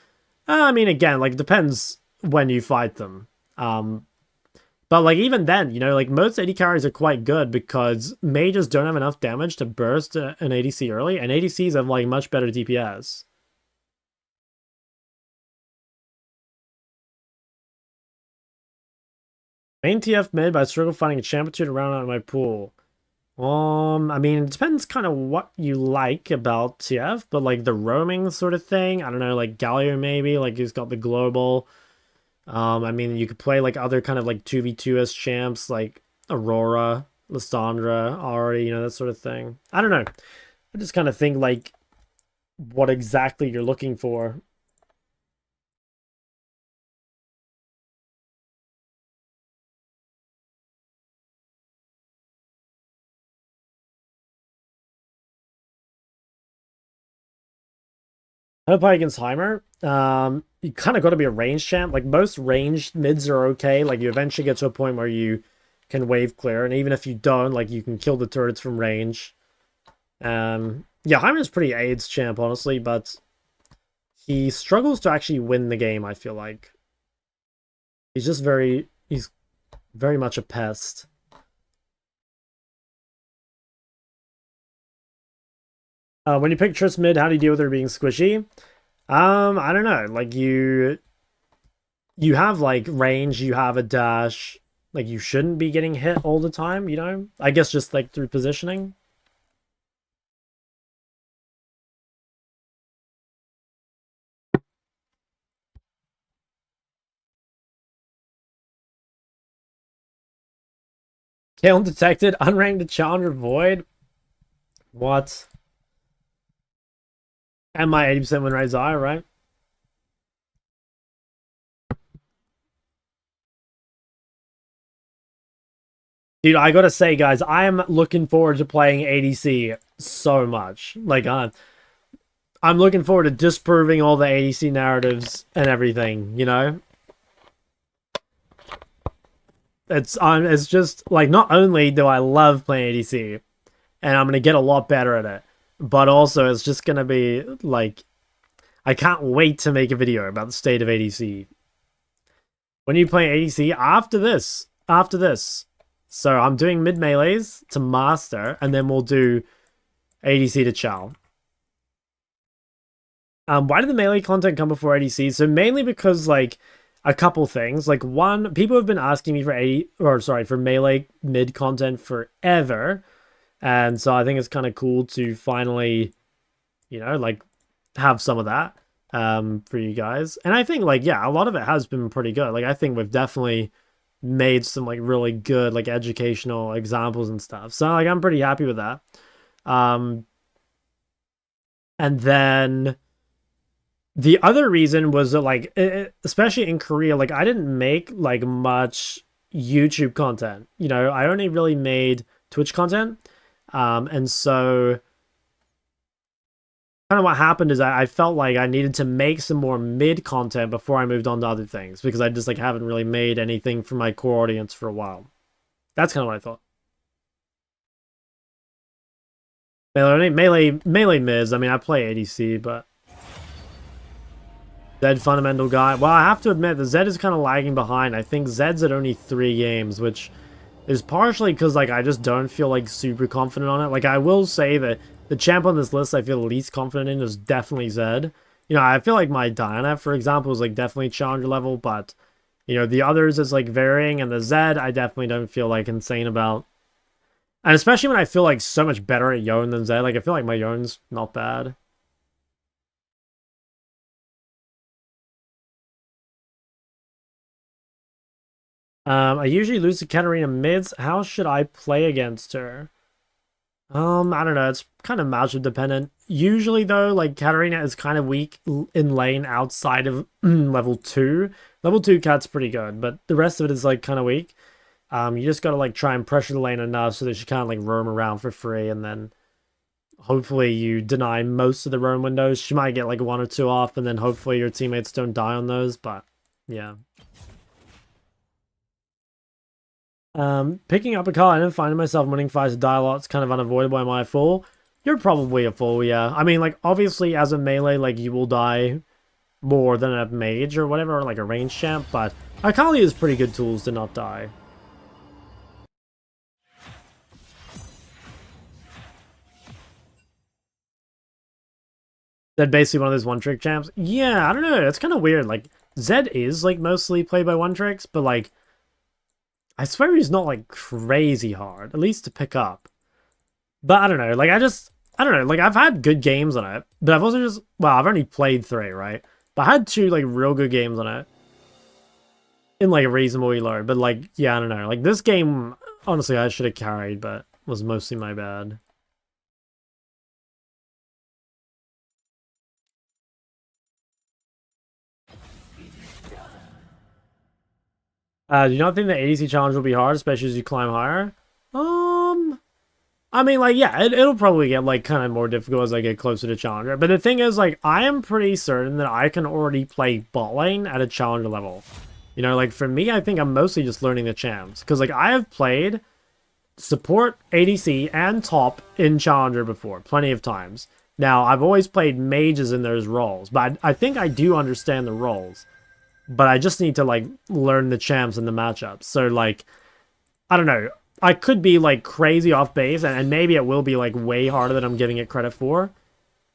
I mean, again, like, it depends when you fight them. But, like, even then, you know, like, most AD carries are quite good because mages don't have enough damage to burst an ADC early, and ADCs have, like, much better DPS. Main TF mid, but I struggle finding a champ or two to round out my pool. I mean, it depends kind of what you like about TF, but, like, the roaming sort of thing, I don't know, like, Galio maybe, like, he's got the global. I mean, you could play, like, other kind of, like, 2v2s champs, like Aurora, Lysandra, Ahri, you know, that sort of thing. I don't know. I just kind of think, like, what exactly you're looking for. How to play against Heimer? You kind of got to be a ranged champ. Like, most ranged mids are okay. Like, you eventually get to a point where you can wave clear, and even if you don't, like, you can kill the turrets from range. Yeah, Heimer's pretty AIDS champ, honestly, but he struggles to actually win the game, I feel like. He's very much a pest. When you pick Triss mid, how do you deal with her being squishy? I don't know. Like, you have, like, range, you have a dash. Like, you shouldn't be getting hit all the time, you know? I guess just, like, through positioning. Kill detected, unranked challenger void. What? And my 80% win rate Xayah, right? Dude, I gotta say, guys, I am looking forward to playing ADC so much. Like, I'm looking forward to disproving all the ADC narratives and everything, you know? It's just, like, not only do I love playing ADC, and I'm going to get a lot better at it, but also it's just going to be, like, I can't wait to make a video about the state of ADC. When you play ADC, after this. So I'm doing mid melees to master, and then we'll do ADC to Chow. Why did the melee content come before ADC? So mainly because, like, a couple things. Like, one, people have been asking me for melee mid content forever. And so I think it's kind of cool to finally, you know, like, have some of that for you guys. And I think, like, yeah, a lot of it has been pretty good. Like, I think we've definitely made some, like, really good, like, educational examples and stuff. So, like, I'm pretty happy with that. And then the other reason was that, like, especially in Korea, like, I didn't make, like, much YouTube content. You know, I only really made Twitch content. And so kind of what happened is I felt like I needed to make some more mid content before I moved on to other things, because I just, like, haven't really made anything for my core audience for a while. That's kind of what I thought. Melee mids. I mean, I play ADC, but Zed fundamental guy. Well, I have to admit that Zed is kind of lagging behind. I think Zed's at only 3 games, which is partially because, like, I just don't feel, like, super confident on it. Like, I will say that the champ on this list I feel least confident in is definitely Zed. You know, I feel like my Diana, for example, is, like, definitely challenger level, but, you know, the others is, like, varying, and the Zed I definitely don't feel, like, insane about. And especially when I feel, like, so much better at Yone than Zed. Like, I feel like my Yone's not bad. I usually lose to Katarina mids. How should I play against her? I don't know. It's kind of matchup dependent. Usually, though, like, Katarina is kind of weak in lane outside of level 2. Level 2 Cat's pretty good, but the rest of it is, like, kind of weak. You just gotta, like, try and pressure the lane enough so that she can't, like, roam around for free, and then hopefully you deny most of the roam windows. She might get, like, 1 or 2 off, and then hopefully your teammates don't die on those, but yeah. Picking up Akali and finding myself winning fights to die a lot is kind of unavoidable. Am I a fool? You're probably a fool, yeah. I mean, like, obviously, as a melee, like, you will die more than a mage or whatever, or, like, a range champ, but Akali has pretty good tools to not die. Zed basically one of those one-trick champs? Yeah, I don't know, it's kind of weird. Like, Zed is, like, mostly played by one-tricks, but, like, I swear he's not, like, crazy hard, at least to pick up. But I don't know, like, I don't know, like, I've had good games on it, but I've also just, well, I've only played 3, right? But I had 2, like, real good games on it. In, like, a reasonable elo, but, like, yeah, I don't know. Like, this game, honestly, I should have carried, but was mostly my bad. Do you not think the ADC challenge will be hard, especially as you climb higher? I mean, like, yeah, it'll probably get, like, kind of more difficult as I get closer to Challenger. But the thing is, like, I am pretty certain that I can already play bot lane at a Challenger level. You know, like, for me, I think I'm mostly just learning the champs. Because, like, I have played support, ADC, and top in Challenger before, plenty of times. Now, I've always played mages in those roles, but I think I do understand the roles. But I just need to, like, learn the champs and the matchups. So, like, I don't know. I could be, like, crazy off base, and maybe it will be, like, way harder than I'm giving it credit for.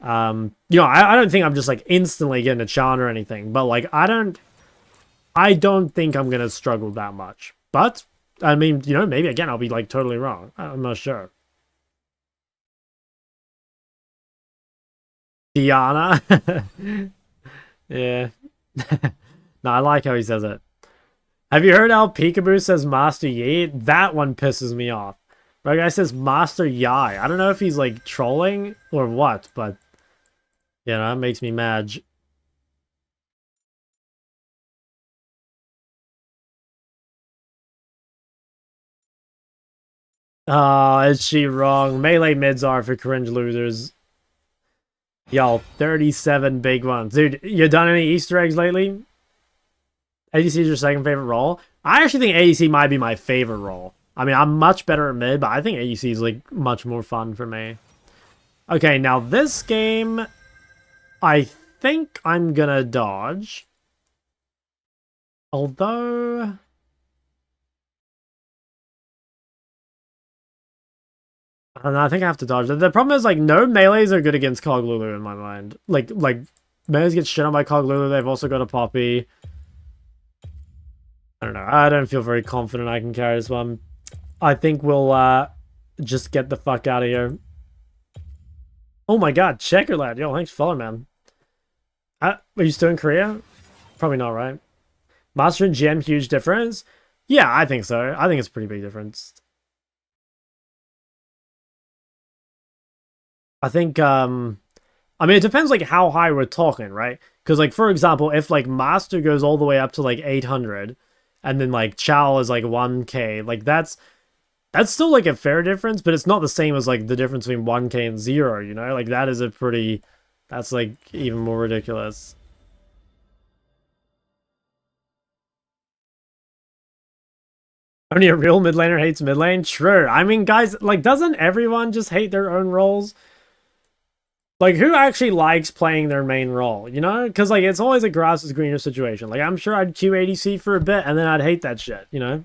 You know, I don't think I'm just, like, instantly getting a challenge or anything. But, like, I don't think I'm going to struggle that much. But, I mean, you know, maybe, again, I'll be, like, totally wrong. I'm not sure. Diana? Yeah. No, I like how he says it. Have you heard how Peekaboo says Master Yi? That one pisses me off. That guy says Master Yai. I don't know if he's, like, trolling or what, but, you know, that makes me mad. Oh, is she wrong? Melee mids are for cringe losers. Yo, 37 big ones. Dude, you done any Easter eggs lately? ADC is your second favorite role? I actually think ADC might be my favorite role. I mean, I'm much better at mid, but I think ADC is like much more fun for me. Okay, now this game, I think I'm gonna dodge. Although... I don't know, I think I have to dodge. The problem is, like, no melees are good against Cog Lulu in my mind. Like, melees get shit on by Cog Lulu, they've also got a Poppy. I don't know, I don't feel very confident I can carry this one. I think we'll, just get the fuck out of here. Oh my god, Checker Lad. Yo, thanks for following, man. Are you still in Korea? Probably not, right? Master and GM, huge difference? Yeah, I think so. I think it's a pretty big difference. I think, I mean, it depends, like, how high we're talking, right? Because, like, for example, if, like, Master goes all the way up to, like, 800, and then, like, Chow is, like, 1k, like, that's still, like, a fair difference, but it's not the same as, like, the difference between 1k and 0, you know? Like, that is a pretty... That's, like, even more ridiculous. Only a real mid laner hates mid lane? True. I mean, guys, like, doesn't everyone just hate their own roles? Like, who actually likes playing their main role, you know? Because, like, it's always a grass is greener situation. Like, I'm sure I'd queue ADC for a bit, and then I'd hate that shit, you know?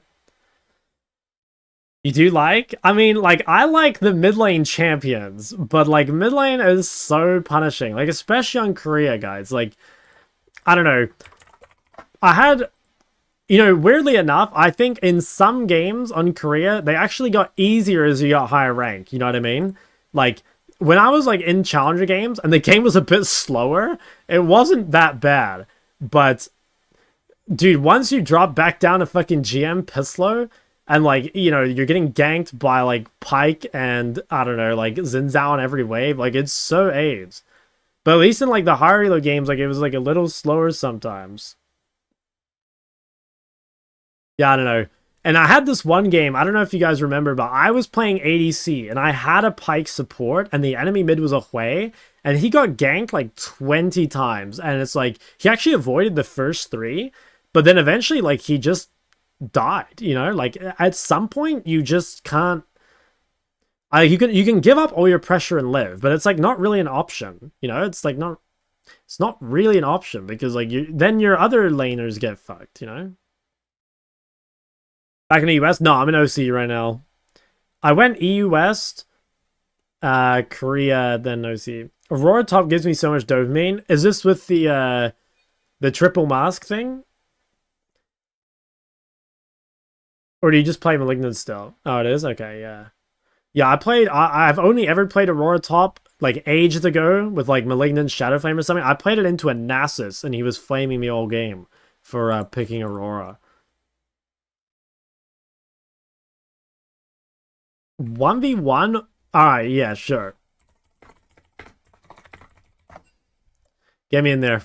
You do like? I mean, like, I like the mid lane champions, but, like, mid lane is so punishing. Like, especially on Korea, guys. Like, I don't know. I had... You know, weirdly enough, I think in some games on Korea, they actually got easier as you got higher rank. You know what I mean? Like, when I was, like, in Challenger games, and the game was a bit slower, it wasn't that bad. But, dude, once you drop back down to fucking GM Pislow, and, like, you know, you're getting ganked by, like, Pyke and, I don't know, like, Xin on every wave, like, it's so AIDS. But at least in, like, the higher elo games, like, it was, like, a little slower sometimes. Yeah, I don't know. And I had this one game, I don't know if you guys remember, but I was playing ADC, and I had a Pyke support, and the enemy mid was a Hui, and he got ganked like 20 times, and it's like, he actually avoided the first 3, but then eventually, like, he just died, you know? Like, at some point, you just can't... you can give up all your pressure and live, but it's, like, not really an option, you know? It's, like, not... It's not really an option, because, like, then your other laners get fucked, you know? Back in the US? No, I'm in OC right now. I went EU West, Korea, then OC. Aurora Top gives me so much dopamine. Is this with the triple mask thing? Or do you just play Malignant still? Oh, it is? Okay, yeah. Yeah, I've only ever played Aurora Top, like, ages ago, with, like, Malignant Shadow Flame or something. I played it into a Nasus, and he was flaming me all game for picking Aurora. 1v1? Alright, yeah, sure. Get me in there.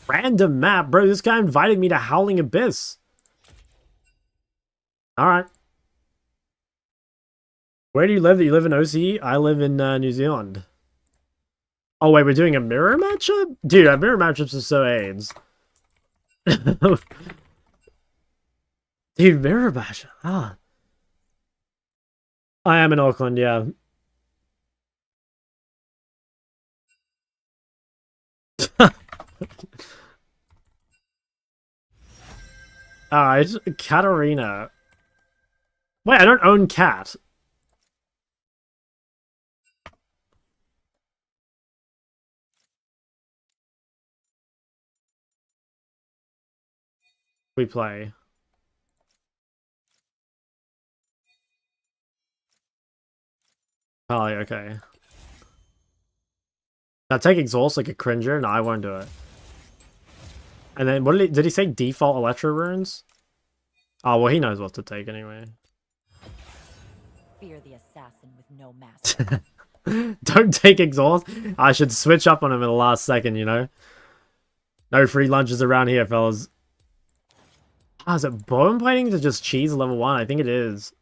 Random map, bro. This guy invited me to Howling Abyss. Alright. Where do you live? You live in OC? I live in New Zealand. Oh, wait, we're doing a mirror matchup? Dude, mirror matchups are so AIDS. Dude, mirror matchup. Ah. I am in Auckland, yeah. Alright, Katarina. Wait, I don't own Cat. We play. Oh, okay. Now take exhaust like a cringer? No, I won't do it. And then what did he say? Default Electro runes? Oh, well, he knows what to take anyway. Fear the assassin with no master. Don't take exhaust. I should switch up on him in the last second, you know? No free lunches around here, fellas. Ah, is it bone plating to just cheese level 1? I think it is.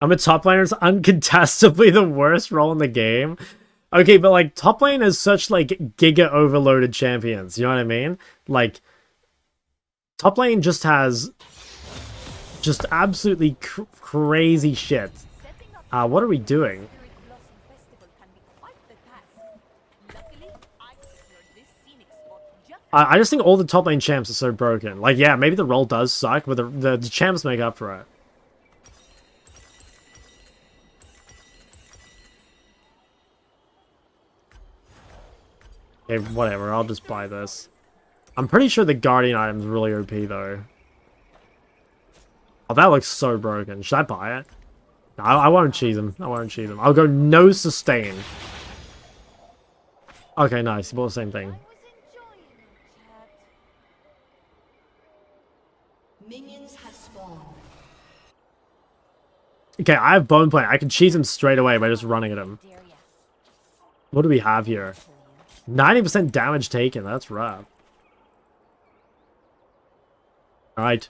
I'm a top laner. It's uncontestably the worst role in the game. Okay, but like top lane is such like giga overloaded champions. You know what I mean? Like top lane just has just absolutely crazy shit. What are we doing? I just think all the top lane champs are so broken. Like, yeah, maybe the role does suck, but the champs make up for it. Okay, whatever. I'll just buy this. I'm pretty sure the Guardian item's really OP, though. Oh, that looks so broken. Should I buy it? No, I won't cheese him. I won't cheese him. I'll go no sustain. Okay, nice. He bought the same thing. Minions have spawned. Okay, I have bone plate. I can cheese him straight away by just running at him. What do we have here? 90% damage taken. That's rough. Alright.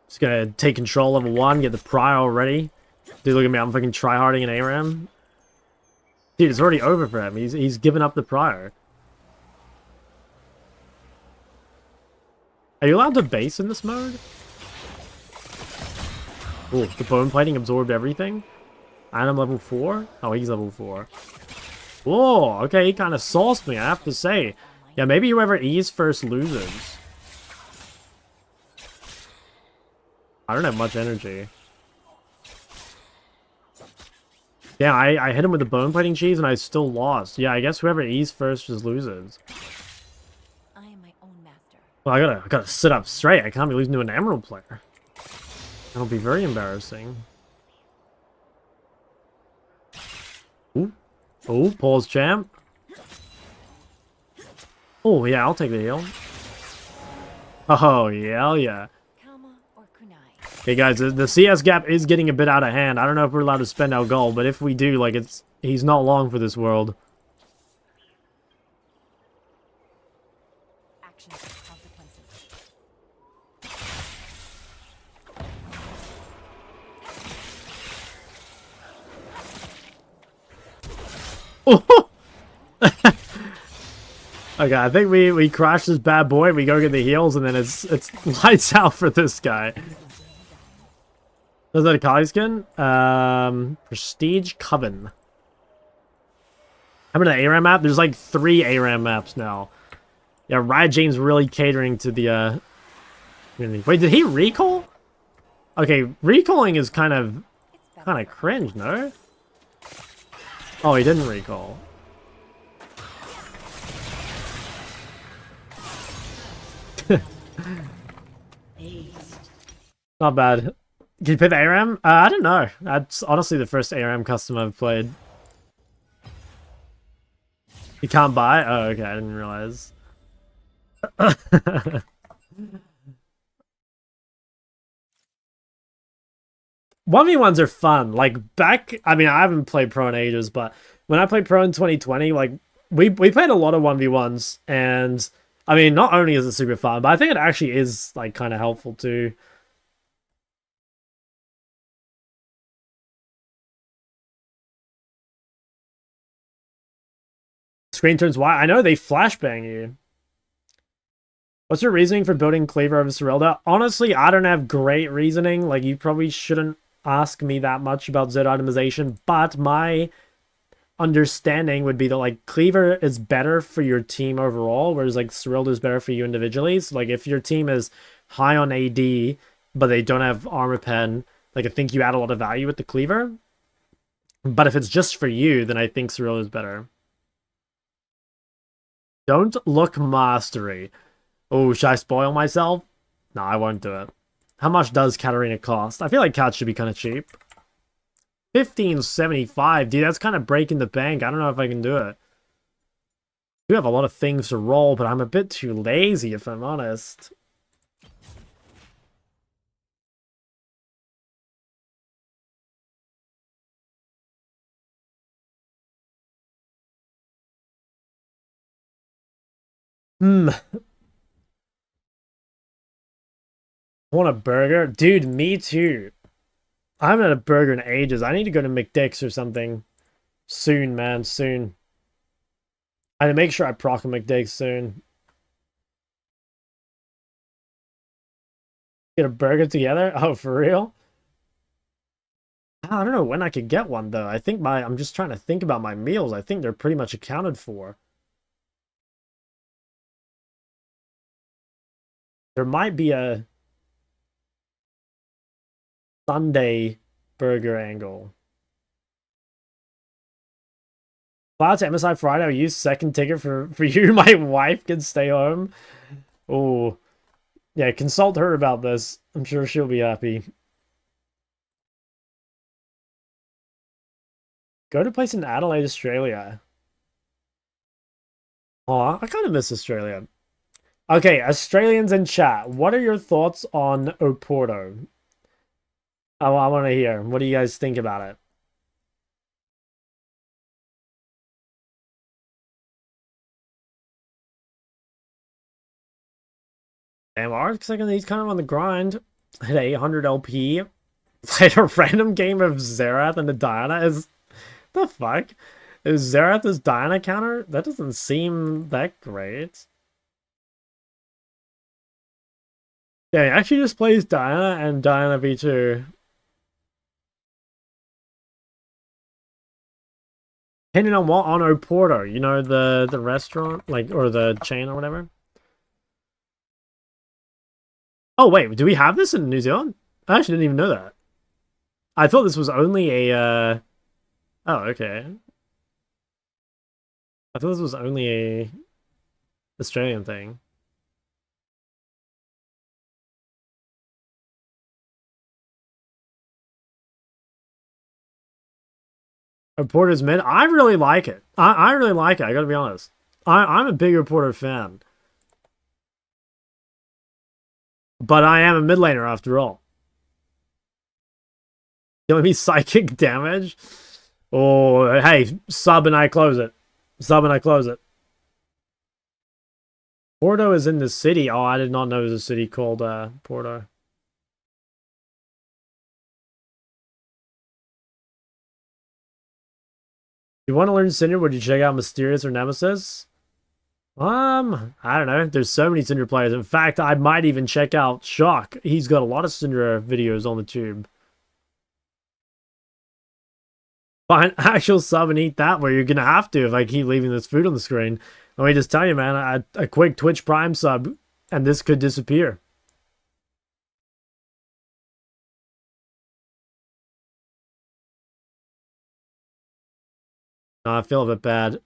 Just gonna take control level 1, get the pry already. Dude, look at me. I'm fucking tryharding an ARAM. Dude, it's already over for him. He's given up the prior. Are you allowed to base in this mode? Oh, the bone plating absorbed everything. And I'm level 4? Oh, he's level 4. Whoa, okay, he kind of sauced me, I have to say. Yeah, maybe whoever E's first loses. I don't have much energy. Yeah, I hit him with the bone plating cheese and I still lost. Yeah, I guess whoever E's first just loses. I am my own master. Well, I gotta sit up straight. I can't be losing to an Emerald player. That'll be very embarrassing. Ooh. Oh, pause champ. Oh, yeah, I'll take the heal. Oh, yeah, yeah. Okay, guys, the CS gap is getting a bit out of hand. I don't know if we're allowed to spend our gold, but if we do, like, he's not long for this world. Actions have consequences. Oh! Okay, I think we crash this bad boy, we go get the heals, and then it's lights out for this guy. Is that a Akali skin? Prestige Coven. How about an ARAM map? There's like 3 ARAM maps now. Yeah, Riot James really catering to the community. Wait, did he recall? Okay, recalling is kind of cringe, no? Oh, he didn't recall. Not bad. Can you play the ARAM? I don't know. That's honestly the first ARAM custom I've played. You can't buy? Oh, okay. I didn't realize. 1v1s are fun. Like, back... I mean, I haven't played Pro in ages, but when I played Pro in 2020, like, we played a lot of 1v1s, and... I mean, not only is it super fun, but I think it actually is, like, kind of helpful, too. Screen turns white. I know, they flashbang you. What's your reasoning for building Cleaver over Serelda? Honestly, I don't have great reasoning. Like, you probably shouldn't ask me that much about Zed itemization, but my understanding would be that, like, Cleaver is better for your team overall, whereas, like, Serelda is better for you individually. So, like, if your team is high on AD, but they don't have armor pen, like, I think you add a lot of value with the Cleaver. But if it's just for you, then I think Serelda is better. Don't look mastery. Oh, should I spoil myself? No, I won't do it. How much does Katarina cost? I feel like Cat should be kind of cheap. 15.75, dude, that's kind of breaking the bank. I don't know if I can do it. I do have a lot of things to roll, but I'm a bit too lazy, if I'm honest. I want a burger? Dude, me too. I haven't had a burger in ages. I need to go to McDick's or something. Soon, man, soon. I need to make sure I proc a McDick's soon. Get a burger together? Oh, for real? I don't know when I could get one, though. I think I'm just trying to think about my meals. I think they're pretty much accounted for. There might be a Sunday burger angle. Cloud to MSI Friday. I'll use second ticket for you. My wife can stay home. Oh, yeah. Consult her about this. I'm sure she'll be happy. Go to place in Adelaide, Australia. Oh, I kind of miss Australia. Okay, Australians in chat. What are your thoughts on Oporto? I want to hear. What do you guys think about it? Damn, looks like he's kind of on the grind. Hit 800 LP. Played a random game of Xerath and a Diana. Is the fuck? Is Xerath his Diana counter? That doesn't seem that great. Yeah, he actually just plays Diana and Diana V2. Depending on what? On Oporto. You know, the restaurant? Like, or the chain or whatever? Oh, wait. Do we have this in New Zealand? I actually didn't even know that. I thought this was only a, Oh, okay. I thought this was only a Australian thing. Reporter's mid. I really like it. I really like it. I gotta be honest. I'm a big Reporter fan. But I am a mid laner after all. Giving me psychic damage? Oh, hey, sub and I close it. Sub and I close it. Porto is in the city. Oh, I did not know there was a city called Porto. You want to learn Syndra? Would you check out Mysterious or Nemesis? I don't know. There's so many Syndra players. In fact, I might even check out Shock. He's got a lot of Syndra videos on the tube. Find actual sub and eat that, where you're gonna have to if I keep leaving this food on the screen. Let me just tell you, man, a quick Twitch Prime sub, and this could disappear. No, I feel a bit bad.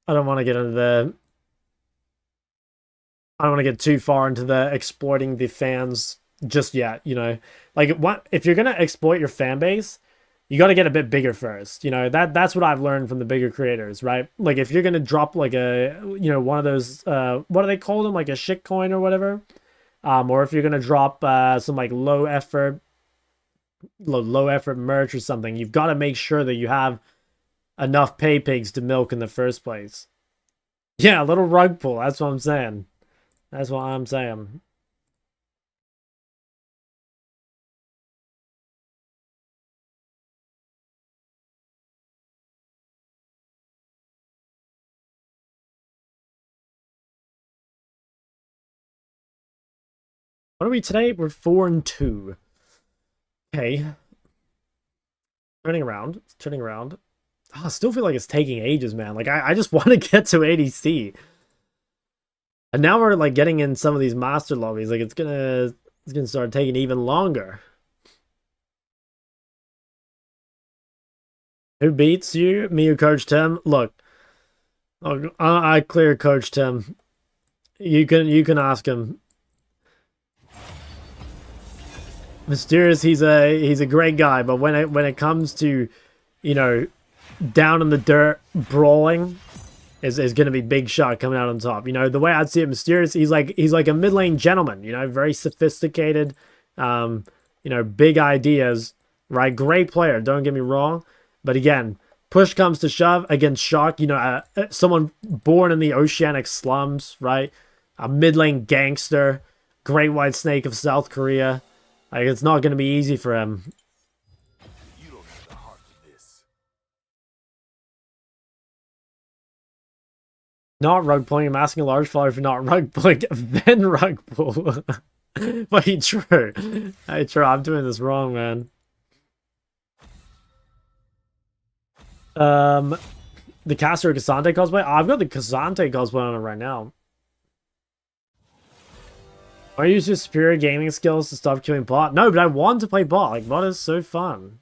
I don't want to get into the... I don't want to get too far into the exploiting the fans just yet, you know? Like, what if you're gonna exploit your fan base, you got to get a bit bigger first, you know? That's what I've learned from the bigger creators, right? Like, if you're gonna drop like a, you know, one of those, what do they call them, like a shit coin or whatever, or if you're gonna drop some like low effort merch or something, you've got to make sure that you have enough pay pigs to milk in the first place. Yeah, a little rug pull. That's what I'm saying. That's what I'm saying. What are we today? We're 4-2. Okay. Turning around. Turning around. Oh, I still feel like it's taking ages, man. Like, I just want to get to ADC. And now we're, like, getting in some of these master lobbies. Like, it's gonna start taking even longer. Who beats you? Me or Coach Tim? Look. I clear Coach Tim. You can ask him. Mysterious, he's a great guy, but when it comes to, you know, down in the dirt brawling, is going to be Big Shot coming out on top. You know, the way I'd see it, Mysterious, he's like a mid lane gentleman, you know, very sophisticated, you know, big ideas, right? Great player, don't get me wrong. But again, push comes to shove against Shock, you know, someone born in the oceanic slums, right? A mid lane gangster, great white snake of South Korea. Like, it's not going to be easy for him. Not rug pulling. I'm asking a large follower for not rug pulling, then rug pull. But true. Hey, true. I'm doing this wrong, man. The Caster Cassante cosplay. I've got the Cassante cosplay on it right now. I use your superior gaming skills to stop killing bot. No, but I want to play bot. Like, bot is so fun.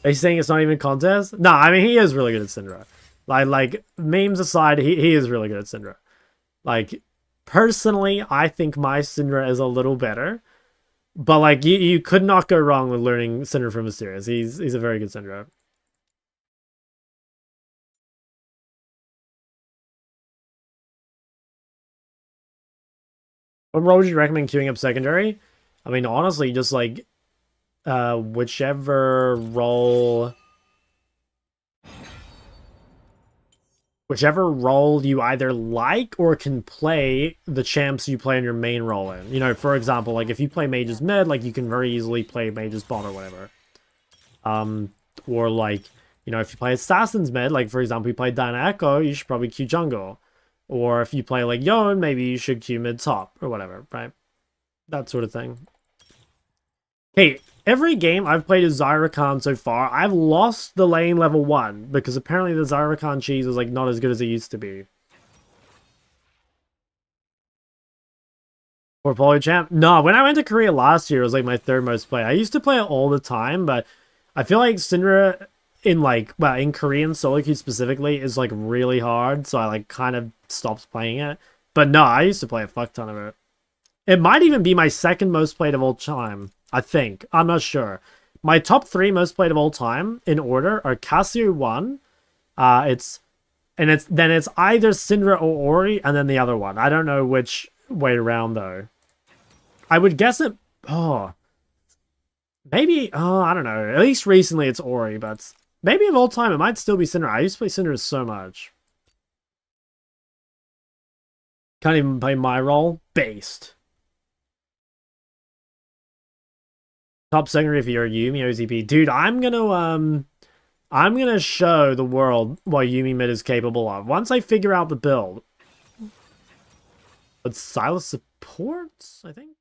Are you saying it's not even a contest? No, I mean, he is really good at Syndra. Like memes aside, he is really good at Syndra. Like, personally, I think my Syndra is a little better. But, like, you could not go wrong with learning Syndra from Mysterious. He's a very good Syndra. What role would you recommend queuing up secondary? I mean, honestly, just like whichever role you either like or can play the champs you play in your main role in. You know, for example, like if you play mages mid, like you can very easily play mages bot or whatever. Or like, you know, if you play assassins mid, like for example, you play Diana Ekko, you should probably queue jungle. Or if you play like Yone, maybe you should queue mid top or whatever, right? That sort of thing. Hey, every game I've played as Xayah so far, I've lost the lane level 1 because apparently the Xayah cheese is like not as good as it used to be. Portfolio champ? No, when I went to Korea last year, it was like my 3rd most played. I used to play it all the time, but I feel like Syndra in like, well, in Korean solo queue specifically is like really hard, so I like kind of stopped playing it. But no, I used to play a fuck ton of it. It might even be my 2nd most played of all time, I think. I'm not sure. My top 3 most played of all time in order are Casio 1, it's either Syndra or Ori, and then the other one. I don't know which way around though. I would guess it. Maybe. I don't know. At least recently it's Ori, but maybe of all time it might still be Syndra. I used to play Syndra so much. Can't even play my role. Based. Top secondary if you're a Yuumi OZP. Dude, I'm gonna show the world what Yuumi mid is capable of. Once I figure out the build. But Sylas supports, I think?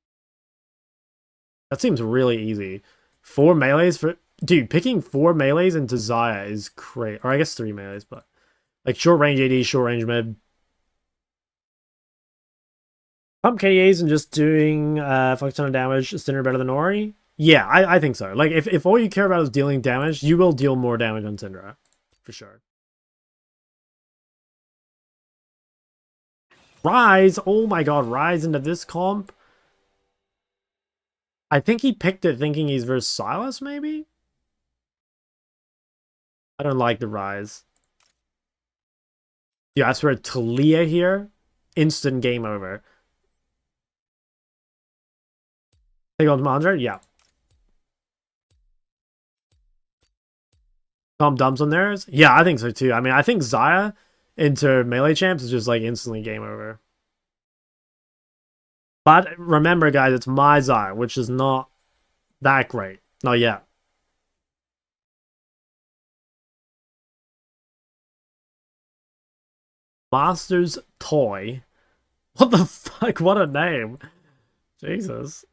That seems really easy. 4 melees for... Dude, picking 4 melees into Xayah is great. Or I guess 3 melees, but... Like, short range AD, short range mid. Pump KDAs and just doing fuck ton of damage. Is Syndra better than Ori? Yeah, I think so. Like, if all you care about is dealing damage, you will deal more damage on Syndra. For sure. Ryze! Oh my god, Ryze into this comp? I think he picked it thinking he's versus Sylas, maybe? I don't like the Ryze. Yeah, I swear, Talia here, instant game over. Take on Mandra? Yeah. Comp dumps on theirs? Yeah, I think so too. I mean, I think Xayah into melee champs is just like instantly game over. But remember, guys, it's my Xayah, which is not that great. Not yet. Master's Toy. What the fuck? What a name. Jesus.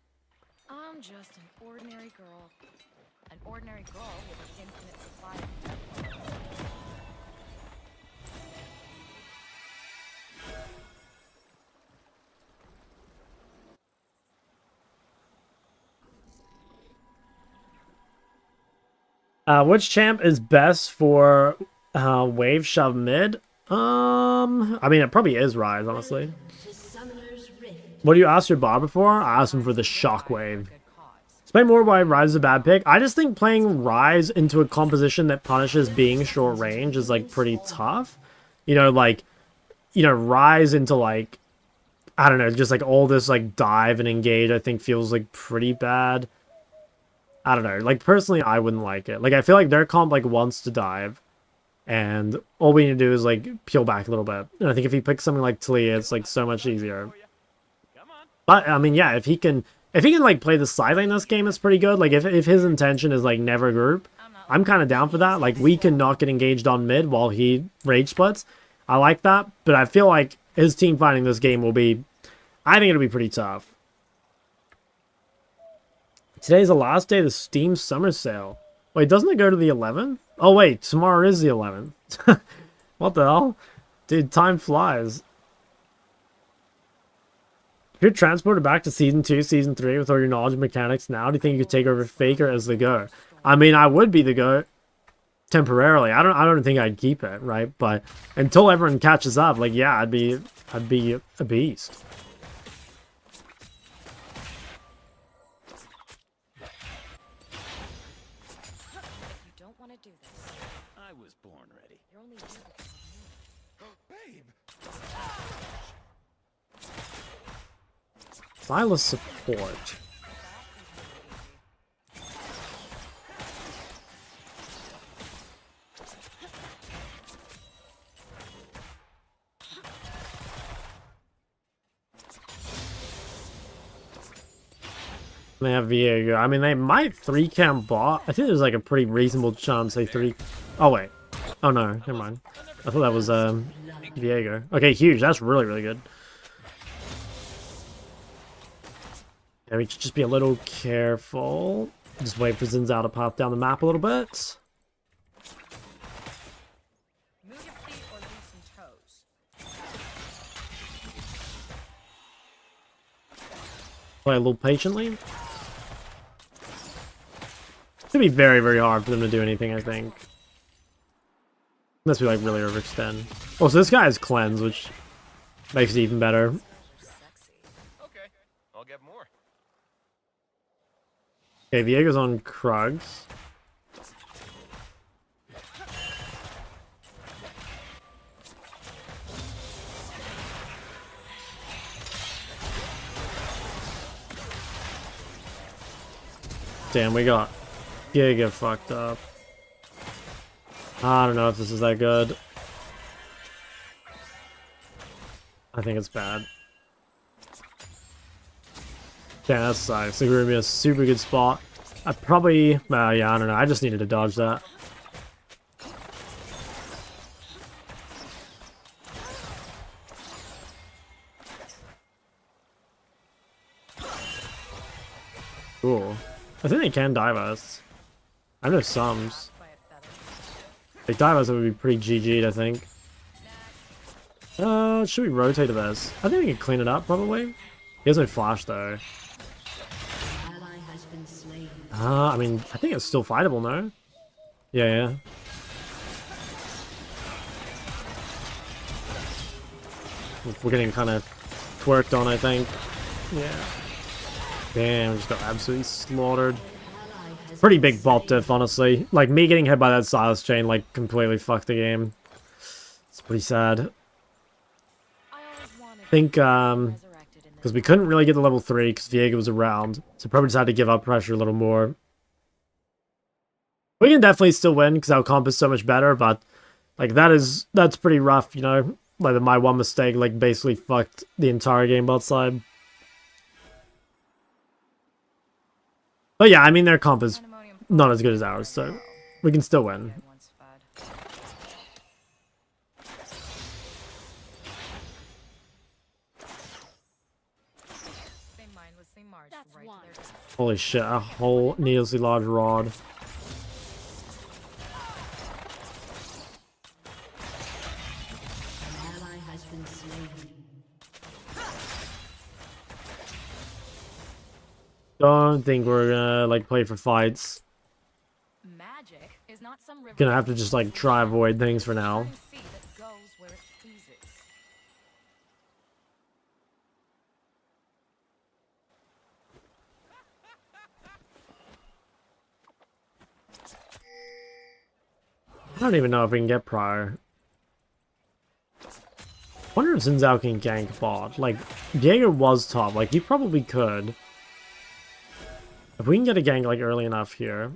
I'm just an ordinary girl. An ordinary girl with an infinite supply of which champ is best for wave shove mid? I mean, it probably is Ryze, honestly. What do you ask your barber for? I asked him for the shockwave. Explain more why Ryze is a bad pick. I just think playing Ryze into a composition that punishes being short range is like pretty tough. You know, like, you know, Ryze into like, I don't know, just like all this like dive and engage I think feels like pretty bad. I don't know, like personally I wouldn't like it. Like I feel like their comp like wants to dive. And all we need to do is like peel back a little bit. And I think if he picks something like Talia, it's like so much easier. But I mean, yeah, if he can like play the side lane this game, it's pretty good. Like if his intention is like never group, I'm kind of down for that. Like we can not get engaged on mid while he rage splits. I like that, but I feel like his team fighting this game will be... I think it'll be pretty tough. Today's the last day of the Steam Summer Sale. Wait, doesn't it go to the 11th? Oh, wait, tomorrow is the 11th. What the hell? Dude, time flies. If you're transported back to Season 2, Season 3 with all your knowledge and mechanics now, do you think you could take over Faker as the GOAT? I mean, I would be the GOAT temporarily. I don't think I'd keep it, right? But until everyone catches up, like, yeah, I'd be a beast. You don't want to do this. I was born ready. You're only here because Babe! Sylas support. They have Viego. I mean, they might 3-camp bot. I think there's like a pretty reasonable chance they 3... Oh, wait. Oh, no. Never mind. I thought that was Viego. Okay, huge. That's really, really good. Yeah, we should just be a little careful. Just wait for Zinzao to pop down the map a little bit. move your feet or loosen toes. Play a little patiently. It's gonna be very, very hard for them to do anything, I think. Unless we like really overextend. Oh, so this guy has cleanse, which makes it even better. Sexy. Okay, I'll get more. Okay, Viego's on Krugs. Damn, we got Giga fucked up. I don't know if this is that good. I think it's bad. Damn, that sucks. They were in a super good spot. I probably... yeah, I don't know. I just needed to dodge that. Cool. I think they can dive us. I know sums. By a feather. If they dive us, it would be pretty GG'd, I think. Should we rotate this? I think we can clean it up, probably. He has no flash, though. Ally has been slain. I mean, I think it's still fightable, no? Yeah. We're getting kind of twerked on, I think. Yeah. Damn, we just got absolutely slaughtered. Pretty big bot diff, honestly. Like, me getting hit by that Sylas chain, like, completely fucked the game. It's pretty sad. I always wanted I think, resurrected in because we couldn't really get to level 3 because Viego was around. So probably just had to give up pressure a little more. We can definitely still win because our comp is so much better, but like that's pretty rough, you know? Like my one mistake like basically fucked the entire game bot side. But yeah, I mean their comp is Pandemonium not as good as ours, so we can still win. I once fed. They mindlessly marched That's right one. to their death. Holy shit, a whole needlessly large rod. An ally has been slain. Don't think we're gonna like play for fights. Magic is not some river. Gonna have to just like try avoid things for now. Sea that goes where it pleases. I don't even know if we can get prior. Wonder if Zinzao can gank bot. Like, Diego was top. Like, he probably could. If we can get a gank, like, early enough here.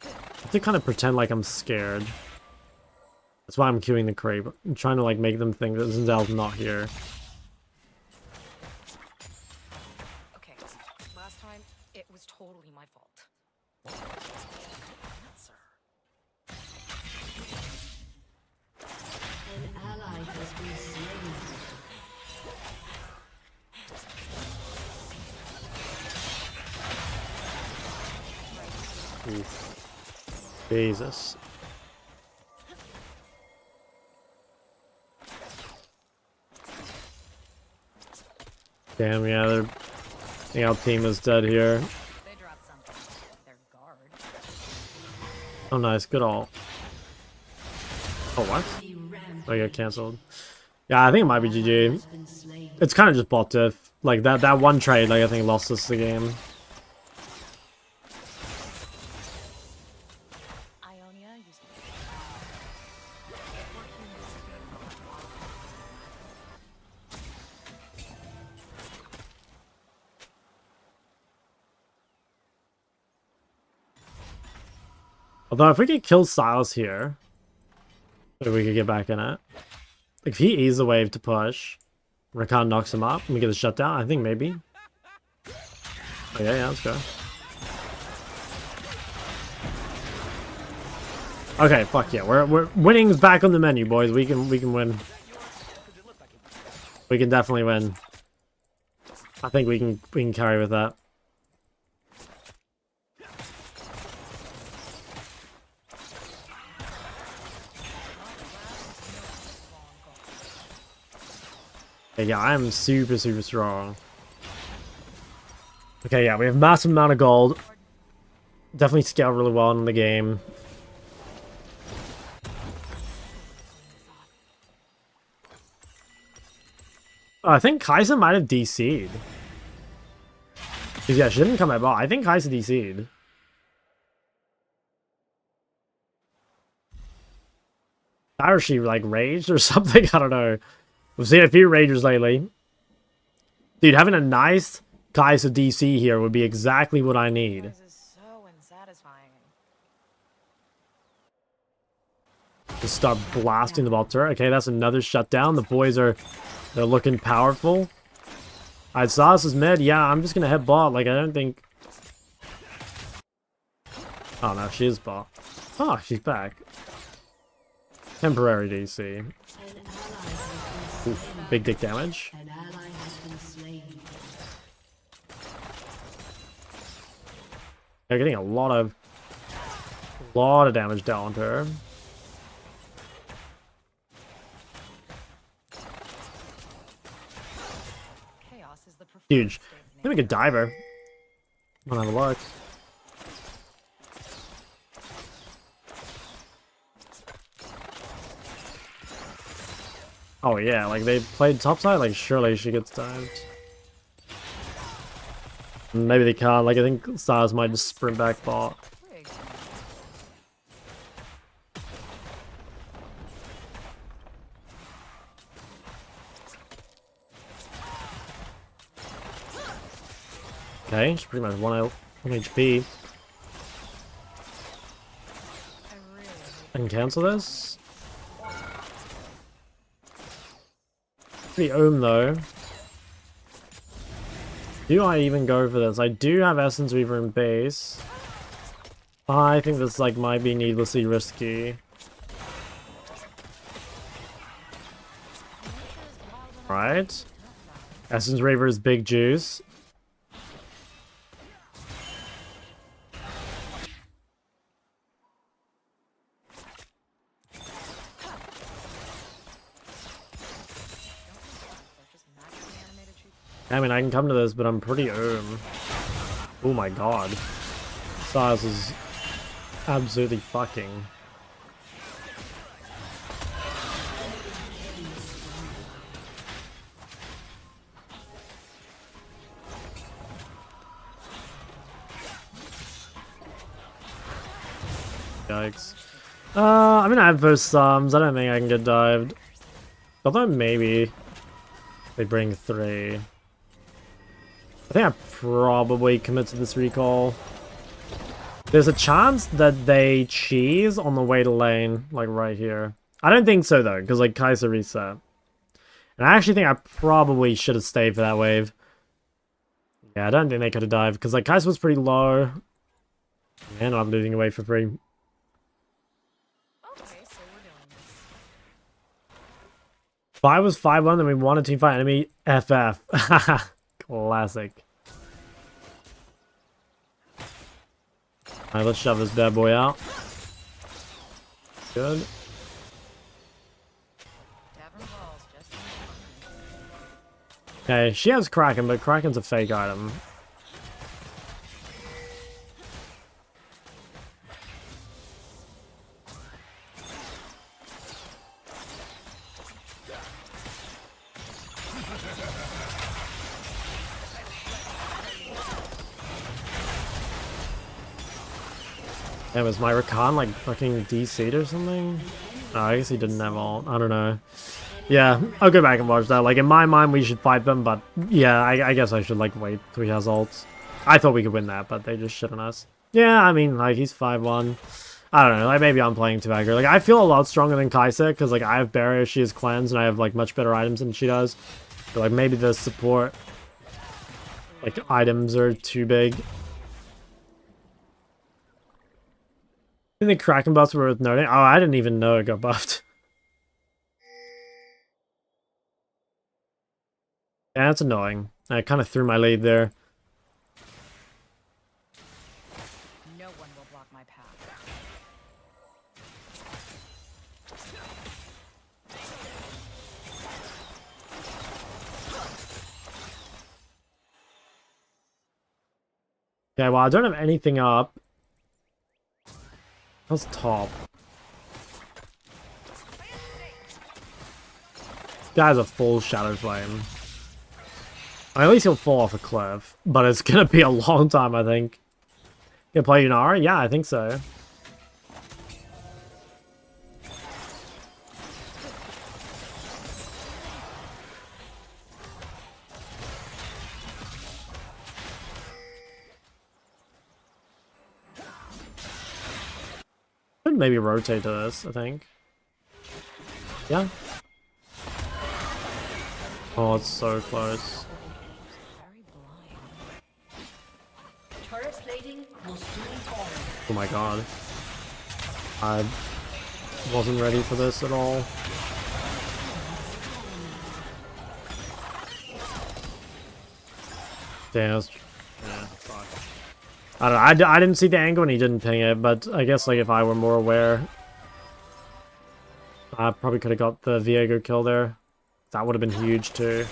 I have to kind of pretend like I'm scared. That's why I'm queuing the creep. I'm trying to, like, make them think that Zinzao's not here. Okay, last time it was totally my fault. Answer. An ally has been Oof. Jesus. Damn, yeah, I think our team is dead here. They dropped something. Their guard. Oh, nice. Good all. Oh, what? Oh, I got cancelled. Yeah, I think it might be GG. It's kind of just bot diff. Like, that one trade, like, I think lost us the game. Ionia used to be. Although, if we could kill Sylas here, maybe we could get back in it. Like, if he eases the wave to push, Rakan knocks him up, and we get the shutdown, I think maybe. Oh, yeah, let's go. Okay, fuck yeah, we're winning's back on the menu, boys. We can win. We can definitely win. I think we can carry with that. Yeah, I'm super strong. Okay, yeah, we have massive amount of gold. Definitely scale really well in the game. Oh, I think Xayah might have DC'd. Yeah, she didn't come at ball. I think Xayah DC'd. Or she, like, raged or something? I don't know. We've seen a few ragers lately. Dude, having a nice Xayah DC here would be exactly what I need. This is so unsatisfying. Just start blasting the ball turret. Okay, that's another shutdown. The boys they're looking powerful. Alright, Sylas is mid. Yeah, I'm just gonna head bot. Like, I don't think... Oh, no, she is bot. Oh, she's back. Temporary DC. Oof, big dick damage. An ally has been slain. They're getting a lot of damage down to her. Chaos is the preferred Huge. state of I think we could dive her. Wanna have a look. Oh yeah, like they played topside, like surely she gets dived. Maybe they can't, like I think Sylas might just sprint back bot. nature. Okay, she's pretty much 1 HP. I really hate I can cancel this. Pretty ohm though. Do I even go for this? I do have Essence Weaver in base. I think this like might be needlessly risky. Right? Essence Weaver is big juice. just magically animated cheap. I mean, I can come to this, but I'm pretty ohm. Oh my god. Sylas is absolutely fucking. Yikes. I mean, I have first sums. I don't think I can get dived. Although maybe they bring 3. I think I probably commit to this recall. There's a chance that they cheese on the way to lane, like right here. I don't think so though, because like Kai'Sa reset. And I actually think I probably should have stayed for that wave. Yeah, I don't think they could have dived, because like Kai'Sa was pretty low. And I'm losing away for free. Okay, so we're doing this. If I was 5-1, then we won a team fight enemy FF. Classic. Alright, let's shove this bad boy out. Good. Tavern balls just in time. Okay, she has Kraken, but Kraken's a fake item. And was my Rakan like fucking DC'd or something? Oh, I guess he didn't have ult. I don't know. Yeah, I'll go back and watch that. Like, in my mind, we should fight them, but yeah, I guess I should, like, wait till he has ults. I thought we could win that, but they just shit on us. Yeah, I mean, like, he's 5-1. I don't know, like, maybe I'm playing too aggro. Like, I feel a lot stronger than Xayah, because, like, I have barrier, she has cleanse, and I have, like, much better items than she does. But, like, maybe the support, like, items are too big. I think the Kraken buffs were worth noting. Oh, I didn't even know it got buffed. Yeah, that's annoying. I kind of threw my lead there. No one will block my path. Okay, well, I don't have anything up. That's top. This guy's a full Shadow Flame. At least he'll fall off a cliff, but it's gonna be a long time, I think. Gonna play Unara? Yeah, I think so. Could maybe rotate to this, I think. Yeah. Oh, it's so close. Very blind. Turret plating will soon fall. Oh my god. I wasn't ready for this at all. Damn, that's... Yeah, fuck. I don't know, I didn't see the angle and he didn't ping it, but I guess like if I were more aware, I probably could have got the Viego kill there. That would have been huge too.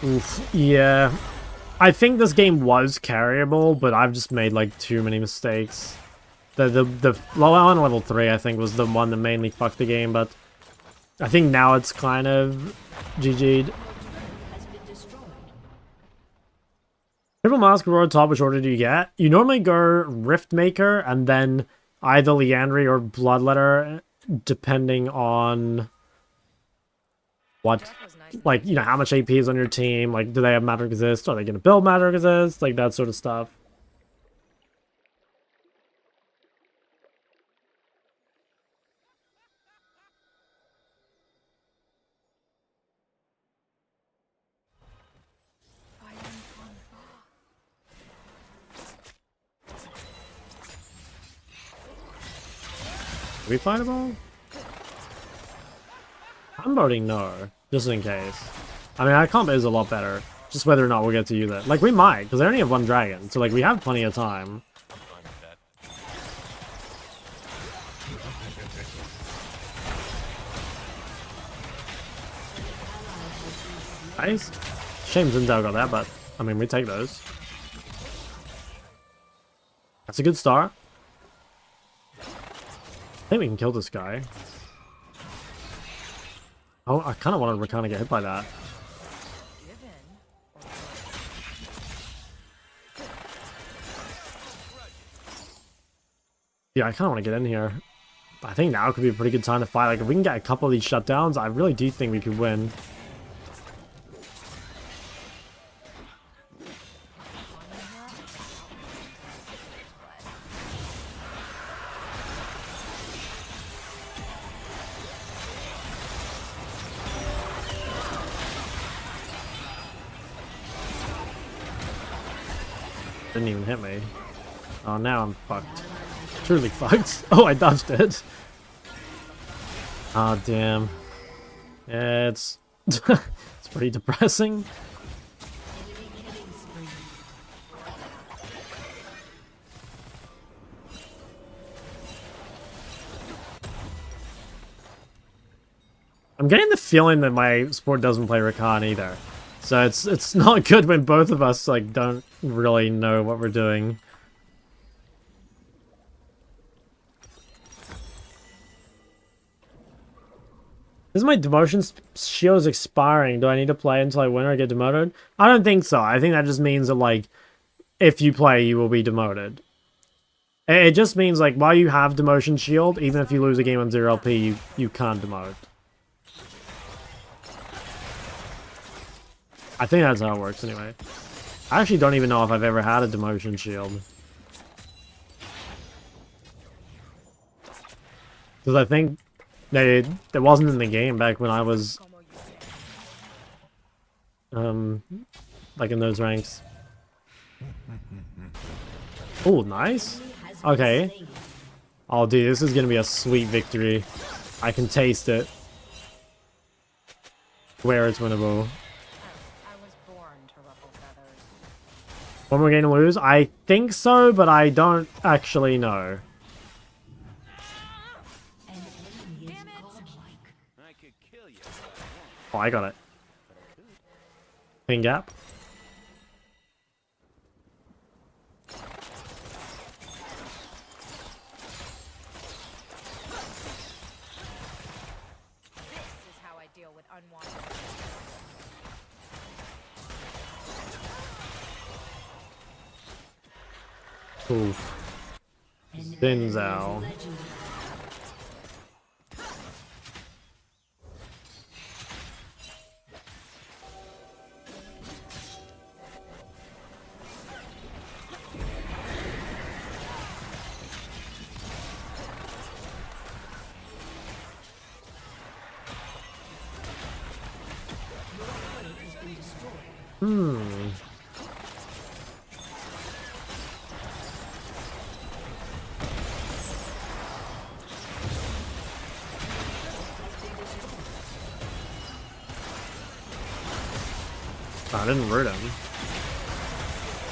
Oof, yeah. I think this game was carryable, but I've just made like too many mistakes. The low on level 3 I think was the one that mainly fucked the game, but I think now it's kind of GG'd. Has been destroyed. Triple Mask Aurora top, which order do you get? You normally go Riftmaker and then either Liandry or Bloodletter, depending on what, Death was nice. like, you know, how much AP is on your team, like, do they have Matter Resist, are they going to build Matter Resist, like, that sort of stuff. Are we fightable? I'm voting no, just in case. I mean, our comp is a lot better. Just whether or not we'll get to use it. Like, we might, because I only have one dragon. So, like, we have plenty of time. I'm fine with that. Nice. Shame Zinzao got that, but, I mean, we take those. That's a good start. I think we can kill this guy. Oh, I kind of wanted Rakan to get hit by that. Yeah, I kind of want to get in here. I think now could be a pretty good time to fight. Like, if we can get a couple of these shutdowns, I really do think we could win. Didn't even hit me. Oh, now I'm fucked. Truly fucked. Oh, I dodged it. Oh, damn. It's it's pretty depressing. I'm getting the feeling that my sport doesn't play Rakan either. So it's not good when both of us like don't really know what we're doing. This is my demotion shield's expiring. Do I need to play until I win or get demoted? I don't think so. I think that just means that like if you play you will be demoted. It just means like while you have demotion shield, even if you lose a game on 0 LP, you can't demote. I think that's how it works anyway. I actually don't even know if I've ever had a demotion shield. Because I think that it wasn't in the game back when I was like in those ranks. Oh, nice. Okay. Oh dude, this is gonna be a sweet victory. I can taste it. Where it's winnable. One more game to lose? I think so, but I don't actually know. Oh, I got it. Pin gap. This is how I deal with unwanted. Oof. Zinzao. I didn't root him.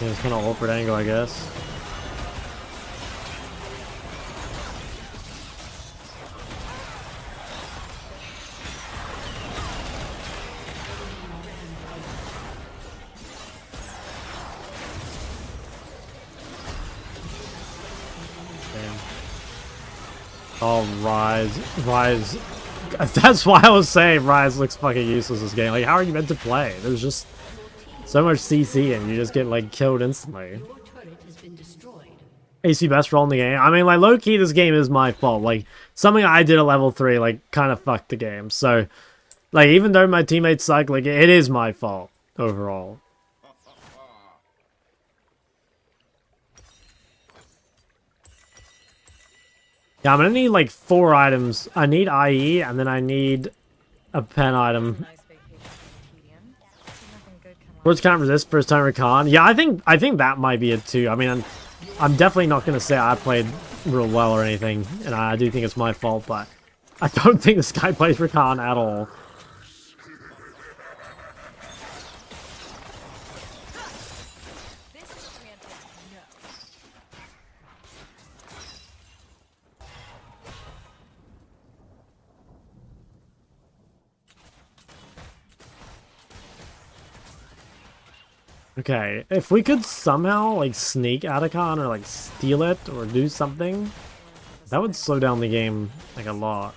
It was kind of awkward angle, I guess. Damn. Oh, Ryze. That's why I was saying Ryze looks fucking useless this game. Like, how are you meant to play? There's just so much CC and you just get like killed instantly. AC best role in the game. I mean, like, low-key this game is my fault. Like, something I did at level 3 like kind of fucked the game. So like, even though my teammates suck, like, it is my fault overall. Yeah, I'm gonna need like 4 items. I need IE and then I need a pen item. Words can't resist first time recon. Yeah, I think that might be it too. I mean, I'm definitely not gonna say I played real well or anything, and I do think it's my fault, but I don't think this guy plays recon at all. Okay, if we could somehow like sneak Atacon or like steal it or do something, that would slow down the game like a lot.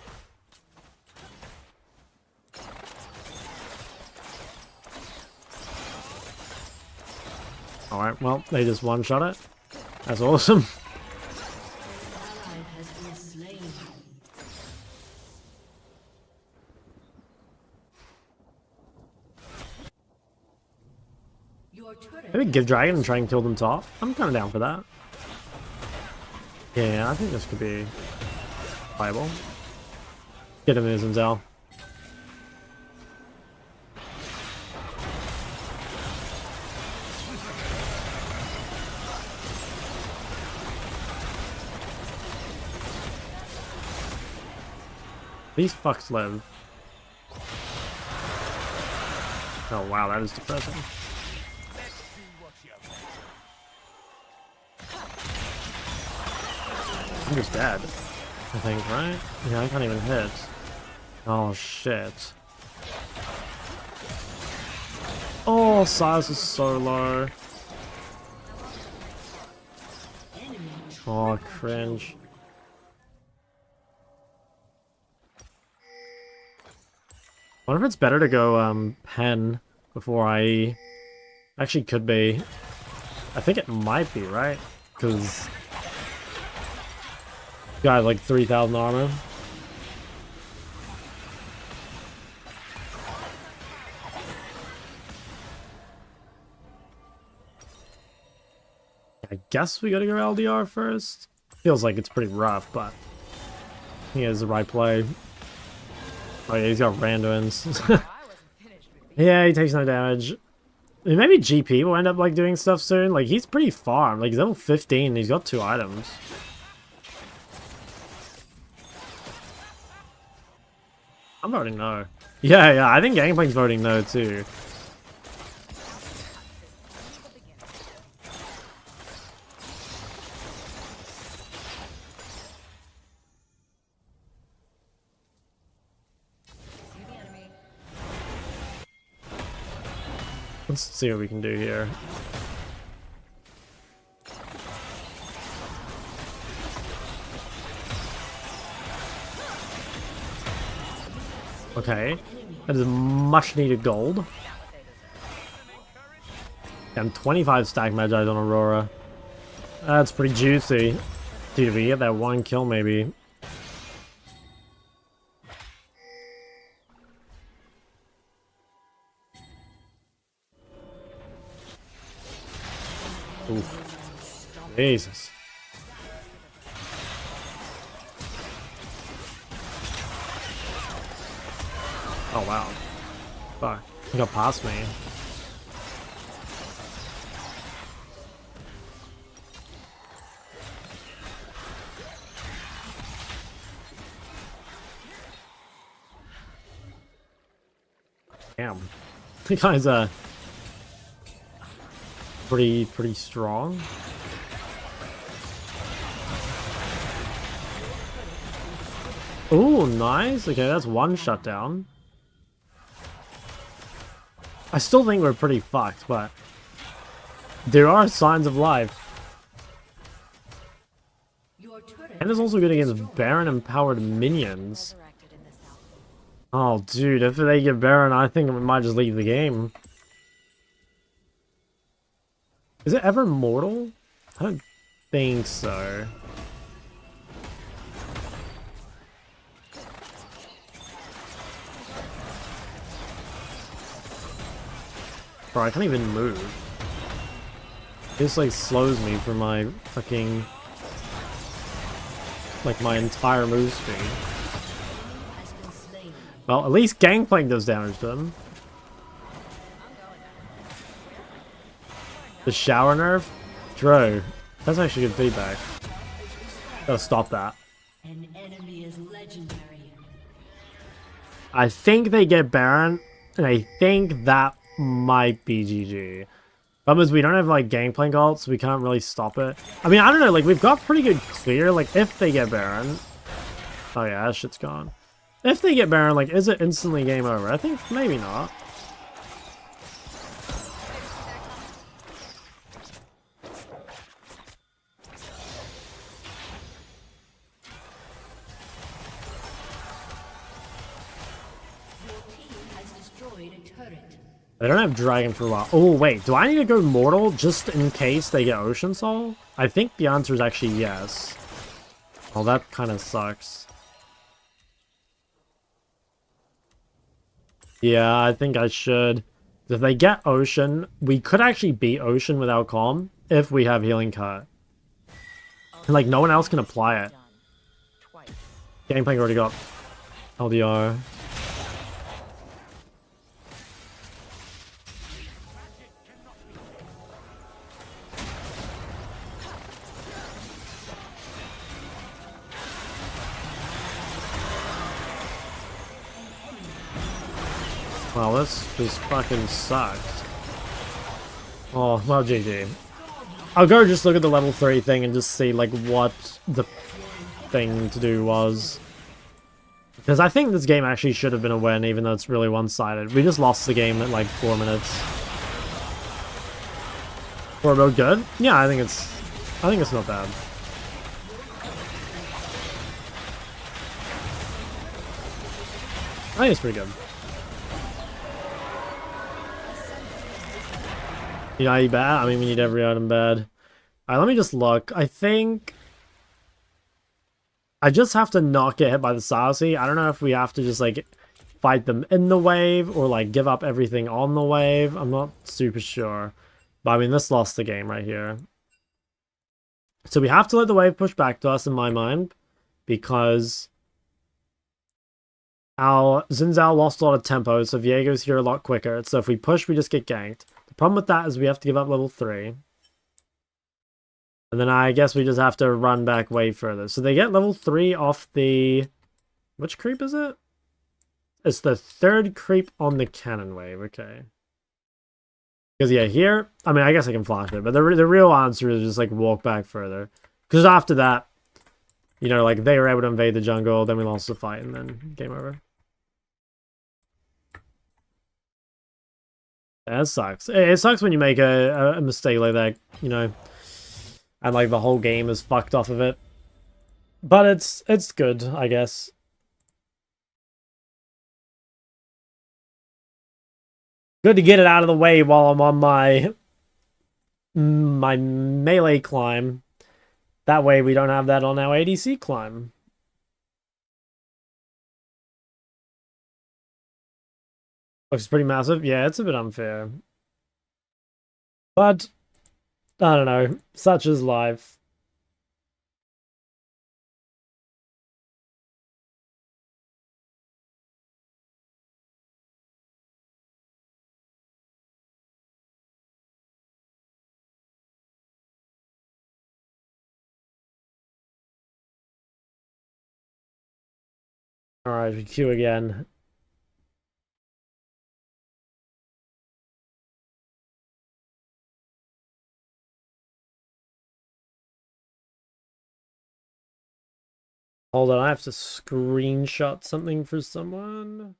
Alright, well, they just one-shot it. That's awesome. Maybe give Dragon and try and kill them top. I'm kind of down for that. Yeah, I think this could be viable. Get him in his Zinzao. These fucks live. Oh wow, that is depressing. I'm just dead, I think, right? Yeah, I can't even hit. Oh shit. Oh, Sylas is so low. Oh, cringe. I wonder if it's better to go pen before I... Actually could be. I think it might be, right? Because... Got like 3,000 armor. I guess we gotta go LDR first. Feels like it's pretty rough, but I think it's the right play. Oh yeah, he's got randoms. Yeah, he takes no damage. I mean, maybe GP will end up like doing stuff soon. Like he's pretty farmed. Like he's level 15 and he's got 2 items. I'm voting no. Yeah, I think Gangplank's voting no too. Let's see what we can do here. Okay, that is much needed gold. And 25 stack Magi on Aurora. That's pretty juicy. Dude, if we get that 1 kill maybe. Oof. Jesus. Oh wow. Fuck. He got past me. Damn. The guy's pretty strong. Oh, nice. Okay, that's 1 shutdown. I still think we're pretty fucked, but there are signs of life. And it's also good against Baron empowered minions. Oh, dude, if they get Baron, I think we might just leave the game. Is it ever mortal? I don't think so. Bro, I can't even move. This like slows me for my fucking... like my entire move speed. Well, at least Gangplank does damage to them. The shower nerf? Dro. That's actually good feedback. Gotta stop that. An enemy is legendary. I think they get Baron, and I think that might be GG. Problem is we don't have like Gangplank ult, so we can't really stop it. I mean, I don't know, like we've got pretty good clear, like if they get Baron. Oh yeah, that shit's gone. If they get Baron, like is it instantly game over? I think maybe not. They don't have Dragon for a while. Oh, wait. Do I need to go Mortal just in case they get Ocean Soul? I think the answer is actually yes. Well, that kind of sucks. Yeah, I think I should. If they get Ocean, we could actually beat Ocean without Calm if we have Healing Cut. Like, no one else can apply it. Gangplank already got LDR. Oh, this just fucking sucks. Oh, well, GG. I'll go just look at the level 3 thing and just see, like, what the thing to do was. Because I think this game actually should have been a win, even though it's really one-sided. We just lost the game at, like, 4 minutes. We're about good? Yeah, I think it's not bad. I think it's pretty good. You know, bad? I mean, we need every item bad. Alright, let me just look. I think I just have to not get hit by the Sylas. I don't know if we have to just, like, fight them in the wave or, like, give up everything on the wave. I'm not super sure. But, I mean, this lost the game right here. So we have to let the wave push back to us, in my mind, because our Xin Zhao lost a lot of tempo, so Viego's here a lot quicker. So if we push, we just get ganked. The problem with that is we have to give up level 3. And then I guess we just have to run back way further. So they get level 3 off the... Which creep is it? It's the 3rd creep on the cannon wave, okay. Because, yeah, here... I mean, I guess I can flash it, but the real answer is just, like, walk back further. Because after that, you know, like, they were able to invade the jungle, then we lost the fight, and then game over. Yeah, it sucks. It sucks when you make a mistake like that, you know, and, like, the whole game is fucked off of it. But it's good, I guess. Good to get it out of the way while I'm on my melee climb. That way we don't have that on our ADC climb. Looks pretty massive. Yeah, it's a bit unfair. But, I don't know. Such is life. Alright, we queue again. Hold on, I have to screenshot something for someone.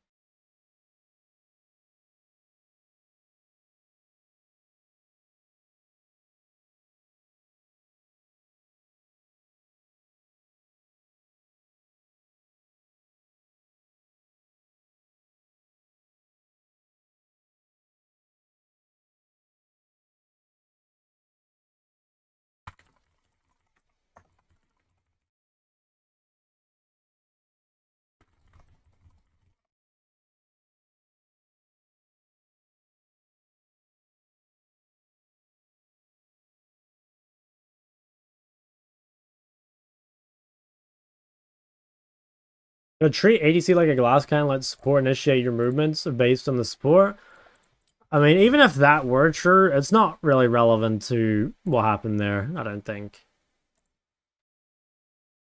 You know, treat ADC like a glass can, let support initiate your movements based on the support. I mean, even if that were true, it's not really relevant to what happened there, I don't think.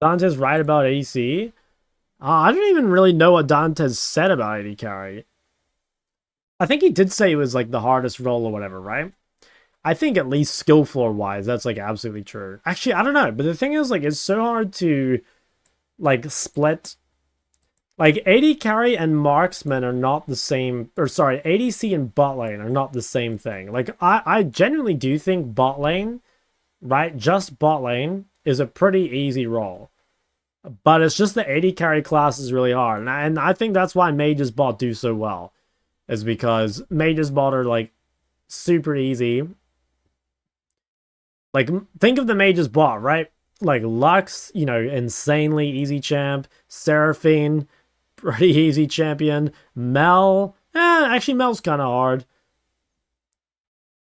Dante's right about ADC. I don't even really know what Dante's said about AD carry. I think he did say it was, like, the hardest role or whatever, right? I think at least skill floor wise, that's, like, absolutely true. Actually, I don't know, but the thing is, like, it's so hard to, like, split. Like, AD carry and marksman are not the same, or sorry, ADC and bot lane are not the same thing. Like, I genuinely do think bot lane, right, just bot lane, is a pretty easy role. But it's just the AD carry class is really hard. And I think that's why mages bot do so well. Is because mages bot are, like, super easy. Like, think of the mages bot, right? Like, Lux, you know, insanely easy champ. Seraphine, pretty easy champion. Mel, actually Mel's kind of hard.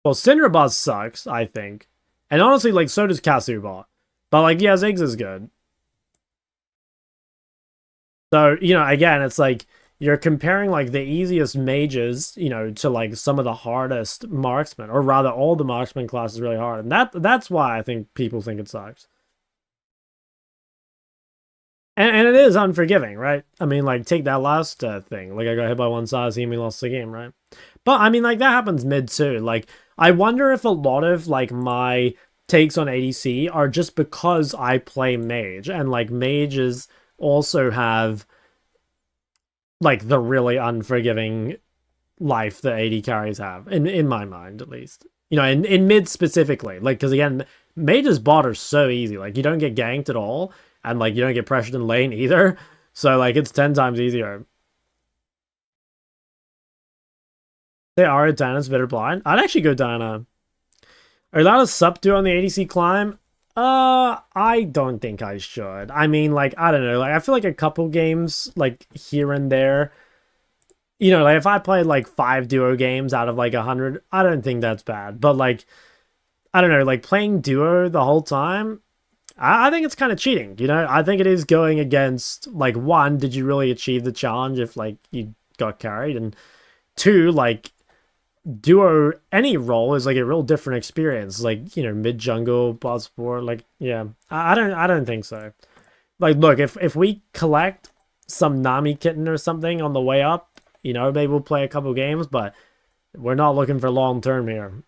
Well, Syndra bot sucks, I think. And honestly, like, so does Kasu bot. But, like, yeah, Ziggs is good. So, you know, again, it's like, you're comparing, like, the easiest mages, you know, to, like, some of the hardest marksmen. Or rather, all the marksman class is really hard. And that's why I think people think it sucks. And it is unforgiving, right? I mean, like, take that last thing. Like, I got hit by one Sylas and we lost the game, right? But, I mean, like, that happens mid, too. Like, I wonder if a lot of, like, my takes on ADC are just because I play Mage. And, like, mages also have, like, the really unforgiving life that AD carries have. In my mind, at least. You know, in mid specifically. Like, because, again, Mage's bot are so easy. Like, you don't get ganked at all. And, like, you don't get pressured in lane either. So, like, it's 10 times easier. They are Diana's better blind. I'd actually go Diana. Are you allowed to subduo on the ADC climb? I don't think I should. I mean, like, I don't know. Like, I feel like a couple games, like, here and there. You know, like, if I played, like, 5 duo games out of, like, 100, I don't think that's bad. But, like, I don't know. Like, playing duo the whole time... I think it's kind of cheating, you know? I think it is going against, like, one, did you really achieve the challenge if, like, you got carried? And two, like, duo, any role is, like, a real different experience. Like, you know, mid-jungle, bot support, like, yeah. I don't think so. Like, look, if we collect some Nami kitten or something on the way up, you know, maybe we'll play a couple games, but we're not looking for long-term here.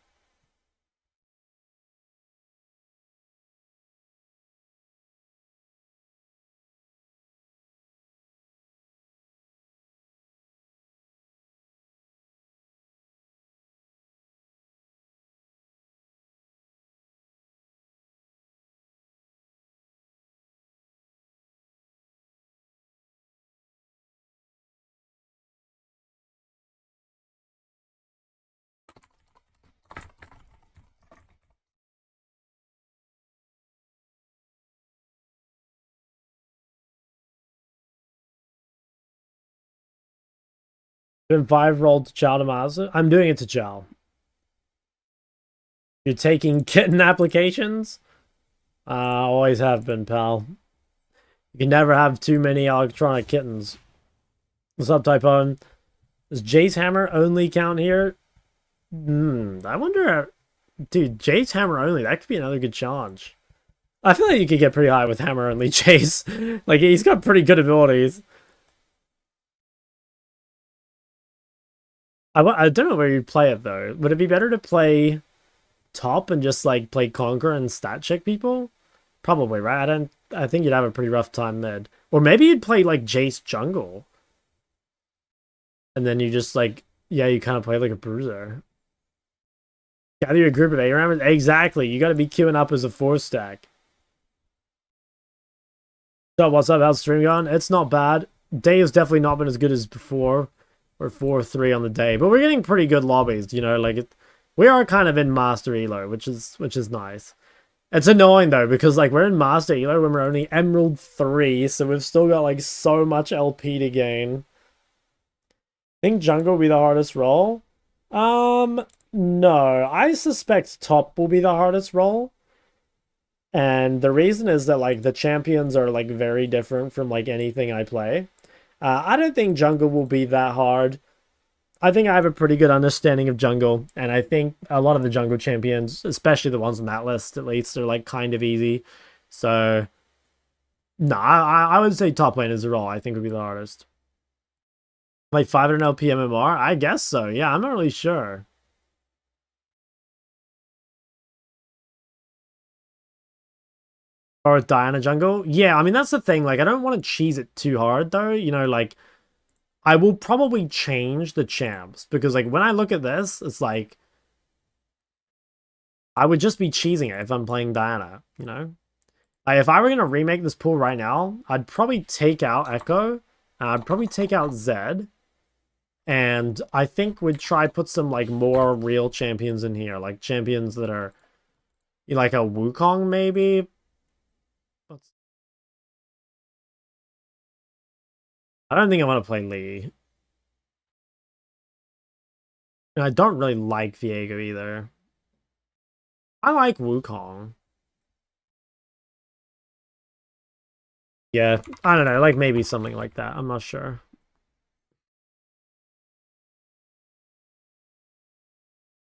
Been 5 rolled to Chow to Mazda. I'm doing it to Chow. You're taking kitten applications? Always have been, pal. You can never have too many electronic kittens. What's up, Typone? Does Jace Hammer only count here? I wonder... Dude, Jace Hammer only, that could be another good challenge. I feel like you could get pretty high with Hammer only Jace. Like, he's got pretty good abilities. I don't know where you'd play it, though. Would it be better to play top and just, like, play Conquer and stat check people? Probably, right? I think you'd have a pretty rough time mid. Or maybe you'd play, like, Jace jungle. And then you just, like, yeah, you kind of play like a bruiser. Gather your group of ARAMs? Exactly. You got to be queuing up as a 4-stack. So, what's up? How's stream going? It's not bad. Day has definitely not been as good as before. Or 4-3 on the day, but we're getting pretty good lobbies, you know, like we are kind of in Master Elo, which is nice. It's annoying though, because like we're in Master Elo when we're only Emerald 3, so we've still got like so much LP to gain. I think jungle will be the hardest role. No, I suspect top will be the hardest role. And the reason is that like the champions are like very different from like anything I play. I don't think jungle will be that hard. I think I have a pretty good understanding of jungle, and I think a lot of the jungle champions, especially the ones on that list at least, are like kind of easy. So, no, I would say top lane is the role I think would be the hardest. Like 500 LP MMR? I guess so. Yeah, I'm not really sure. Or Diana jungle? Yeah, I mean, that's the thing. Like, I don't want to cheese it too hard, though. You know, like, I will probably change the champs. Because, like, when I look at this, it's like... I would just be cheesing it if I'm playing Diana, you know? Like, if I were going to remake this pool right now, I'd probably take out Ekko. And I'd probably take out Zed. And I think we'd try put some, like, more real champions in here. Like, champions that are... Like, a Wukong, maybe? I don't think I want to play Lee. And I don't really like Viego either. I like Wukong. Yeah, I don't know, like maybe something like that. I'm not sure.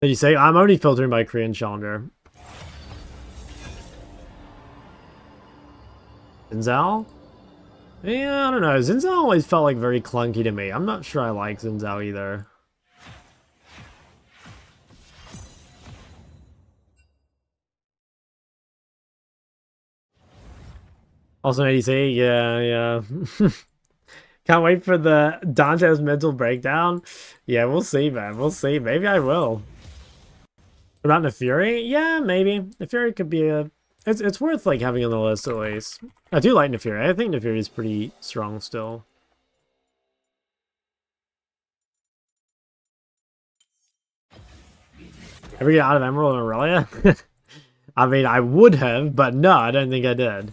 Did you say? I'm already filtering by Korean Challenger. Denzel? Yeah, I don't know. Xin Zhao always felt like very clunky to me. I'm not sure I like Xin Zhao either. Also an ADC, yeah. Can't wait for the Dante's mental breakdown. Yeah, we'll see, man. We'll see. Maybe I will. What about Naafiri? Yeah, maybe. Naafiri could be a... It's worth, like, having on the list, at least. I do like Naafiri. I think Naafiri is pretty strong still. Ever get out of Emerald and Aurelia? I mean, I would have, but no, I don't think I did.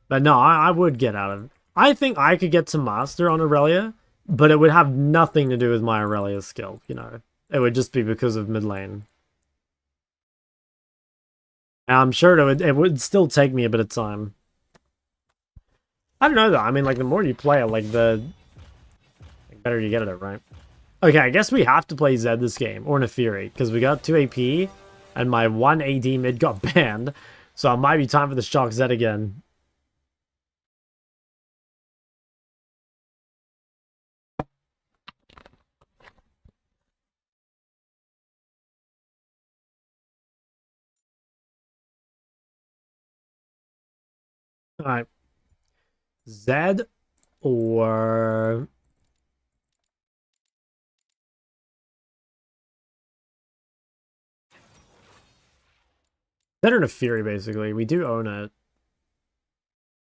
But no, I would get out of... I think I could get to Master on Aurelia, but it would have nothing to do with my Aurelia skill, you know. It would just be because of mid lane. And I'm sure it would still take me a bit of time. I don't know, though. I mean, like, the more you play it, like, the better you get at it, right? Okay, I guess we have to play Zed this game, or Naafiri, because we got 2 AP, and my 1 AD mid got banned, so it might be time for the Shock Zed again. Alright. Zed or... Zed or Naafiri, basically. We do own it.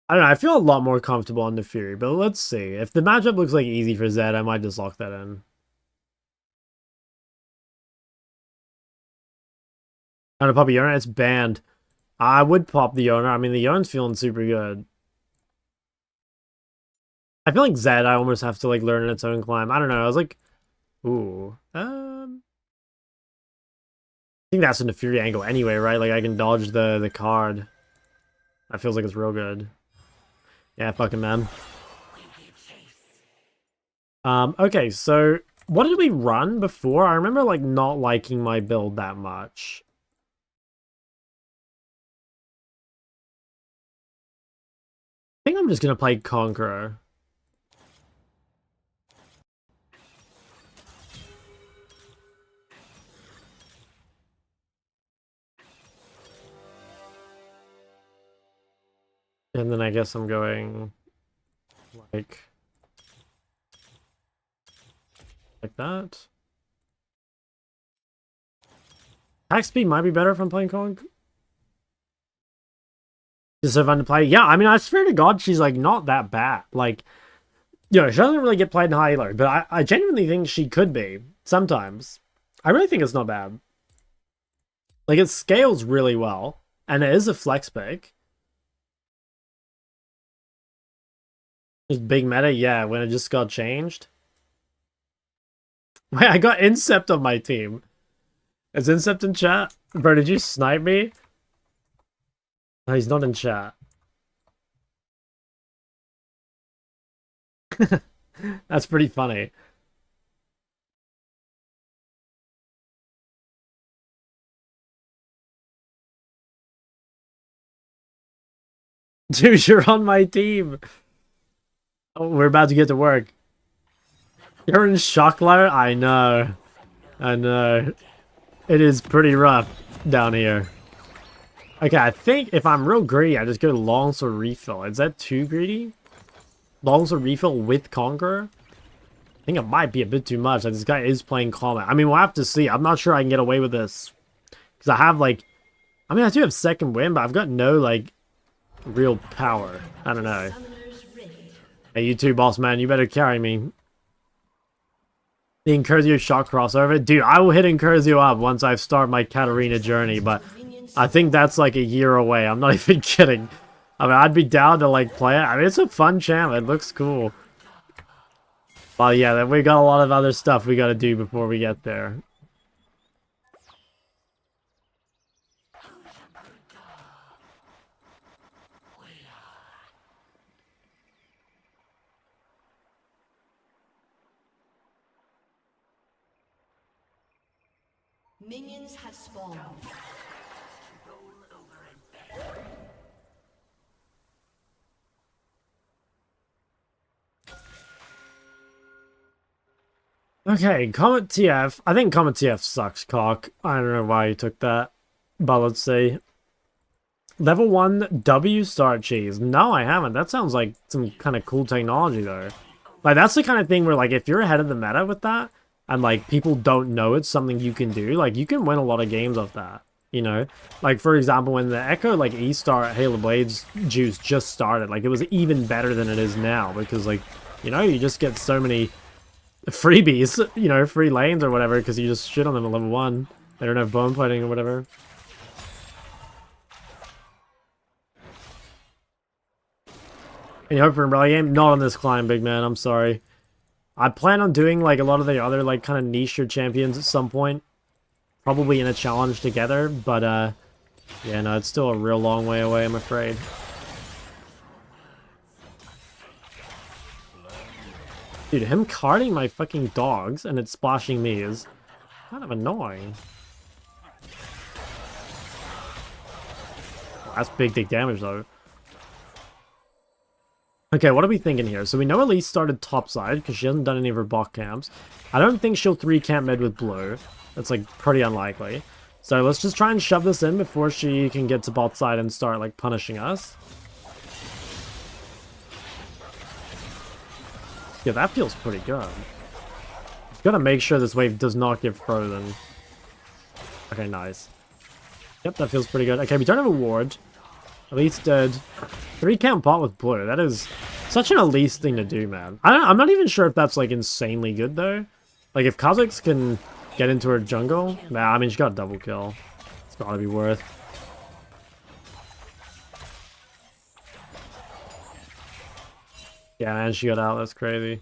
I don't know, I feel a lot more comfortable on Naafiri, but let's see. If the matchup looks like easy for Zed, I might just lock that in. I'm gonna pop a Yone, it's banned. I would pop the Yone. I mean, the Yone's feeling super good. I feel like Zed, I almost have to, like, learn its own climb. I don't know, I was like... Ooh. I think that's a Naafiri angle anyway, right? Like, I can dodge the card. That feels like it's real good. Yeah, fucking man. Okay, so... What did we run before? I remember, like, not liking my build that much. I think I'm just gonna play Conqueror. And then I guess I'm going like that. Attack speed might be better if I'm playing Conk. Just so fun to play. Yeah, I mean, I swear to God, she's like not that bad. Like, you know, she doesn't really get played in high elo, but I genuinely think she could be sometimes. I really think it's not bad. Like, it scales really well, and it is a flex pick. Just big meta, yeah, when it just got changed. Wait, I got Incept on my team. Is Incept in chat? Bro, did you snipe me? No, he's not in chat. That's pretty funny. Dude, you're on my team. Oh, we're about to get to work. You're in shock ladder? I know. I know. It is pretty rough down here. Okay, I think if I'm real greedy, I just go Longsword Refill. Is that too greedy? Longsword Refill with Conqueror? I think it might be a bit too much. Like, this guy is playing Comet. I mean, we'll have to see. I'm not sure I can get away with this. Because I have, like... I mean, I do have second win, but I've got no, like, real power. I don't know. Hey, you too, boss man. You better carry me. The Incursio shot crossover. Dude, I will hit Incursio up once I start my Katarina journey, but I think that's like a year away. I'm not even kidding. I mean, I'd be down to like play it. I mean, it's a fun champ. It looks cool. Well, yeah, then we got a lot of other stuff we got to do before we get there. Minions have spawned. Okay, Comet TF. I think Comet TF sucks, cock. I don't know why you took that. But let's see. Level 1 W start cheese. No, I haven't. That sounds like some kind of cool technology, though. Like, that's the kind of thing where, like, if you're ahead of the meta with that, and, like, people don't know it's something you can do, like, you can win a lot of games off that, you know? Like, for example, when the Ekko, like, E-Star Halo Blades juice just started, like, it was even better than it is now, because, like, you know, you just get so many freebies, you know, free lanes or whatever, because you just shit on them at level 1. They don't have bone fighting or whatever. Any hope for an umbrella game? Not on this climb, big man, I'm sorry. I plan on doing, like, a lot of the other, like, kind of niche champions at some point. Probably in a challenge together, but, yeah, no, it's still a real long way away, I'm afraid. Dude, him carding my fucking dogs and it's splashing me is kind of annoying. That's big dick damage, though. Okay, what are we thinking here? So we know Elise started topside because she hasn't done any of her bot camps. I don't think she'll 3-camp mid with blue. That's, like, pretty unlikely. So let's just try and shove this in before she can get to bot side and start, like, punishing us. Yeah, that feels pretty good. Gotta make sure this wave does not get frozen. Okay, nice. Yep, that feels pretty good. Okay, we don't have a ward. Elise dead. 3-camp bot with blue. That is such an Elise thing to do, man. I'm not even sure if that's, like, insanely good, though. Like, if Kha'Zix can get into her jungle... Nah, I mean, she got a double kill. It's gotta be worth. Yeah, man, she got out. That's crazy.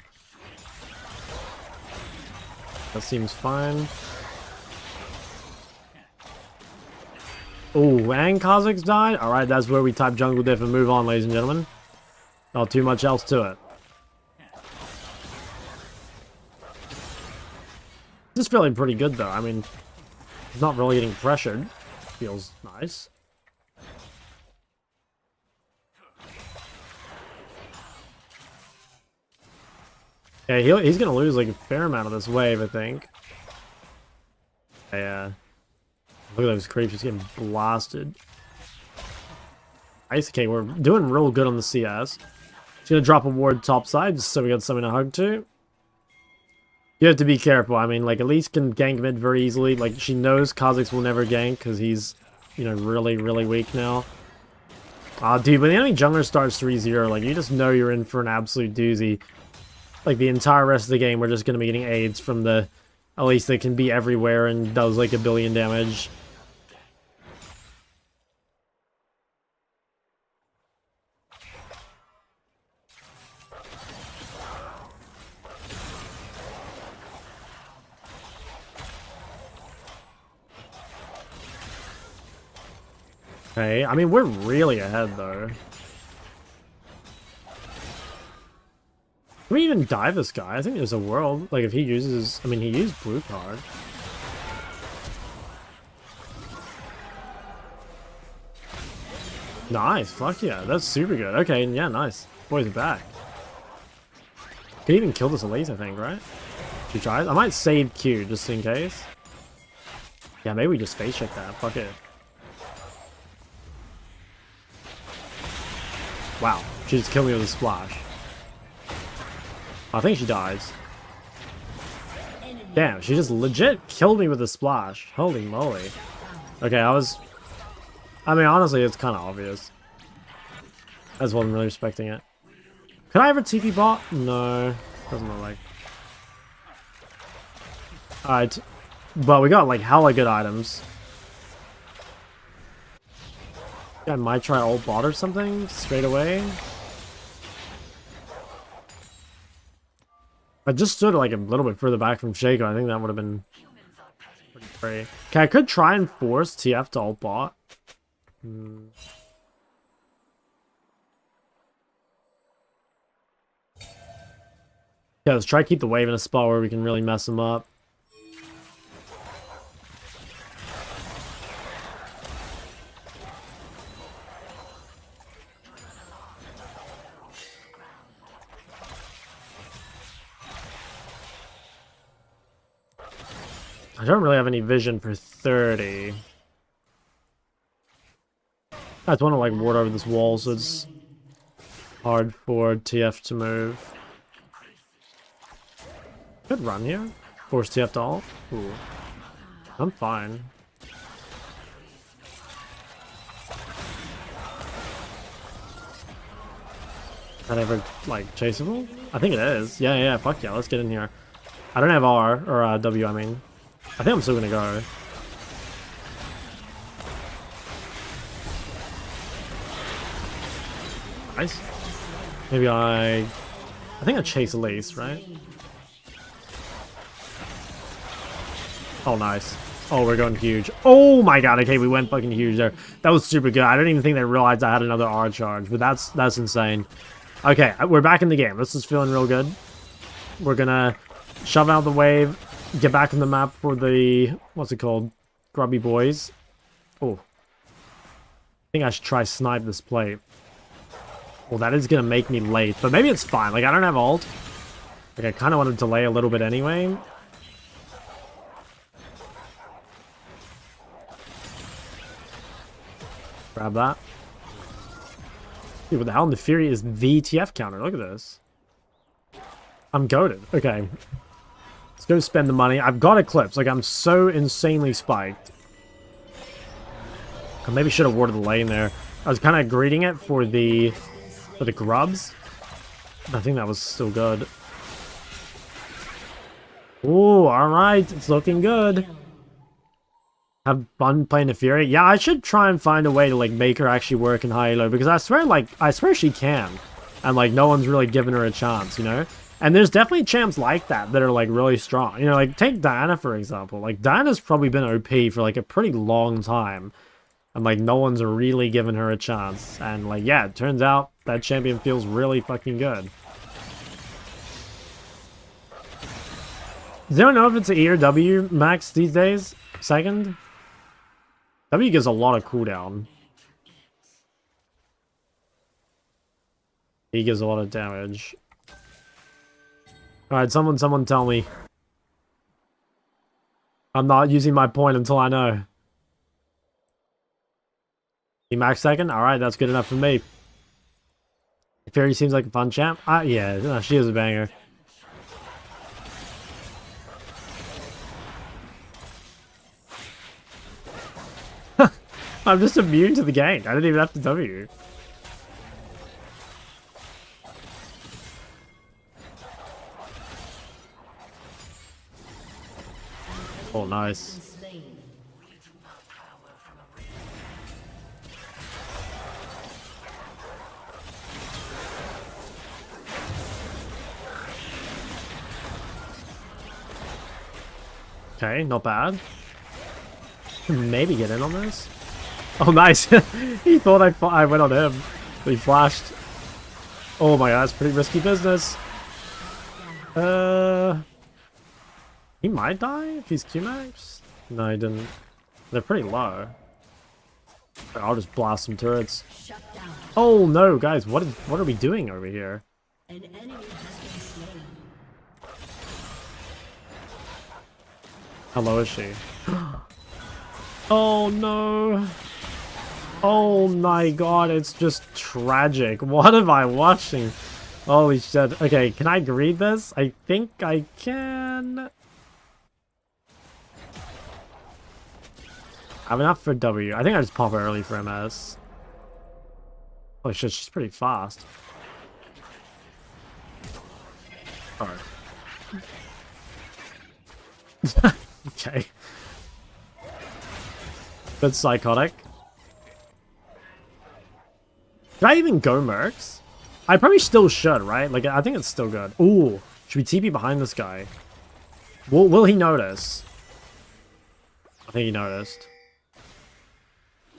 That seems fine. Oh, and Kha'Zix died? Alright, that's where we type jungle diff and move on, ladies and gentlemen. Not too much else to it. This is feeling pretty good, though. I mean, it's not really getting pressured. Feels nice. Yeah, he's gonna lose, like, a fair amount of this wave, I think. Yeah. Look at those creeps just getting blasted. Nice. Okay, we're doing real good on the CS. She's gonna drop a ward topside, just so we got something to hug to. You have to be careful. I mean, like, Elise can gank mid very easily. Like, she knows Kha'Zix will never gank, because he's, you know, really, really weak now. Dude, when the enemy jungler starts 3-0, like, you just know you're in for an absolute doozy. Like, the entire rest of the game, we're just gonna be getting aids from the Elise that can be everywhere and does, like, 1 billion damage. Okay, I mean, we're really ahead, though. Can we even dive this guy? I think there's a world. Like, if he uses... I mean, he used blue card. Nice. Fuck yeah. That's super good. Okay, yeah, nice. Boys are back. Can even kill this Elise, I think, right? She tries. I might save Q just in case. Yeah, maybe we just face check that. Fuck it. Wow. She just killed me with a splash. I think she dies. Damn, she just legit killed me with a splash. Holy moly. Okay, I mean, honestly, it's kind of obvious. I just wasn't really respecting it. Could I ever TP bot? No. Doesn't look like. Alright. But we got, like, hella good items. I might try ult bot or something straight away. I just stood like a little bit further back from Shaco. I think that would have been pretty great. Okay, I could try and force TF to ult bot. Yeah, let's try to keep the wave in a spot where we can really mess them up. I don't really have any vision for 30. I just want to like ward over this wall so it's hard for TF to move. Good run here. Force TF to ult. Ooh. I'm fine. Is that ever like chaseable? I think it is. Yeah, fuck yeah, let's get in here. I don't have R or W, I mean. I think I'm still gonna go. Nice. Maybe I think I chase Elise, right? Oh, nice. Oh, we're going huge. Oh my god, okay, we went fucking huge there. That was super good. I don't even think they realized I had another R charge, but that's insane. Okay, we're back in the game. This is feeling real good. We're gonna shove out the wave, get back on the map for the, what's it called? Grubby boys. Oh. I think I should try snipe this plate. Well, that is gonna make me late, but maybe it's fine. Like, I don't have ult. Like, I kind of want to delay a little bit anyway. Grab that. Dude, what the hell? Naafiri is the TF counter. Look at this. I'm goated. Okay. Let's go spend the money. I've got Eclipse. Like, I'm so insanely spiked. I maybe should have warded the lane there. I was kind of greeting it for the grubs. I think that was still good. Ooh, alright. It's looking good. Have fun playing Naafiri. Yeah, I should try and find a way to like make her actually work in high elo, because I swear she can. And like no one's really given her a chance, you know? And there's definitely champs like that that are like really strong. You know, like take Diana for example. Like Diana's probably been OP for like a pretty long time. And like no one's really given her a chance. And like yeah, it turns out that champion feels really fucking good. Does anyone know if it's an E or W max these days? Second? W gives a lot of cooldown. E gives a lot of damage. Alright, someone tell me. I'm not using my point until I know. E max second? Alright, that's good enough for me. Fairy seems like a fun champ. Yeah, no, she is a banger. I'm just immune to the gank. I didn't even have to W. Oh, nice. Okay, not bad. Maybe get in on this. Oh, nice. He thought I went on him. But he flashed. Oh my god, that's pretty risky business. He might die if he's Q-Max? No, he didn't. They're pretty low. I'll just blast some turrets. Oh no, guys, what are we doing over here? An enemy has been slain. How low is she? Oh no. Oh my god, it's just tragic. What am I watching? Holy shit. Okay, can I greed this? I think I can. I have enough for W. I think I just pop early for MS. Holy shit, she's pretty fast. Alright. Okay. Bit psychotic. Should I even go Mercs? I probably still should, right? Like, I think it's still good. Ooh, should we TP behind this guy? Will he notice? I think he noticed.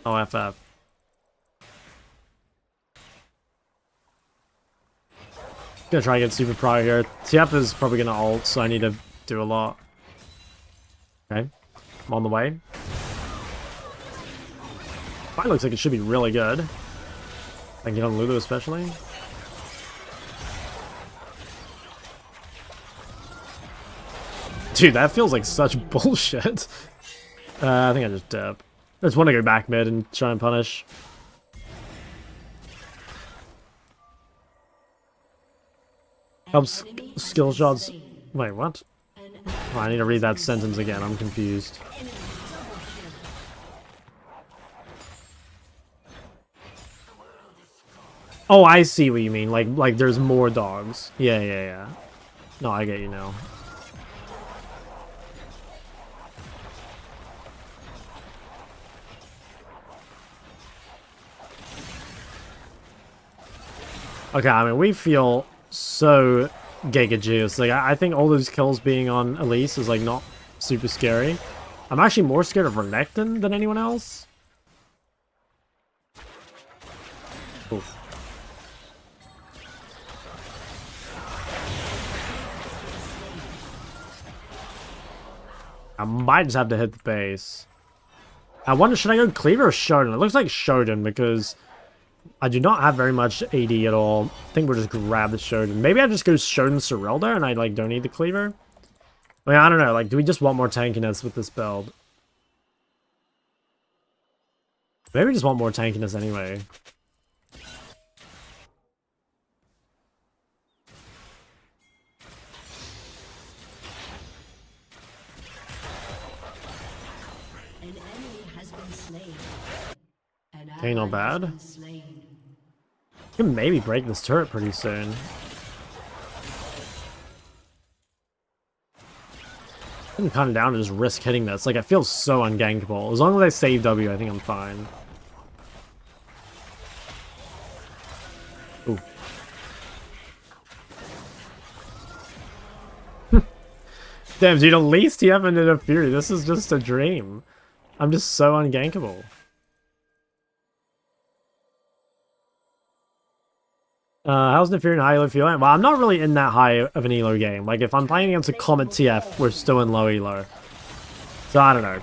Oh, FF. Gonna try and get super pro here. TF is probably gonna ult, so I need to do a lot. Okay, I'm on the way. Fight looks like it should be really good. I can get on Lulu especially. Dude, that feels like such bullshit. I think I just dip. I just want to go back mid and try and punish. Helps skill shots. Wait, what? Oh, I need to read that sentence again. I'm confused. Oh, I see what you mean. Like there's more dogs. Yeah. No, I get you now. Okay, I mean, we feel so giga juice. Like, I think all those kills being on Elise is, like, not super scary. I'm actually more scared of Renekton than anyone else. Oof. I might just have to hit the base. I wonder, should I go Cleaver or Shodan? It looks like Shodan because I do not have very much AD at all. I think we'll just grab the Shodan. Maybe I just go Shodan Serelda and I like don't need the Cleaver. I mean, I don't know. Like, do we just want more tankiness with this build? Maybe we just want more tankiness anyway. Okay, not bad. Can maybe break this turret pretty soon. I'm kind of down to just risk hitting this. Like, it feels so ungankable. As long as I save W, I think I'm fine. Ooh. Damn, dude, at least you haven't interfered. This is just a dream. I'm just so ungankable. How's Naafiri and Elo feeling? Well, I'm not really in that high of an Elo game. Like, if I'm playing against a Comet TF, we're still in low Elo. So, I don't know.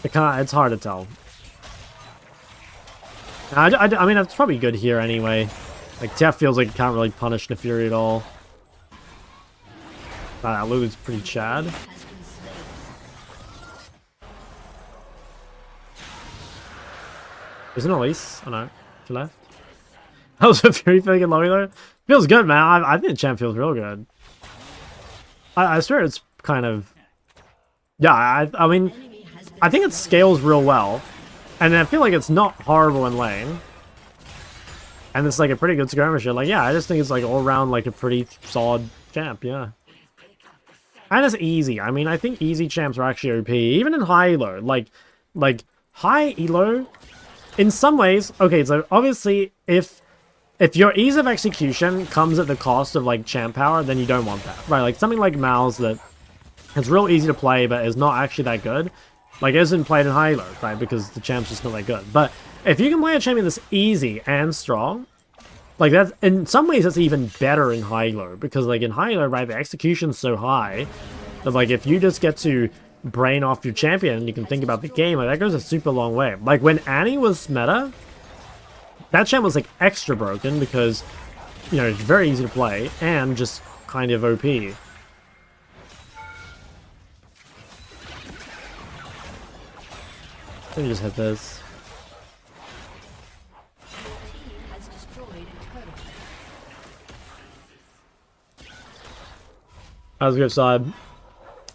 It's hard to tell. I mean, it's probably good here anyway. Like, TF feels like it can't really punish Naafiri at all. Lulu's pretty Chad. Isn't Elise? Oh no. Left. That was a very big and low there. Feels good, man. I think the champ feels real good. I swear it's kind of... Yeah, I mean, I think it scales real well. And I feel like it's not horrible in lane. And it's like a pretty good skirmisher. Like, yeah, I just think it's like all around like a pretty solid champ, yeah. And it's easy. I mean, I think easy champs are actually OP. Even in high elo. Like high elo... In some ways, okay, so obviously, if your ease of execution comes at the cost of, like, champ power, then you don't want that, right? Like, something like Mal's that is real easy to play, but is not actually that good, like, isn't played in high elo, right? Because the champ's just not that good. But if you can play a champion that's easy and strong, like, that's, in some ways, that's even better in high elo, because, like, in high elo, right, the execution's so high that, like, if you just get to brain off your champion and you can think about the game, like, that goes a super long way. Like, when Annie was meta, that champ was like extra broken because, you know, it's very easy to play and just kind of OP. Let me just hit this. That was a good side.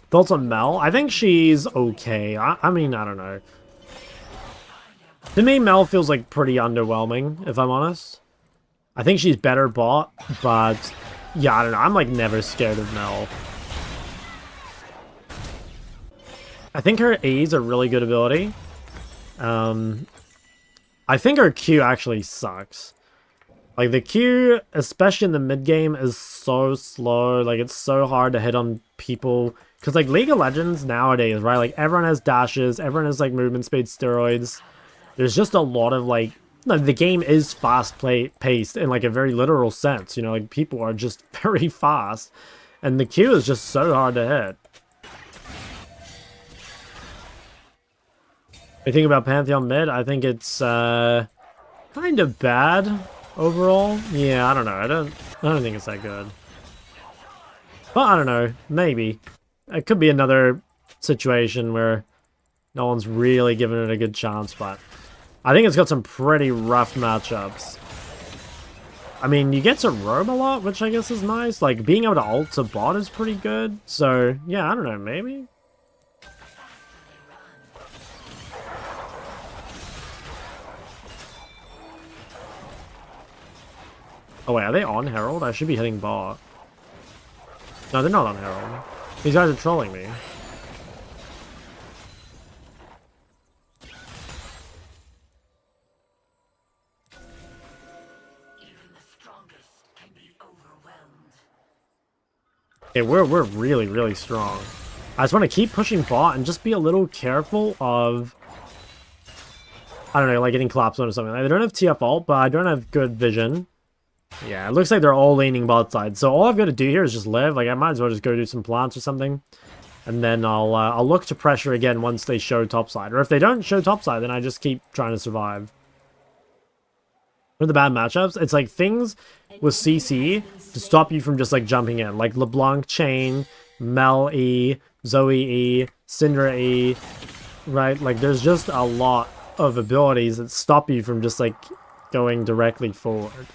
Thoughts on Mel? I think she's okay. I mean, I don't know. To me, Mel feels like pretty underwhelming, if I'm honest. I think she's better bot, but yeah, I don't know. I'm like never scared of Mel. I think her E is a really good ability. I think her Q actually sucks. Like, the Q, especially in the mid-game, is so slow. Like, it's so hard to hit on people. Because, like, League of Legends nowadays, right? Like, everyone has dashes. Everyone has, like, movement speed steroids. There's just a lot of, like... No, the game is fast-paced in, like, a very literal sense. You know, like, people are just very fast. And the Q is just so hard to hit. I think about Pantheon mid, I think it's, kind of bad overall. Yeah, I don't know. I don't think it's that good. But I don't know, maybe. It could be another situation where no one's really giving it a good chance, but I think it's got some pretty rough matchups. I mean, you get to roam a lot, which I guess is nice. Like, being able to ult to bot is pretty good. So, yeah, I don't know, maybe? Oh wait, are they on Herald? I should be hitting bot. No, they're not on Herald. These guys are trolling me. Okay, we're really, really strong. I just want to keep pushing bot and just be a little careful of... I don't know, like getting collapsed on or something. I don't have TF ult, but I don't have good vision. Yeah, it looks like they're all leaning bot side. So all I've got to do here is just live. Like, I might as well just go do some plants or something. And then I'll look to pressure again once they show topside. Or if they don't show topside, then I just keep trying to survive. One of the bad matchups, it's like things with CC to stop you from just like jumping in. Like LeBlanc Chain, Mel E, Zoe E, Syndra E, right? Like there's just a lot of abilities that stop you from just like going directly forward.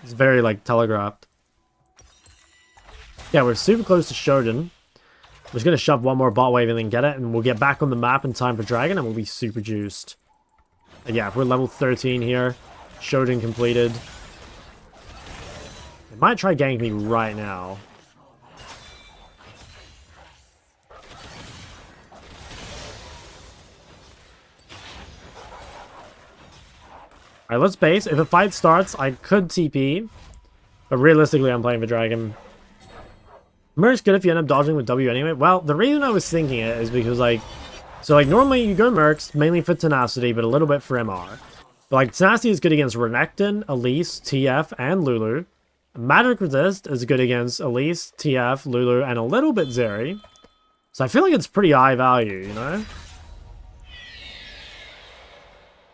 It's very like telegraphed. Yeah, we're super close to Shodan. We're just going to shove one more bot wave and then get it, and we'll get back on the map in time for Dragon, and we'll be super juiced. And yeah, we're level 13 here. Shodan completed. They might try gank me right now. Alright, let's base. If a fight starts, I could TP. But realistically, I'm playing for Dragon. Merc's good if you end up dodging with W anyway. Well, the reason I was thinking it is because, like... So, like, normally you go Mercs, mainly for Tenacity, but a little bit for MR. But, like, Tenacity is good against Renekton, Elise, TF, and Lulu. Magic Resist is good against Elise, TF, Lulu, and a little bit Zeri. So I feel like it's pretty high value, you know?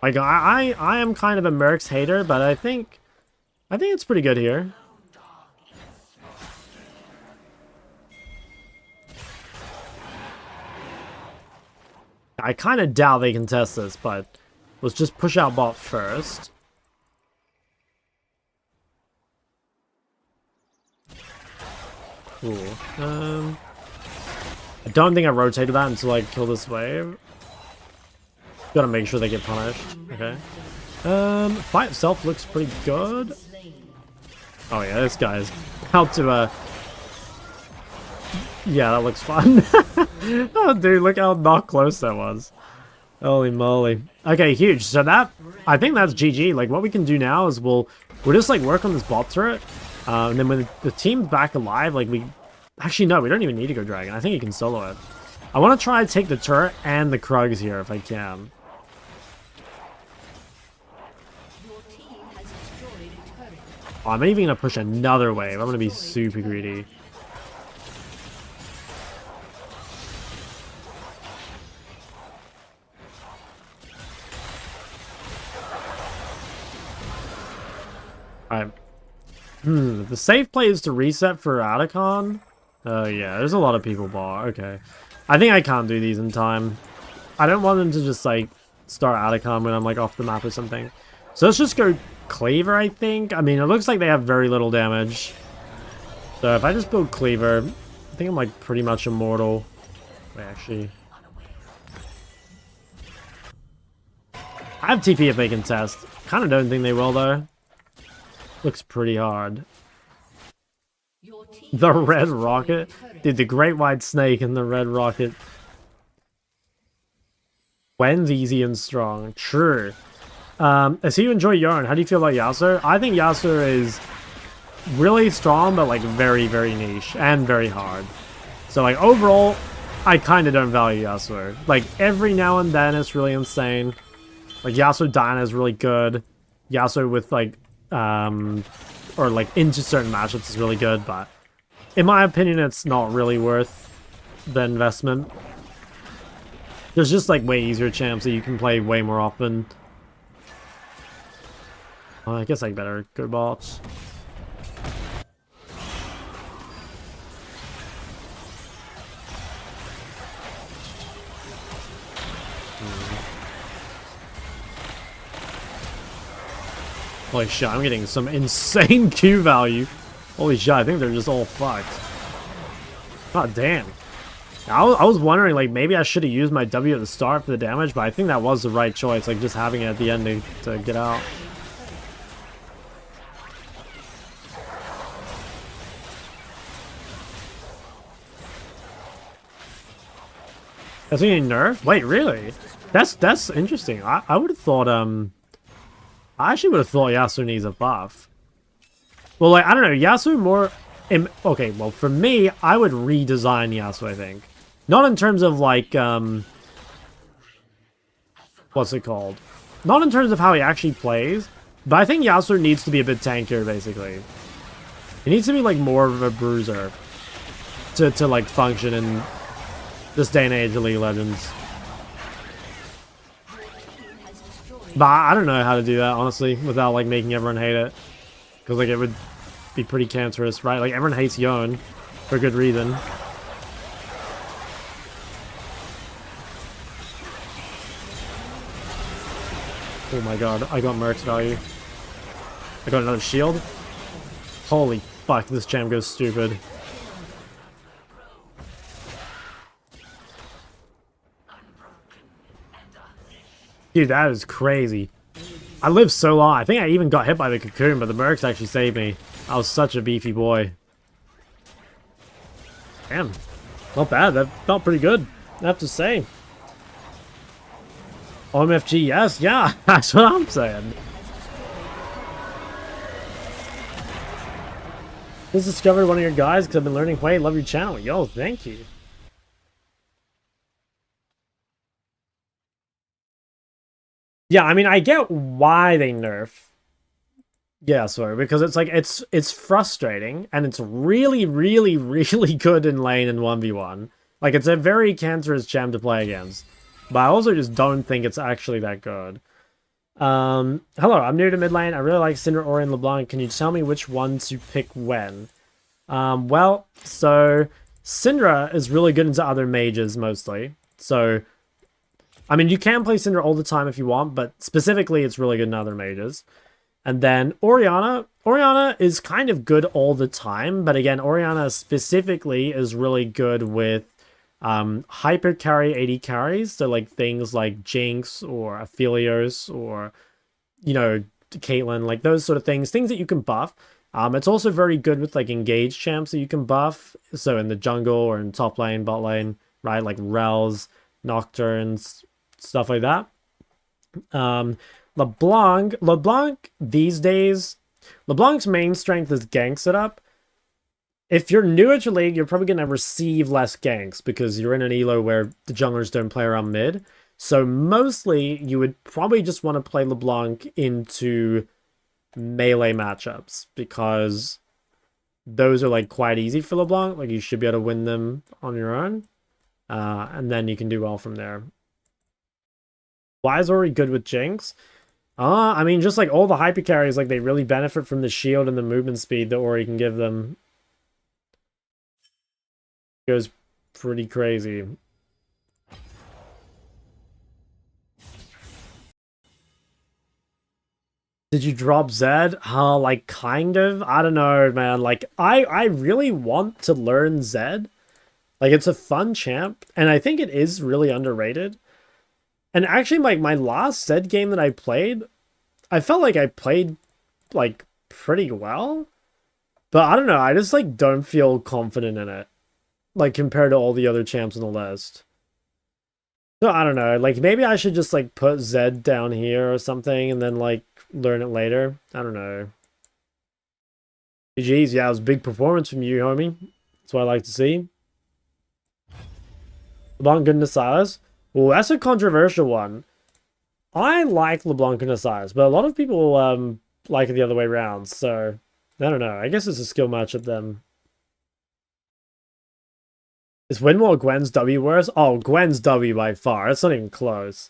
Like, I am kind of a Mercs hater, but I think it's pretty good here. I kind of doubt they can test this, but let's just push out bot first. Cool. I don't think I rotated that until I kill this wave. Gotta make sure they get punished. Okay. Fight itself looks pretty good. Oh yeah, this guy's out to yeah, that looks fun. Oh dude, look how not close that was. Holy moly. Okay, huge. So that, I think that's GG. Like what we can do now is we'll just like work on this bot turret. And then when the team's back alive, like actually no, we don't even need to go Dragon. I think you can solo it. I want to try to take the turret and the Krugs here if I can. Oh, I'm even going to push another wave. I'm going to be super greedy. Alright. The safe play is to reset for Atacon. Oh yeah, there's a lot of people bar. Okay. I think I can't do these in time. I don't want them to just like start Atacon when I'm like off the map or something. So let's just go Cleaver, I think. I mean, it looks like they have very little damage. So if I just build Cleaver, I think I'm like pretty much immortal. Wait, actually. I have TP if they can test. Kind of don't think they will though. Looks pretty hard. The red rocket? Dude, the great white snake and the red rocket. When's easy and strong? True. I see you enjoy Yone. How do you feel about Yasuo? I think Yasuo is really strong, but like very, very niche and very hard. So like overall, I kind of don't value Yasuo. Like every now and then it's really insane. Like Yasuo Diana is really good. Yasuo with like or like into certain matchups is really good, but in my opinion it's not really worth the investment. There's just like way easier champs that you can play way more often. I guess I better go bots. Holy shit, I'm getting some insane Q value. Holy shit, I think they're just all fucked. God damn. I was wondering, like, maybe I should have used my W at the start for the damage, but I think that was the right choice, like, just having it at the end to get out. That's getting nerfed? Wait, really? That's interesting. I would have thought, I actually would have thought Yasuo needs a buff. Well, like, I don't know, Yasuo more... Okay, well, for me, I would redesign Yasuo, I think. Not in terms of, like, what's it called? Not in terms of how he actually plays, but I think Yasuo needs to be a bit tankier, basically. He needs to be, like, more of a bruiser to like, function in this day and age of League of Legends. But I don't know how to do that, honestly, without, like, making everyone hate it. Because, like, it would be pretty cancerous, right? Like, everyone hates Yone for good reason. Oh my god, I got Merc's value. I got another shield. Holy fuck, this jam goes stupid. Dude, that is crazy. I lived so long. I think I even got hit by the cocoon, but the Mercs actually saved me. I was such a beefy boy. Damn. Not bad. That felt pretty good, I have to say. OMFG, yes. Yeah, that's what I'm saying. Just discovered one of your guys because I've been learning Hwei. Love your channel. Yo, thank you. Yeah, I mean, I get why they nerf. Yeah, sorry, because it's like, it's frustrating, and it's really, really, really good in lane in 1v1. Like, it's a very cancerous gem to play against. But I also just don't think it's actually that good. Hello, I'm new to mid lane. I really like Syndra, Ori, and LeBlanc. Can you tell me which one to pick when? Well, so Syndra is really good into other mages, mostly. So, I mean, you can play Syndra all the time if you want, but specifically it's really good in other mages. And then Orianna is kind of good all the time, but again, Orianna specifically is really good with hyper carry 80 carries, so like things like Jinx or Aphelios or, you know, Caitlyn, like those sort of things that you can buff. It's also very good with like engaged champs that you can buff, so in the jungle or in top lane, bot lane, right, like Rels, Nocturnes, stuff like that. LeBlanc these days, LeBlanc's main strength is gank setup. If you're newer to League, you're probably going to receive less ganks because you're in an elo where the junglers don't play around mid. So mostly, you would probably just want to play LeBlanc into melee matchups because those are like quite easy for LeBlanc. Like you should be able to win them on your own. And then you can do well from there. Why is Ori good with Jinx? I mean, just like all the hyper carries, like they really benefit from the shield and the movement speed that Ori can give them. Goes pretty crazy. Did you drop Zed? Like kind of. I don't know, man. Like I really want to learn Zed. Like it's a fun champ, and I think it is really underrated. And actually, like my last Zed game that I played, I felt like I played like pretty well. But I don't know, I just like don't feel confident in it. Like, compared to all the other champs on the list. So, I don't know. Like, maybe I should just, like, put Zed down here or something and then, like, learn it later. I don't know. GG's, yeah, it was a big performance from you, homie. That's what I like to see. LeBlanc good into Sylas. Well, that's a controversial one. I like LeBlanc into Sylas, but a lot of people like it the other way around. So, I don't know. I guess it's a skill matchup then. Is Winmore or Gwen's W worse? Oh, Gwen's W by far. It's not even close.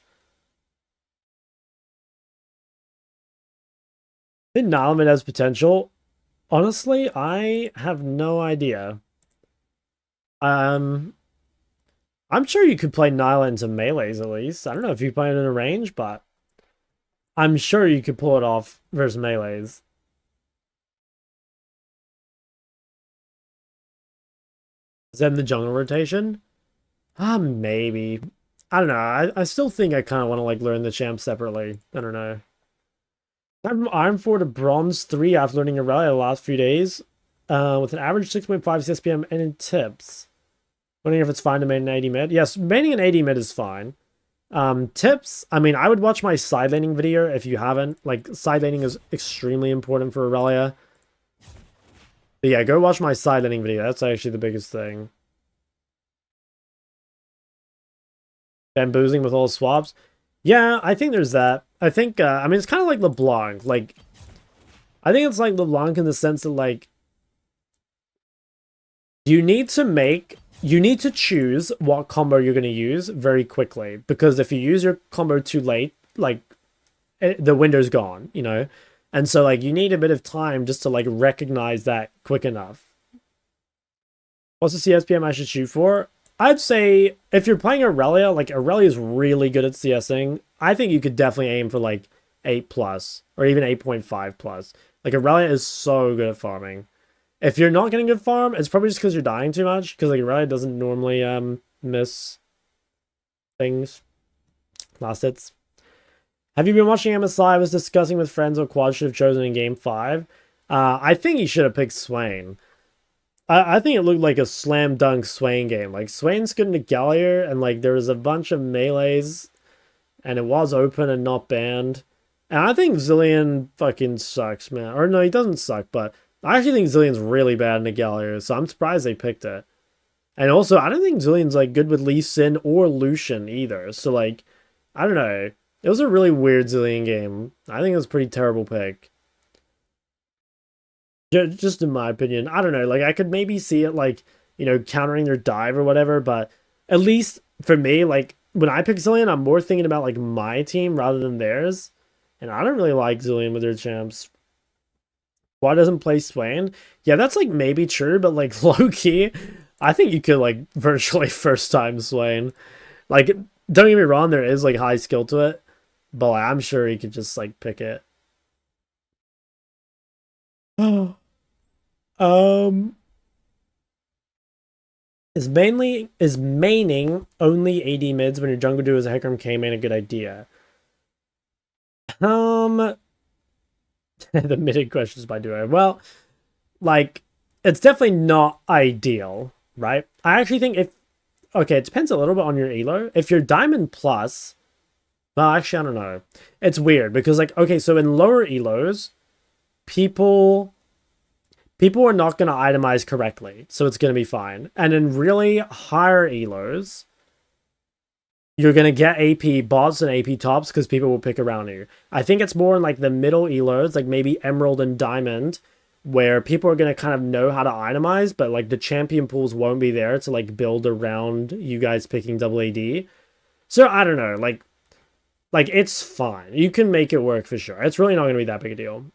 I think Nalaman has potential. Honestly, I have no idea. I'm sure you could play Nyla into melees at least. I don't know if you play it in a range, but I'm sure you could pull it off versus melees. Is that in the jungle rotation? Maybe. I don't know. I still think I kind of want to like learn the champ separately. I don't know. I'm from Iron 4 to Bronze 3 after learning Aurelia the last few days. With an average 6.5 CSPM and in tips. Wondering if it's fine to main an 80 mid. Yes, maining an 80 mid is fine. Tips, I mean, I would watch my side laning video if you haven't. Like, side laning is extremely important for Aurelia. But yeah, go watch my side laning video. That's actually the biggest thing. Bamboozling with all swaps. Yeah, I think there's that. I think, I mean, it's kind of like LeBlanc. Like, I think it's like LeBlanc in the sense that, like, you need to choose what combo you're going to use very quickly. Because if you use your combo too late, like, the window's gone, you know? And so, like, you need a bit of time just to, like, recognize that quick enough. What's the CSPM I should shoot for? I'd say if you're playing Aurelia, like, Aurelia is really good at CSing. I think you could definitely aim for, like, 8+, or even 8.5+. Like, Aurelia is so good at farming. If you're not getting good farm, it's probably just because you're dying too much, because, like, Aurelia doesn't normally, miss things. Last hits. Have you been watching MSI? I was discussing with friends what quad should have chosen in Game 5. I think he should have picked Swain. I think it looked like a slam dunk Swain game. Like, Swain's good in the Gallier, and, like, there was a bunch of melees, and it was open and not banned. And I think Zilean fucking sucks, man. Or no, he doesn't suck, but I actually think Zilean's really bad in the Gallier, so I'm surprised they picked it. And also, I don't think Zilean's, like, good with Lee Sin or Lucian either. So, like, I don't know. It was a really weird Zilean game. I think it was a pretty terrible pick. Just in my opinion. I don't know. Like, I could maybe see it, like, you know, countering their dive or whatever. But at least for me, like, when I pick Zilean, I'm more thinking about, like, my team rather than theirs. And I don't really like Zilean with their champs. Why doesn't play Swain? Yeah, that's, like, maybe true. But, like, low-key, I think you could, like, virtually first-time Swain. Like, don't get me wrong, there is, like, high skill to it. But, like, I'm sure he could just, like, pick it. Is maining only AD mids when your jungle duo is a Hecarim K main a good idea? The mid questions by duo. Well, like, it's definitely not ideal, right? I actually think okay, it depends a little bit on your elo. If you're Diamond Plus, well, actually, I don't know. It's weird because, like, okay, so in lower elos, people are not going to itemize correctly, so it's going to be fine. And in really higher elos, you're going to get AP bots and AP tops because people will pick around you. I think it's more in, like, the middle elos, like maybe Emerald and Diamond, where people are going to kind of know how to itemize, but, like, the champion pools won't be there to, like, build around you guys picking double AD. So, I don't know, like, it's fine. You can make it work for sure. It's really not going to be that big a deal.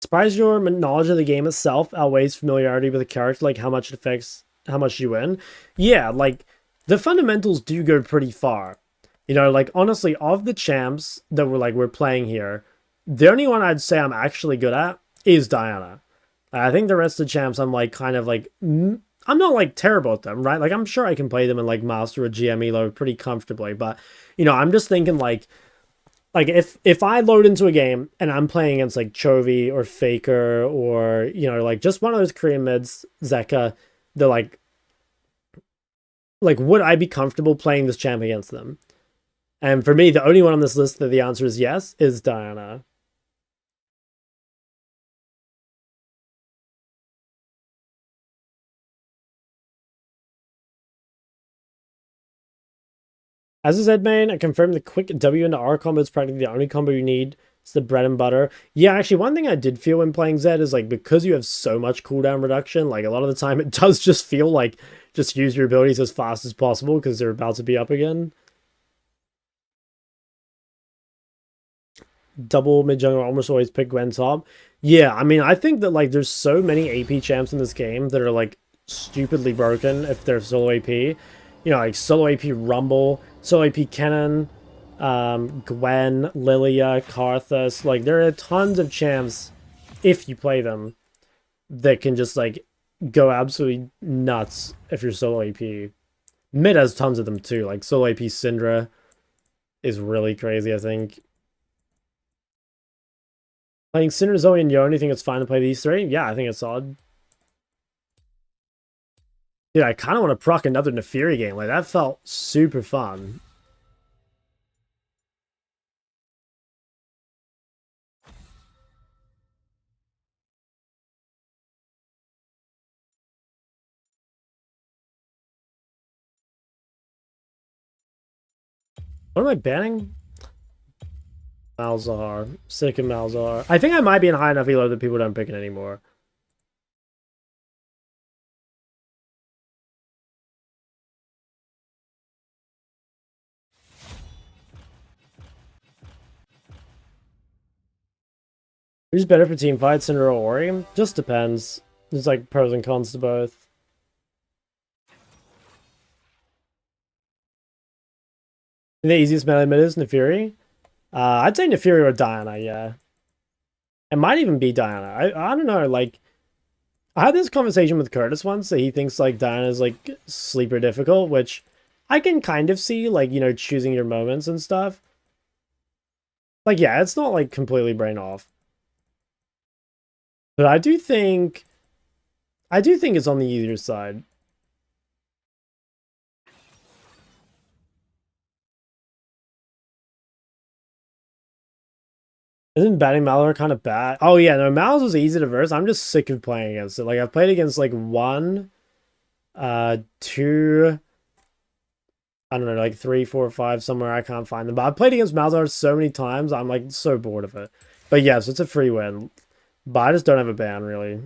Surprised your knowledge of the game itself outweighs familiarity with the character, like how much it affects how much you win. Yeah, like, the fundamentals do go pretty far. You know, like, honestly, of the champs that we're playing here, the only one I'd say I'm actually good at is Diana. I think the rest of the champs I'm, like, kind of, like, I'm not, like, terrible at them, right? Like, I'm sure I can play them in, like, Master or GM elo pretty comfortably, but, you know, I'm just thinking, like, if I load into a game and I'm playing against, like, Chovy or Faker or, you know, like, just one of those Korean mids, Zeka, they're like, would I be comfortable playing this champ against them? And for me, the only one on this list that the answer is yes is Diana. As a Z main, I confirmed the quick W into R combo is practically the only combo you need. It's the bread and butter. Yeah, actually, one thing I did feel when playing Z is, like, because you have so much cooldown reduction, like, a lot of the time it does just feel like just use your abilities as fast as possible because they're about to be up again. Double mid jungle almost always pick Gwen top. Yeah, I mean, I think that, like, there's so many AP champs in this game that are, like, stupidly broken if they're solo AP. You you know, like solo AP Rumble, solo AP Kennen, Gwen, Lilia, Karthus. Like, there are tons of champs, if you play them, that can just, like, go absolutely nuts if you're solo AP. Mid has tons of them, too. Like, solo AP Syndra is really crazy, I think. Playing Syndra, Zoe, and Yone, you think it's fine to play these three? Yeah, I think it's solid. Dude, I kind of want to proc another Naafiri game. Like, that felt super fun. What am I banning? Malzahar. Sick of Malzahar. I think I might be in high enough elo that people don't pick it anymore. Who's better for team fights, Syndra or Ori? Just depends. There's like pros and cons to both. The easiest melee mid is Naafiri. I'd say Naafiri or Diana, yeah. It might even be Diana. I don't know, like, I had this conversation with Curtis once that he thinks like Diana's like sleeper difficult, which I can kind of see, like, you know, choosing your moments and stuff. Like, yeah, it's not like completely brain off. But I do think it's on the easier side. Isn't batting Malzahar kind of bad? Oh yeah, no, Malz was easy to verse. I'm just sick of playing against it. Like, I've played against like one, two, I don't know, like 3, 4, 5, somewhere I can't find them. But I've played against Malzahar so many times, I'm like so bored of it. But yes, it's a free win. But I just don't have a ban, really.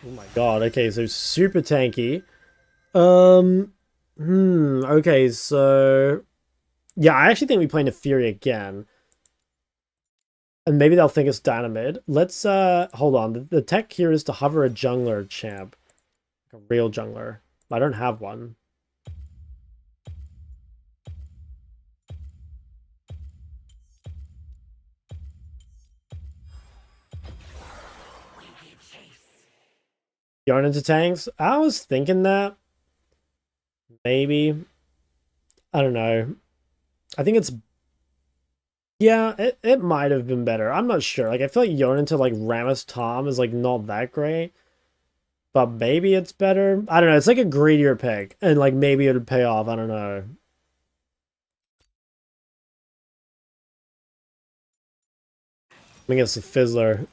Oh my god, okay, so super tanky. Okay, so... Yeah, I actually think we play Naafiri again. And maybe they'll think it's Dynamid. Let's, hold on. The tech here is to hover a jungler champ. Like a real jungler. I don't have one. Yarn into tanks? I was thinking that. Maybe. I don't know. I think it's... Yeah, it might have been better. I'm not sure. Like, I feel like Yone into, like, Rammus Tom is, like, not that great. But maybe it's better. I don't know. It's, like, a greedier pick. And, like, maybe it would pay off. I don't know. I think it's a Fizzler.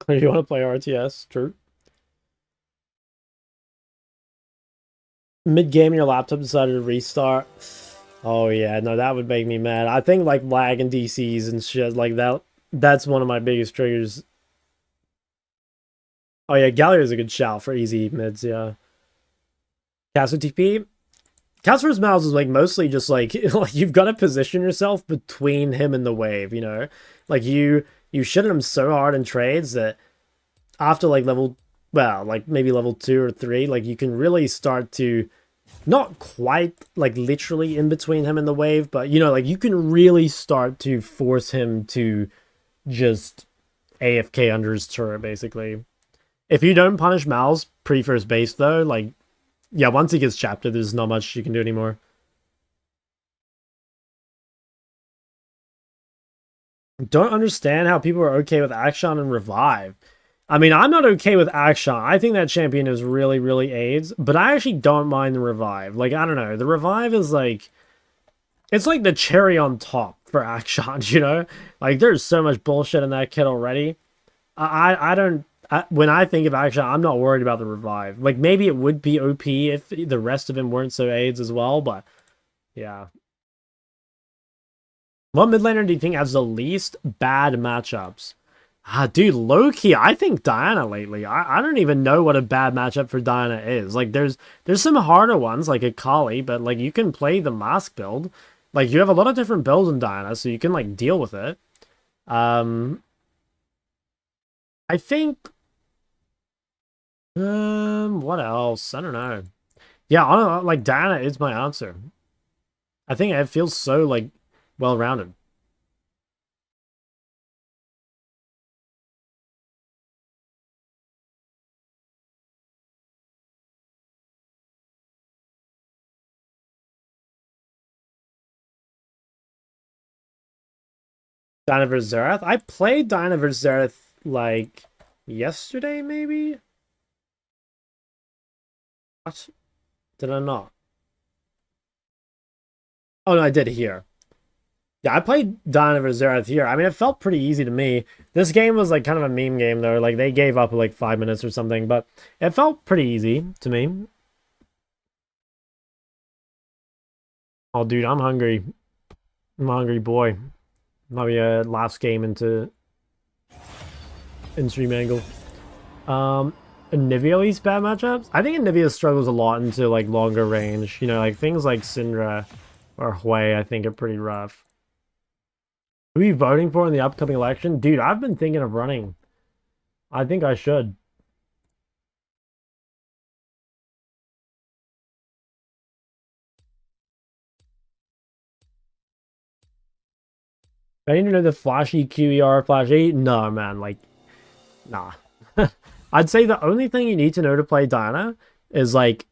You want to play RTS? True. Mid-game, your laptop decided to restart. Oh, yeah. No, that would make me mad. I think, like, lag and DCs and shit like that. That's one of my biggest triggers. Oh, yeah. Gallery is a good shout for easy mids, yeah. Castle TP? Casper's Mouse is, like, mostly just, like, like, you've got to position yourself between him and the wave, you know? Like, you shit him so hard in trades that after, like, level, well, like, maybe level 2 or 3, like, you can really start to, not quite, like, literally in between him and the wave, but, you know, like, you can really start to force him to just AFK under his turret, basically. If you don't punish Mal's pre-first base, though, like, yeah, once he gets chapter, there's not much you can do anymore. Don't understand how people are okay with Akshan and Revive. I mean, I'm not okay with Akshan. I think that champion is really, really AIDS, but I actually don't mind the Revive. Like, I don't know. The Revive is like... It's like the cherry on top for Akshan, you know? Like, there's so much bullshit in that kit already. I don't... when I think of Akshan, I'm not worried about the Revive. Like, maybe it would be OP if the rest of him weren't so AIDS as well, but... Yeah. What mid laner do you think has the least bad matchups? Dude, low-key, I think Diana lately. I don't even know what a bad matchup for Diana is. Like, there's some harder ones, like Akali, but, like, you can play the mask build. Like, you have a lot of different builds in Diana, so you can, like, deal with it. I think... what else? I don't know. Yeah, I don't know, like, Diana is my answer. I think it feels so, like, well-rounded. Diana vs. Xerath? I played Diana vs. Xerath, like, yesterday, maybe? What? Did I not? Oh, no, I did here. Yeah, I played Diana vs. Xerath here. I mean, it felt pretty easy to me. This game was, like, kind of a meme game, though. Like, they gave up, like, 5 minutes or something, but it felt pretty easy to me. Oh, dude, I'm hungry. I'm a hungry boy. Might be a last game into in-stream angle. Anivia least bad matchups? I think Anivia struggles a lot into, like, longer range. You know, like, things like Syndra or Hui, I think, are pretty rough. Who are you voting for in the upcoming election? Dude, I've been thinking of running. I think I should. I need to know the flashy QER flashy. No, man, like, nah. I'd say the only thing you need to know to play Diana is, like,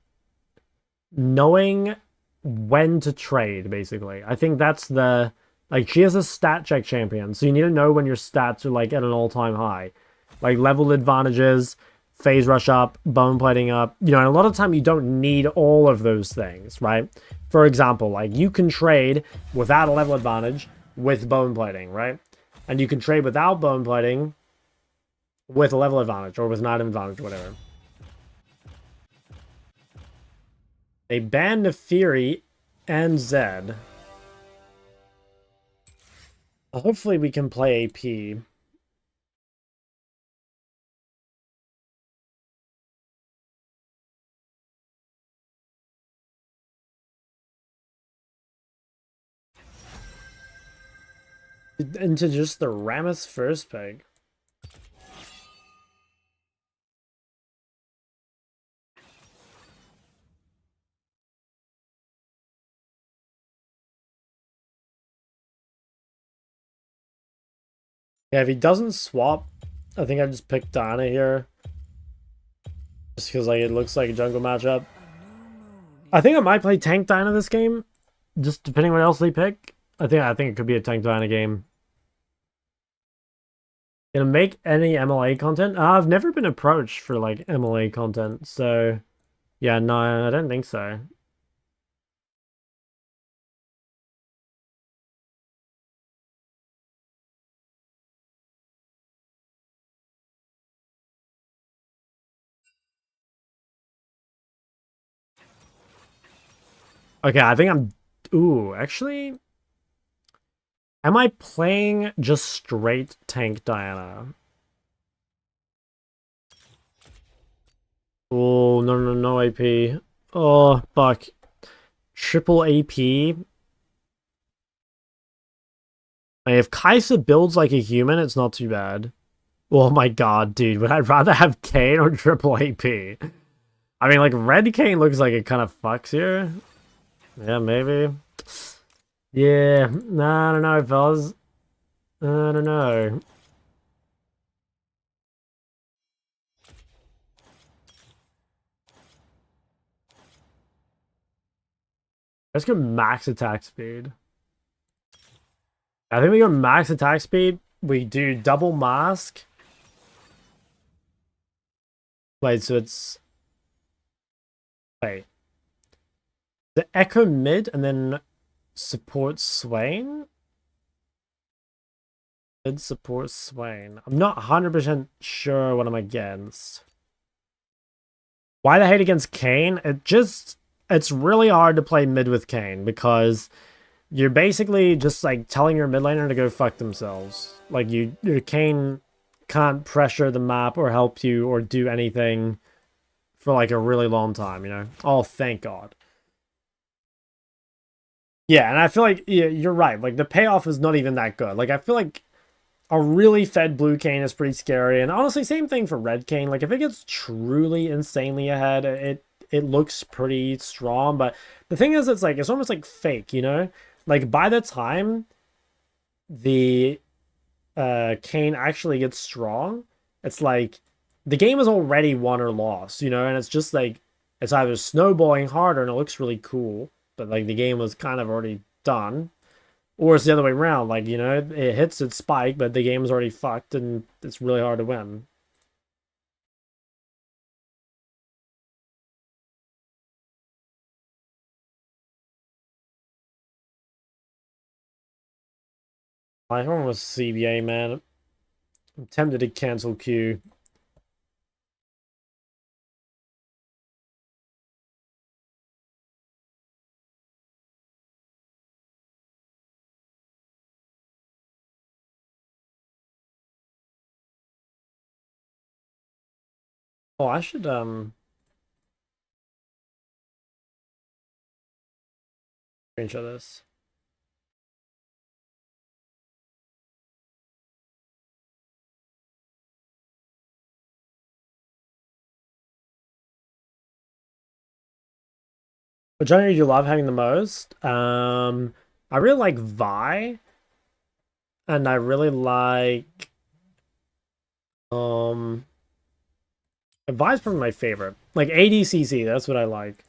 knowing when to trade, basically. I think that's the... Like, she is a stat check champion, so you need to know when your stats are, like, at an all-time high. Like, level advantages, phase rush up, bone plating up. You know, and a lot of time you don't need all of those things, right? For example, like, you can trade without a level advantage with bone plating, right? And you can trade without bone plating with a level advantage, or with not an advantage, whatever. They banned Naafiri and Zed. Hopefully we can play AP. Into just the Rammus first pick. Yeah, if he doesn't swap, I think I just pick Diana here. Just because, like, it looks like a jungle matchup. I think I might play tank Diana this game. Just depending on what else they pick. I think it could be a tank Diana game. Gonna make any MLA content? I've never been approached for, like, MLA content, so... Yeah, no, I don't think so. Okay, I think I'm... Ooh, actually... Am I playing just straight tank Diana? Oh, no AP. Oh, fuck. Triple AP. I mean, if Kaisa builds like a human, it's not too bad. Oh my god, dude. Would I rather have Kayn or triple AP? I mean, like, red Kayn looks like it kind of fucks here. Yeah, maybe. Yeah, nah, I don't know, fellas. I don't know. Let's go max attack speed. I think we go max attack speed. We do double mask. Wait, so it's... Wait. The Ekko mid and then support Swain? Mid support Swain. I'm not 100% sure what I'm against. Why the hate against Kayn? It's really hard to play mid with Kayn because you're basically just, like, telling your mid laner to go fuck themselves. Like, your Kayn can't pressure the map or help you or do anything for like a really long time, you know? Oh, thank God. Yeah, and I feel like you're right. Like the payoff is not even that good. Like I feel like a really fed blue cane is pretty scary, and honestly, same thing for red cane. Like if it gets truly insanely ahead, it looks pretty strong. But the thing is, it's like it's almost like fake, you know? Like by the time the cane actually gets strong, it's like the game is already won or lost, you know? And it's just like it's either snowballing harder and it looks really cool, but like the game was kind of already done, or it's the other way around. Like, you know, it hits its spike, but the game is already fucked and it's really hard to win. I almost CBA, man. I'm tempted to cancel Q. Oh, I should screenshot this. Which genre do you love having the most? I really like Vi, and I really like Vi's probably my favorite. Like ADCC, that's what I like.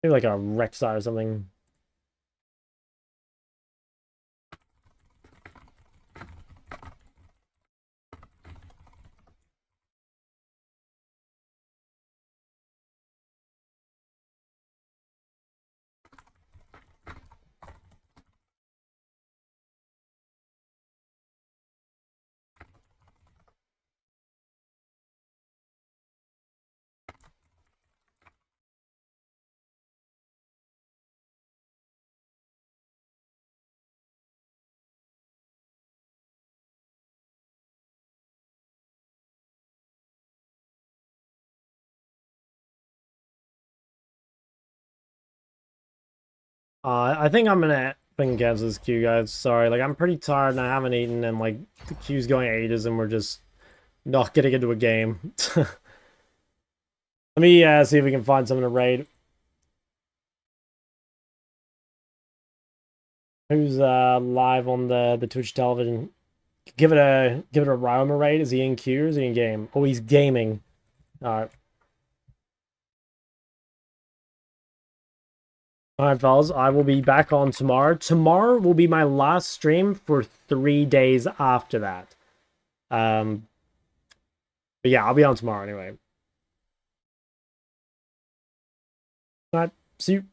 Maybe like a Rek'Sai or something. I think I'm gonna cancel this queue, guys. Sorry, like I'm pretty tired and I haven't eaten, and like the queue's going ages, and we're just not getting into a game. Let me see if we can find someone to raid. Who's live on the Twitch television? Give it a Ryoma raid. Is he in queue or is he in game? Oh, he's gaming. Alright. Alright, fellas, I will be back on tomorrow. Tomorrow will be my last stream for 3 days after that. But yeah, I'll be on tomorrow anyway. Alright, see you.